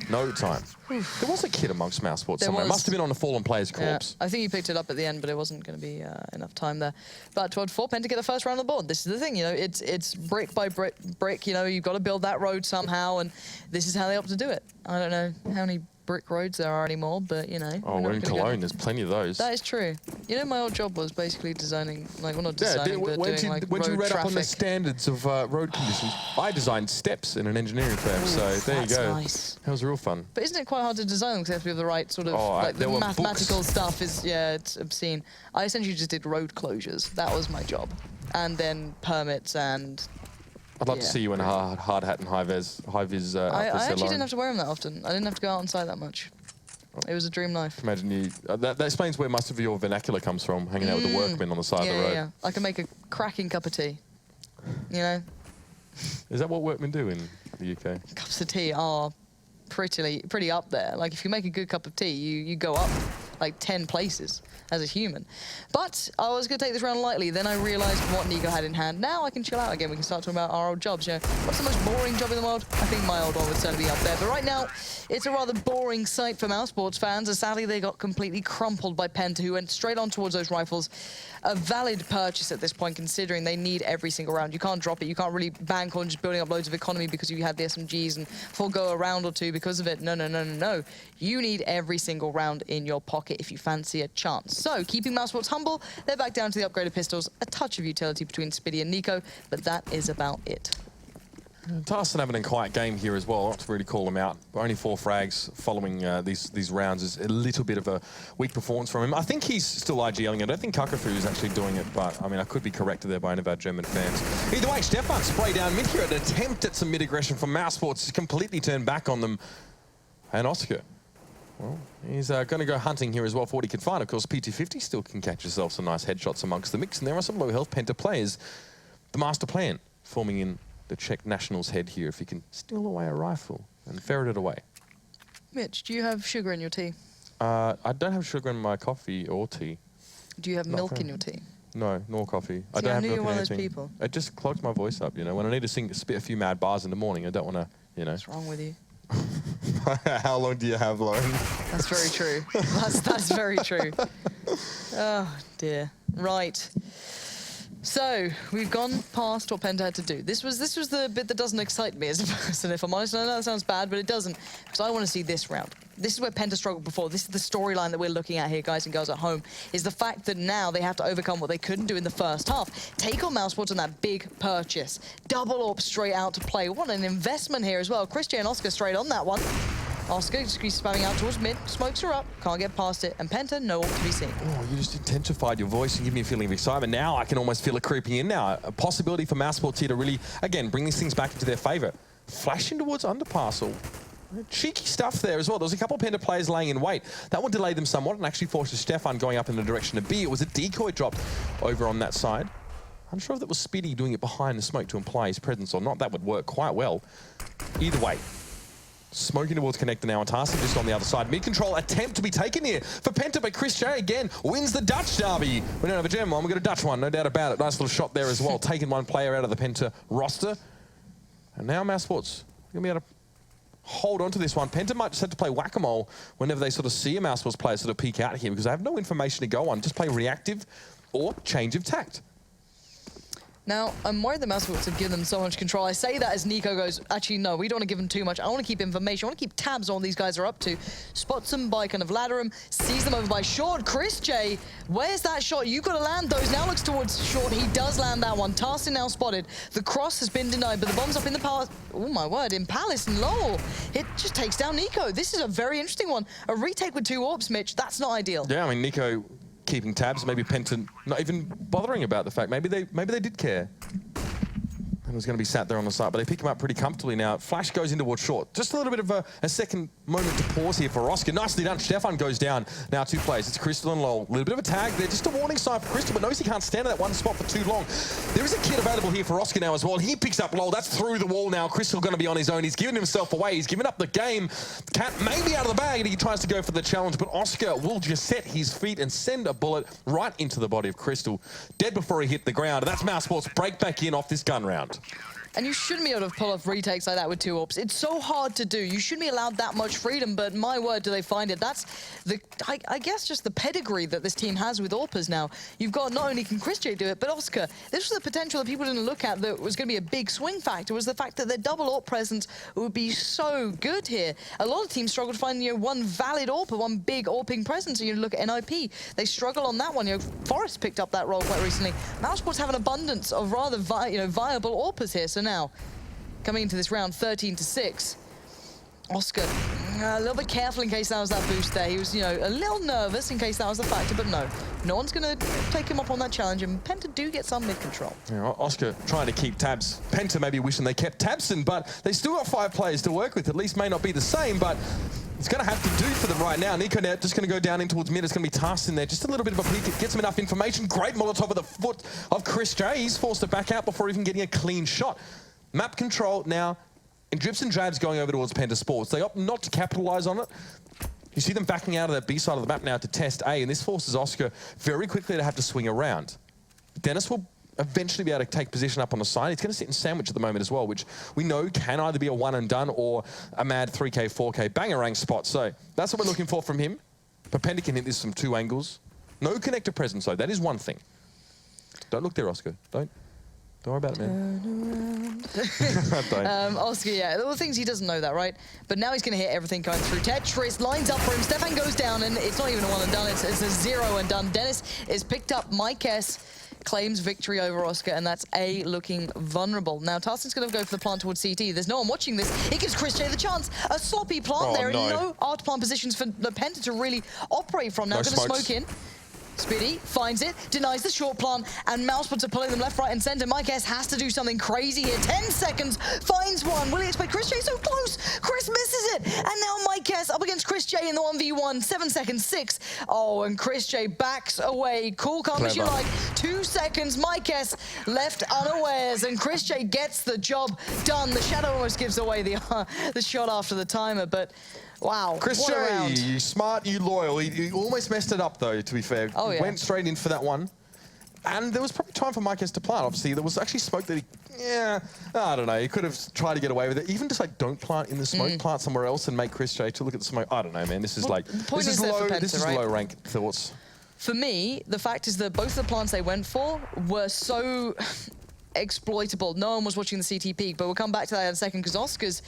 No time. There was a kid amongst Mousesports somewhere. It must have been on a fallen player's corpse. I think he picked it up at the end, but it wasn't going to be enough time there. But 12-4, Penta get the first round on the board. This is the thing, you know, it's brick by brick, you know, you've got to build that road somehow, and this is how they opt to do it. I don't know how many brick roads there are anymore, but, you know. Oh, we're in Cologne, there's plenty of those. That is true. You know, my old job was basically designing, like, well, not Yeah, designing, but doing like when you road read up on the traffic. standards of road conditions, I designed steps in an engineering firm, so there you That's go. nice. That was real fun. But isn't it quite hard to design because they have to be the right sort of, like there the were mathematical books. stuff is, yeah, it's obscene. I essentially just did road closures. That was my job. And then permits and... I'd love to see you in a hard hat and high-vis I actually didn't have to wear them that often. I didn't have to go out on site that much. It was a dream life. Imagine you... that explains where most of your vernacular comes from, hanging out with the workmen on the side of the road. Yeah, I can make a cracking cup of tea. You know? Is that what workmen do in the UK? Cups of tea are pretty up there. Like, if you make a good cup of tea, you go up like 10 places as a human. But I was going to take this round lightly. Then I realized what Nico had in hand. Now I can chill out again. We can start talking about our old jobs. You know, what's the most boring job in the world? I think my old one would certainly be up there. But right now, it's a rather boring sight for Mousesports fans, as sadly they got completely crumpled by Penta, who went straight on towards those rifles. A valid purchase at this point, considering they need every single round. You can't drop it. You can't really bank on just building up loads of economy because you had the SMGs and forego a round or two because of it. No, no, no, no, no. You need every single round in your pocket if you fancy a chance. So, keeping Mousesports humble, they're back down to the upgraded pistols, a touch of utility between Spiddy and Nico, but that is about it. Tarstan having a quiet game here as well, not to really call him out. Only 4 frags following these rounds is a little bit of a weak performance from him. I think he's still IGLing it. I don't think Kakafu is actually doing it, but I mean, I could be corrected there by any of our German fans. Either way, Stefan spray down mid here. An attempt at some mid-aggression from Mousesports is completely turned back on them. And Oscar, well, he's going to go hunting here as well for what he can find. Of course, PT50 still can catch himself some nice headshots amongst the mix, and there are some low-health Penta players. The master plan forming in the Czech national's head here, if he can steal away a rifle and ferret it away. Mitch, do you have sugar in your tea? I don't have sugar in my coffee or tea. Do you have milk in your tea? No, nor coffee. See, I don't knew have you were milk one in of those anything. people. It just clogs my voice up, you know. When I need to spit a few mad bars in the morning, I don't want to, you know. What's wrong with you? How long do you have, Lauren? That's very true. That's very true. Oh, dear. Right. So, we've gone past what Penta had to do. This was the bit that doesn't excite me as a person, if I'm honest. I know that sounds bad, but it doesn't, because I want to see this round. This is where Penta struggled before. This is the storyline that we're looking at here, guys and girls at home, is the fact that now they have to overcome what they couldn't do in the first half. Take on Mousesports on that big purchase. Double AWP straight out to play. What an investment here as well. Christian and Oscar straight on that one. Oscar just keeps spamming out towards mid, smokes are up, can't get past it, and Penta, no AWP to be seen. Oh, you just intensified your voice and give me a feeling of excitement. Now I can almost feel it creeping in now. A possibility for Mousesports here to really, again, bring these things back into their favour. Flashing towards underparcel. Cheeky stuff there as well. There was a couple of Penta players laying in wait. That one delayed them somewhat and actually forced Stefan going up in the direction of B. It was a decoy drop over on that side. Unsure if that was Spiddy doing it behind the smoke to imply his presence or not. That would work quite well. Either way. Smoking towards connector now, and Tarstan just on the other side. Mid-control attempt to be taken here for Penta, but Chris J again wins the Dutch derby. We don't have a German one, we've got a Dutch one, no doubt about it. Nice little shot there as well, taking one player out of the Penta roster. And now Mousesports going to be able to hold on to this one. Penta might just have to play whack-a-mole whenever they sort of see a Mousesports player sort of peek out here, because they have no information to go on. Just play reactive or change of tact. Now, I'm worried the Mousesports have given them so much control. I say that as Nico goes, actually, no, we don't want to give them too much. I want to keep information. I want to keep tabs on what these guys are up to. Spots them by kind of ladder them, sees them over by short. Chris J, where's that shot? You've got to land those. Now looks towards short. He does land that one. Tarstan now spotted. The cross has been denied, but the bomb's up in the palace. Oh, my word, in Palace and Lowell. It just takes down Nico. This is a very interesting one. A retake with 2 AWPs, Mitch. That's not ideal. Yeah, I mean, Nico keeping tabs, maybe Penta not even bothering about the fact. Maybe they did care. And was going to be sat there on the side, but they pick him up pretty comfortably now. Flash goes in towards short. Just a little bit of a second moment to pause here for Oscar. Nicely done. Stefan goes down. Now 2 players. It's Crystal and Lowell. A little bit of a tag there. Just a warning sign for Crystal, but knows he can't stand in that one spot for too long. There is a kid available here for Oscar now as well. He picks up Lowell. That's through the wall now. Crystal going to be on his own. He's given himself away. He's given up the game. Cat may be out of the bag and he tries to go for the challenge, but Oscar will just set his feet and send a bullet right into the body of Crystal. Dead before he hit the ground. And that's Mousesports break back in off this gun round. And you shouldn't be able to pull off retakes like that with 2 AWPs. It's so hard to do. You shouldn't be allowed that much freedom, but my word, do they find it. That's, I guess, just the pedigree that this team has with AWPers now. You've got, not only can ChrisJ do it, but Oscar. This was the potential that people didn't look at that was going to be a big swing factor, was the fact that their double AWP presence would be so good here. A lot of teams struggle to find, one valid AWP, one big AWPing presence. So you look at NIP, they struggle on that one. Forest picked up that role quite recently. Mousesports have an abundance of rather viable AWPers here. So now, coming into this round, 13-6. Oscar, a little bit careful in case that was that boost there. He was, a little nervous in case that was the factor, but no one's going to take him up on that challenge, and Penta do get some mid-control. Yeah, Oscar trying to keep tabs. Penta maybe wishing they kept Tabson, but they still got 5 players to work with. At least may not be the same, but it's going to have to do for them right now. Nico now just going to go down in towards mid. It's going to be Task in there. Just a little bit of a peek. It gets him enough information. Great Molotov at the foot of ChrisJ. He's forced to back out before even getting a clean shot. Map control now. In drips and drabs going over towards Penta Sports. They opt not to capitalize on it. You see them backing out of that B side of the map now to test A, and this forces Oscar very quickly to have to swing around. Dennis will eventually be able to take position up on the side. He's going to sit in sandwich at the moment as well, which we know can either be a one and done or a mad 3K, 4K bangerang spot. So that's what we're looking for from him. But Penta can hit this from 2 angles. No connector presence, though. That is one thing. Don't look there, Oscar. Don't worry about it, man. Oscar, yeah, all the things he doesn't know that, right? But now he's going to hit everything going through. Tetris lines up for him. Stefan goes down, and it's not even a one and done. It's a 0 and done. Dennis is picked up. Mike S claims victory over Oscar, and that's A looking vulnerable. Now, Tarson's going to go for the plant towards CT. There's no one watching this. He gives ChrisJ the chance. A sloppy plant there, and no art plant positions for the Penta to really operate from. Now, going to smoke in. Spiddy finds it, denies the short plant, and Mousesports are pulling them left, right, and center. Mike S has to do something crazy here. 10 seconds, finds one. Will he expect ChrisJ? So close. Chris misses it. And now Mike S up against ChrisJ in the 1v1. 7 seconds, 6. Oh, and ChrisJ backs away. Cool, calm as you like. 2 seconds. Mike S left unawares, and ChrisJ gets the job done. The Shadow almost gives away the shot after the timer, but wow, ChrisJ, you smart, you loyal. He almost messed it up, though, to be fair. Oh, yeah. Went straight in for that one. And there was probably time for Mike S to plant, obviously. There was actually smoke that I don't know. He could have tried to get away with it. Even just like, don't plant in the smoke, plant somewhere else and make ChrisJ to look at the smoke. I don't know, man. This is this is low rank thoughts. For me, the fact is that both the plants they went for were so exploitable. No one was watching the CT peak, but we'll come back to that in a second because Oscar's...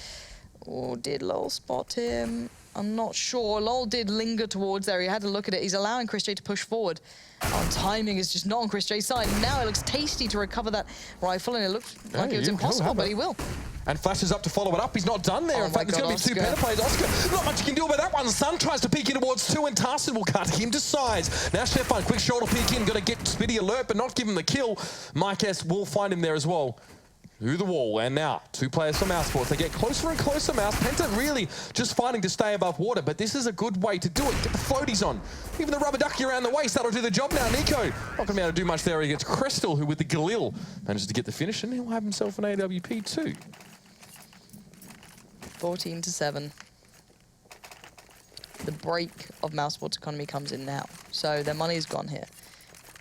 Oh, did Lowell spot him? I'm not sure. Lowell did linger towards there. He had to look at it. He's allowing ChrisJ to push forward. Oh, timing is just not on ChrisJ's side. Now it looks tasty to recover that rifle, and it looks like it was impossible, but he will. And flashes up to follow it up. He's not done there. In fact, there's going to be 2 Penta players. Oscar, not much you can do about that one. Sun tries to peek in towards 2, and Tarston will cut him to size. Now Stefan, quick shoulder peek in. Got to get Spiddy alert, but not give him the kill. Mike S will find him there as well. Through the wall, and now 2 players from Mousesports. They get closer and closer, Mouse. Penta really just fighting to stay above water, but this is a good way to do it. Get the floaties on. Even the rubber ducky around the waist, that'll do the job now. Nico, not going to be able to do much there against Crystal, who with the Galil manages to get the finish, and he'll have himself an AWP too. 14-7. The break of Mousesports economy comes in now, so their money is gone here.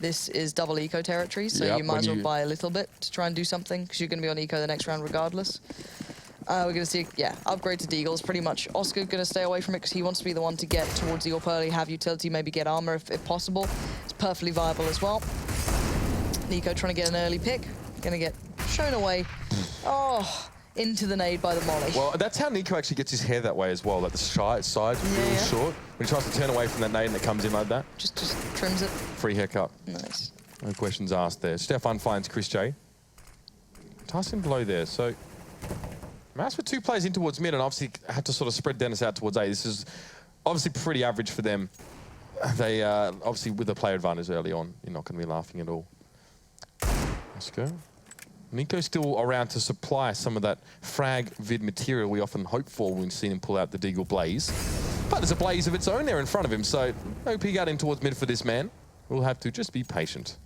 This is double eco territory, so you might as well buy a little bit to try and do something, because you're going to be on eco the next round regardless. We're going to see, upgrade to Deagles. Pretty much Oscar going to stay away from it because he wants to be the one to get towards the AWP early, have utility, maybe get armor if possible. It's perfectly viable as well. Nico trying to get an early pick. Going to get shown away. Oh, into the nade by the molly. Well, that's how Nico actually gets his hair that way as well. Like the side really short. When he tries to turn away from that nade and it comes in like that. Just trims it. Free haircut. Nice. No questions asked there. Stefan finds ChrisJ. Task him below there. So Mouse with 2 players in towards mid and obviously had to sort of spread Dennis out towards A. This is obviously pretty average for them. They obviously with the player advantage early on, you're not going to be laughing at all. Let's go. Nico's still around to supply some of that frag vid material we often hope for when we've seen him pull out the Deagle Blaze. But there's a blaze of its own there in front of him, so no peek out in towards mid for this man. We'll have to just be patient.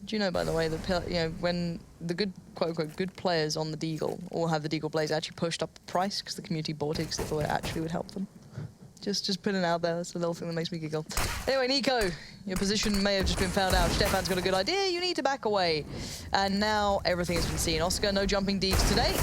Do you know, by the way, that when the good, quote-unquote, good players on the Deagle all have the Deagle Blaze, actually pushed up the price because the community bought it because they thought it actually would help them? Just putting it out there. That's a little thing that makes me giggle. Anyway, Nico, your position may have just been found out. Stefan's got a good idea. You need to back away. And now everything has been seen. Oscar, no jumping deeps today.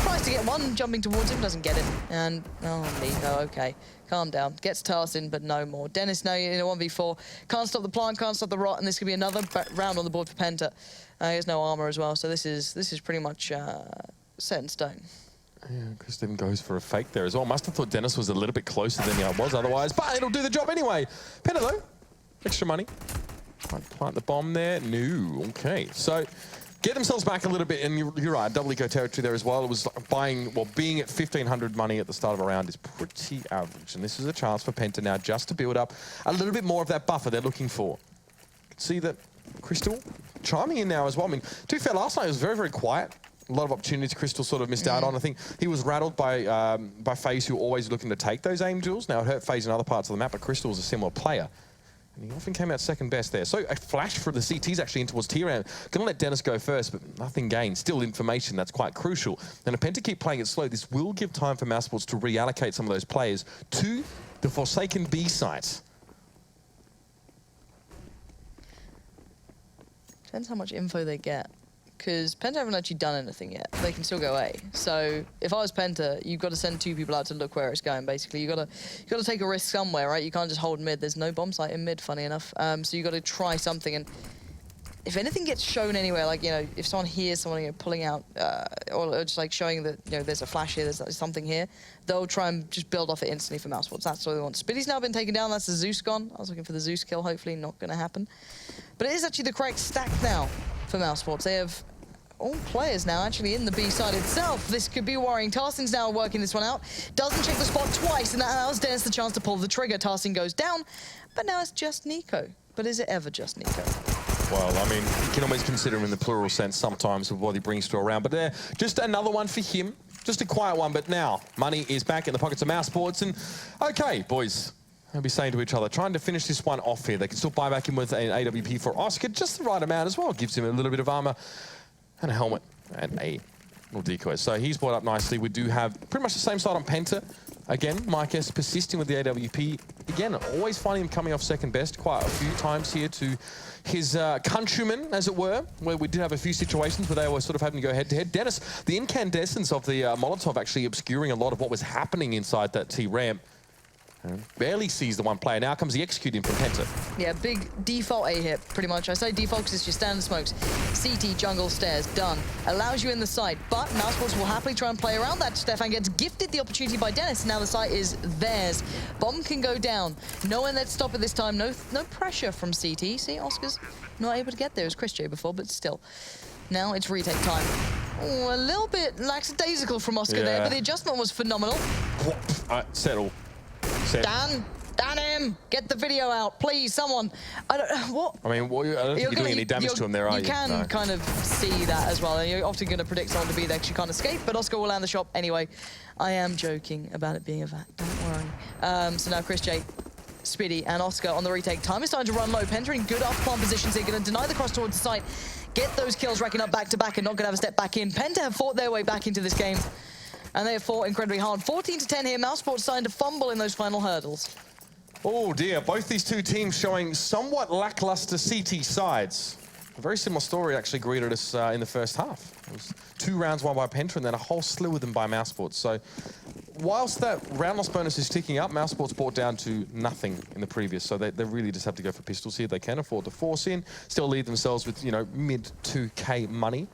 Tries to get one, jumping towards him, doesn't get it. And, oh, Nico, okay. Calm down. Gets Tarsin, but no more. Dennis now in a 1v4. Can't stop the plant, can't stop the rot, and this could be another round on the board for Penta. He has no armor as well, so this is pretty much set in stone. Yeah, Kristen goes for a fake there as well. Must have thought Dennis was a little bit closer than he was otherwise, but it'll do the job anyway. Penta though, extra money. Plant the bomb there. No, okay. So get themselves back a little bit, and you're right, double eco territory there as well. It was being at 1,500 money at the start of a round is pretty average, and this is a chance for Penta now just to build up a little bit more of that buffer they're looking for. You can see that Crystal chiming in now as well. I mean, to be fair, last night it was very, very quiet. A lot of opportunities Crystal sort of missed out on. I think he was rattled by FaZe, who were always looking to take those aim duels. Now, it hurt FaZe in other parts of the map, but Crystal was a similar player. And he often came out second best there. So a flash for the CTs actually in towards T-Round. Gonna let Dennis go first, but nothing gained. Still information, that's quite crucial. And if Penta keep playing it slow, this will give time for Mousesports to reallocate some of those players to the Forsaken B site. Depends how much info they get. Because Penta haven't actually done anything yet. They can still go A. So if I was Penta, you've got to send 2 people out to look where it's going, basically. You've got to take a risk somewhere, right? You can't just hold mid. There's no bomb site in mid, funny enough. So you've got to try something. And if anything gets shown anywhere, like, you know, if someone hears someone, you know, pulling out, or just like showing that, you know, there's a flash here, there's something here, they'll try and just build off it instantly for Mousesports. That's what they want. Spitty's now been taken down. That's the Zeus gone. I was looking for the Zeus kill. Hopefully not going to happen. But it is actually the correct stack now for Mousesports. They have all players now actually in the B side itself. This could be worrying. Tarsin's now working this one out. Doesn't check the spot twice, and that allows Dennis the chance to pull the trigger. Tarsin goes down, but now it's just Nico. But is it ever just Nico? Well, I mean, you can always consider him in the plural sense sometimes with what he brings to a round. But just another one for him. Just a quiet one, but now money is back in the pockets of Mousesports. And okay, boys, they'll be saying to each other, trying to finish this one off here. They can still buy back in with an AWP for Oscar, just the right amount as well. Gives him a little bit of armor and a helmet and a little decoy. So he's brought up nicely. We do have pretty much the same side on Penta. Again, Mike S persisting with the AWP. Again, always finding him coming off second best quite a few times here to his countrymen, as it were, where we did have a few situations where they were sort of having to go head-to-head. Dennis, the incandescence of the Molotov actually obscuring a lot of what was happening inside that T-ramp. Barely sees the one player. Now comes the executing from Penta. Yeah, big default A hit, pretty much. I say default because it's your standard smokes. CT, jungle, stairs, done. Allows you in the site, but Mousesports will happily try and play around that. Stefan gets gifted the opportunity by Dennis. Now the site is theirs. Bomb can go down. No one let's stop it this time. No pressure from CT. See, Oscar's not able to get there. It was Chris J before, but still. Now it's retake time. Oh, a little bit lackadaisical from Oscar there, but the adjustment was phenomenal. Settle. Dan him! Get the video out, please, someone. I don't what. I mean, I don't think you're doing any damage to him there, are you? You can kind of see that as well. You're often going to predict someone to be there because you can't escape, but Oscar will land the shot anyway. I am joking about it being a vac, don't worry. So now Chris J, Spitty, and Oscar on the retake. Time is starting to run low. Penta in good off-plant positions here, going to deny the cross towards the site. Get those kills racking up back-to-back and not going to have a step back in. Penta have fought their way back into this game. And they have fought incredibly hard. 14-10 here. Mousesports starting to fumble in those final hurdles. Oh dear, both these two teams showing somewhat lackluster CT sides. A very similar story actually greeted us in the first half. It was 2 rounds won by Penta and then a whole slew of them by Mousesports. So whilst that round loss bonus is ticking up, Mousesports brought down to nothing in the previous. So they really just have to go for pistols here. They can afford to force in, still leave themselves with, you know, mid 2K money.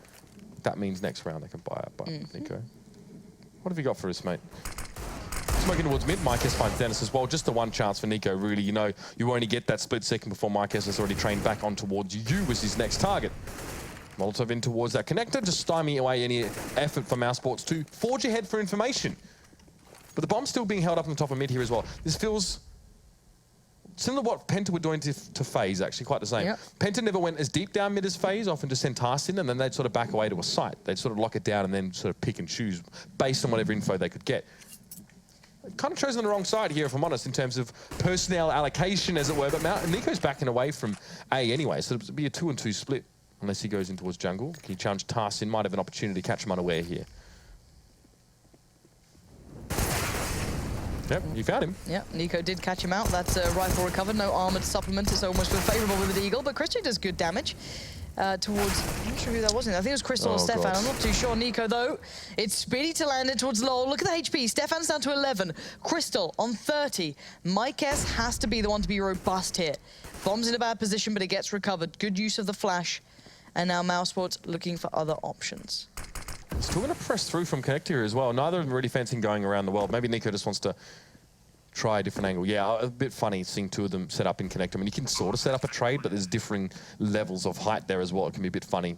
That means next round they can buy up by Nico. What have you got for us, mate? Smoking towards mid. Mike S finds Dennis as well. Just the one chance for Nico, really. You know, you only get that split second before Mike S has already trained back on towards you as his next target. Molotov in towards that connector, just stymie away any effort for Mousesports to forge ahead for information. But the bomb's still being held up on the top of mid here as well. This feels similar to what Penta were doing to FaZe, actually, quite the same. Yep. Penta never went as deep down mid as FaZe, often just send Tarsin, and then they'd sort of back away to a site. They'd sort of lock it down and then sort of pick and choose based on whatever info they could get. Kind of chosen the wrong side here, if I'm honest, in terms of personnel allocation, as it were. But Nico's backing away from A anyway, so it'll be a 2-2 split, unless he goes in towards jungle. He challenged Tarsin, might have an opportunity to catch him unaware here. Yep, you found him. Yeah, Nico did catch him out. That's a rifle recovered. No armor to supplement. It's almost feel favorable with the Deagle, but Christian does good damage. Towards, I'm not sure who that was. I think it was Crystal or Stefan. God. I'm not too sure. Nico, though, it's speedy to land it towards Lowell. Look at the HP. Stefan's down to 11. Crystal on 30. Mike S has to be the one to be robust here. Bomb's in a bad position, but it gets recovered. Good use of the flash. And now Mousesports looking for other options. Still going to press through from Connector here as well. Neither of them really fancying going around the world. Maybe Nico just wants to try a different angle. Yeah, a bit funny seeing two of them set up in Connector. I mean, you can sort of set up a trade, but there's differing levels of height there as well. It can be a bit funny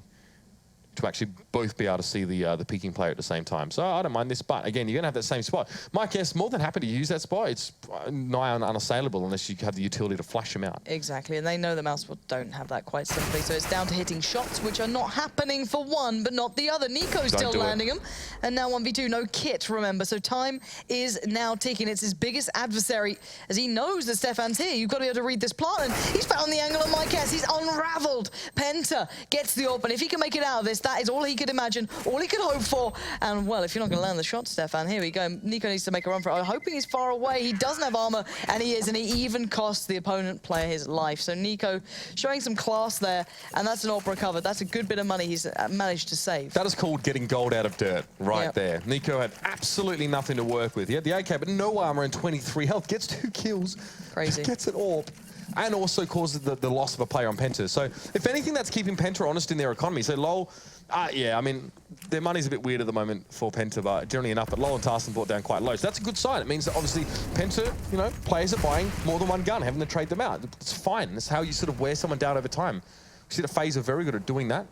to actually both be able to see the peeking player at the same time. So I don't mind this, but again, you're going to have that same spot. Mike S, more than happy to use that spot. It's nigh on unassailable unless you have the utility to flash him out. Exactly, and they know that Mousesports don't have that quite simply, so it's down to hitting shots, which are not happening for one, but not the other. Nico's still landing them, and now 1v2, no kit, remember, so time is now ticking. It's his biggest adversary, as he knows that Stefan's here. You've got to be able to read this plant, and he's found the angle on Mike S. He's unraveled. Penta gets the AWP, and if he can make it out of this, that is all he could imagine, all he could hope for. And, well, if you're not going to land the shot, Stefan, here we go. Nico needs to make a run for it. I'm hoping he's far away. He doesn't have armor, and he is, and he even costs the opponent player his life. So Nico showing some class there, and that's an AWP recovered. That's a good bit of money he's managed to save. That is called getting gold out of dirt right there. Nico had absolutely nothing to work with. He had the AK, but no armor and 23 health. Gets 2 kills. Crazy. Gets an AWP. And also causes the loss of a player on Penta. So, if anything, that's keeping Penta honest in their economy. So, LoL, yeah, I mean, their money's a bit weird at the moment for Penta, but generally enough. But LoL and Tarson brought down quite low. So, that's a good sign. It means that, obviously, Penta, you know, players are buying more than one gun, having to trade them out. It's fine. That's how you sort of wear someone down over time. We see the FaZe are very good at doing that.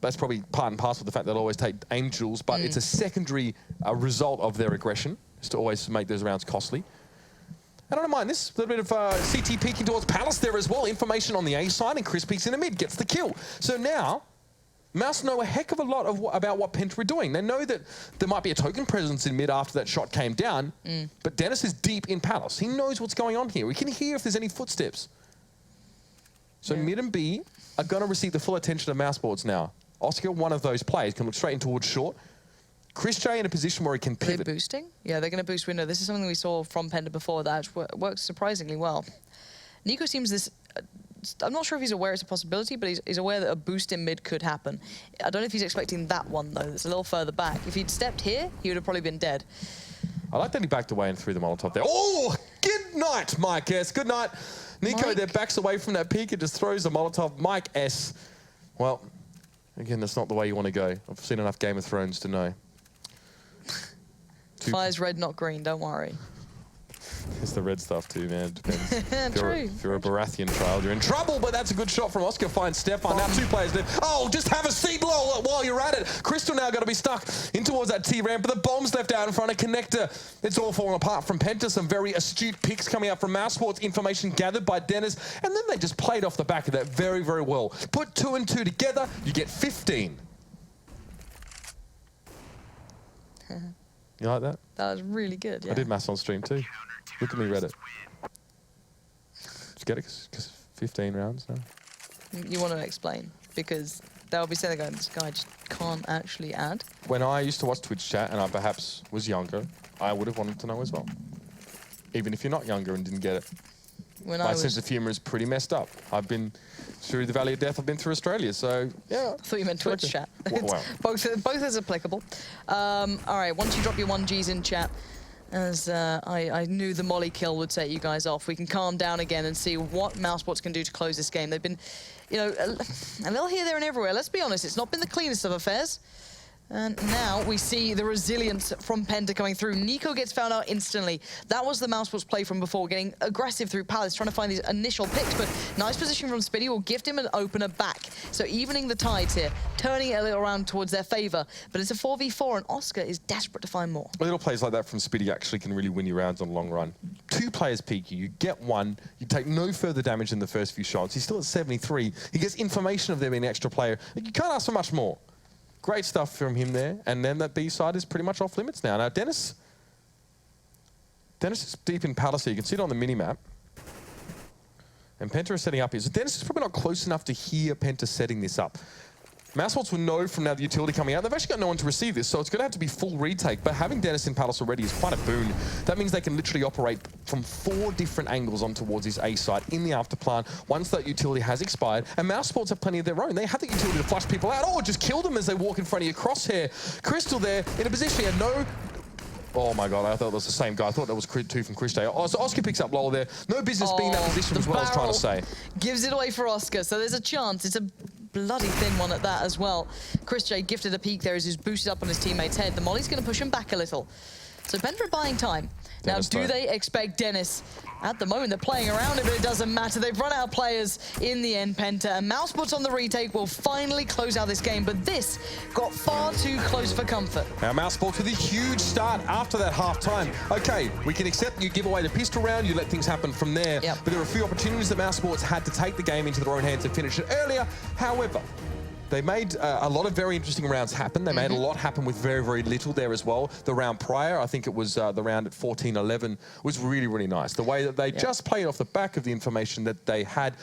That's probably part and parcel of the fact they'll always take Angels, but it's a secondary result of their aggression, is to always make those rounds costly. I don't mind this. A little bit of CT peeking towards Palace there as well. Information on the A side, and Chris peeks in the mid, gets the kill. So now, Mouse know a heck of a lot of about what Penta are doing. They know that there might be a token presence in mid after that shot came down, but Dennis is deep in Palace. He knows what's going on here. We can hear if there's any footsteps. So mid and B are going to receive the full attention of Mousesports now. Oscar, one of those players, can look straight in towards short. Chris J in a position where he can pivot. Are they boosting? Yeah, they're going to boost window. This is something we saw from Penta before that works surprisingly well. Nico seems this... I'm not sure if he's aware it's a possibility, but he's aware that a boost in mid could happen. I don't know if he's expecting that one, though. It's a little further back. If he'd stepped here, he would have probably been dead. I like that he backed away and threw the Molotov there. Oh, good night, Mike S. Good night. Nico there backs away from that peak and just throws the Molotov. Mike S. Well, again, that's not the way you want to go. I've seen enough Game of Thrones to know. Fire's red, not green, don't worry. It's the red stuff too, man. It depends. True. If you're a Baratheon child, you're in trouble, but that's a good shot from Oscar. Finds Stefan. Now 2 players there. Oh, just have a seat while you're at it. Crystal now got to be stuck in towards that T-ramp, but the bomb's left out in front of Connector. It's all falling apart from Penta. Some very astute picks coming up from Mousesports. Information gathered by Dennis, and then they just played off the back of that very, very well. Put 2 and 2 together, you get 15. You like that? That was really good, yeah. I did maths on stream too. Look at me, Reddit. Just get it? Because 15 rounds now. You want to explain? Because they'll be saying, this guy just can't actually add. When I used to watch Twitch chat and I perhaps was younger, I would have wanted to know as well. Even if you're not younger and didn't get it. My sense of humour is pretty messed up. I've been through the Valley of Death, I've been through Australia, so yeah. I thought you meant Twitch chat. Wow. both is applicable. All right, once you drop your 1Gs in chat, as I knew the Molly kill would set you guys off, we can calm down again and see what Mousesports can do to close this game. They've been, you know, a little here, there, and everywhere. Let's be honest, it's not been the cleanest of affairs. And now we see the resilience from Penta coming through. Nico gets found out instantly. That was the Mousesports play from before, getting aggressive through Palace, trying to find these initial picks, but nice position from Spiddy will gift him an opener back. So evening the tides here, turning it a little around towards their favor. But it's a 4v4, and Oscar is desperate to find more. Little plays like that from Spiddy actually can really win you rounds on the long run. 2 players peek you, you get 1, you take no further damage in the first few shots. He's still at 73. He gets information of there being an extra player. You can't ask for much more. Great stuff from him there, and then that B side is pretty much off limits now. Now Dennis is deep in Palace here. You can see it on the mini-map. And Penta is setting up here. So Dennis is probably not close enough to hear Penta setting this up. Mousesports will know from now the utility coming out. They've actually got no one to receive this, so it's going to have to be full retake. But having Dennis in Palace already is quite a boon. That means they can literally operate from 4 different angles on towards his A site in the afterplan once that utility has expired. And Mousesports have plenty of their own. They have the utility to flush people out, or just kill them as they walk in front of your crosshair. Crystal there in a position he had no... Oh my god, I thought that was the same guy. I thought that was 2 from Chris Day. Oh, so Oscar picks up Lowell there. No business being in that position as well, I was trying to say. Gives it away for Oscar, so there's a chance. It's a bloody thin one at that as well. Chris J gifted a peek there as he's boosted up on his teammate's head. The molly's going to push him back a little. So Penta are buying time. Dennis, now, do they expect Dennis? At the moment, they're playing around it, but it doesn't matter. They've run out of players in the end, Penta. And Mousesports on the retake will finally close out this game, but this got far too close for comfort. Now, Mousesports with a huge start after that half-time. Okay, we can accept you give away the pistol round, you let things happen from there. Yep. But there were a few opportunities that Mousesports had to take the game into their own hands and finish it earlier. However, they made a lot of very interesting rounds happen. They made a lot happen with very, very little there as well. The round prior, I think it was the round at 14-11, was really, really nice. The way that they just played off the back of the information that they had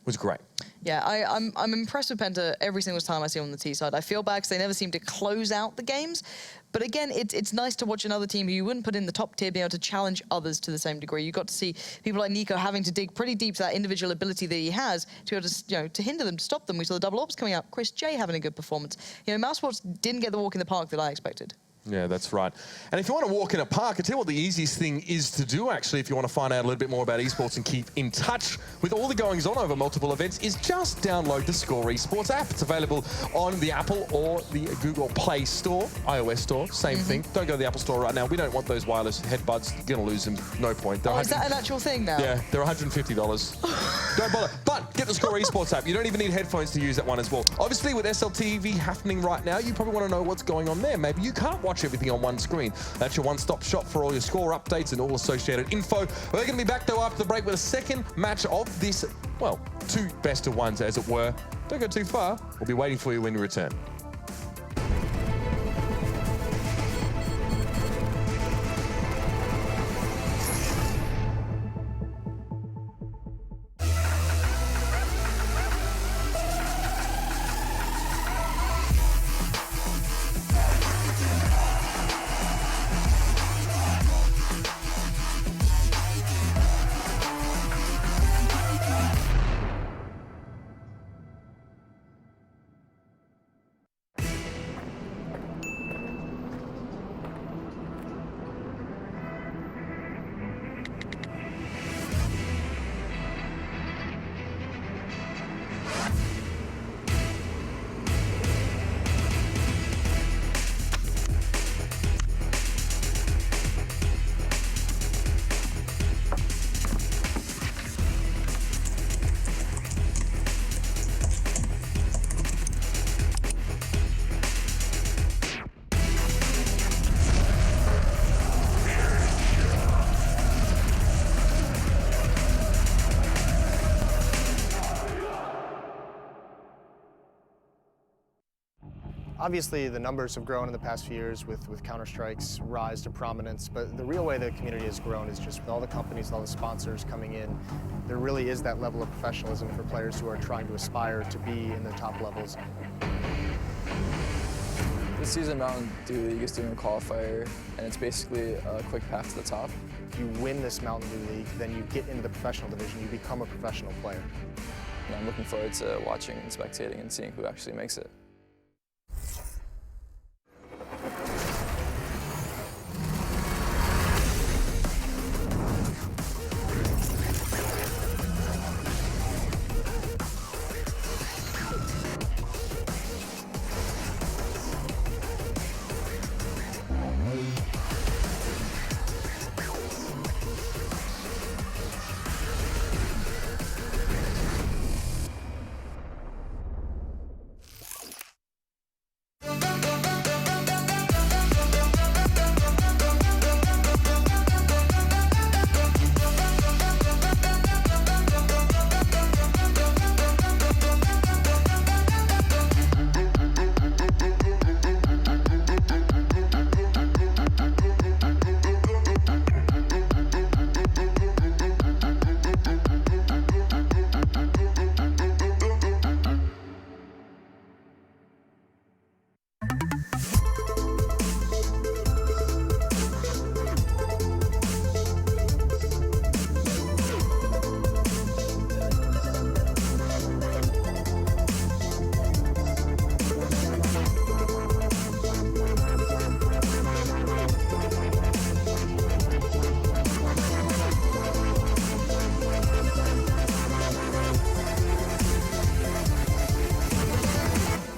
was great. Yeah, I'm impressed with Penta every single time I see them on the T side. I feel bad because they never seem to close out the games. But again, it's nice to watch another team who you wouldn't put in the top tier be able to challenge others to the same degree. You got to see people like Nico having to dig pretty deep to that individual ability that he has to be able to, to hinder them, to stop them. We saw the double ops coming up. Chris J having a good performance. Mousesports didn't get the walk in the park that I expected. Yeah, that's right. And if you want to walk in a park, I tell you what the easiest thing is to do, actually, if you want to find out a little bit more about esports and keep in touch with all the goings-on over multiple events, is just download the Score Esports app. It's available on the Apple or the Google Play Store, iOS Store, same thing. Don't go to the Apple Store right now. We don't want those wireless headbuds. You're going to lose them. No point. Oh, is that an actual thing now? Yeah, they're $150. Don't bother. But get the Score Esports app. You don't even need headphones to use that one as well. Obviously, with SLTV happening right now, you probably want to know what's going on there. Maybe you can't watch everything on one screen. That's your one-stop shop for all your score updates and all associated info. We're going to be back, though, after the break with a second match of this, well, 2 best of ones, as it were. Don't go too far. We'll be waiting for you when you return. Obviously, the numbers have grown in the past few years with Counter-Strike's rise to prominence, but the real way the community has grown is just with all the companies, all the sponsors coming in. There really is that level of professionalism for players who are trying to aspire to be in the top levels. This season, Mountain Dew League is doing a qualifier, and it's basically a quick path to the top. If you win this Mountain Dew League, then you get into the professional division, you become a professional player. And I'm looking forward to watching and spectating and seeing who actually makes it.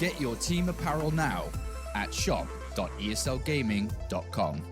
Get your team apparel now at shop.eslgaming.com.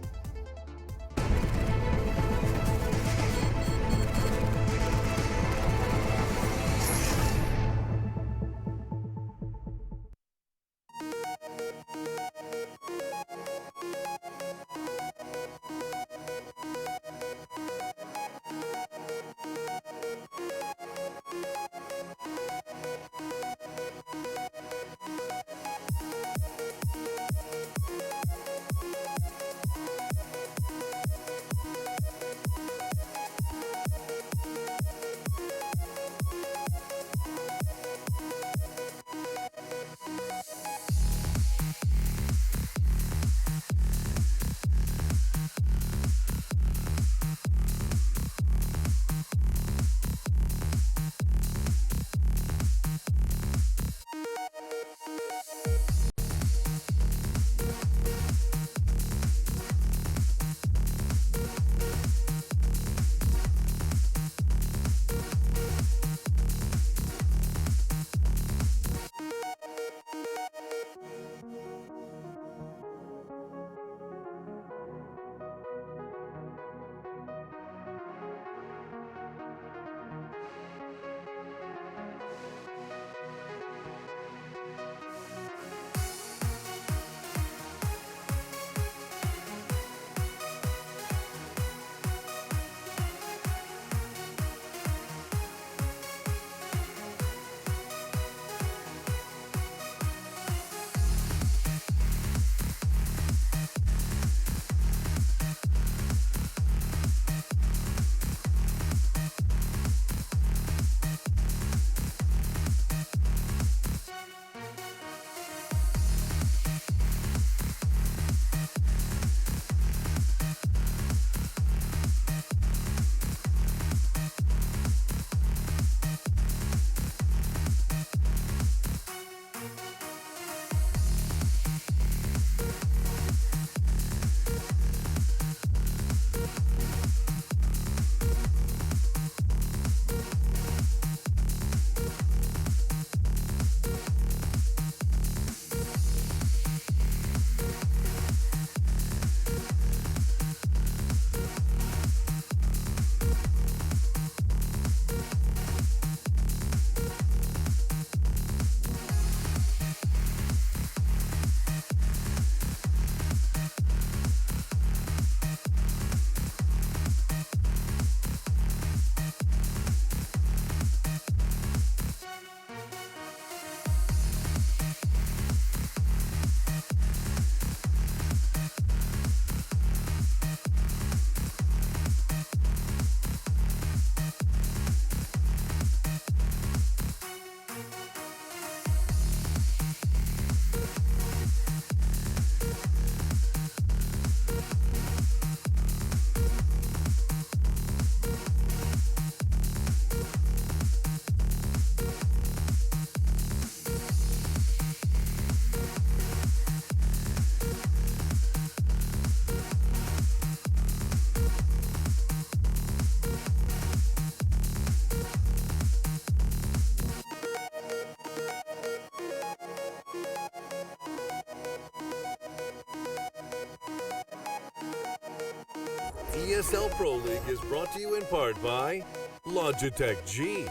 ESL Pro League is brought to you in part by Logitech G,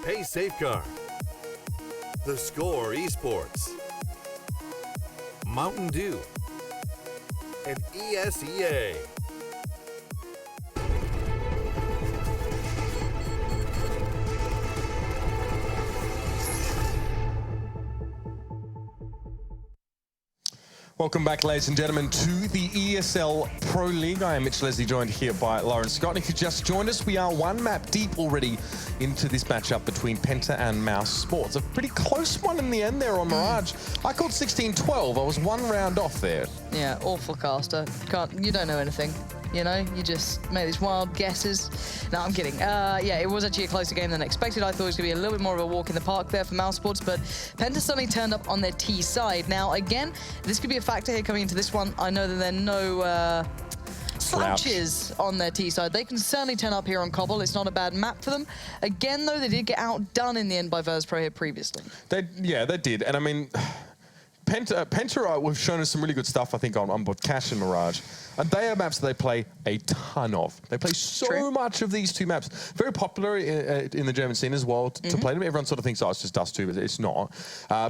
Pay Safeguard, The Score Esports, Mountain Dew, and ESEA. Welcome back, ladies and gentlemen, to the ESL Pro League. I am Mitch Leslie, joined here by Lauren Scott. And if you just joined us, we are one map deep already into this matchup between Penta and Mousesports. A pretty close one in the end there on Mirage. I called 16-12. I was one round off there. Yeah, awful caster. You don't know anything. You know, you just make these wild guesses. No, I'm kidding. Yeah, it was actually a closer game than expected. I thought it was going to be a little bit more of a walk in the park there for Mousesports, but Penta suddenly turned up on their T side. Now, again, this could be a factor here coming into this one. I know that there are no slouches on their T side. They can certainly turn up here on Cobble. It's not a bad map for them. Again, though, they did get outdone in the end by Virtus Pro here previously. They did. And I mean, Penta have shown us some really good stuff, I think, on both Cash and Mirage. And they are maps that they play a ton of. They play so much of these two maps. Very popular in the German scene as well to play them. Everyone sort of thinks, oh, it's just Dust 2, but it's not.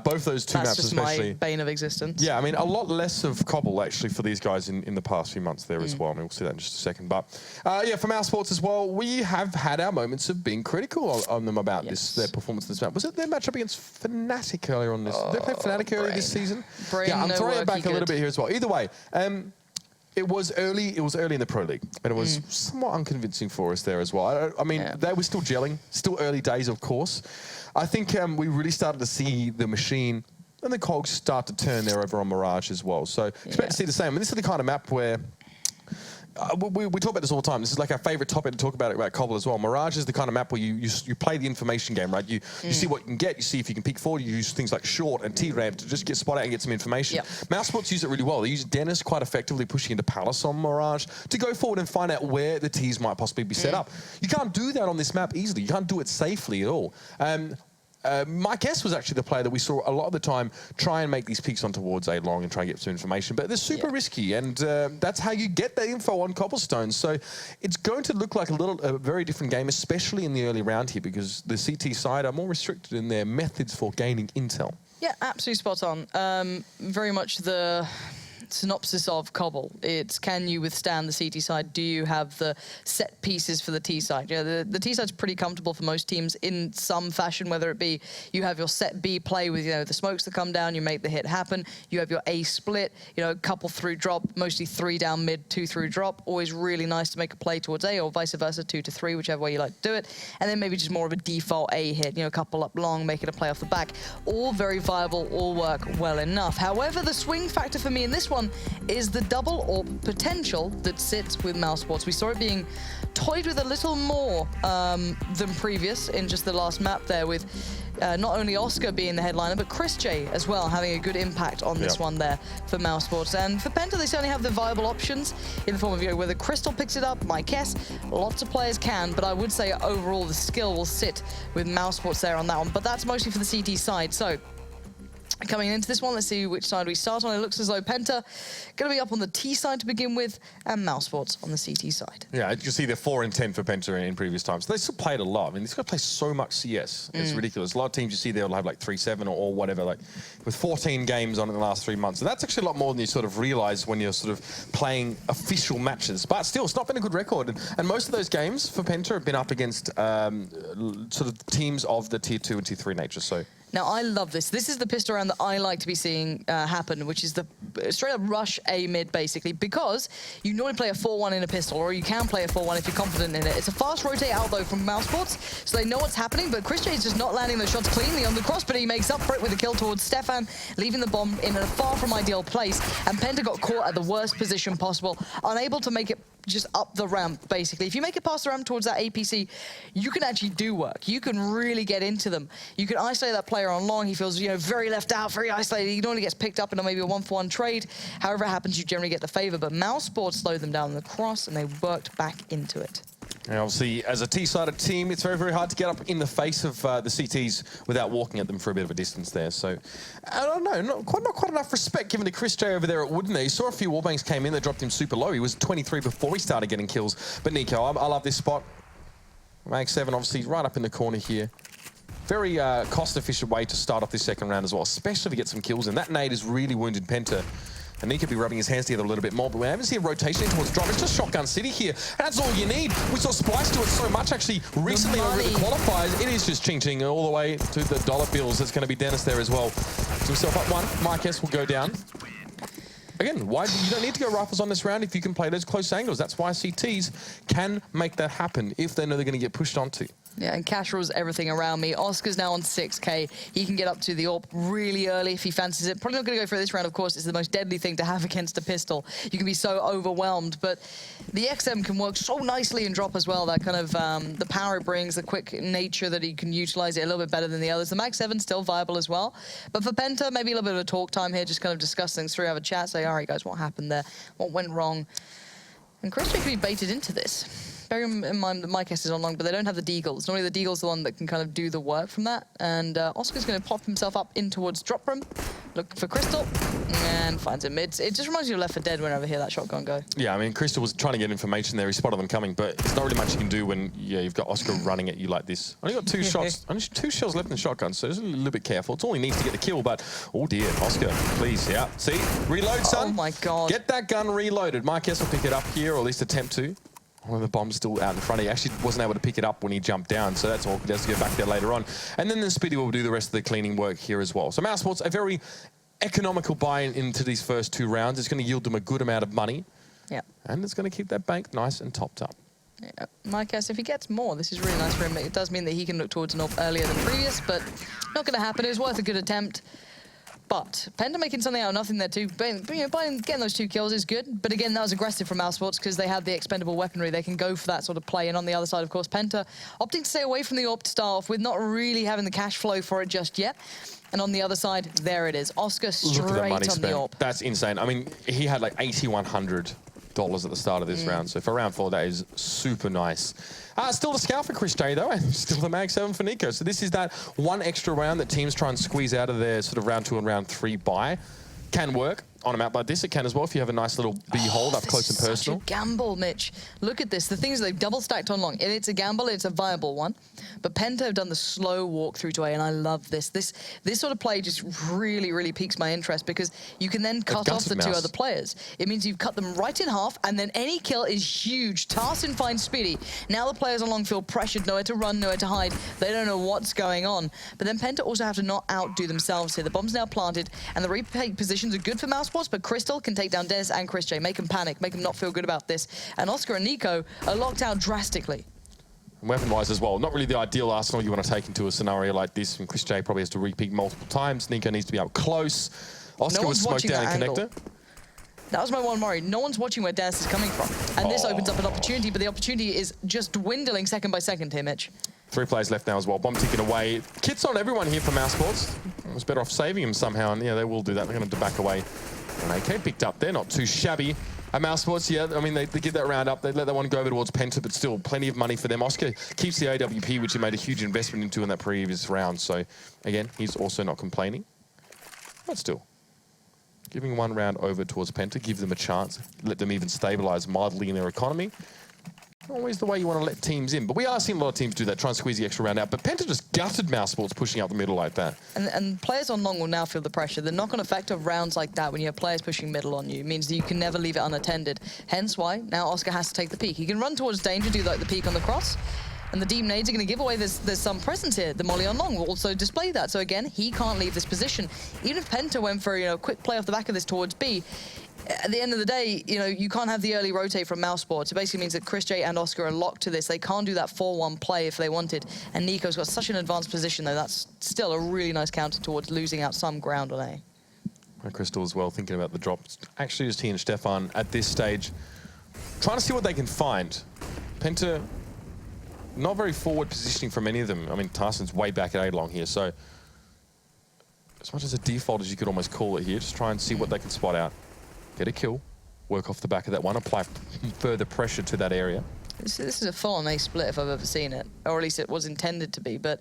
Both those two maps especially. That's just my bane of existence. Yeah, I mean, a lot less of Cobble, actually, for these guys in the past few months there as well. I mean, we'll see that in just a second. But, yeah, for Mousesports as well, we have had our moments of being critical on them about their performance in this map. Was it their matchup against Fnatic earlier on this? Did they play Fnatic earlier this season? Yeah, I'm throwing it back a little bit here as well. Either way, it was early in the Pro League, and it was somewhat unconvincing for us there as well. I mean, they were still gelling, still early days, of course. I think we really started to see the machine and the cogs start to turn there over on Mirage as well. So expect to see the same. I mean, this is the kind of map where we talk about this all the time. This is like our favorite topic to talk about Cobble as well. Mirage is the kind of map where you play the information game, right? You see what you can get, you see if you can peek forward, you use things like short and T-ramp to just get spot out and get some information. Mousesports use it really well. They use Dennis quite effectively pushing into Palace on Mirage to go forward and find out where the Ts might possibly be set up. You can't do that on this map easily. You can't do it safely at all. My guess was actually the player that we saw a lot of the time try and make these peaks on towards A long and try and get some information, but they're super risky, and that's how you get the info on Cobblestone. So it's going to look like a very different game, especially in the early round here, because the CT side are more restricted in their methods for gaining intel. Yeah, absolutely spot on. Very much the synopsis of Cobble. It's, can you withstand the CT side? Do you have the set pieces for the T side? You know, the T side's pretty comfortable for most teams in some fashion, whether it be you have your set B play with, you know, the smokes that come down, you make the hit happen. You have your A split, you know, a couple through drop, mostly 3 down mid, 2 through drop. Always really nice to make a play towards A, or vice versa, 2 to 3, whichever way you like to do it. And then maybe just more of a default A hit, you know, a couple up long, making a play off the back. All very viable, all work well enough. However, the swing factor for me in this one is the double AWP potential that sits with Mousesports. We saw it being toyed with a little more than previous in just the last map there, with not only Oscar being the headliner, but Chris J as well having a good impact on this one there for Mousesports. And for Penta, they certainly have the viable options in the form of, you know, whether Crystal picks it up, my guess, lots of players can, but I would say overall the skill will sit with Mousesports there on that one. But that's mostly for the CT side. So coming into this one, let's see which side we start on. It looks as though Penta going to be up on the T side to begin with, and Mousesports on the CT side. Yeah, you can see they're 4 and 10 for Penta in previous times. They still played a lot. I mean, these guys play so much CS. It's ridiculous. A lot of teams you see they'll have like 3-7 or whatever, like with 14 games on in the last 3 months. And that's actually a lot more than you sort of realize when you're sort of playing official matches. But still, it's not been a good record. And most of those games for Penta have been up against sort of teams of the Tier 2 and Tier 3 nature. So. Now, I love this. This is the pistol round that I like to be seeing happen, which is the straight up rush A mid, basically, because you normally play a 4-1 in a pistol, or you can play a 4-1 if you're confident in it. It's a fast rotate out, though, from Mousesports, so they know what's happening, but Chris J is just not landing those shots cleanly on the cross, but he makes up for it with a kill towards Stefan, leaving the bomb in a far from ideal place, and Penta got caught at the worst position possible, unable to make it just up the ramp, basically. If you make it past the ramp towards that APC, you can actually do work. You can really get into them. You can isolate that player on long. He feels, you know, very left out, very isolated. He normally gets picked up in maybe a 1-for-1 trade. However it happens, you generally get the favor. But Mousesports slowed them down in the cross, and they worked back into it. And obviously, as a T-sided team, it's very, very hard to get up in the face of the CTs without walking at them for a bit of a distance there. So, I don't know, not quite enough respect given to Chris J over there at Wooden there. You saw a few wallbangs came in that dropped him super low. He was 23 before he started getting kills. But Nico, I love this spot. Mag 7 obviously right up in the corner here. Very cost-efficient way to start off this second round as well, especially to get some kills in. That nade has really wounded Penta. And he could be rubbing his hands together a little bit more, but we haven't seen a rotation towards drop. It's just Shotgun City here, and that's all you need. We saw Splice do it so much, actually, recently over the qualifiers. It is just ching-ching all the way to the dollar bills. It's going to be Dennis there as well. So himself up 1. Marquez will go down. Again, you don't need to go rifles on this round if you can play those close angles. That's why CTs can make that happen if they know they're going to get pushed onto. Yeah, and Cash rules everything around me. Oscar's now on 6k. He can get up to the AWP really early if he fancies it. Probably not going to go for this round, of course. It's the most deadly thing to have against a pistol. You can be so overwhelmed, but the XM can work so nicely in drop as well. That kind of the power it brings, the quick nature that he can utilize it a little bit better than the others. The Mag 7's still viable as well. But for Penta, maybe a little bit of a talk time here, just kind of discuss things through, have a chat, say, all right, guys, what happened there? What went wrong? And Chris could be baited into this. Bear in mind that MyCast is on long, but they don't have the Deagles. Normally the Deagle's the one that can kind of do the work from that. And Oscar's going to pop himself up in towards drop room, looking for Crystal, and finds him. It just reminds you of Left 4 Dead whenever I hear that shotgun go. Yeah, I mean, Crystal was trying to get information there. He spotted them coming, but there's not really much you can do when you've got Oscar running at you like this. Only got 2 shots, only 2 shells left in the shotgun, so just a little bit careful. It's all he needs to get the kill, but oh dear, Oscar, please, yeah. See, reload, son. Oh my God. Get that gun reloaded. MyCast will pick it up here, or at least attempt to. One of the bombs still out in front. He actually wasn't able to pick it up when he jumped down, so that's all. He has to get back there later on. And then the Speedy will do the rest of the cleaning work here as well. So Mousesports, a very economical buy into these first 2 rounds. It's going to yield them a good amount of money. Yeah. And it's going to keep that bank nice and topped up. Yeah. MyCast, if he gets more, this is really nice for him. It does mean that he can look towards an AWP earlier than previous, but not going to happen. It was worth a good attempt. But Penta making something out of nothing there too. Getting those 2 kills is good. But again, that was aggressive from Mousesports because they had the expendable weaponry. They can go for that sort of play. And on the other side, of course, Penta opting to stay away from the AWP to start off with, not really having the cash flow for it just yet. And on the other side, there it is. Oscar straight on the AWP. That's insane. I mean, he had like $8,100 at the start of this round. So for round 4, that is super nice. Still the scout for Chris J though, and still the Mag 7 for Nico. So this is that 1 extra round that teams try and squeeze out of their sort of round 2 and round 3 bye. Can work on a map like this. It can as well if you have a nice little B hold up close and personal. Such a gamble, Mitch. Look at this. The things they've double stacked on long. It's a gamble. It's a viable one. But Penta have done the slow walk through to A, and I love this. This sort of play just really, really piques my interest because you can then cut off the 2 other players. It means you've cut them right in half, and then any kill is huge. Tarsin finds Speedy. Now the players on long feel pressured, nowhere to run, nowhere to hide. They don't know what's going on. But then Penta also have to not outdo themselves here. The bomb's now planted, and the retake positions are good for Mousesports, but Crystal can take down Dennis and Chris J, make them panic, make them not feel good about this. And Oscar and Nico are locked out drastically. Weapon-wise as well, not really the ideal arsenal you want to take into a scenario like this. And Chris J probably has to repeat multiple times. Nico needs to be up close. Oscar was smoked down in connector. That was my one worry. No one's watching where Dennis is coming from. And this opens up an opportunity, but the opportunity is just dwindling second by second here, Mitch. 3 players left now as well. Bomb ticking away. Kits on everyone here for Mousesports. It was better off saving him somehow, and yeah, they will do that. They're going to back away. And AK picked up there, not too shabby. And Mousesports, yeah, I mean, they give that round up. They let that one go over towards Penta, but still plenty of money for them. Oscar keeps the AWP, which he made a huge investment into in that previous round. So, again, he's also not complaining. But still, giving 1 round over towards Penta, give them a chance, let them even stabilize mildly in their economy. Always the way you want to let teams in. But we are seeing a lot of teams do that, try and squeeze the extra round out. But Penta just gutted Mousesports pushing out the middle like that. And players on long will now feel the pressure. The knock-on effect of rounds like that when you have players pushing middle on you means that you can never leave it unattended. Hence why now Oscar has to take the peak. He can run towards danger, do like the peak on the cross. And the deep nades are going to give away there's some presence here. The molly on long will also display that. So again, he can't leave this position. Even if Penta went for a quick play off the back of this towards B, at the end of the day, you can't have the early rotate from Mousesports. It basically means that Chris J and Oscar are locked to this. They can't do that 4-1 play if they wanted. And Nico's got such an advanced position, though. That's still a really nice counter towards losing out some ground on A. And Crystal as well, thinking about the drop. Actually, just he and Stefan at this stage, trying to see what they can find. Penta, not very forward positioning from any of them. I mean, Tarsin's way back at A-long here, so as much as a default as you could almost call it here, just try and see what they can spot out. Get a kill, work off the back of that one, apply further pressure to that area. This is a full-on A split if I've ever seen it, or at least it was intended to be, but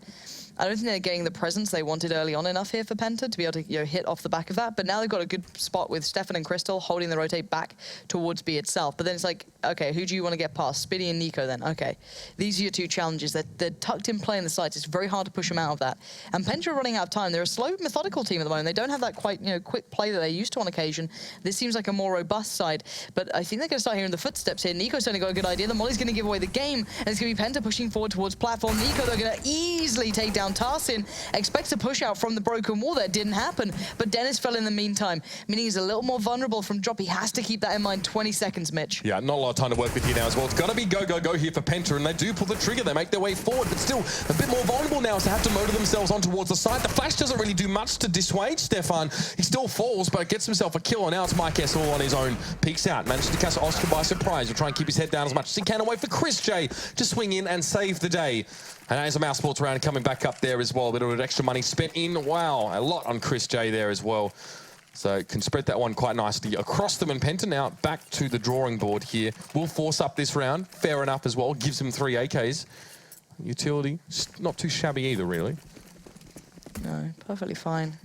I don't think they're getting the presence they wanted early on enough here for Penta to be able to hit off the back of that. But now they've got a good spot with Stefan and Crystal holding the rotate back towards B itself. But then it's like, okay, who do you want to get past? Speedy and Nico then. Okay, these are your 2 challenges. They're tucked in play in the sights. It's very hard to push them out of that. And Penta are running out of time. They're a slow, methodical team at the moment. They don't have that quite quick play that they used to on occasion. This seems like a more robust side. But I think they're going to start hearing the footsteps here. Nico's certainly got a good idea. The molly's going to give away the game, and it's going to be Penta pushing forward towards platform. Nico, they're going to easily take down Tarsin. Expects a push out from the broken wall. That didn't happen, but Dennis fell in the meantime, meaning he's a little more vulnerable from drop. He has to keep that in mind. 20 seconds, Mitch. Yeah, not a lot of time to work with here now as well. It's got to be go, go, go here for Penta, and they do pull the trigger. They make their way forward, but still a bit more vulnerable now as they have to motor themselves on towards the side. The flash doesn't really do much to dissuade Stefan. He still falls, but gets himself a kill, and now it's MyCast all on his own. Peeks out, manages to catch Oscar by surprise. He'll try and keep his head down as much as he can. Away for Chris J to swing in and save the day. And as a Mousesports round coming back up there as well. A bit of extra money spent in. Wow, a lot on Chris J there as well. So can spread that one quite nicely across them. And Penta now back to the drawing board here. Will force up this round. Fair enough as well. Gives him 3 AKs. Utility, not too shabby either, really. No, perfectly fine.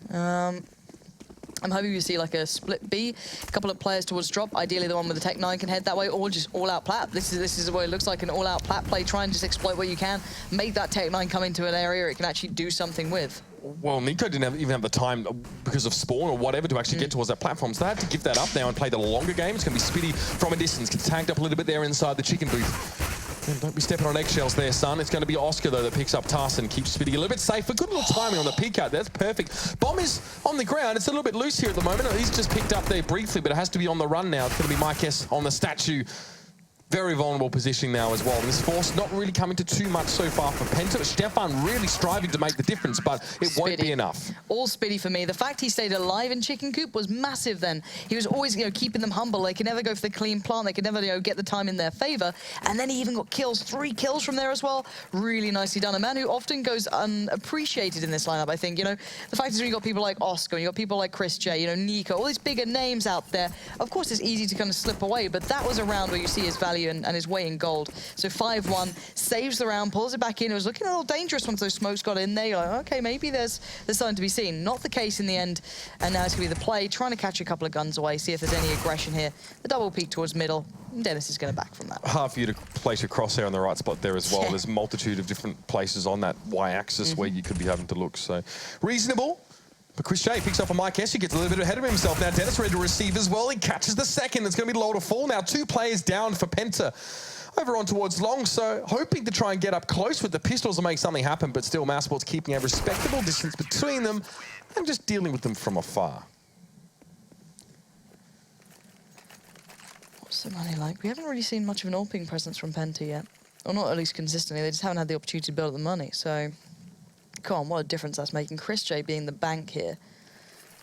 I'm hoping you see like a split B, a couple of players towards drop. Ideally, the one with the Tech 9 can head that way, or just all-out plat. This is what it looks like, an all-out plat play. Try and just exploit what you can. Make that Tech 9 come into an area it can actually do something with. Well, Nico didn't even have the time because of spawn or whatever to actually get towards that platform. So they have to give that up now and play the longer game. It's going to be Spitty from a distance. Gets tagged up a little bit there inside the chicken booth. And don't be stepping on eggshells there, son. It's going to be Oscar, though, that picks up Tarson, keeps Spitty a little bit safer. Good little timing on the peek out. That's perfect. Bomb is on the ground. It's a little bit loose here at the moment. He's just picked up there briefly, but it has to be on the run now. It's going to be Mike S on the statue. Very vulnerable positioning now as well. This force not really coming to too much so far for Penta, but Stefan really striving to make the difference, but it won't be enough. All Spitty for me. The fact he stayed alive in Chicken Coop was massive then. He was always, keeping them humble. They could never go for the clean plant. They could never, get the time in their favor. And then he even got kills, 3 kills from there as well. Really nicely done. A man who often goes unappreciated in this lineup, I think. The fact is when you got people like Oscar, and you got people like Chris J, Nico, all these bigger names out there. Of course, it's easy to kind of slip away, but that was a round where you see his value and his weight in gold. So 5-1, saves the round, pulls it back in. It was looking a little dangerous once those smokes got in there. You're like, okay, maybe there's something to be seen. Not the case in the end, and now it's going to be the play, trying to catch a couple of guns away, see if there's any aggression here. The double peek towards middle. Dennis is going to back from that. Hard for you to place your crosshair on the right spot there as well. There's a multitude of different places on that Y-axis where you could be having to look. So reasonable. But Chris J picks up a Mike S, who gets a little bit ahead of himself. Now Dennis ready to receive as well. He catches the second. It's going to be low to fall now. 2 players down for Penta. Over on towards long, so hoping to try and get up close with the pistols and make something happen, but still Mousesports keeping a respectable distance between them and just dealing with them from afar. What's the money like? We haven't really seen much of an AWPing presence from Penta yet. Or not at least consistently. They just haven't had the opportunity to build up the money, so... Come on, what a difference that's making. Chris J being the bank here.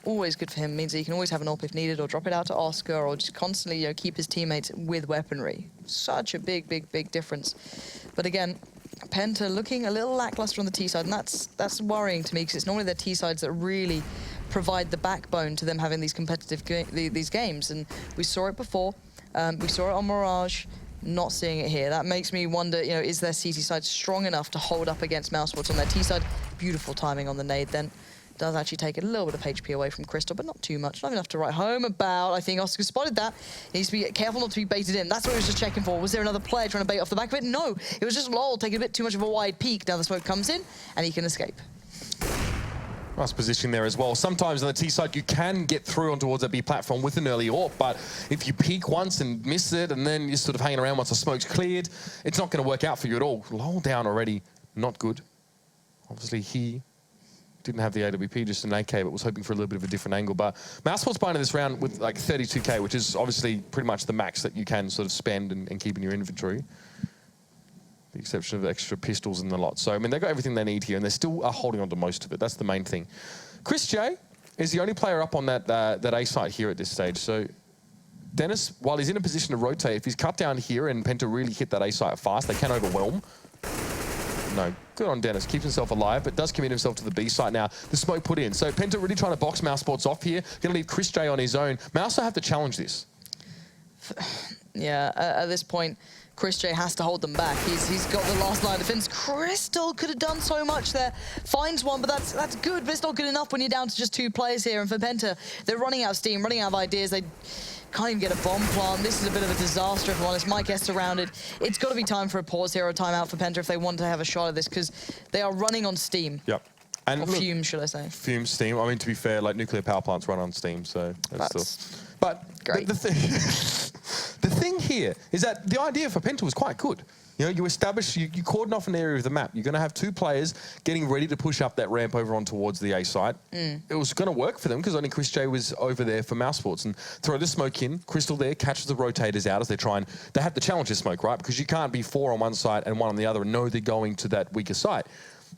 Always good for him. Means that he can always have an AWP if needed, or drop it out to Oscar, or just constantly keep his teammates with weaponry. Such a big difference. But again, Penta looking a little lackluster on the T side, and that's worrying to me, because it's normally their T sides that really provide the backbone to them having these competitive these games. And we saw it before. We saw it on Mirage. Not seeing it here. That makes me wonder, is their CT side strong enough to hold up against Mousesports on their T side? Beautiful timing on the nade then. Does actually take a little bit of HP away from Crystal, but not too much. Not enough to write home about. I think Oscar spotted that. He needs to be careful not to be baited in. That's what he was just checking for. Was there another player trying to bait off the back of it? No. It was just LOL taking a bit too much of a wide peek. Now the smoke comes in, and he can escape. Nice position there as well. Sometimes on the T side, you can get through on towards that B platform with an early AWP, but if you peek once and miss it, and then you're sort of hanging around once the smoke's cleared, it's not going to work out for you at all. Low down already, not good. Obviously, he didn't have the AWP, just an AK, but was hoping for a little bit of a different angle. But Mousesports buying this round with like 32k, which is obviously pretty much the max that you can sort of spend and keep in your inventory. The exception of extra pistols in the lot. So, I mean, they've got everything they need here, and they still are holding on to most of it. That's the main thing. Chris J is the only player up on that A site here at this stage. So, Dennis, while he's in a position to rotate, if he's cut down here and Penta really hit that A site fast, they can overwhelm. No, good on Dennis. Keeps himself alive, but does commit himself to the B site now. The smoke put in. So, Penta really trying to box Mousesports off here. Going to leave Chris J on his own. Mouse will have to challenge this. Yeah, at this point, Chris J has to hold them back. He's got the last line of defense. Crystal could have done so much there. Finds one, but that's good, but it's not good enough when you're down to just 2 players here. And for Penta, they're running out of steam, running out of ideas. They can't even get a bomb plant. This is a bit of a disaster, if I'm honest. Mike S surrounded. It's got to be time for a pause here, or a timeout for Penta if they want to have a shot at this, because they are running on steam. Yep. And or fumes, should I say. Fumes, steam. I mean, to be fair, like nuclear power plants run on steam, so that's still... But great. The thing here is that the idea for Penta was quite good. You establish, you cordon off an area of the map. You're going to have 2 players getting ready to push up that ramp over on towards the A site. It was going to work for them because only Chris J was over there for Mousesports. And throw the smoke in, Crystal there catches the rotators out as they try and... They have to challenge this smoke, right? Because you can't be 4 on one side and 1 on the other and know they're going to that weaker site.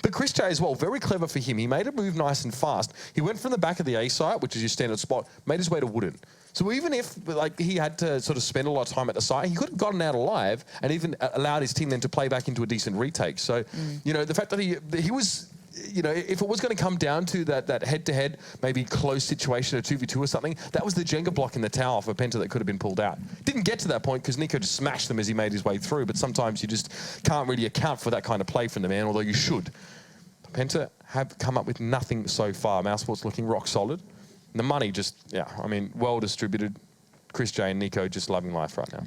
But Chris J as well, very clever for him. He made a move nice and fast. He went from the back of the A site, which is your standard spot, made his way to Wooden. So even if he had to sort of spend a lot of time at the site, he could have gotten out alive and even allowed his team then to play back into a decent retake. So, the fact that he was you know, if it was going to come down to that head-to-head, maybe close situation, a 2v2 or something, that was the Jenga block in the tower for Penta that could have been pulled out. Didn't get to that point because Nico just smashed them as he made his way through, but sometimes you just can't really account for that kind of play from the man, although you should. Penta have come up with nothing so far. Mousesports looking rock solid. And the money just, yeah, I mean, well distributed. Chris J and Nico just loving life right now.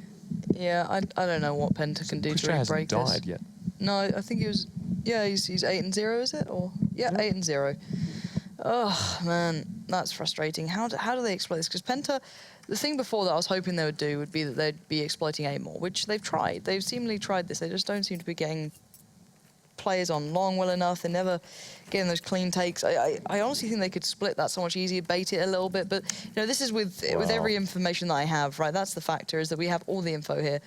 Yeah, I don't know what Penta can do Chris to J really hasn't break died this. yet. No, I think he was. Yeah, he's 8-0, is it? Or yeah, 8-0. Oh man, that's frustrating. How do they exploit this? Because Penta, the thing before that I was hoping they would do would be that they'd be exploiting A more, which they've tried. They've seemingly tried this. They just don't seem to be getting players on long well enough. They're never getting those clean takes. I honestly think they could split that so much easier, bait it a little bit. But you know, this is with every information that I have, right? That's the factor, is that we have all the info here.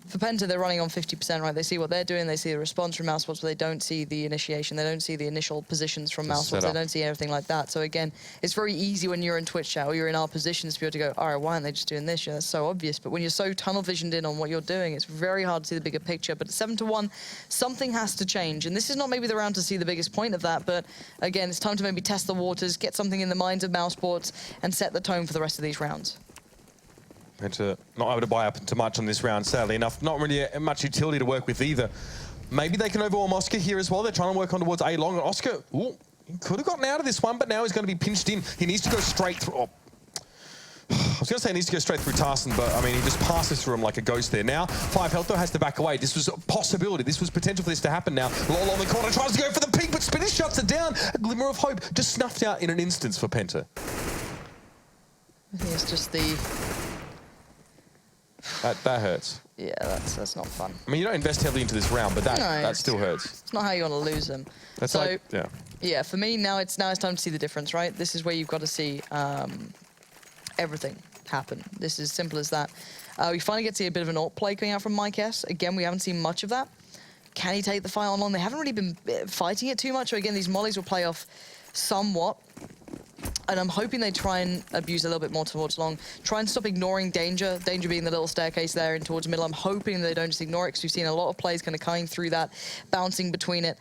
For Penta, they're running on 50%, right? They see what they're doing, they see the response from Mousesports, but they don't see the initiation, they don't see the initial positions from Mousesports, they don't see everything like that. So again, it's very easy when you're in Twitch chat or you're in our positions for you to go, all right, why aren't they just doing this? Yeah, that's so obvious. But when you're so tunnel visioned in on what you're doing, it's very hard to see the bigger picture. But at 7-1, something has to change. And this is not maybe the round to see the biggest point of that, but again, it's time to maybe test the waters, get something in the minds of Mousesports, and set the tone for the rest of these rounds. Penta not able to buy up too much on this round, sadly enough. Not really much utility to work with either. Maybe they can overwhelm Oscar here as well. They're trying to work on towards A long. And Oscar, ooh, he could have gotten out of this one, but now he's going to be pinched in. He needs to go straight through. Oh. I was going to say he needs to go straight through Tarson, but I mean, he just passes through him like a ghost there. Now, 5 health though has to back away. This was a possibility. This was potential for this to happen now. Lol on the corner tries to go for the peak, but Spinner shuts it down. A glimmer of hope just snuffed out in an instance for Penta. I think it's just the... That hurts. Yeah, that's not fun. I mean, you don't invest heavily into this round, but that still hurts. It's not how you want to lose them. That's so, like, yeah. Yeah, for me, now it's time to see the difference, right? This is where you've got to see everything happen. This is simple as that. We finally get to see a bit of an ult play coming out from Mike S. Again, we haven't seen much of that. Can he take the fight on long? They haven't really been fighting it too much. So again, these mollies will play off somewhat. And I'm hoping they try and abuse a little bit more towards long. Try and stop ignoring danger. Danger being the little staircase there and towards middle. I'm hoping they don't just ignore it, because we've seen a lot of plays kind of coming through that, bouncing between it.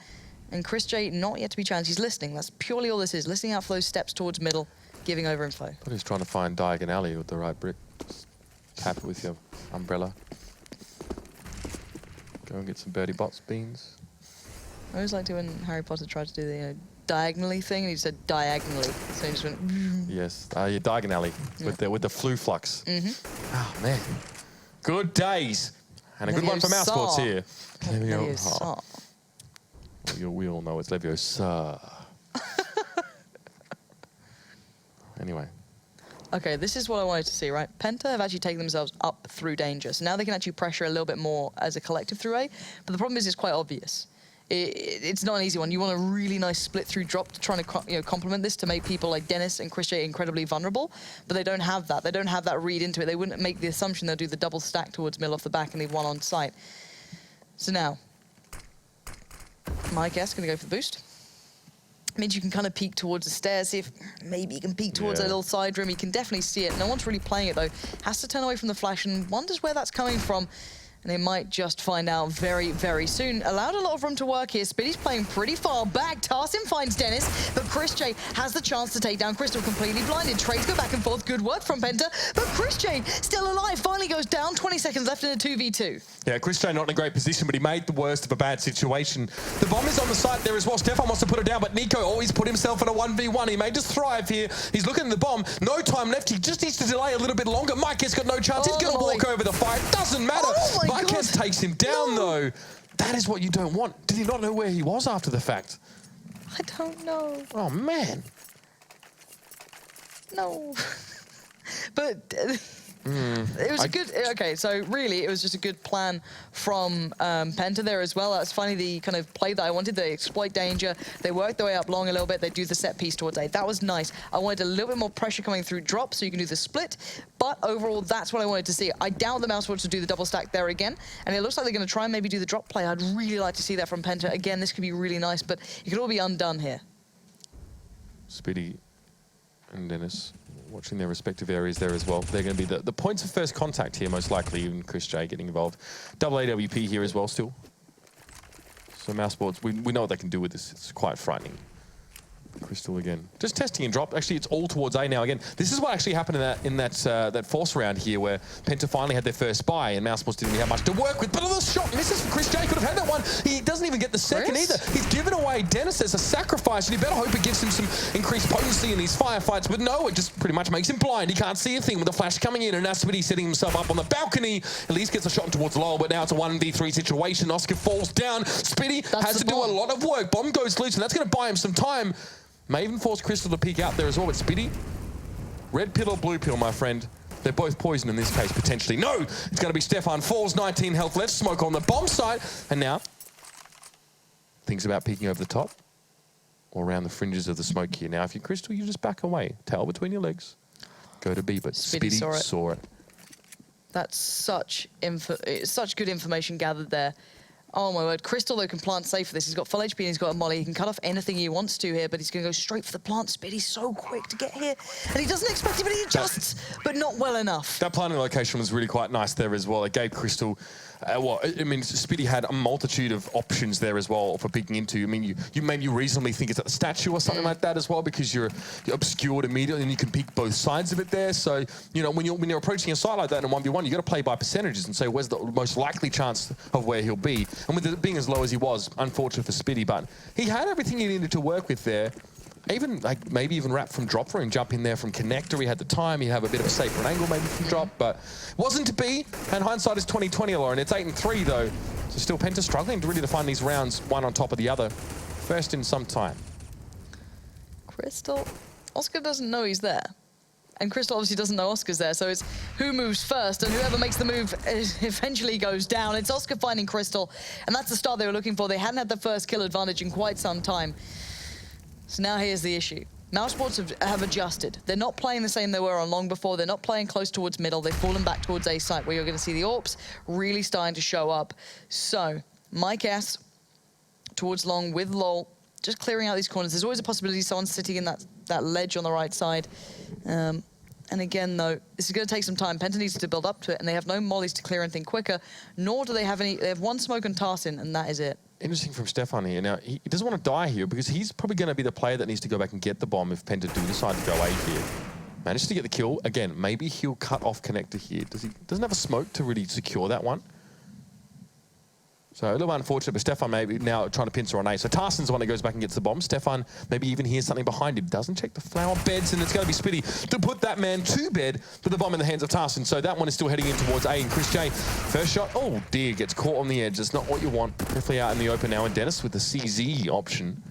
And Chris J, not yet to be challenged. He's listening. That's purely all this is. Listening out for those steps towards middle, giving over info. But he's trying to find diagonally with the right brick. Just cap it with your umbrella. Go and get some birdie bots beans. I always liked it when Harry Potter tried to do the diagonally thing, and he said diagonally. So he just went... Yes, yeah, diagonally with the flu flux. Oh, man. Good days. And a good one for Mousesports here. Leviosa. We all know it's Leviosa. Anyway. Okay, this is what I wanted to see, right? Penta have actually taken themselves up through danger, so now they can actually pressure a little bit more as a collective through A, but the problem is it's quite obvious. It's not an easy one. You want a really nice split through drop to try to complement this to make people like Dennis and Chris J incredibly vulnerable, but they don't have that. They don't have that read into it. They wouldn't make the assumption they'll do the double stack towards middle off the back and leave one on site. So now, Mike S gonna go for the boost. Means you can kind of peek towards the stairs, see if maybe you can peek towards a little side room. You can definitely see it. No one's really playing it though. Has to turn away from the flash and wonders where that's coming from. And they might just find out very, very soon. Allowed a lot of room to work here. Spiddy's playing pretty far back. Tarsin finds Dennis, but Chris J has the chance to take down Crystal, completely blinded. Trades go back and forth. Good work from Penta, but Chris J still alive. Finally goes down. 20 seconds left in a 2v2. Yeah, Chris J not in a great position, but he made the worst of a bad situation. The bomb is on the site there as well. Stefan wants to put it down, but Nico always put himself in a 1v1. He may just thrive here. He's looking at the bomb. No time left. He just needs to delay a little bit longer. Mike has got no chance. He's going to walk over the fight. Doesn't matter. Mike takes him down, though. That is what you don't want. Did he not know where he was after the fact? I don't know. Oh, man. No. But... It was a good, okay, so really it was just a good plan from Penta there as well. That's finally the kind of play that I wanted. They exploit danger, they work their way up long a little bit, they do the set piece towards A. That was nice. I wanted a little bit more pressure coming through drop so you can do the split, but overall that's what I wanted to see. I doubt the Mousesports to do the double stack there again, and it looks like they're going to try and maybe do the drop play. I'd really like to see that from Penta. Again, this could be really nice, but it could all be undone here. Spiddy and Dennis watching their respective areas there as well. They're going to be the points of first contact here, most likely, even Chris J getting involved. Double AWP here as well still. So Mousesports, we know what they can do with this. It's quite frightening. Crystal again. Just testing and drop. Actually, it's all towards A now again. This is what actually happened in that force round here where Penta finally had their first buy and Mousesports didn't really have much to work with. But the shot misses from Chris J. Could have had that one. He doesn't even get the second either. He's given away Dennis as a sacrifice and you better hope it gives him some increased potency in these firefights. But no, it just pretty much makes him blind. He can't see a thing with the flash coming in and Aspity setting himself up on the balcony. At least gets a shot towards Lowell, but now it's a 1v3 situation. Oscar falls down. Spitty has to do a lot of work. Bomb goes loose and that's going to buy him some time. May even force Crystal to peek out there as well, but Spitty, red pill or blue pill, my friend? They're both poison in this case, potentially. No! It's going to be Stefan Falls, 19 health left, smoke on the bomb site, and now thinks about peeking over the top or around the fringes of the smoke here. Now, if you're Crystal, you just back away. Tail between your legs. Go to B, but Spitty saw it. That's such good information gathered there. Oh my word. Crystal, though, can plant safe for this. He's got full HP and he's got a molly. He can cut off anything he wants to here, but he's going to go straight for the plant. Spitty's so quick to get here. And he doesn't expect it, but he adjusts, but not well enough. That planting location was really quite nice there as well. It gave Crystal, Spitty had a multitude of options there as well for peeking into. I mean, you maybe reasonably think it's at the statue or something like that as well because you're obscured immediately and you can peek both sides of it there. So, you know, when you're approaching a site like that in a 1v1, you got to play by percentages and say where's the most likely chance of where he'll be. And with it being as low as he was, unfortunate for Spitty, but he had everything he needed to work with there. Even, like, maybe even wrap from drop for him, jump in there from connector. He had the time, he'd have a bit of a safer angle maybe from drop, but wasn't to be. And hindsight is 20/20, Lauren. It's 8-3 though. So still Penta struggling to really find these rounds, one on top of the other. First in some time. Crystal, Oscar doesn't know he's there. And Crystal obviously doesn't know Oscar's there, so it's who moves first, and whoever makes the move eventually goes down. It's Oscar finding Crystal, and that's the start they were looking for. They hadn't had the first kill advantage in quite some time. So now here's the issue. Mousesports have adjusted. They're not playing the same they were on long before. They're not playing close towards middle. They've fallen back towards A site, where you're going to see the AWPs really starting to show up. So, my guess, towards long with Lol, just clearing out these corners. There's always a possibility someone's sitting in that ledge on the right side. And again, though, this is going to take some time. Penta needs to build up to it, and they have no mollies to clear anything quicker, nor do they have any. They have one smoke and Tarsin, and that is it. Interesting from Stefan here. Now, he doesn't want to die here because he's probably going to be the player that needs to go back and get the bomb if Penta do decide to go A here. Managed to get the kill. Again, maybe he'll cut off connector here. Doesn't have a smoke to really secure that one. So a little unfortunate, but Stefan maybe now trying to pincer on A. So Tarsin's the one that goes back and gets the bomb. Stefan maybe even hears something behind him. Doesn't check the flower beds, and it's going to be Spitty to put that man to bed with the bomb in the hands of Tarsin. So that one is still heading in towards A, and Chris J. First shot, oh dear, gets caught on the edge. That's not what you want. Definitely out in the open now, and Dennis with the CZ option.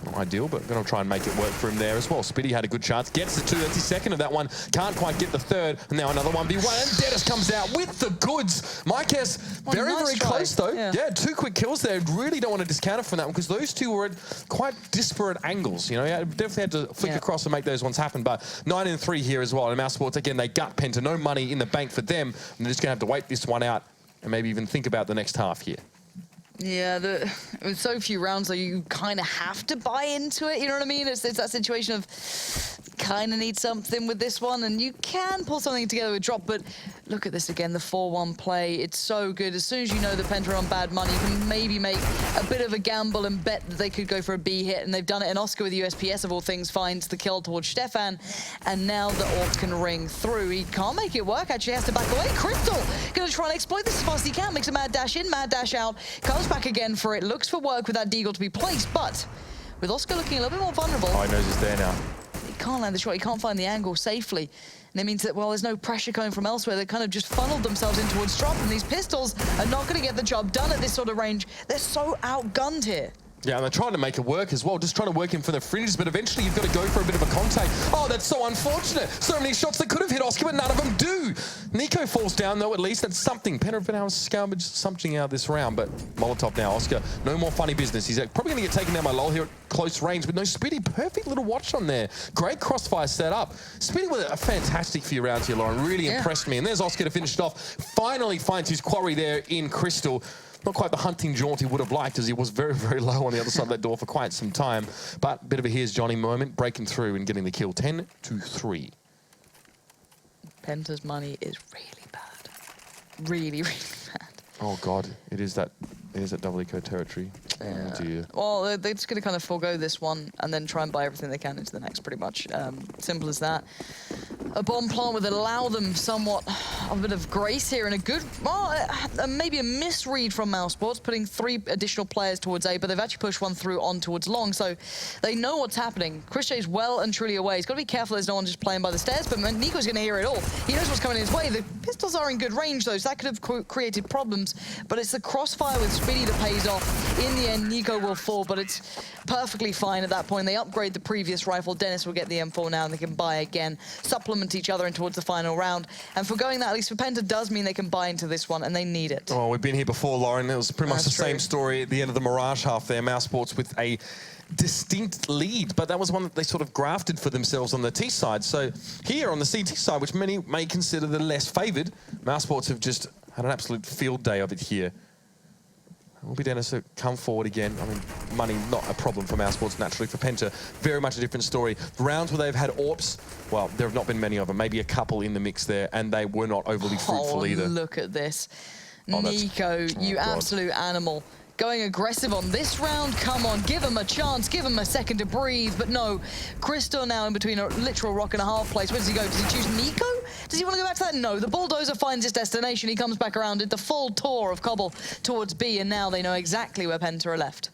Not ideal, but going to try and make it work for him there as well. Spitty had a good chance, gets the 2, that's his second of that one. Can't quite get the third, and now another 1v1, and Dennis comes out with the goods. Mykes, very close though. Yeah, 2 quick kills there. Really don't want to discount it from that one, because those two were at quite disparate angles. You know, you definitely had to flick across and make those ones happen, but 9-3 here as well. And Mousesports, again, they gut Penta, no money in the bank for them, and they're just going to have to wait this one out and maybe even think about the next half here. Yeah, with so few rounds, though, you kind of have to buy into it, you know what I mean? It's that situation of kind of need something with this one, and you can pull something together with drop, but look at this again, the 4-1 play. It's so good. As soon as you know the Penta are on bad money, you can maybe make a bit of a gamble and bet that they could go for a B hit, and they've done it. And Oscar with USPS, of all things, finds the kill towards Stefan, and now the AWP can ring through. He can't make it work, actually has to back away. Crystal going to try and exploit this as fast as he can, makes a mad dash in, mad dash out, comes back again for it, looks for work with that deagle to be placed, but with Oscar looking a little bit more vulnerable. Oh, he knows he's there now. He can't land the shot, he can't find the angle safely. And it means that, well, there's no pressure coming from elsewhere. They kind of just funneled themselves in towards drop, and these pistols are not going to get the job done at this sort of range. They're so outgunned here. Yeah, and they're trying to make it work as well, just trying to work him for the fringes, but eventually you've got to go for a bit of a contact. Oh, that's so unfortunate. So many shots that could have hit Oscar, but none of them do. Nico falls down, though, at least. That's something. Penta have been able to salvage something out of this round, but Molotov now. Oscar, no more funny business. He's probably going to get taken down by Lol here at close range, but no, Spitty, perfect little watch on there. Great crossfire set up. Spitty with a fantastic few rounds here, Lauren. Really impressed me. And there's Oscar to finish it off. Finally finds his quarry there in Crystal. Not quite the hunting jaunt he would have liked, as he was very, very low on the other side of that door for quite some time. But a bit of a here's Johnny moment, breaking through and getting the kill. 10-3. Penta's money is really bad. Really, really bad. Oh, God. It is that Is it double eco territory? Yeah. Oh dear. Well, they're just going to kind of forego this one and then try and buy everything they can into the next, pretty much. Simple as that. A bomb plant would allow them somewhat of a bit of grace here and a good, well, maybe a misread from Mousesports, putting 3 additional players towards A, but they've actually pushed one through on towards long, so they know what's happening. Chris J's well and truly away. He's got to be careful there's no one just playing by the stairs, but Nico's going to hear it all. He knows what's coming his way. The pistols are in good range, though, so that could have created problems, but it's the crossfire with Spitty that pays off. In the end, Nico will fall, but it's perfectly fine at that point. They upgrade the previous rifle. Dennis will get the M4 now, and they can buy again, supplement each other in towards the final round. And for going that, at least for Penta, does mean they can buy into this one, and they need it. Oh, we've been here before, Lauren. It was pretty much That's the same true. story at the end of the Mirage half there. Mousesports with a distinct lead, but that was one that they sort of grafted for themselves on the T side. So here on the CT side, which many may consider the less favoured, Mousesports have just had an absolute field day of it here. Will be Dennis to come forward again. I mean, money not a problem for Mousesports, naturally. For Penta, very much a different story. Rounds where they've had AWPs, well, there have not been many of them. Maybe a couple in the mix there, and they were not overly fruitful either. Look at this. Oh, Nico, you God. absolute animal. Going aggressive on this round, come on, give him a chance, give him a second to breathe, but no. Crystal now in between a literal rock and a hard place. Where does he go? Does he choose Nico? Does he want to go back to that? No, the Bulldozer finds his destination. He comes back around, did the full tour of Cobble towards B, and now they know exactly where Penta are left.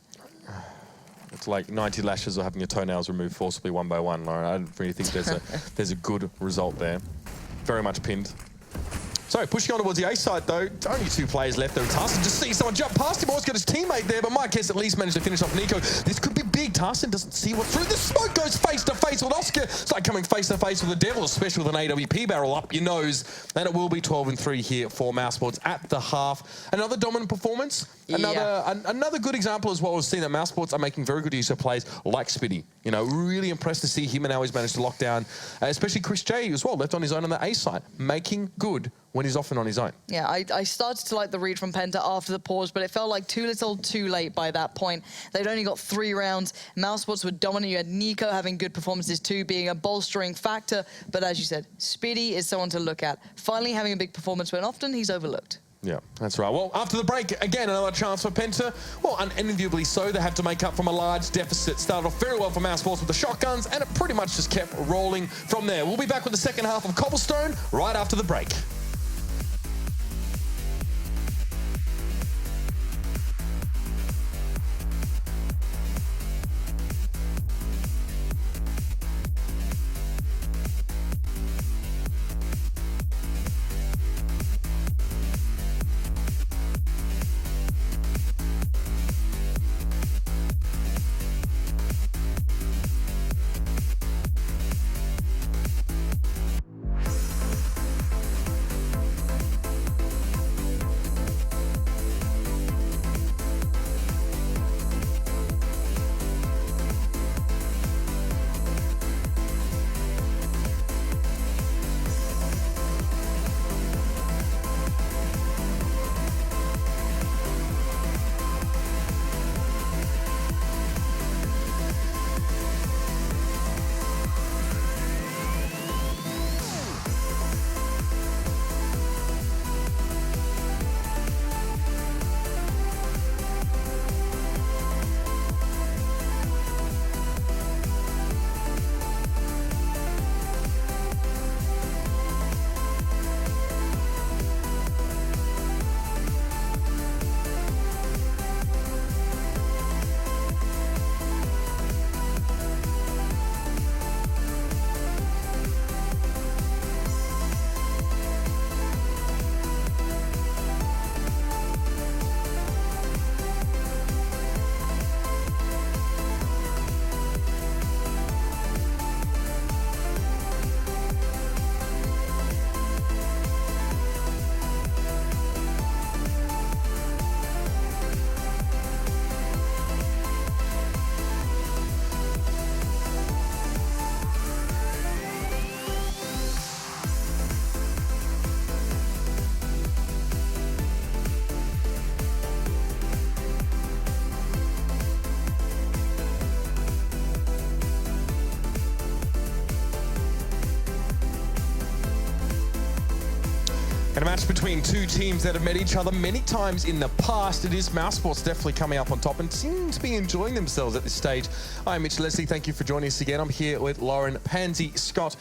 It's like 90 lashes or having your toenails removed forcibly one by one, Lauren. I don't really think there's a good result there. Very much pinned. So, pushing on towards the A side, though, only 2 players left there. Tarsin just sees someone jump past him, almost got his teammate there, but Mike Hess at least managed to finish off Nico. This could be big. Tarsin doesn't see what's through. The smoke goes face to face with Oscar. It's like coming face to face with the devil, especially with an AWP barrel up your nose. And it will be 12-3 here for Mousesports at the half. Another dominant performance. Another good example is what we've seen that Mousesports are making very good use of players like Spitty. You know, really impressed to see him and how he's managed to lock down, especially Chris J as well, left on his own on the A side, making good when he's often on his own. Yeah, I started to like the read from Penta after the pause, but it felt like too little, too late by that point. They'd only got 3 rounds. Mousesports were dominant. You had Nico having good performances too, being a bolstering factor. But as you said, Spitty is someone to look at. Finally having a big performance when often he's overlooked. Yeah, that's right. Well, after the break, again, another chance for Penta. Well, unenviably so. They have to make up from a large deficit. Started off very well for Mousesports with the shotguns, and it pretty much just kept rolling from there. We'll be back with the second half of Cobblestone right after the break. And a match between two teams that have met each other many times in the past. It is Mousesports definitely coming up on top and seem to be enjoying themselves at this stage. I'm Mitch Leslie. Thank you for joining us again. I'm here with Lauren, Pansy, Scott.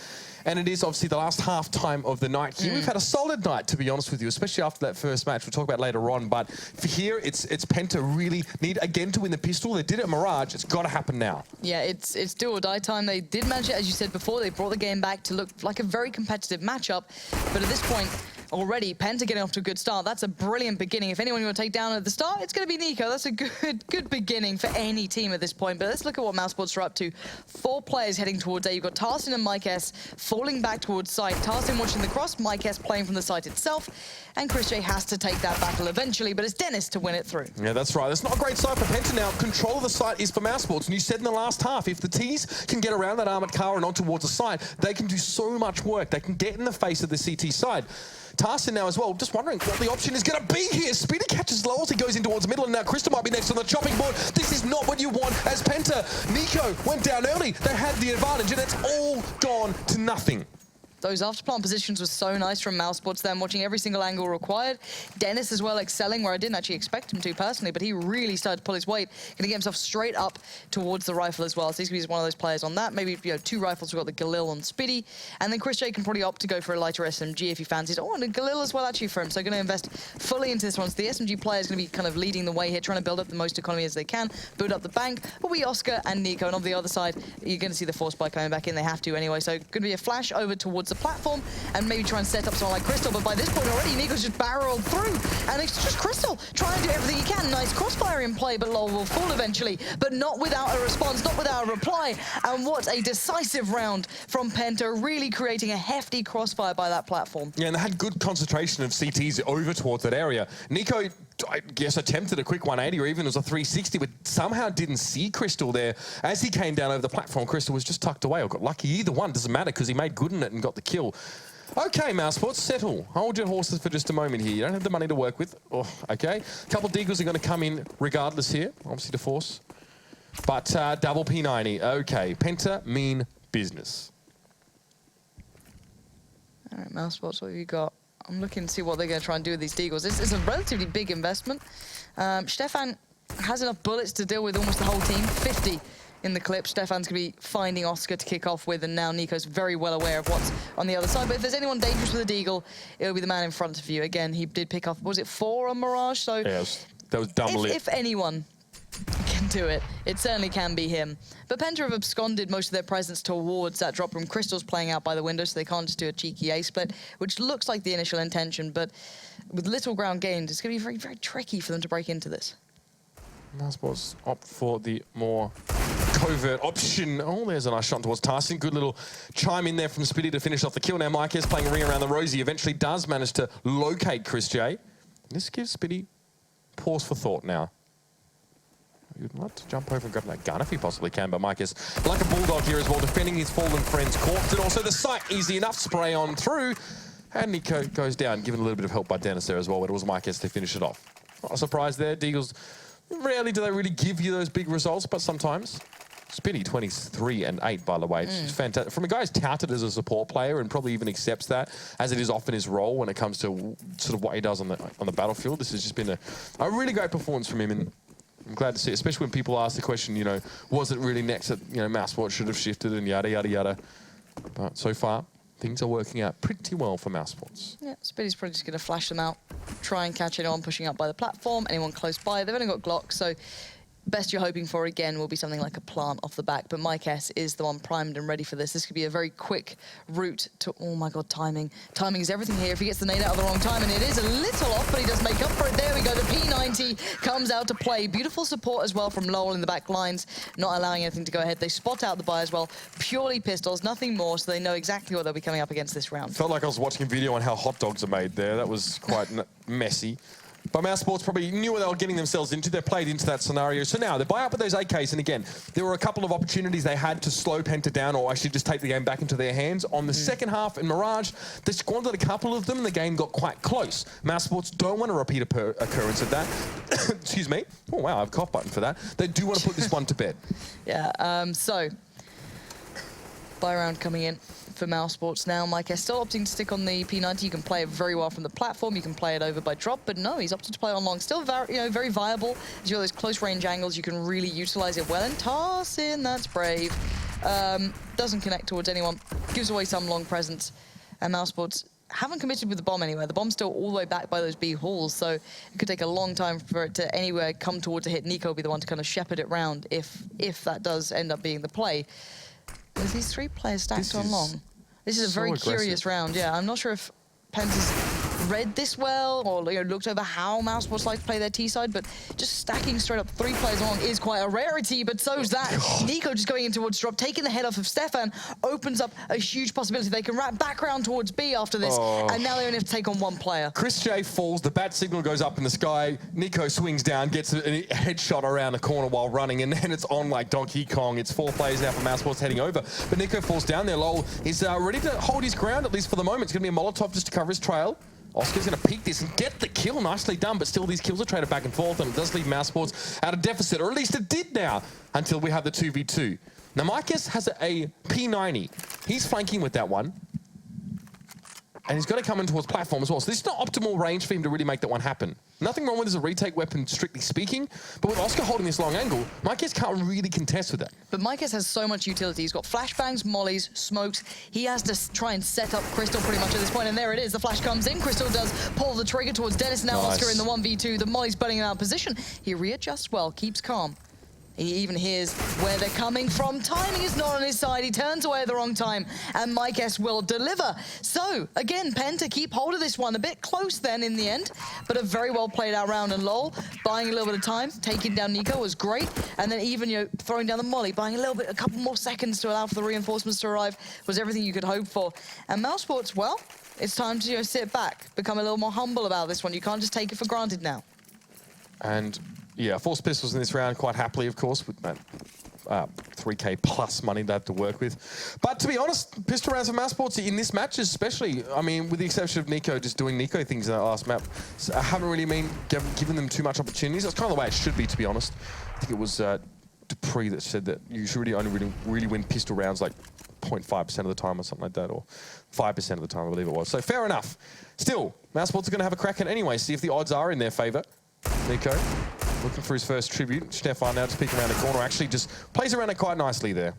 And it is obviously the last half time of the night here. We've had a solid night, to be honest with you, especially after that first match. We'll talk about later on. But for here, it's Penta really need, again, to win the pistol. They did it at Mirage. It's got to happen now. Yeah, it's do or die time. They did manage it, as you said before. They brought the game back to look like a very competitive matchup. But at this point, already, Penta getting off to a good start. That's a brilliant beginning. If anyone you want to take down at the start, it's going to be Nico. That's a good beginning for any team at this point. But let's look at what Mousesports are up to. 4 players heading towards A. You've got Tarsin and Mike S falling back towards site. Tarsin watching the cross, Mike S playing from the site itself. And Chris J has to take that battle eventually, but it's Dennis to win it through. Yeah, that's right. That's not a great site for Penta now. Control of the site is for Mousesports. And you said in the last half, if the Ts can get around that armored car and on towards the site, they can do so much work. They can get in the face of the CT side. Tarsin now as well, just wondering what the option is going to be here. Speedy catches low as he goes in towards the middle, and now Crystal might be next on the chopping board. This is not what you want as Penta. Nico went down early. They had the advantage, and it's all gone to nothing. Those after-plant positions were so nice from Mousesports then, watching every single angle required. Dennis as well excelling where I didn't actually expect him to personally, but he really started to pull his weight. Going to get himself straight up towards the rifle as well. So he's one of those players on that. Maybe 2 rifles. We've got the Galil on Spiddy. And then Chris J can probably opt to go for a lighter SMG if he fancies. Oh, and a Galil as well actually for him. So going to invest fully into this one. So the SMG player is going to be kind of leading the way here, trying to build up the most economy as they can, build up the bank. Will be Oscar and Nico. And on the other side, you're going to see the Force Spy coming back in. They have to anyway. So going to be a flash over towards the platform, and maybe try and set up someone like Crystal, but by this point already, Nico's just barreled through, and it's just Crystal trying to do everything he can. Nice crossfire in play, but Lol will fall eventually, but not without a response, not without a reply, and what a decisive round from Penta, really creating a hefty crossfire by that platform. Yeah, and they had good concentration of CTs over towards that area. Nico, I guess, attempted a quick 180 or even it was a 360, but somehow didn't see Crystal there. As he came down over the platform, Crystal was just tucked away or got lucky. Either one doesn't matter because he made good in it and got the kill. Okay, Mousesports, settle. Hold your horses for just a moment here. You don't have the money to work with. Oh, okay. A couple of Deagles are going to come in regardless here, obviously to force. But double P90. Okay, Penta mean business. All right, Mousesports, what have you got? I'm looking to see what they're going to try and do with these Deagles. This is a relatively big investment. Stefan has enough bullets to deal with almost the whole team. 50 in the clip. Stefan's going to be finding Oscar to kick off with, and now Nico's very well aware of what's on the other side. But if there's anyone dangerous with a Deagle, it'll be the man in front of you. Again, he did pick off, was it 4 on Mirage? So yes, that was double it. If anyone can do it, it certainly can be him. But Penta have absconded most of their presence towards that drop room. Crystal's playing out by the window, so they can't just do a cheeky A split, which looks like the initial intention. But with little ground gained, it's going to be very, very tricky for them to break into this. Mousesports opt for the more covert option. Oh, there's a nice shot towards Tarsin. Good little chime in there from Spitty to finish off the kill. Now Mike is playing a ring around the rosy. Eventually does manage to locate Chris J. This gives Spitty pause for thought now. You'd like to jump over and grab that gun if he possibly can, but Mike is like a bulldog here as well, defending his fallen friend's corpse. And also the sight, easy enough, spray on through. And Nico goes down, given a little bit of help by Dennis there as well, but it was Mike S to finish it off. Not a surprise there. Deagles, rarely do they really give you those big results, but sometimes. Spitty, 23-8, by the way. It's fantastic. From a guy who's touted as a support player and probably even accepts that, as it is often his role when it comes to sort of what he does on the battlefield. This has just been a really great performance from him, and I'm glad to see it, especially when people ask the question, you know, was it really next that, you know, Mousesports should have shifted and yada, yada, yada. But so far, things are working out pretty well for Mousesports. Yeah, Spitty's probably just going to flash them out, try and catch anyone pushing up by the platform, anyone close by. They've only got Glocks, so best you're hoping for, again, will be something like a plant off the back. But Mike S is the one primed and ready for this. This could be a very quick route to... Oh, my God, timing. Timing is everything here. If he gets the nade out at the wrong time, and it is a little off, but he does make up for it. There we go. The P90 comes out to play. Beautiful support as well from Lowell in the back lines, not allowing anything to go ahead. They spot out the buy as well. Purely pistols, nothing more, so they know exactly what they'll be coming up against this round. Felt like I was watching a video on how hot dogs are made there. That was quite messy. But Mousesports probably knew what they were getting themselves into. They played into that scenario. So now they buy up with those AKs. And again, there were a couple of opportunities they had to slow Penta down or actually just take the game back into their hands. On the second half in Mirage, they squandered a couple of them and the game got quite close. Mousesports don't want a repeat occurrence of that. Excuse me. Oh, wow, I have a cough button for that. They do want to put this one to bed. Yeah, so Buy round coming in for Mousesports now. Mike is still opting to stick on the P90. You can play it very well from the platform. You can play it over by drop, but no, he's opted to play on long. Still very viable. As you got those close range angles, you can really utilize it well. And Tarsin, that's brave. Doesn't connect towards anyone. Gives away some long presence. And Mousesports haven't committed with the bomb anywhere. The bomb's still all the way back by those B halls, so it could take a long time for it to anywhere come towards a hit. Nico will be the one to kind of shepherd it round if that does end up being the play. There's these 3 players stacked on long. This is a very curious round. Yeah, I'm not sure if Penta's read this well or looked over how Mousesports like to play their T side, but just stacking straight up 3 players long is quite a rarity, but so's that. Nico just going in towards drop, taking the head off of Stefan, opens up a huge possibility. They can wrap back around towards B after this, and now they only have to take on 1 player. Chris J falls, the bat signal goes up in the sky, Nico swings down, gets a headshot around the corner while running, and then it's on like Donkey Kong. It's 4 players now for Mousesports heading over, but Nico falls down there. Lol is ready to hold his ground, at least for the moment. It's going to be a Molotov just to cover his trail. Oscar's going to peek this and get the kill. Nicely done, but still these kills are traded back and forth, and it does leave Mousesports at a deficit, or at least it did now, until we have the 2v2. Now, Marcus has a P90. He's flanking with that one. And he's got to come in towards platform as well. So this is not optimal range for him to really make that one happen. Nothing wrong with it as a retake weapon, strictly speaking. But with Oscar holding this long angle, Marquez can't really contest with that. But Marquez has so much utility. He's got flashbangs, mollies, smokes. He has to try and set up Crystal pretty much at this point. And there it is. The flash comes in. Crystal does pull the trigger towards Dennis. Now Oscar in the 1v2. The molly's burning him out of position. He readjusts well, keeps calm. He even hears where they're coming from. Timing is not on his side. He turns away at the wrong time, and Mike S will deliver. So, again, Penta keep hold of this one. A bit close then in the end, but a very well played out round. And LOL, buying a little bit of time, taking down Nico was great. And then even, throwing down the molly, buying a couple more seconds to allow for the reinforcements to arrive was everything you could hope for. And Mousesports, well, it's time to sit back, become a little more humble about this one. You can't just take it for granted now. And yeah, force pistols in this round quite happily, of course, with that 3k plus money they have to work with. But to be honest, pistol rounds for Mousesports in this match especially, I mean, with the exception of Nico just doing Nico things in that last map, I haven't really given them too much opportunities. That's kind of the way it should be, to be honest. I think it was Dupree that said that you should really win pistol rounds like 0.5% of the time or something like that, or 5% of the time, I believe it was. So fair enough. Still, Mousesports are going to have a crack at it anyway, see if the odds are in their favor. Nico looking for his first tribute. Stefan now just peeking around the corner. Actually just plays around it quite nicely there.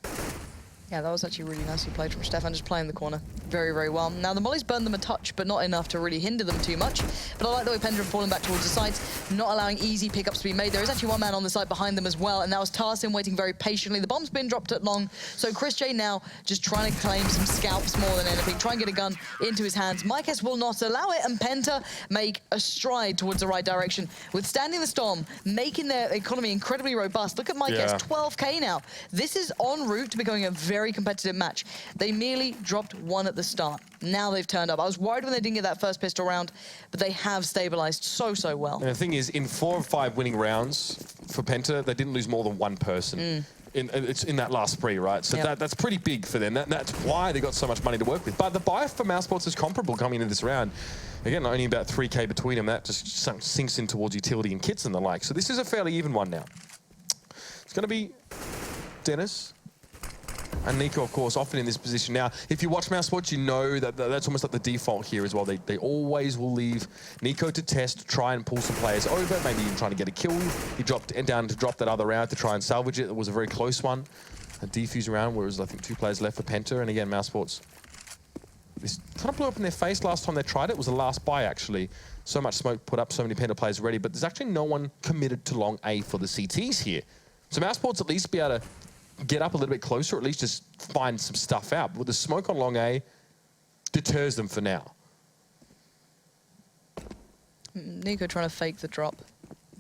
Yeah, that was actually really nicely played from Stefan, just playing the corner very, very well. Now, the mollies burned them a touch, but not enough to really hinder them too much. But I like the way Penta falling back towards the sides, not allowing easy pickups to be made. There is actually one man on the side behind them as well, and that was Tarsin waiting very patiently. The bomb's been dropped at long, so Chris J now just trying to claim some scalps more than anything, try and get a gun into his hands. Mike S will not allow it, and Penta make a stride towards the right direction, withstanding the storm, making their economy incredibly robust. Look at Mike S, 12k now. This is en route to becoming a very competitive match. They merely dropped 1 at the start. Now they've turned up. I was worried when they didn't get that first pistol round, but they have stabilized so well. And the thing is, in 4 of 5 winning rounds for Penta, they didn't lose more than 1 person. It's in that last spree, right? So that's pretty big for them. That's why they got so much money to work with. But the buy for Mousesports is comparable coming into this round. Again, only about 3k between them. That just sinks in towards utility and kits and the like. So this is a fairly even one now. It's going to be Dennis and Nico, of course, often in this position. Now, if you watch Mousesports, you know that that's almost like the default here as well. They always will leave Nico to test, try and pull some players over, maybe even trying to get a kill. He dropped down to drop that other round to try and salvage it. It was a very close one. A defuse round, whereas I think 2 players left for Penta. And again, Mousesports, this kind of blew up in their face last time they tried it. It was the last buy, actually. So much smoke put up, so many Penta players ready, but there's actually no one committed to long A for the CTs here. So Mousesports at least be able to get up a little bit closer, or at least just find some stuff out. But with the smoke on long A, deters them for now. Nico trying to fake the drop.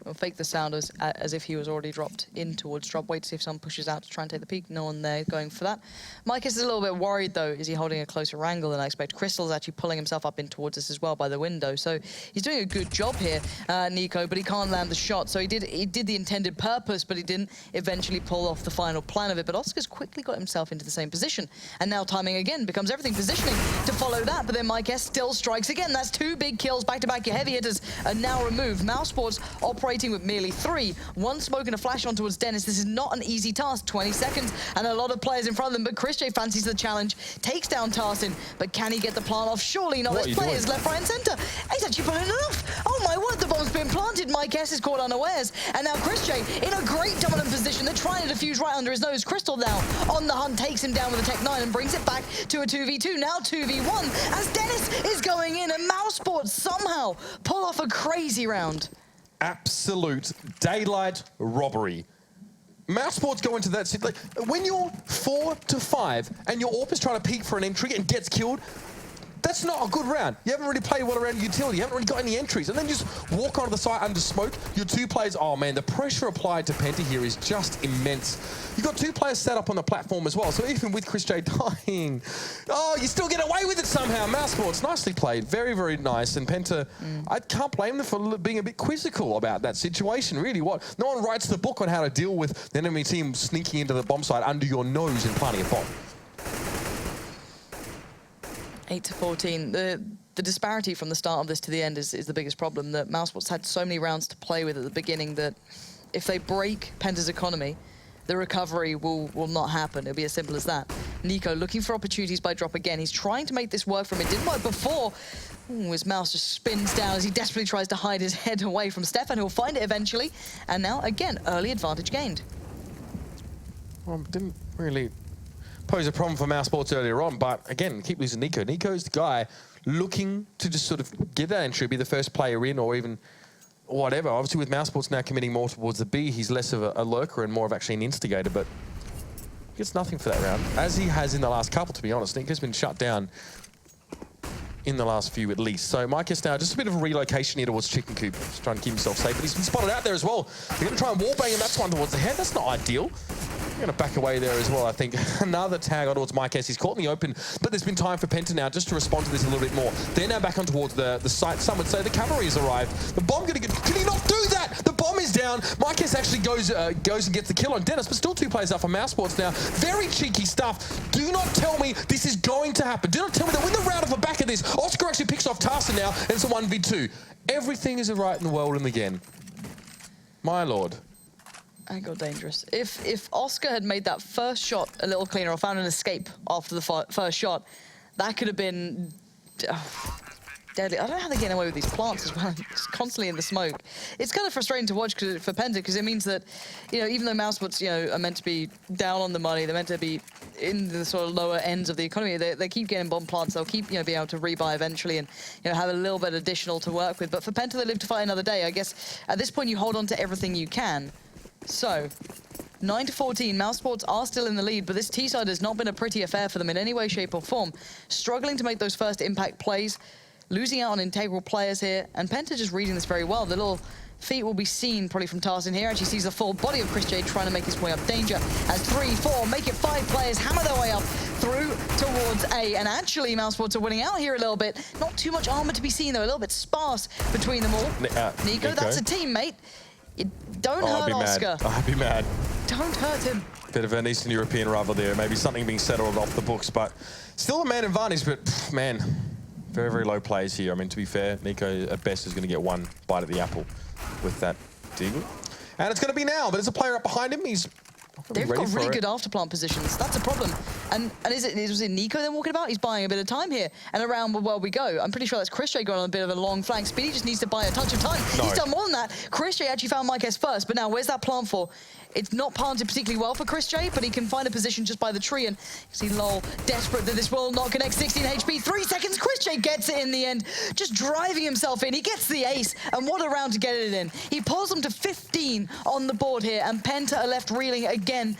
Or fake the sound as if he was already dropped in towards drop. Wait to see if someone pushes out to try and take the peak. No one there going for that. Mike is a little bit worried, though. Is he holding a closer angle than I expect? Crystal's actually pulling himself up in towards us as well by the window. So he's doing a good job here, Nico, but he can't land the shot. So he did the intended purpose, but he didn't eventually pull off the final plan of it. But Oscar's quickly got himself into the same position. And now timing again becomes everything. Positioning to follow that, but then Mike S still strikes again. That's 2 big kills back-to-back. Your heavy hitters are now removed. Mousesports operating fighting with merely 3. One smoke and a flash on towards Dennis. This is not an easy task. 20 seconds and a lot of players in front of them, but chrisJ fancies the challenge, takes down Tarsin, but can he get the plant off? Surely not. There's players left, right, and center. He's actually pulling it off. Oh my word, the bomb's been planted. Mike S is caught unawares, and now chrisJ in a great dominant position. They're trying to defuse right under his nose. Crystal now on the hunt, takes him down with a Tech 9 and brings it back to a 2v2. Now 2v1 as Dennis is going in, and Mousesports somehow pull off a crazy round. Absolute daylight robbery. Mousesports go into that, like, when you're 4-5 and your AWP is trying to peek for an entry and gets killed, that's not a good round. You haven't really played well around utility. You haven't really got any entries. And then just walk onto the site under smoke. Your 2 players, oh man, the pressure applied to Penta here is just immense. You've got 2 players set up on the platform as well. So even with chrisJ dying, oh, you still get away with it somehow. Mousesports, nicely played. Very, very nice. And Penta, I can't blame them for being a bit quizzical about that situation, really. What? No one writes the book on how to deal with the enemy team sneaking into the bomb site under your nose and planting a bomb. 8-14. The disparity from the start of this to the end is the biggest problem. That Mousesports had so many rounds to play with at the beginning that if they break Penta's economy, the recovery will not happen. It'll be as simple as that. Nico looking for opportunities by drop again. He's trying to make this work for him. It didn't work before. Ooh, his mouse just spins down as he desperately tries to hide his head away from Stefan. He'll find it eventually. And now, again, early advantage gained. Well, didn't really pose a problem for Mousesports earlier on, but again, keep losing Nico. Nico's the guy looking to just sort of get that entry, be the first player in, or even whatever. Obviously, with Mousesports now committing more towards the B, he's less of a lurker and more of actually an instigator, but he gets nothing for that round, as he has in the last couple, to be honest. Nico's been shut down in the last few at least. So Mike is now just a bit of a relocation here towards Chicken Coop, just trying to keep himself safe, but he's been spotted out there as well. They're going to try and wallbang him, that's one towards the head. That's not ideal. Going to back away there as well, I think. Another tag on towards Mike S. He's caught in the open, but there's been time for Penta now just to respond to this a little bit more. They're now back on towards the site. Some would say the cavalry has arrived. The bomb going to get... Can he not do that? The bomb is down. Mike S actually goes and gets the kill on Dennis, but still 2 players up for Mousesports now. Very cheeky stuff. Do not tell me this is going to happen. Do not tell me that win the round off the back of this. Oscar actually picks off Tarsin now, and it's a 1v2. Everything is right in the world, and again, my lord. I got dangerous. If Oscar had made that first shot a little cleaner or found an escape after the first shot, that could have been deadly. I don't know how they're getting away with these plants as well. It's constantly in the smoke. It's kind of frustrating to watch for Penta, because it means that, you know, even though Mousesports, you know, are meant to be down on the money, they're meant to be in the sort of lower ends of the economy, they keep getting bomb plants. They'll keep, you know, being able to rebuy eventually and, you know, have a little bit additional to work with. But for Penta, they live to fight another day. I guess at this point you hold on to everything you can. So, 9-14, Mousesports are still in the lead, but this T-side has not been a pretty affair for them in any way, shape or form. Struggling to make those first impact plays, losing out on integral players here, and Penta just reading this very well. The little feet will be seen probably from Tarsin here. Actually sees the full body of chrisJ trying to make his way up danger. As 3, 4, make it 5 players hammer their way up through towards A. And actually, Mousesports are winning out here a little bit. Not too much armor to be seen though, a little bit sparse between them all. Nico, that's a teammate. Don't hurt Oscar. I'd be mad. Don't hurt him. Bit of an Eastern European rival there. Maybe something being settled off the books, but still a man advantage. But man, very, very low plays here. I mean, to be fair, Nico at best is going to get 1 bite at the apple with that deagle. And it's going to be now, but there's a player up behind him. He's They've got really good afterplant positions. That's a problem. And was it Nico then walking about? He's buying a bit of time here. And around where we go, I'm pretty sure that's chrisJ going on a bit of a long flank. Speedy just needs to buy a touch of time. No. He's done more than that. chrisJ actually found Mike S first, but now where's that plant for? It's not planted particularly well for chrisJ, but he can find a position just by the tree. And you see Lol desperate that this will not connect. 16 HP, 3 seconds. chrisJ gets it in the end, just driving himself in. He gets the ace, and what a round to get it in. He pulls them to 15 on the board here, and Penta are left reeling again.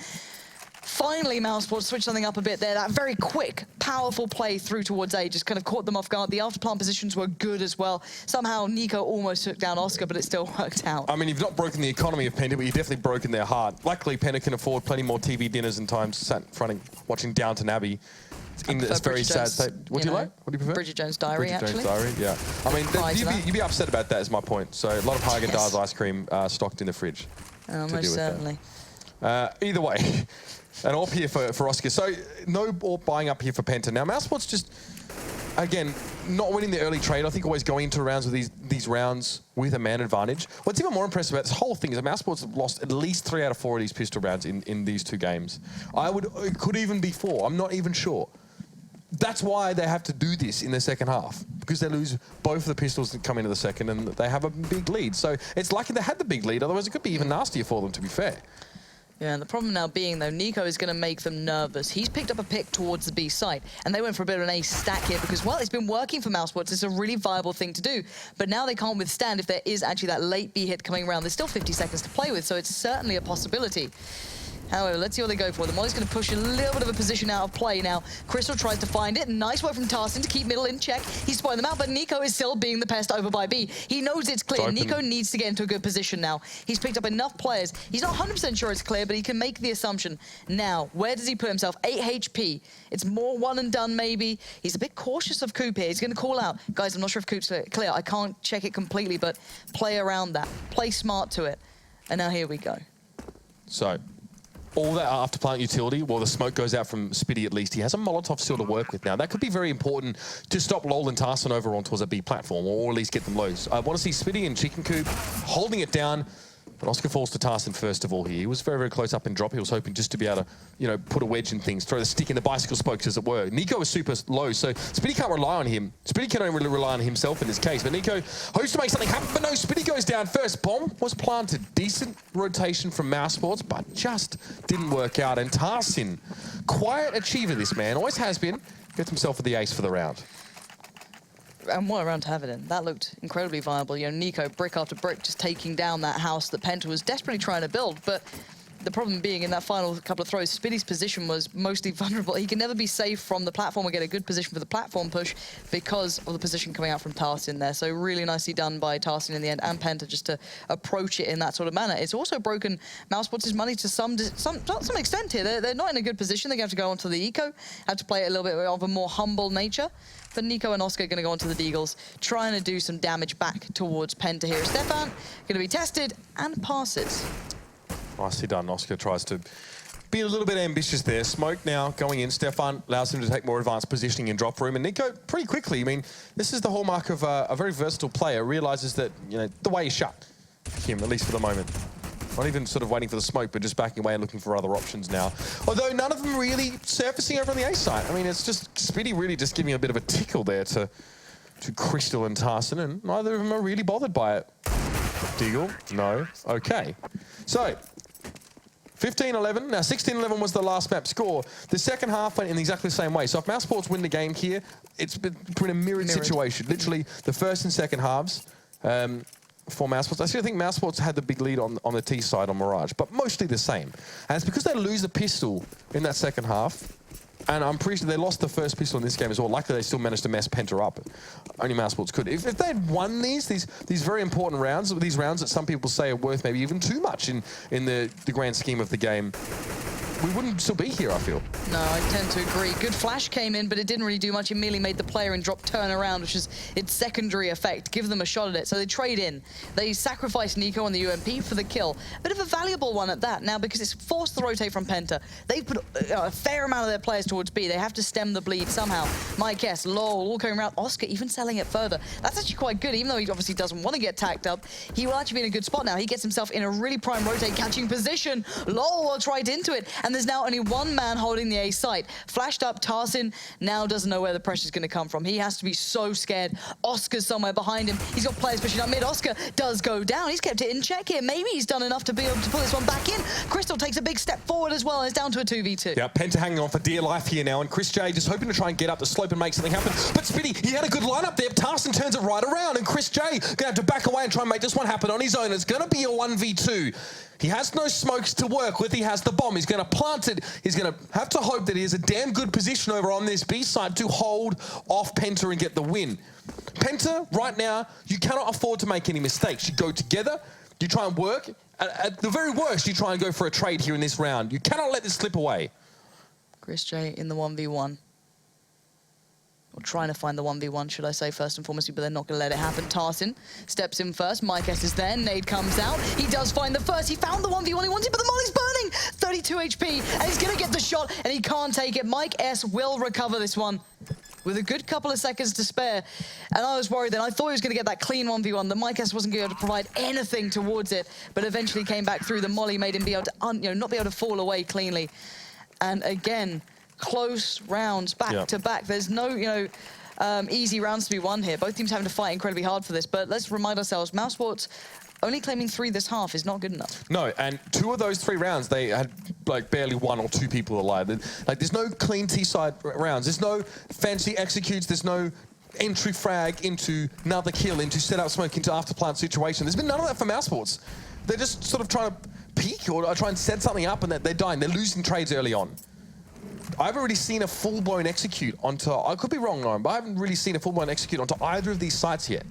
Finally, Mousesports switched something up a bit there. That very quick, powerful play through towards A just kind of caught them off guard. The afterplant positions were good as well. Somehow, Nico almost took down Oscar, but it still worked out. I mean, you've not broken the economy of Penta, but you've definitely broken their heart. Luckily, Penta can afford plenty more TV dinners and times sat in front of watching Downton Abbey. In this very sad state. What do you like? What do you prefer? Bridget Jones' Diary, Bridget Jones' Diary, yeah. I mean, you'd be upset about that, is my point. So a lot of Haagen-Dazs ice cream stocked in the fridge. Oh, most certainly. Either way, an AWP here for Oscar. So no AWP buying up here for Penta. Now, Mousesports just again, not winning the early trade. I think always going into rounds with these rounds with a man advantage. What's even more impressive about this whole thing is that Mousesports have lost at least 3 out of 4 of these pistol rounds in these 2 games. It could even be 4. I'm not even sure. That's why they have to do this in the second half, because they lose both of the pistols that come into the second and they have a big lead. So it's lucky they had the big lead, otherwise it could be even nastier for them, to be fair. Yeah, and the problem now being, though, Nico is going to make them nervous. He's picked up a pick towards the B site, and they went for a bit of an ace stack here because, well, it's been working for Mousesports. It's a really viable thing to do, but now they can't withstand if there is actually that late B hit coming around. There's still 50 seconds to play with, so it's certainly a possibility. However, let's see what they go for. The Molly's going to push a little bit of a position out of play now. Crystal tries to find it. Nice work from Tarsin to keep middle in check. He's spotting them out, but Nico is still being the pest over by B. He knows it's clear. Nico needs to get into a good position now. He's picked up enough players. He's not 100% sure it's clear, but he can make the assumption. Now, where does he put himself? 8 HP. It's more one and done, maybe. He's a bit cautious of Coop here. He's going to call out. Guys, I'm not sure if Coop's clear. I can't check it completely, but play around that. Play smart to it. And now here we go. So, all that after plant utility, well, the smoke goes out from Spitty at least. He has a Molotov still to work with now. That could be very important to stop LoL and Tarsin over on towards a B platform, or at least get them low. I want to see Spitty and Chicken Coop holding it down, but Oscar falls to Tarsin first of all here. He was very, very close up in drop. He was hoping just to be able to, you know, put a wedge in things, throw the stick in the bicycle spokes, as it were. Nico is super low, so Spitty can't rely on him. Spitty can only really rely on himself in this case, but Nico hopes to make something happen, but no, Spitty goes down first. Bomb was planted. Decent rotation from Mousesports, but just didn't work out. And Tarsin, quiet achiever this man, always has been, gets himself with the ace for the round. And what a round to have it in. That looked incredibly viable. You know, Nico, brick after brick, just taking down that house that Penta was desperately trying to build. But the problem being, in that final couple of throws, Spitty's position was mostly vulnerable. He can never be safe from the platform or get a good position for the platform push because of the position coming out from Tarsin there. So really nicely done by Tarsin in the end, and Penta, just to approach it in that sort of manner. It's also broken Mousesports' money to some extent here. They're not in a good position. They're going to have to go onto the eco, have to play it a little bit of a more humble nature. But Nico and Oscar are going to go onto the Deagles, trying to do some damage back towards Penta here. Stefan going to be tested and passes. Nicely done. Oscar tries to be a little bit ambitious there. Smoke now going in. Stefan allows him to take more advanced positioning in drop room. And Nico, pretty quickly, I mean, this is the hallmark of a very versatile player. Realizes that, you know, the way is shut. Him, at least for the moment. Not even sort of waiting for the smoke, but just backing away and looking for other options now. Although none of them really surfacing over on the A side. I mean, it's just Spitty really just giving a bit of a tickle there to Crystal and Tarsin, and neither of them are really bothered by it. Deagle? No. Okay. So, 15-11. Now, 16-11 was the last map score. The second half went in exactly the same way. So if Mousesports win the game here, it's been a mirrored situation. Literally, the first and second halves for Mousesports. I still think Mousesports had the big lead on the T side on Mirage, but mostly the same. And it's because they lose the pistol in that second half, and I'm pretty sure they lost the first pistol in this game as well. Luckily, they still managed to mess Penta up. Only Mousesports could. If they had won these very important rounds, these rounds that some people say are worth maybe even too much in the grand scheme of the game, we wouldn't still be here, I feel. No, I tend to agree. Good flash came in, but it didn't really do much. It merely made the player in drop turn around, which is its secondary effect. Give them a shot at it. So they trade in. They sacrifice Nico on the UMP for the kill. A bit of a valuable one at that. Now, because it's forced the rotate from Penta, they've put a fair amount of their players towards B. They have to stem the bleed somehow. Mike S, LOL, all going around. Oscar even selling it further. That's actually quite good, even though he obviously doesn't want to get tacked up. He will actually be in a good spot now. He gets himself in a really prime rotate catching position. LOL walks right into it, and there's now only one man holding the A site. Flashed up, Tarsin now doesn't know where the pressure's going to come from. He has to be so scared. Oscar's somewhere behind him. He's got players pushing up mid. Oscar does go down. He's kept it in check here. Maybe he's done enough to be able to pull this one back in. Crystal takes a big step forward as well. It's down to a 2v2. Yeah, Penta hanging on for dear life here now, and Chris J just hoping to try and get up the slope and make something happen. But Spitty, he had a good lineup there. Tarsin turns it right around, and Chris J gonna have to back away and try and make this one happen on his own. It's gonna be a 1v2. He has no smokes to work with. He has the bomb. He's going to plant it. He's going to have to hope that he has a damn good position over on this B side to hold off Penta and get the win. Penta, right now, you cannot afford to make any mistakes. You go together. You try and work. At the very worst, you try and go for a trade here in this round. You cannot let this slip away. Chris J in the 1v1. Or trying to find the 1v1, should I say, first and foremost, but they're not going to let it happen. Tarsin steps in first. Mike S is there. Nade comes out. He does find the first. He found the 1v1 he wanted, but the Molly's burning. 32 HP, and he's going to get the shot, and he can't take it. Mike S will recover this one. with a good couple of seconds to spare. And I was worried then. I thought he was going to get that clean 1v1. The Micas wasn't going to provide anything towards it, but eventually came back through. The molly made him be able to, not be able to fall away cleanly. And again, close rounds back to back. There's no, easy rounds to be won here. Both teams having to fight incredibly hard for this, but let's remind ourselves, Mousesports only claiming 3 this half is not good enough. No, and 2 of those 3 rounds, they had like barely 1 or 2 people alive. Like, there's no clean T-side rounds. There's no fancy executes. There's no entry frag into another kill, into set up smoke, into after plant situation. There's been none of that for Mousesports. They're just sort of trying to peek or try and set something up, and they're dying. They're losing trades early on. I've already seen a full-blown execute onto, I could be wrong, Lauren, but I haven't really seen a full-blown execute onto either of these sites yet.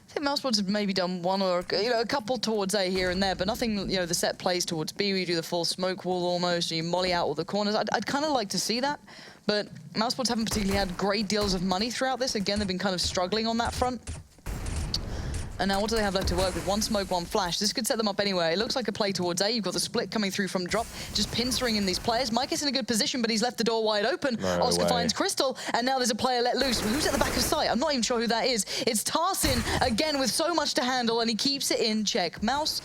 I think Mousesports have maybe done 1 or a couple towards A here and there, but nothing. The set plays towards B, where you do the full smoke wall almost, and you molly out all the corners. I'd kind of like to see that, but Mousesports haven't particularly had great deals of money throughout this. Again, they've been kind of struggling on that front. And now what do they have left to work with? 1 smoke, 1 flash. This could set them up anywhere. It looks like a play towards A. You've got the split coming through from drop, just pincering in these players. Mike is in a good position, but he's left the door wide open. No Oscar way. finds Crystal, and now there's a player let loose. Who's at the back of sight? I'm not even sure who that is. It's Tarsin, again, with so much to handle, and he keeps it in check. Mouse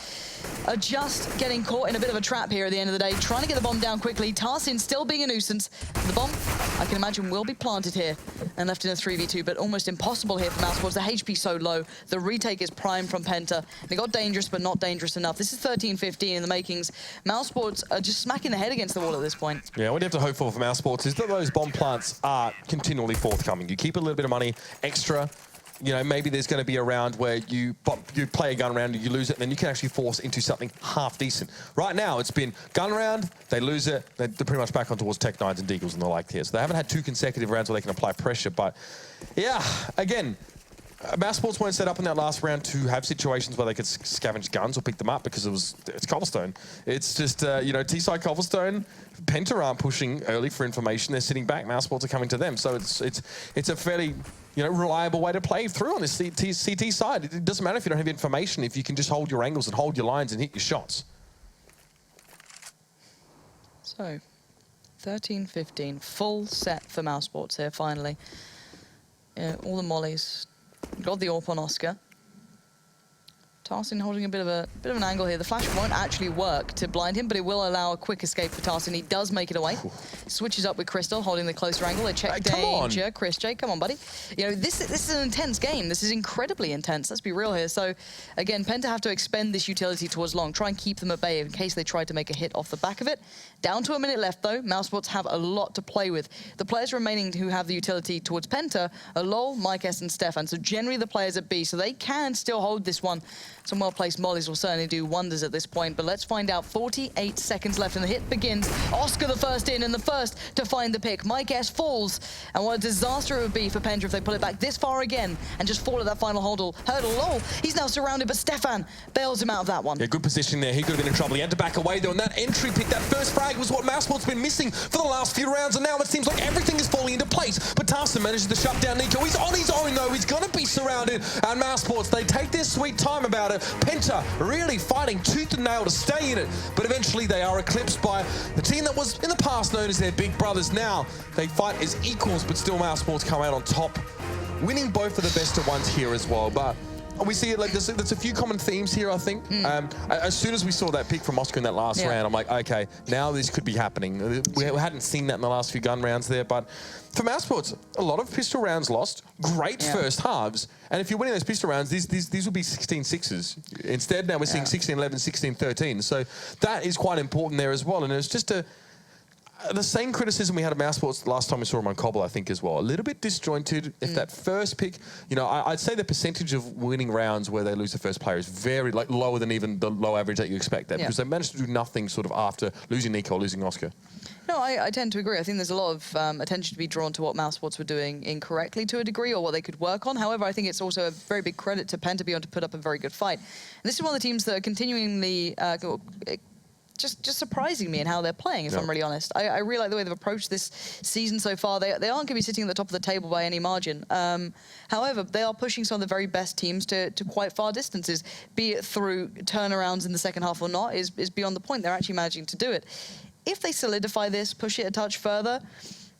are just getting caught in a bit of a trap here at the end of the day, trying to get the bomb down quickly. Tarsin still being a nuisance. The bomb, I can imagine, will be planted here and left in a 3v2, but almost impossible here for Mousesports. The HP so low. The retake is prime from Penta. They got dangerous, but not dangerous enough. This is 13-15 in the makings. Mousesports are just smacking the head against the wall at this point. Yeah, what you have to hope for Mousesports is that those bomb plants are continually forthcoming. You keep a little bit of money extra. Maybe there's going to be a round where you play a gun round and you lose it, and then you can actually force into something half decent. Right now, it's been gun round, they lose it, they're pretty much back on towards Tech 9s and Deagles and the like here. So they haven't had 2 consecutive rounds where they can apply pressure, but yeah, again, Mousesports weren't set up in that last round to have situations where they could scavenge guns or pick them up because it's cobblestone. It's just, T-side cobblestone, Penta aren't pushing early for information. They're sitting back. Mousesports are coming to them. So it's a fairly, reliable way to play through on this CT side. It doesn't matter if you don't have information, if you can just hold your angles and hold your lines and hit your shots. So, 13-15, full set for Mousesports here, finally. All the mollies. Got the AWP on Oscar. Tarsin holding a bit of an angle here. The flash won't actually work to blind him, but it will allow a quick escape for Tarsin. He does make it away. Switches up with Crystal, holding the closer angle. They check danger. Chris J, come on, buddy. This is an intense game. This is incredibly intense. Let's be real here. So, again, Penta have to expend this utility towards long. Try and keep them at bay in case they try to make a hit off the back of it. Down to a minute left, though. Mousesports have a lot to play with. The players remaining who have the utility towards Penta are Lol, Mike S, and Stefan. So, generally the players at B. So they can still hold this one. Some well-placed mollies will certainly do wonders at this point, but let's find out. 48 seconds left, and the hit begins. Oscar the first in, and the first to find the pick. Mike S falls, and what a disaster it would be for Penta if they pull it back this far again and just fall at that final hurdle. Lol, he's now surrounded, but Stefan bails him out of that one. Yeah, good position there. He could have been in trouble. He had to back away, though, and that entry pick, that first frag, was what Mousesports been missing for the last few rounds, and now it seems like everything is falling into place. But Tarsin manages to shut down Nico. He's on his own, though. He's going to be surrounded, and Mousesports, they take their sweet time about it. Penta really fighting tooth and nail to stay in it, but eventually they are eclipsed by the team that was in the past known as their big brothers. Now they fight as equals, but still Mousesports come out on top, winning both of the best of ones here as well. But we see it like there's a few common themes here, I think. As soon as we saw that pick from Oscar in that last round, I'm like, okay, now this could be happening. We hadn't seen that in the last few gun rounds there, but for Mousesports, a lot of pistol rounds lost, great first halves, and if you're winning those pistol rounds, these would be 16-6s. Instead, now we're seeing 16-11, 16-13, so that is quite important there as well, and it's just the same criticism we had of Mousesports last time we saw them on Cobble, I think, as well. A little bit disjointed. If that first pick, I'd say the percentage of winning rounds where they lose the first player is very, lower than even the low average that you expect there, because they managed to do nothing sort of after losing Nico, losing Oscar. No, I tend to agree. I think there's a lot of attention to be drawn to what Mousesports were doing incorrectly to a degree, or what they could work on. However, I think it's also a very big credit to Penta to be able to put up a very good fight. And this is one of the teams that are continually just surprising me in how they're playing, if I'm really honest. I really like the way they've approached this season so far. They aren't going to be sitting at the top of the table by any margin. However, they are pushing some of the very best teams to quite far distances, be it through turnarounds in the second half or not, is beyond the point. They're actually managing to do it. If they solidify this, push it a touch further,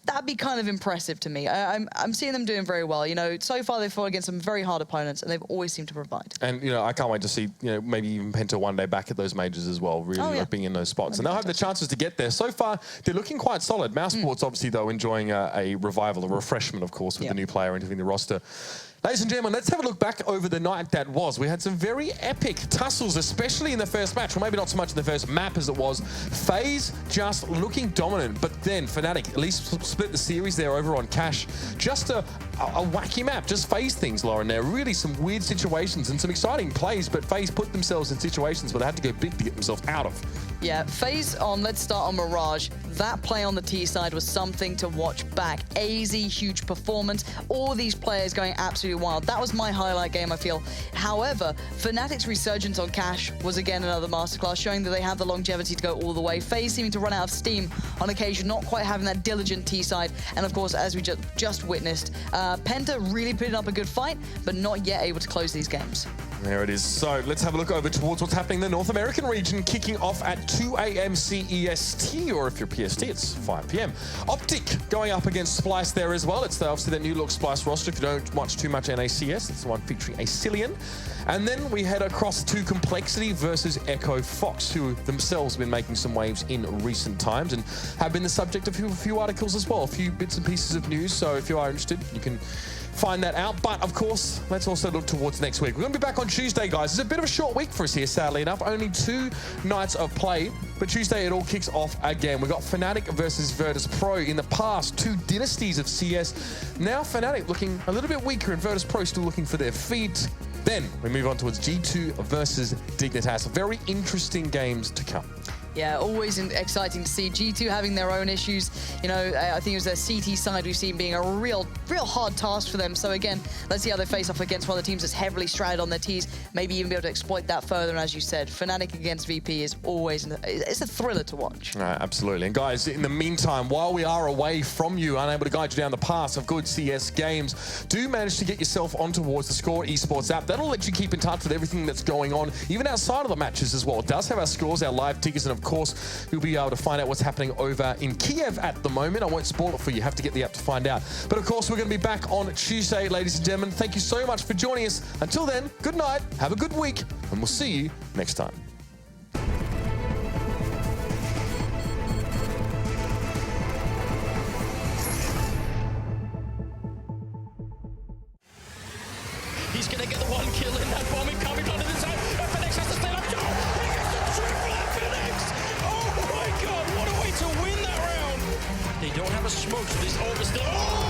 that'd be kind of impressive to me. I'm seeing them doing very well. You know, so far they've fought against some very hard opponents, and they've always seemed to provide. And, you know, I can't wait to see, you know, maybe even Penta one day back at those majors as well, really like being in those spots. And they'll have the chances to get there. So far, they're looking quite solid. Mousesports, obviously, though, enjoying a revival, a refreshment, of course, with the new player entering the roster. Ladies and gentlemen, let's have a look back over the night that was. We had some very epic tussles, especially in the first match. Well, maybe not so much in the first map as it was. FaZe just looking dominant, but then Fnatic at least split the series there over on Cash. Just a wacky map, just FaZe things, Lauren, there. Really some weird situations and some exciting plays, but FaZe put themselves in situations where they had to go big to get themselves out of. Yeah, FaZe on, let's start on Mirage. That play on the T side was something to watch back. AZ, huge performance. All these players going absolutely wild. That was my highlight game, I feel. However, Fnatic's resurgence on Cash was again another masterclass, showing that they have the longevity to go all the way. FaZe seeming to run out of steam on occasion, not quite having that diligent T side. And of course, as we just witnessed, Penta really putting up a good fight, but not yet able to close these games. There it is. So let's have a look over towards what's happening in the North American region, kicking off at 2 a.m. CEST, or if you're PST, it's 5 p.m. Optic going up against Splice there as well. It's obviously the new look Splice roster. If you don't watch too much NACS, it's the one featuring a Cillian. And then we head across to Complexity versus Echo Fox, who themselves have been making some waves in recent times and have been the subject of a few articles as well, a few bits and pieces of news. So if you are interested, you can find that out. But of course, let's also look towards next week. We're going to be back on Tuesday, guys. It's a bit of a short week for us here, sadly enough. Only 2 nights of play, but Tuesday it all kicks off again. We've got Fnatic versus Virtus Pro. In the past, 2 dynasties of CS. Now Fnatic looking a little bit weaker, and Virtus Pro still looking for their feet. Then we move on towards G2 versus Dignitas. Very interesting games to come. Yeah, always exciting to see G2 having their own issues. You know, I think it was their CT side we've seen being a real hard task for them. So again, let's see how they face off against one of the teams that's heavily stratted on their Ts, maybe even be able to exploit that further. And as you said, Fnatic against VP is always, it's a thriller to watch. Absolutely. And guys, in the meantime, while we are away from you, unable to guide you down the path of good CS games, do manage to get yourself on towards the Score Esports app. That'll let you keep in touch with everything that's going on, even outside of the matches as well. It does have our scores, our live tickets, and of course, you'll be able to find out what's happening over in Kiev at the moment. I won't spoil it for you. You have to get the app to find out. But of course, we're going to be back on Tuesday, ladies and gentlemen. Thank you so much for joining us. Until then, good night, have a good week, and we'll see you next time. He's going to get the 1 kill in that bomb coming onto the zone. FNX has to stand up. Joe, he gets the triple FNX. Oh my God, what a way to win that round. They don't have a smoke, so this over still. Oh,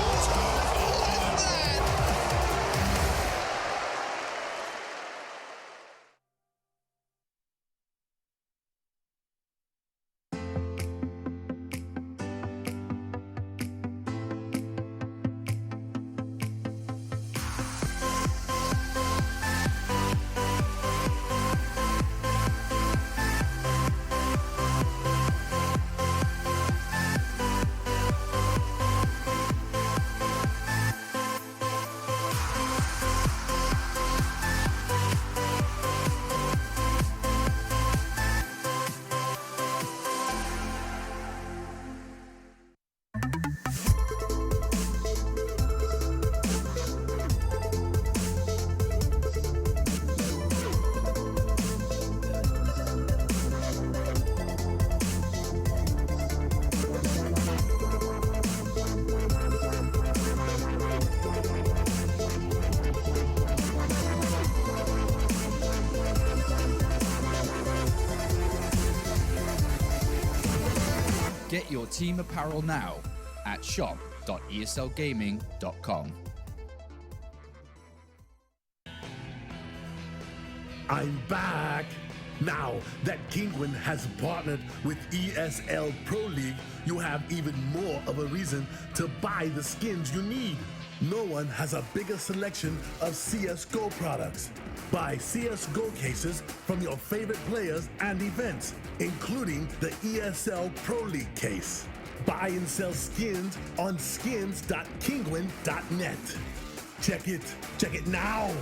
Get your team apparel now at shop.eslgaming.com. I'm back! Now that Kinguin has partnered with ESL Pro League, you have even more of a reason to buy the skins you need. No one has a bigger selection of CSGO products. Buy CSGO cases from your favorite players and events, including the ESL Pro League case. Buy and sell skins on skins.kinguin.net. Check it now!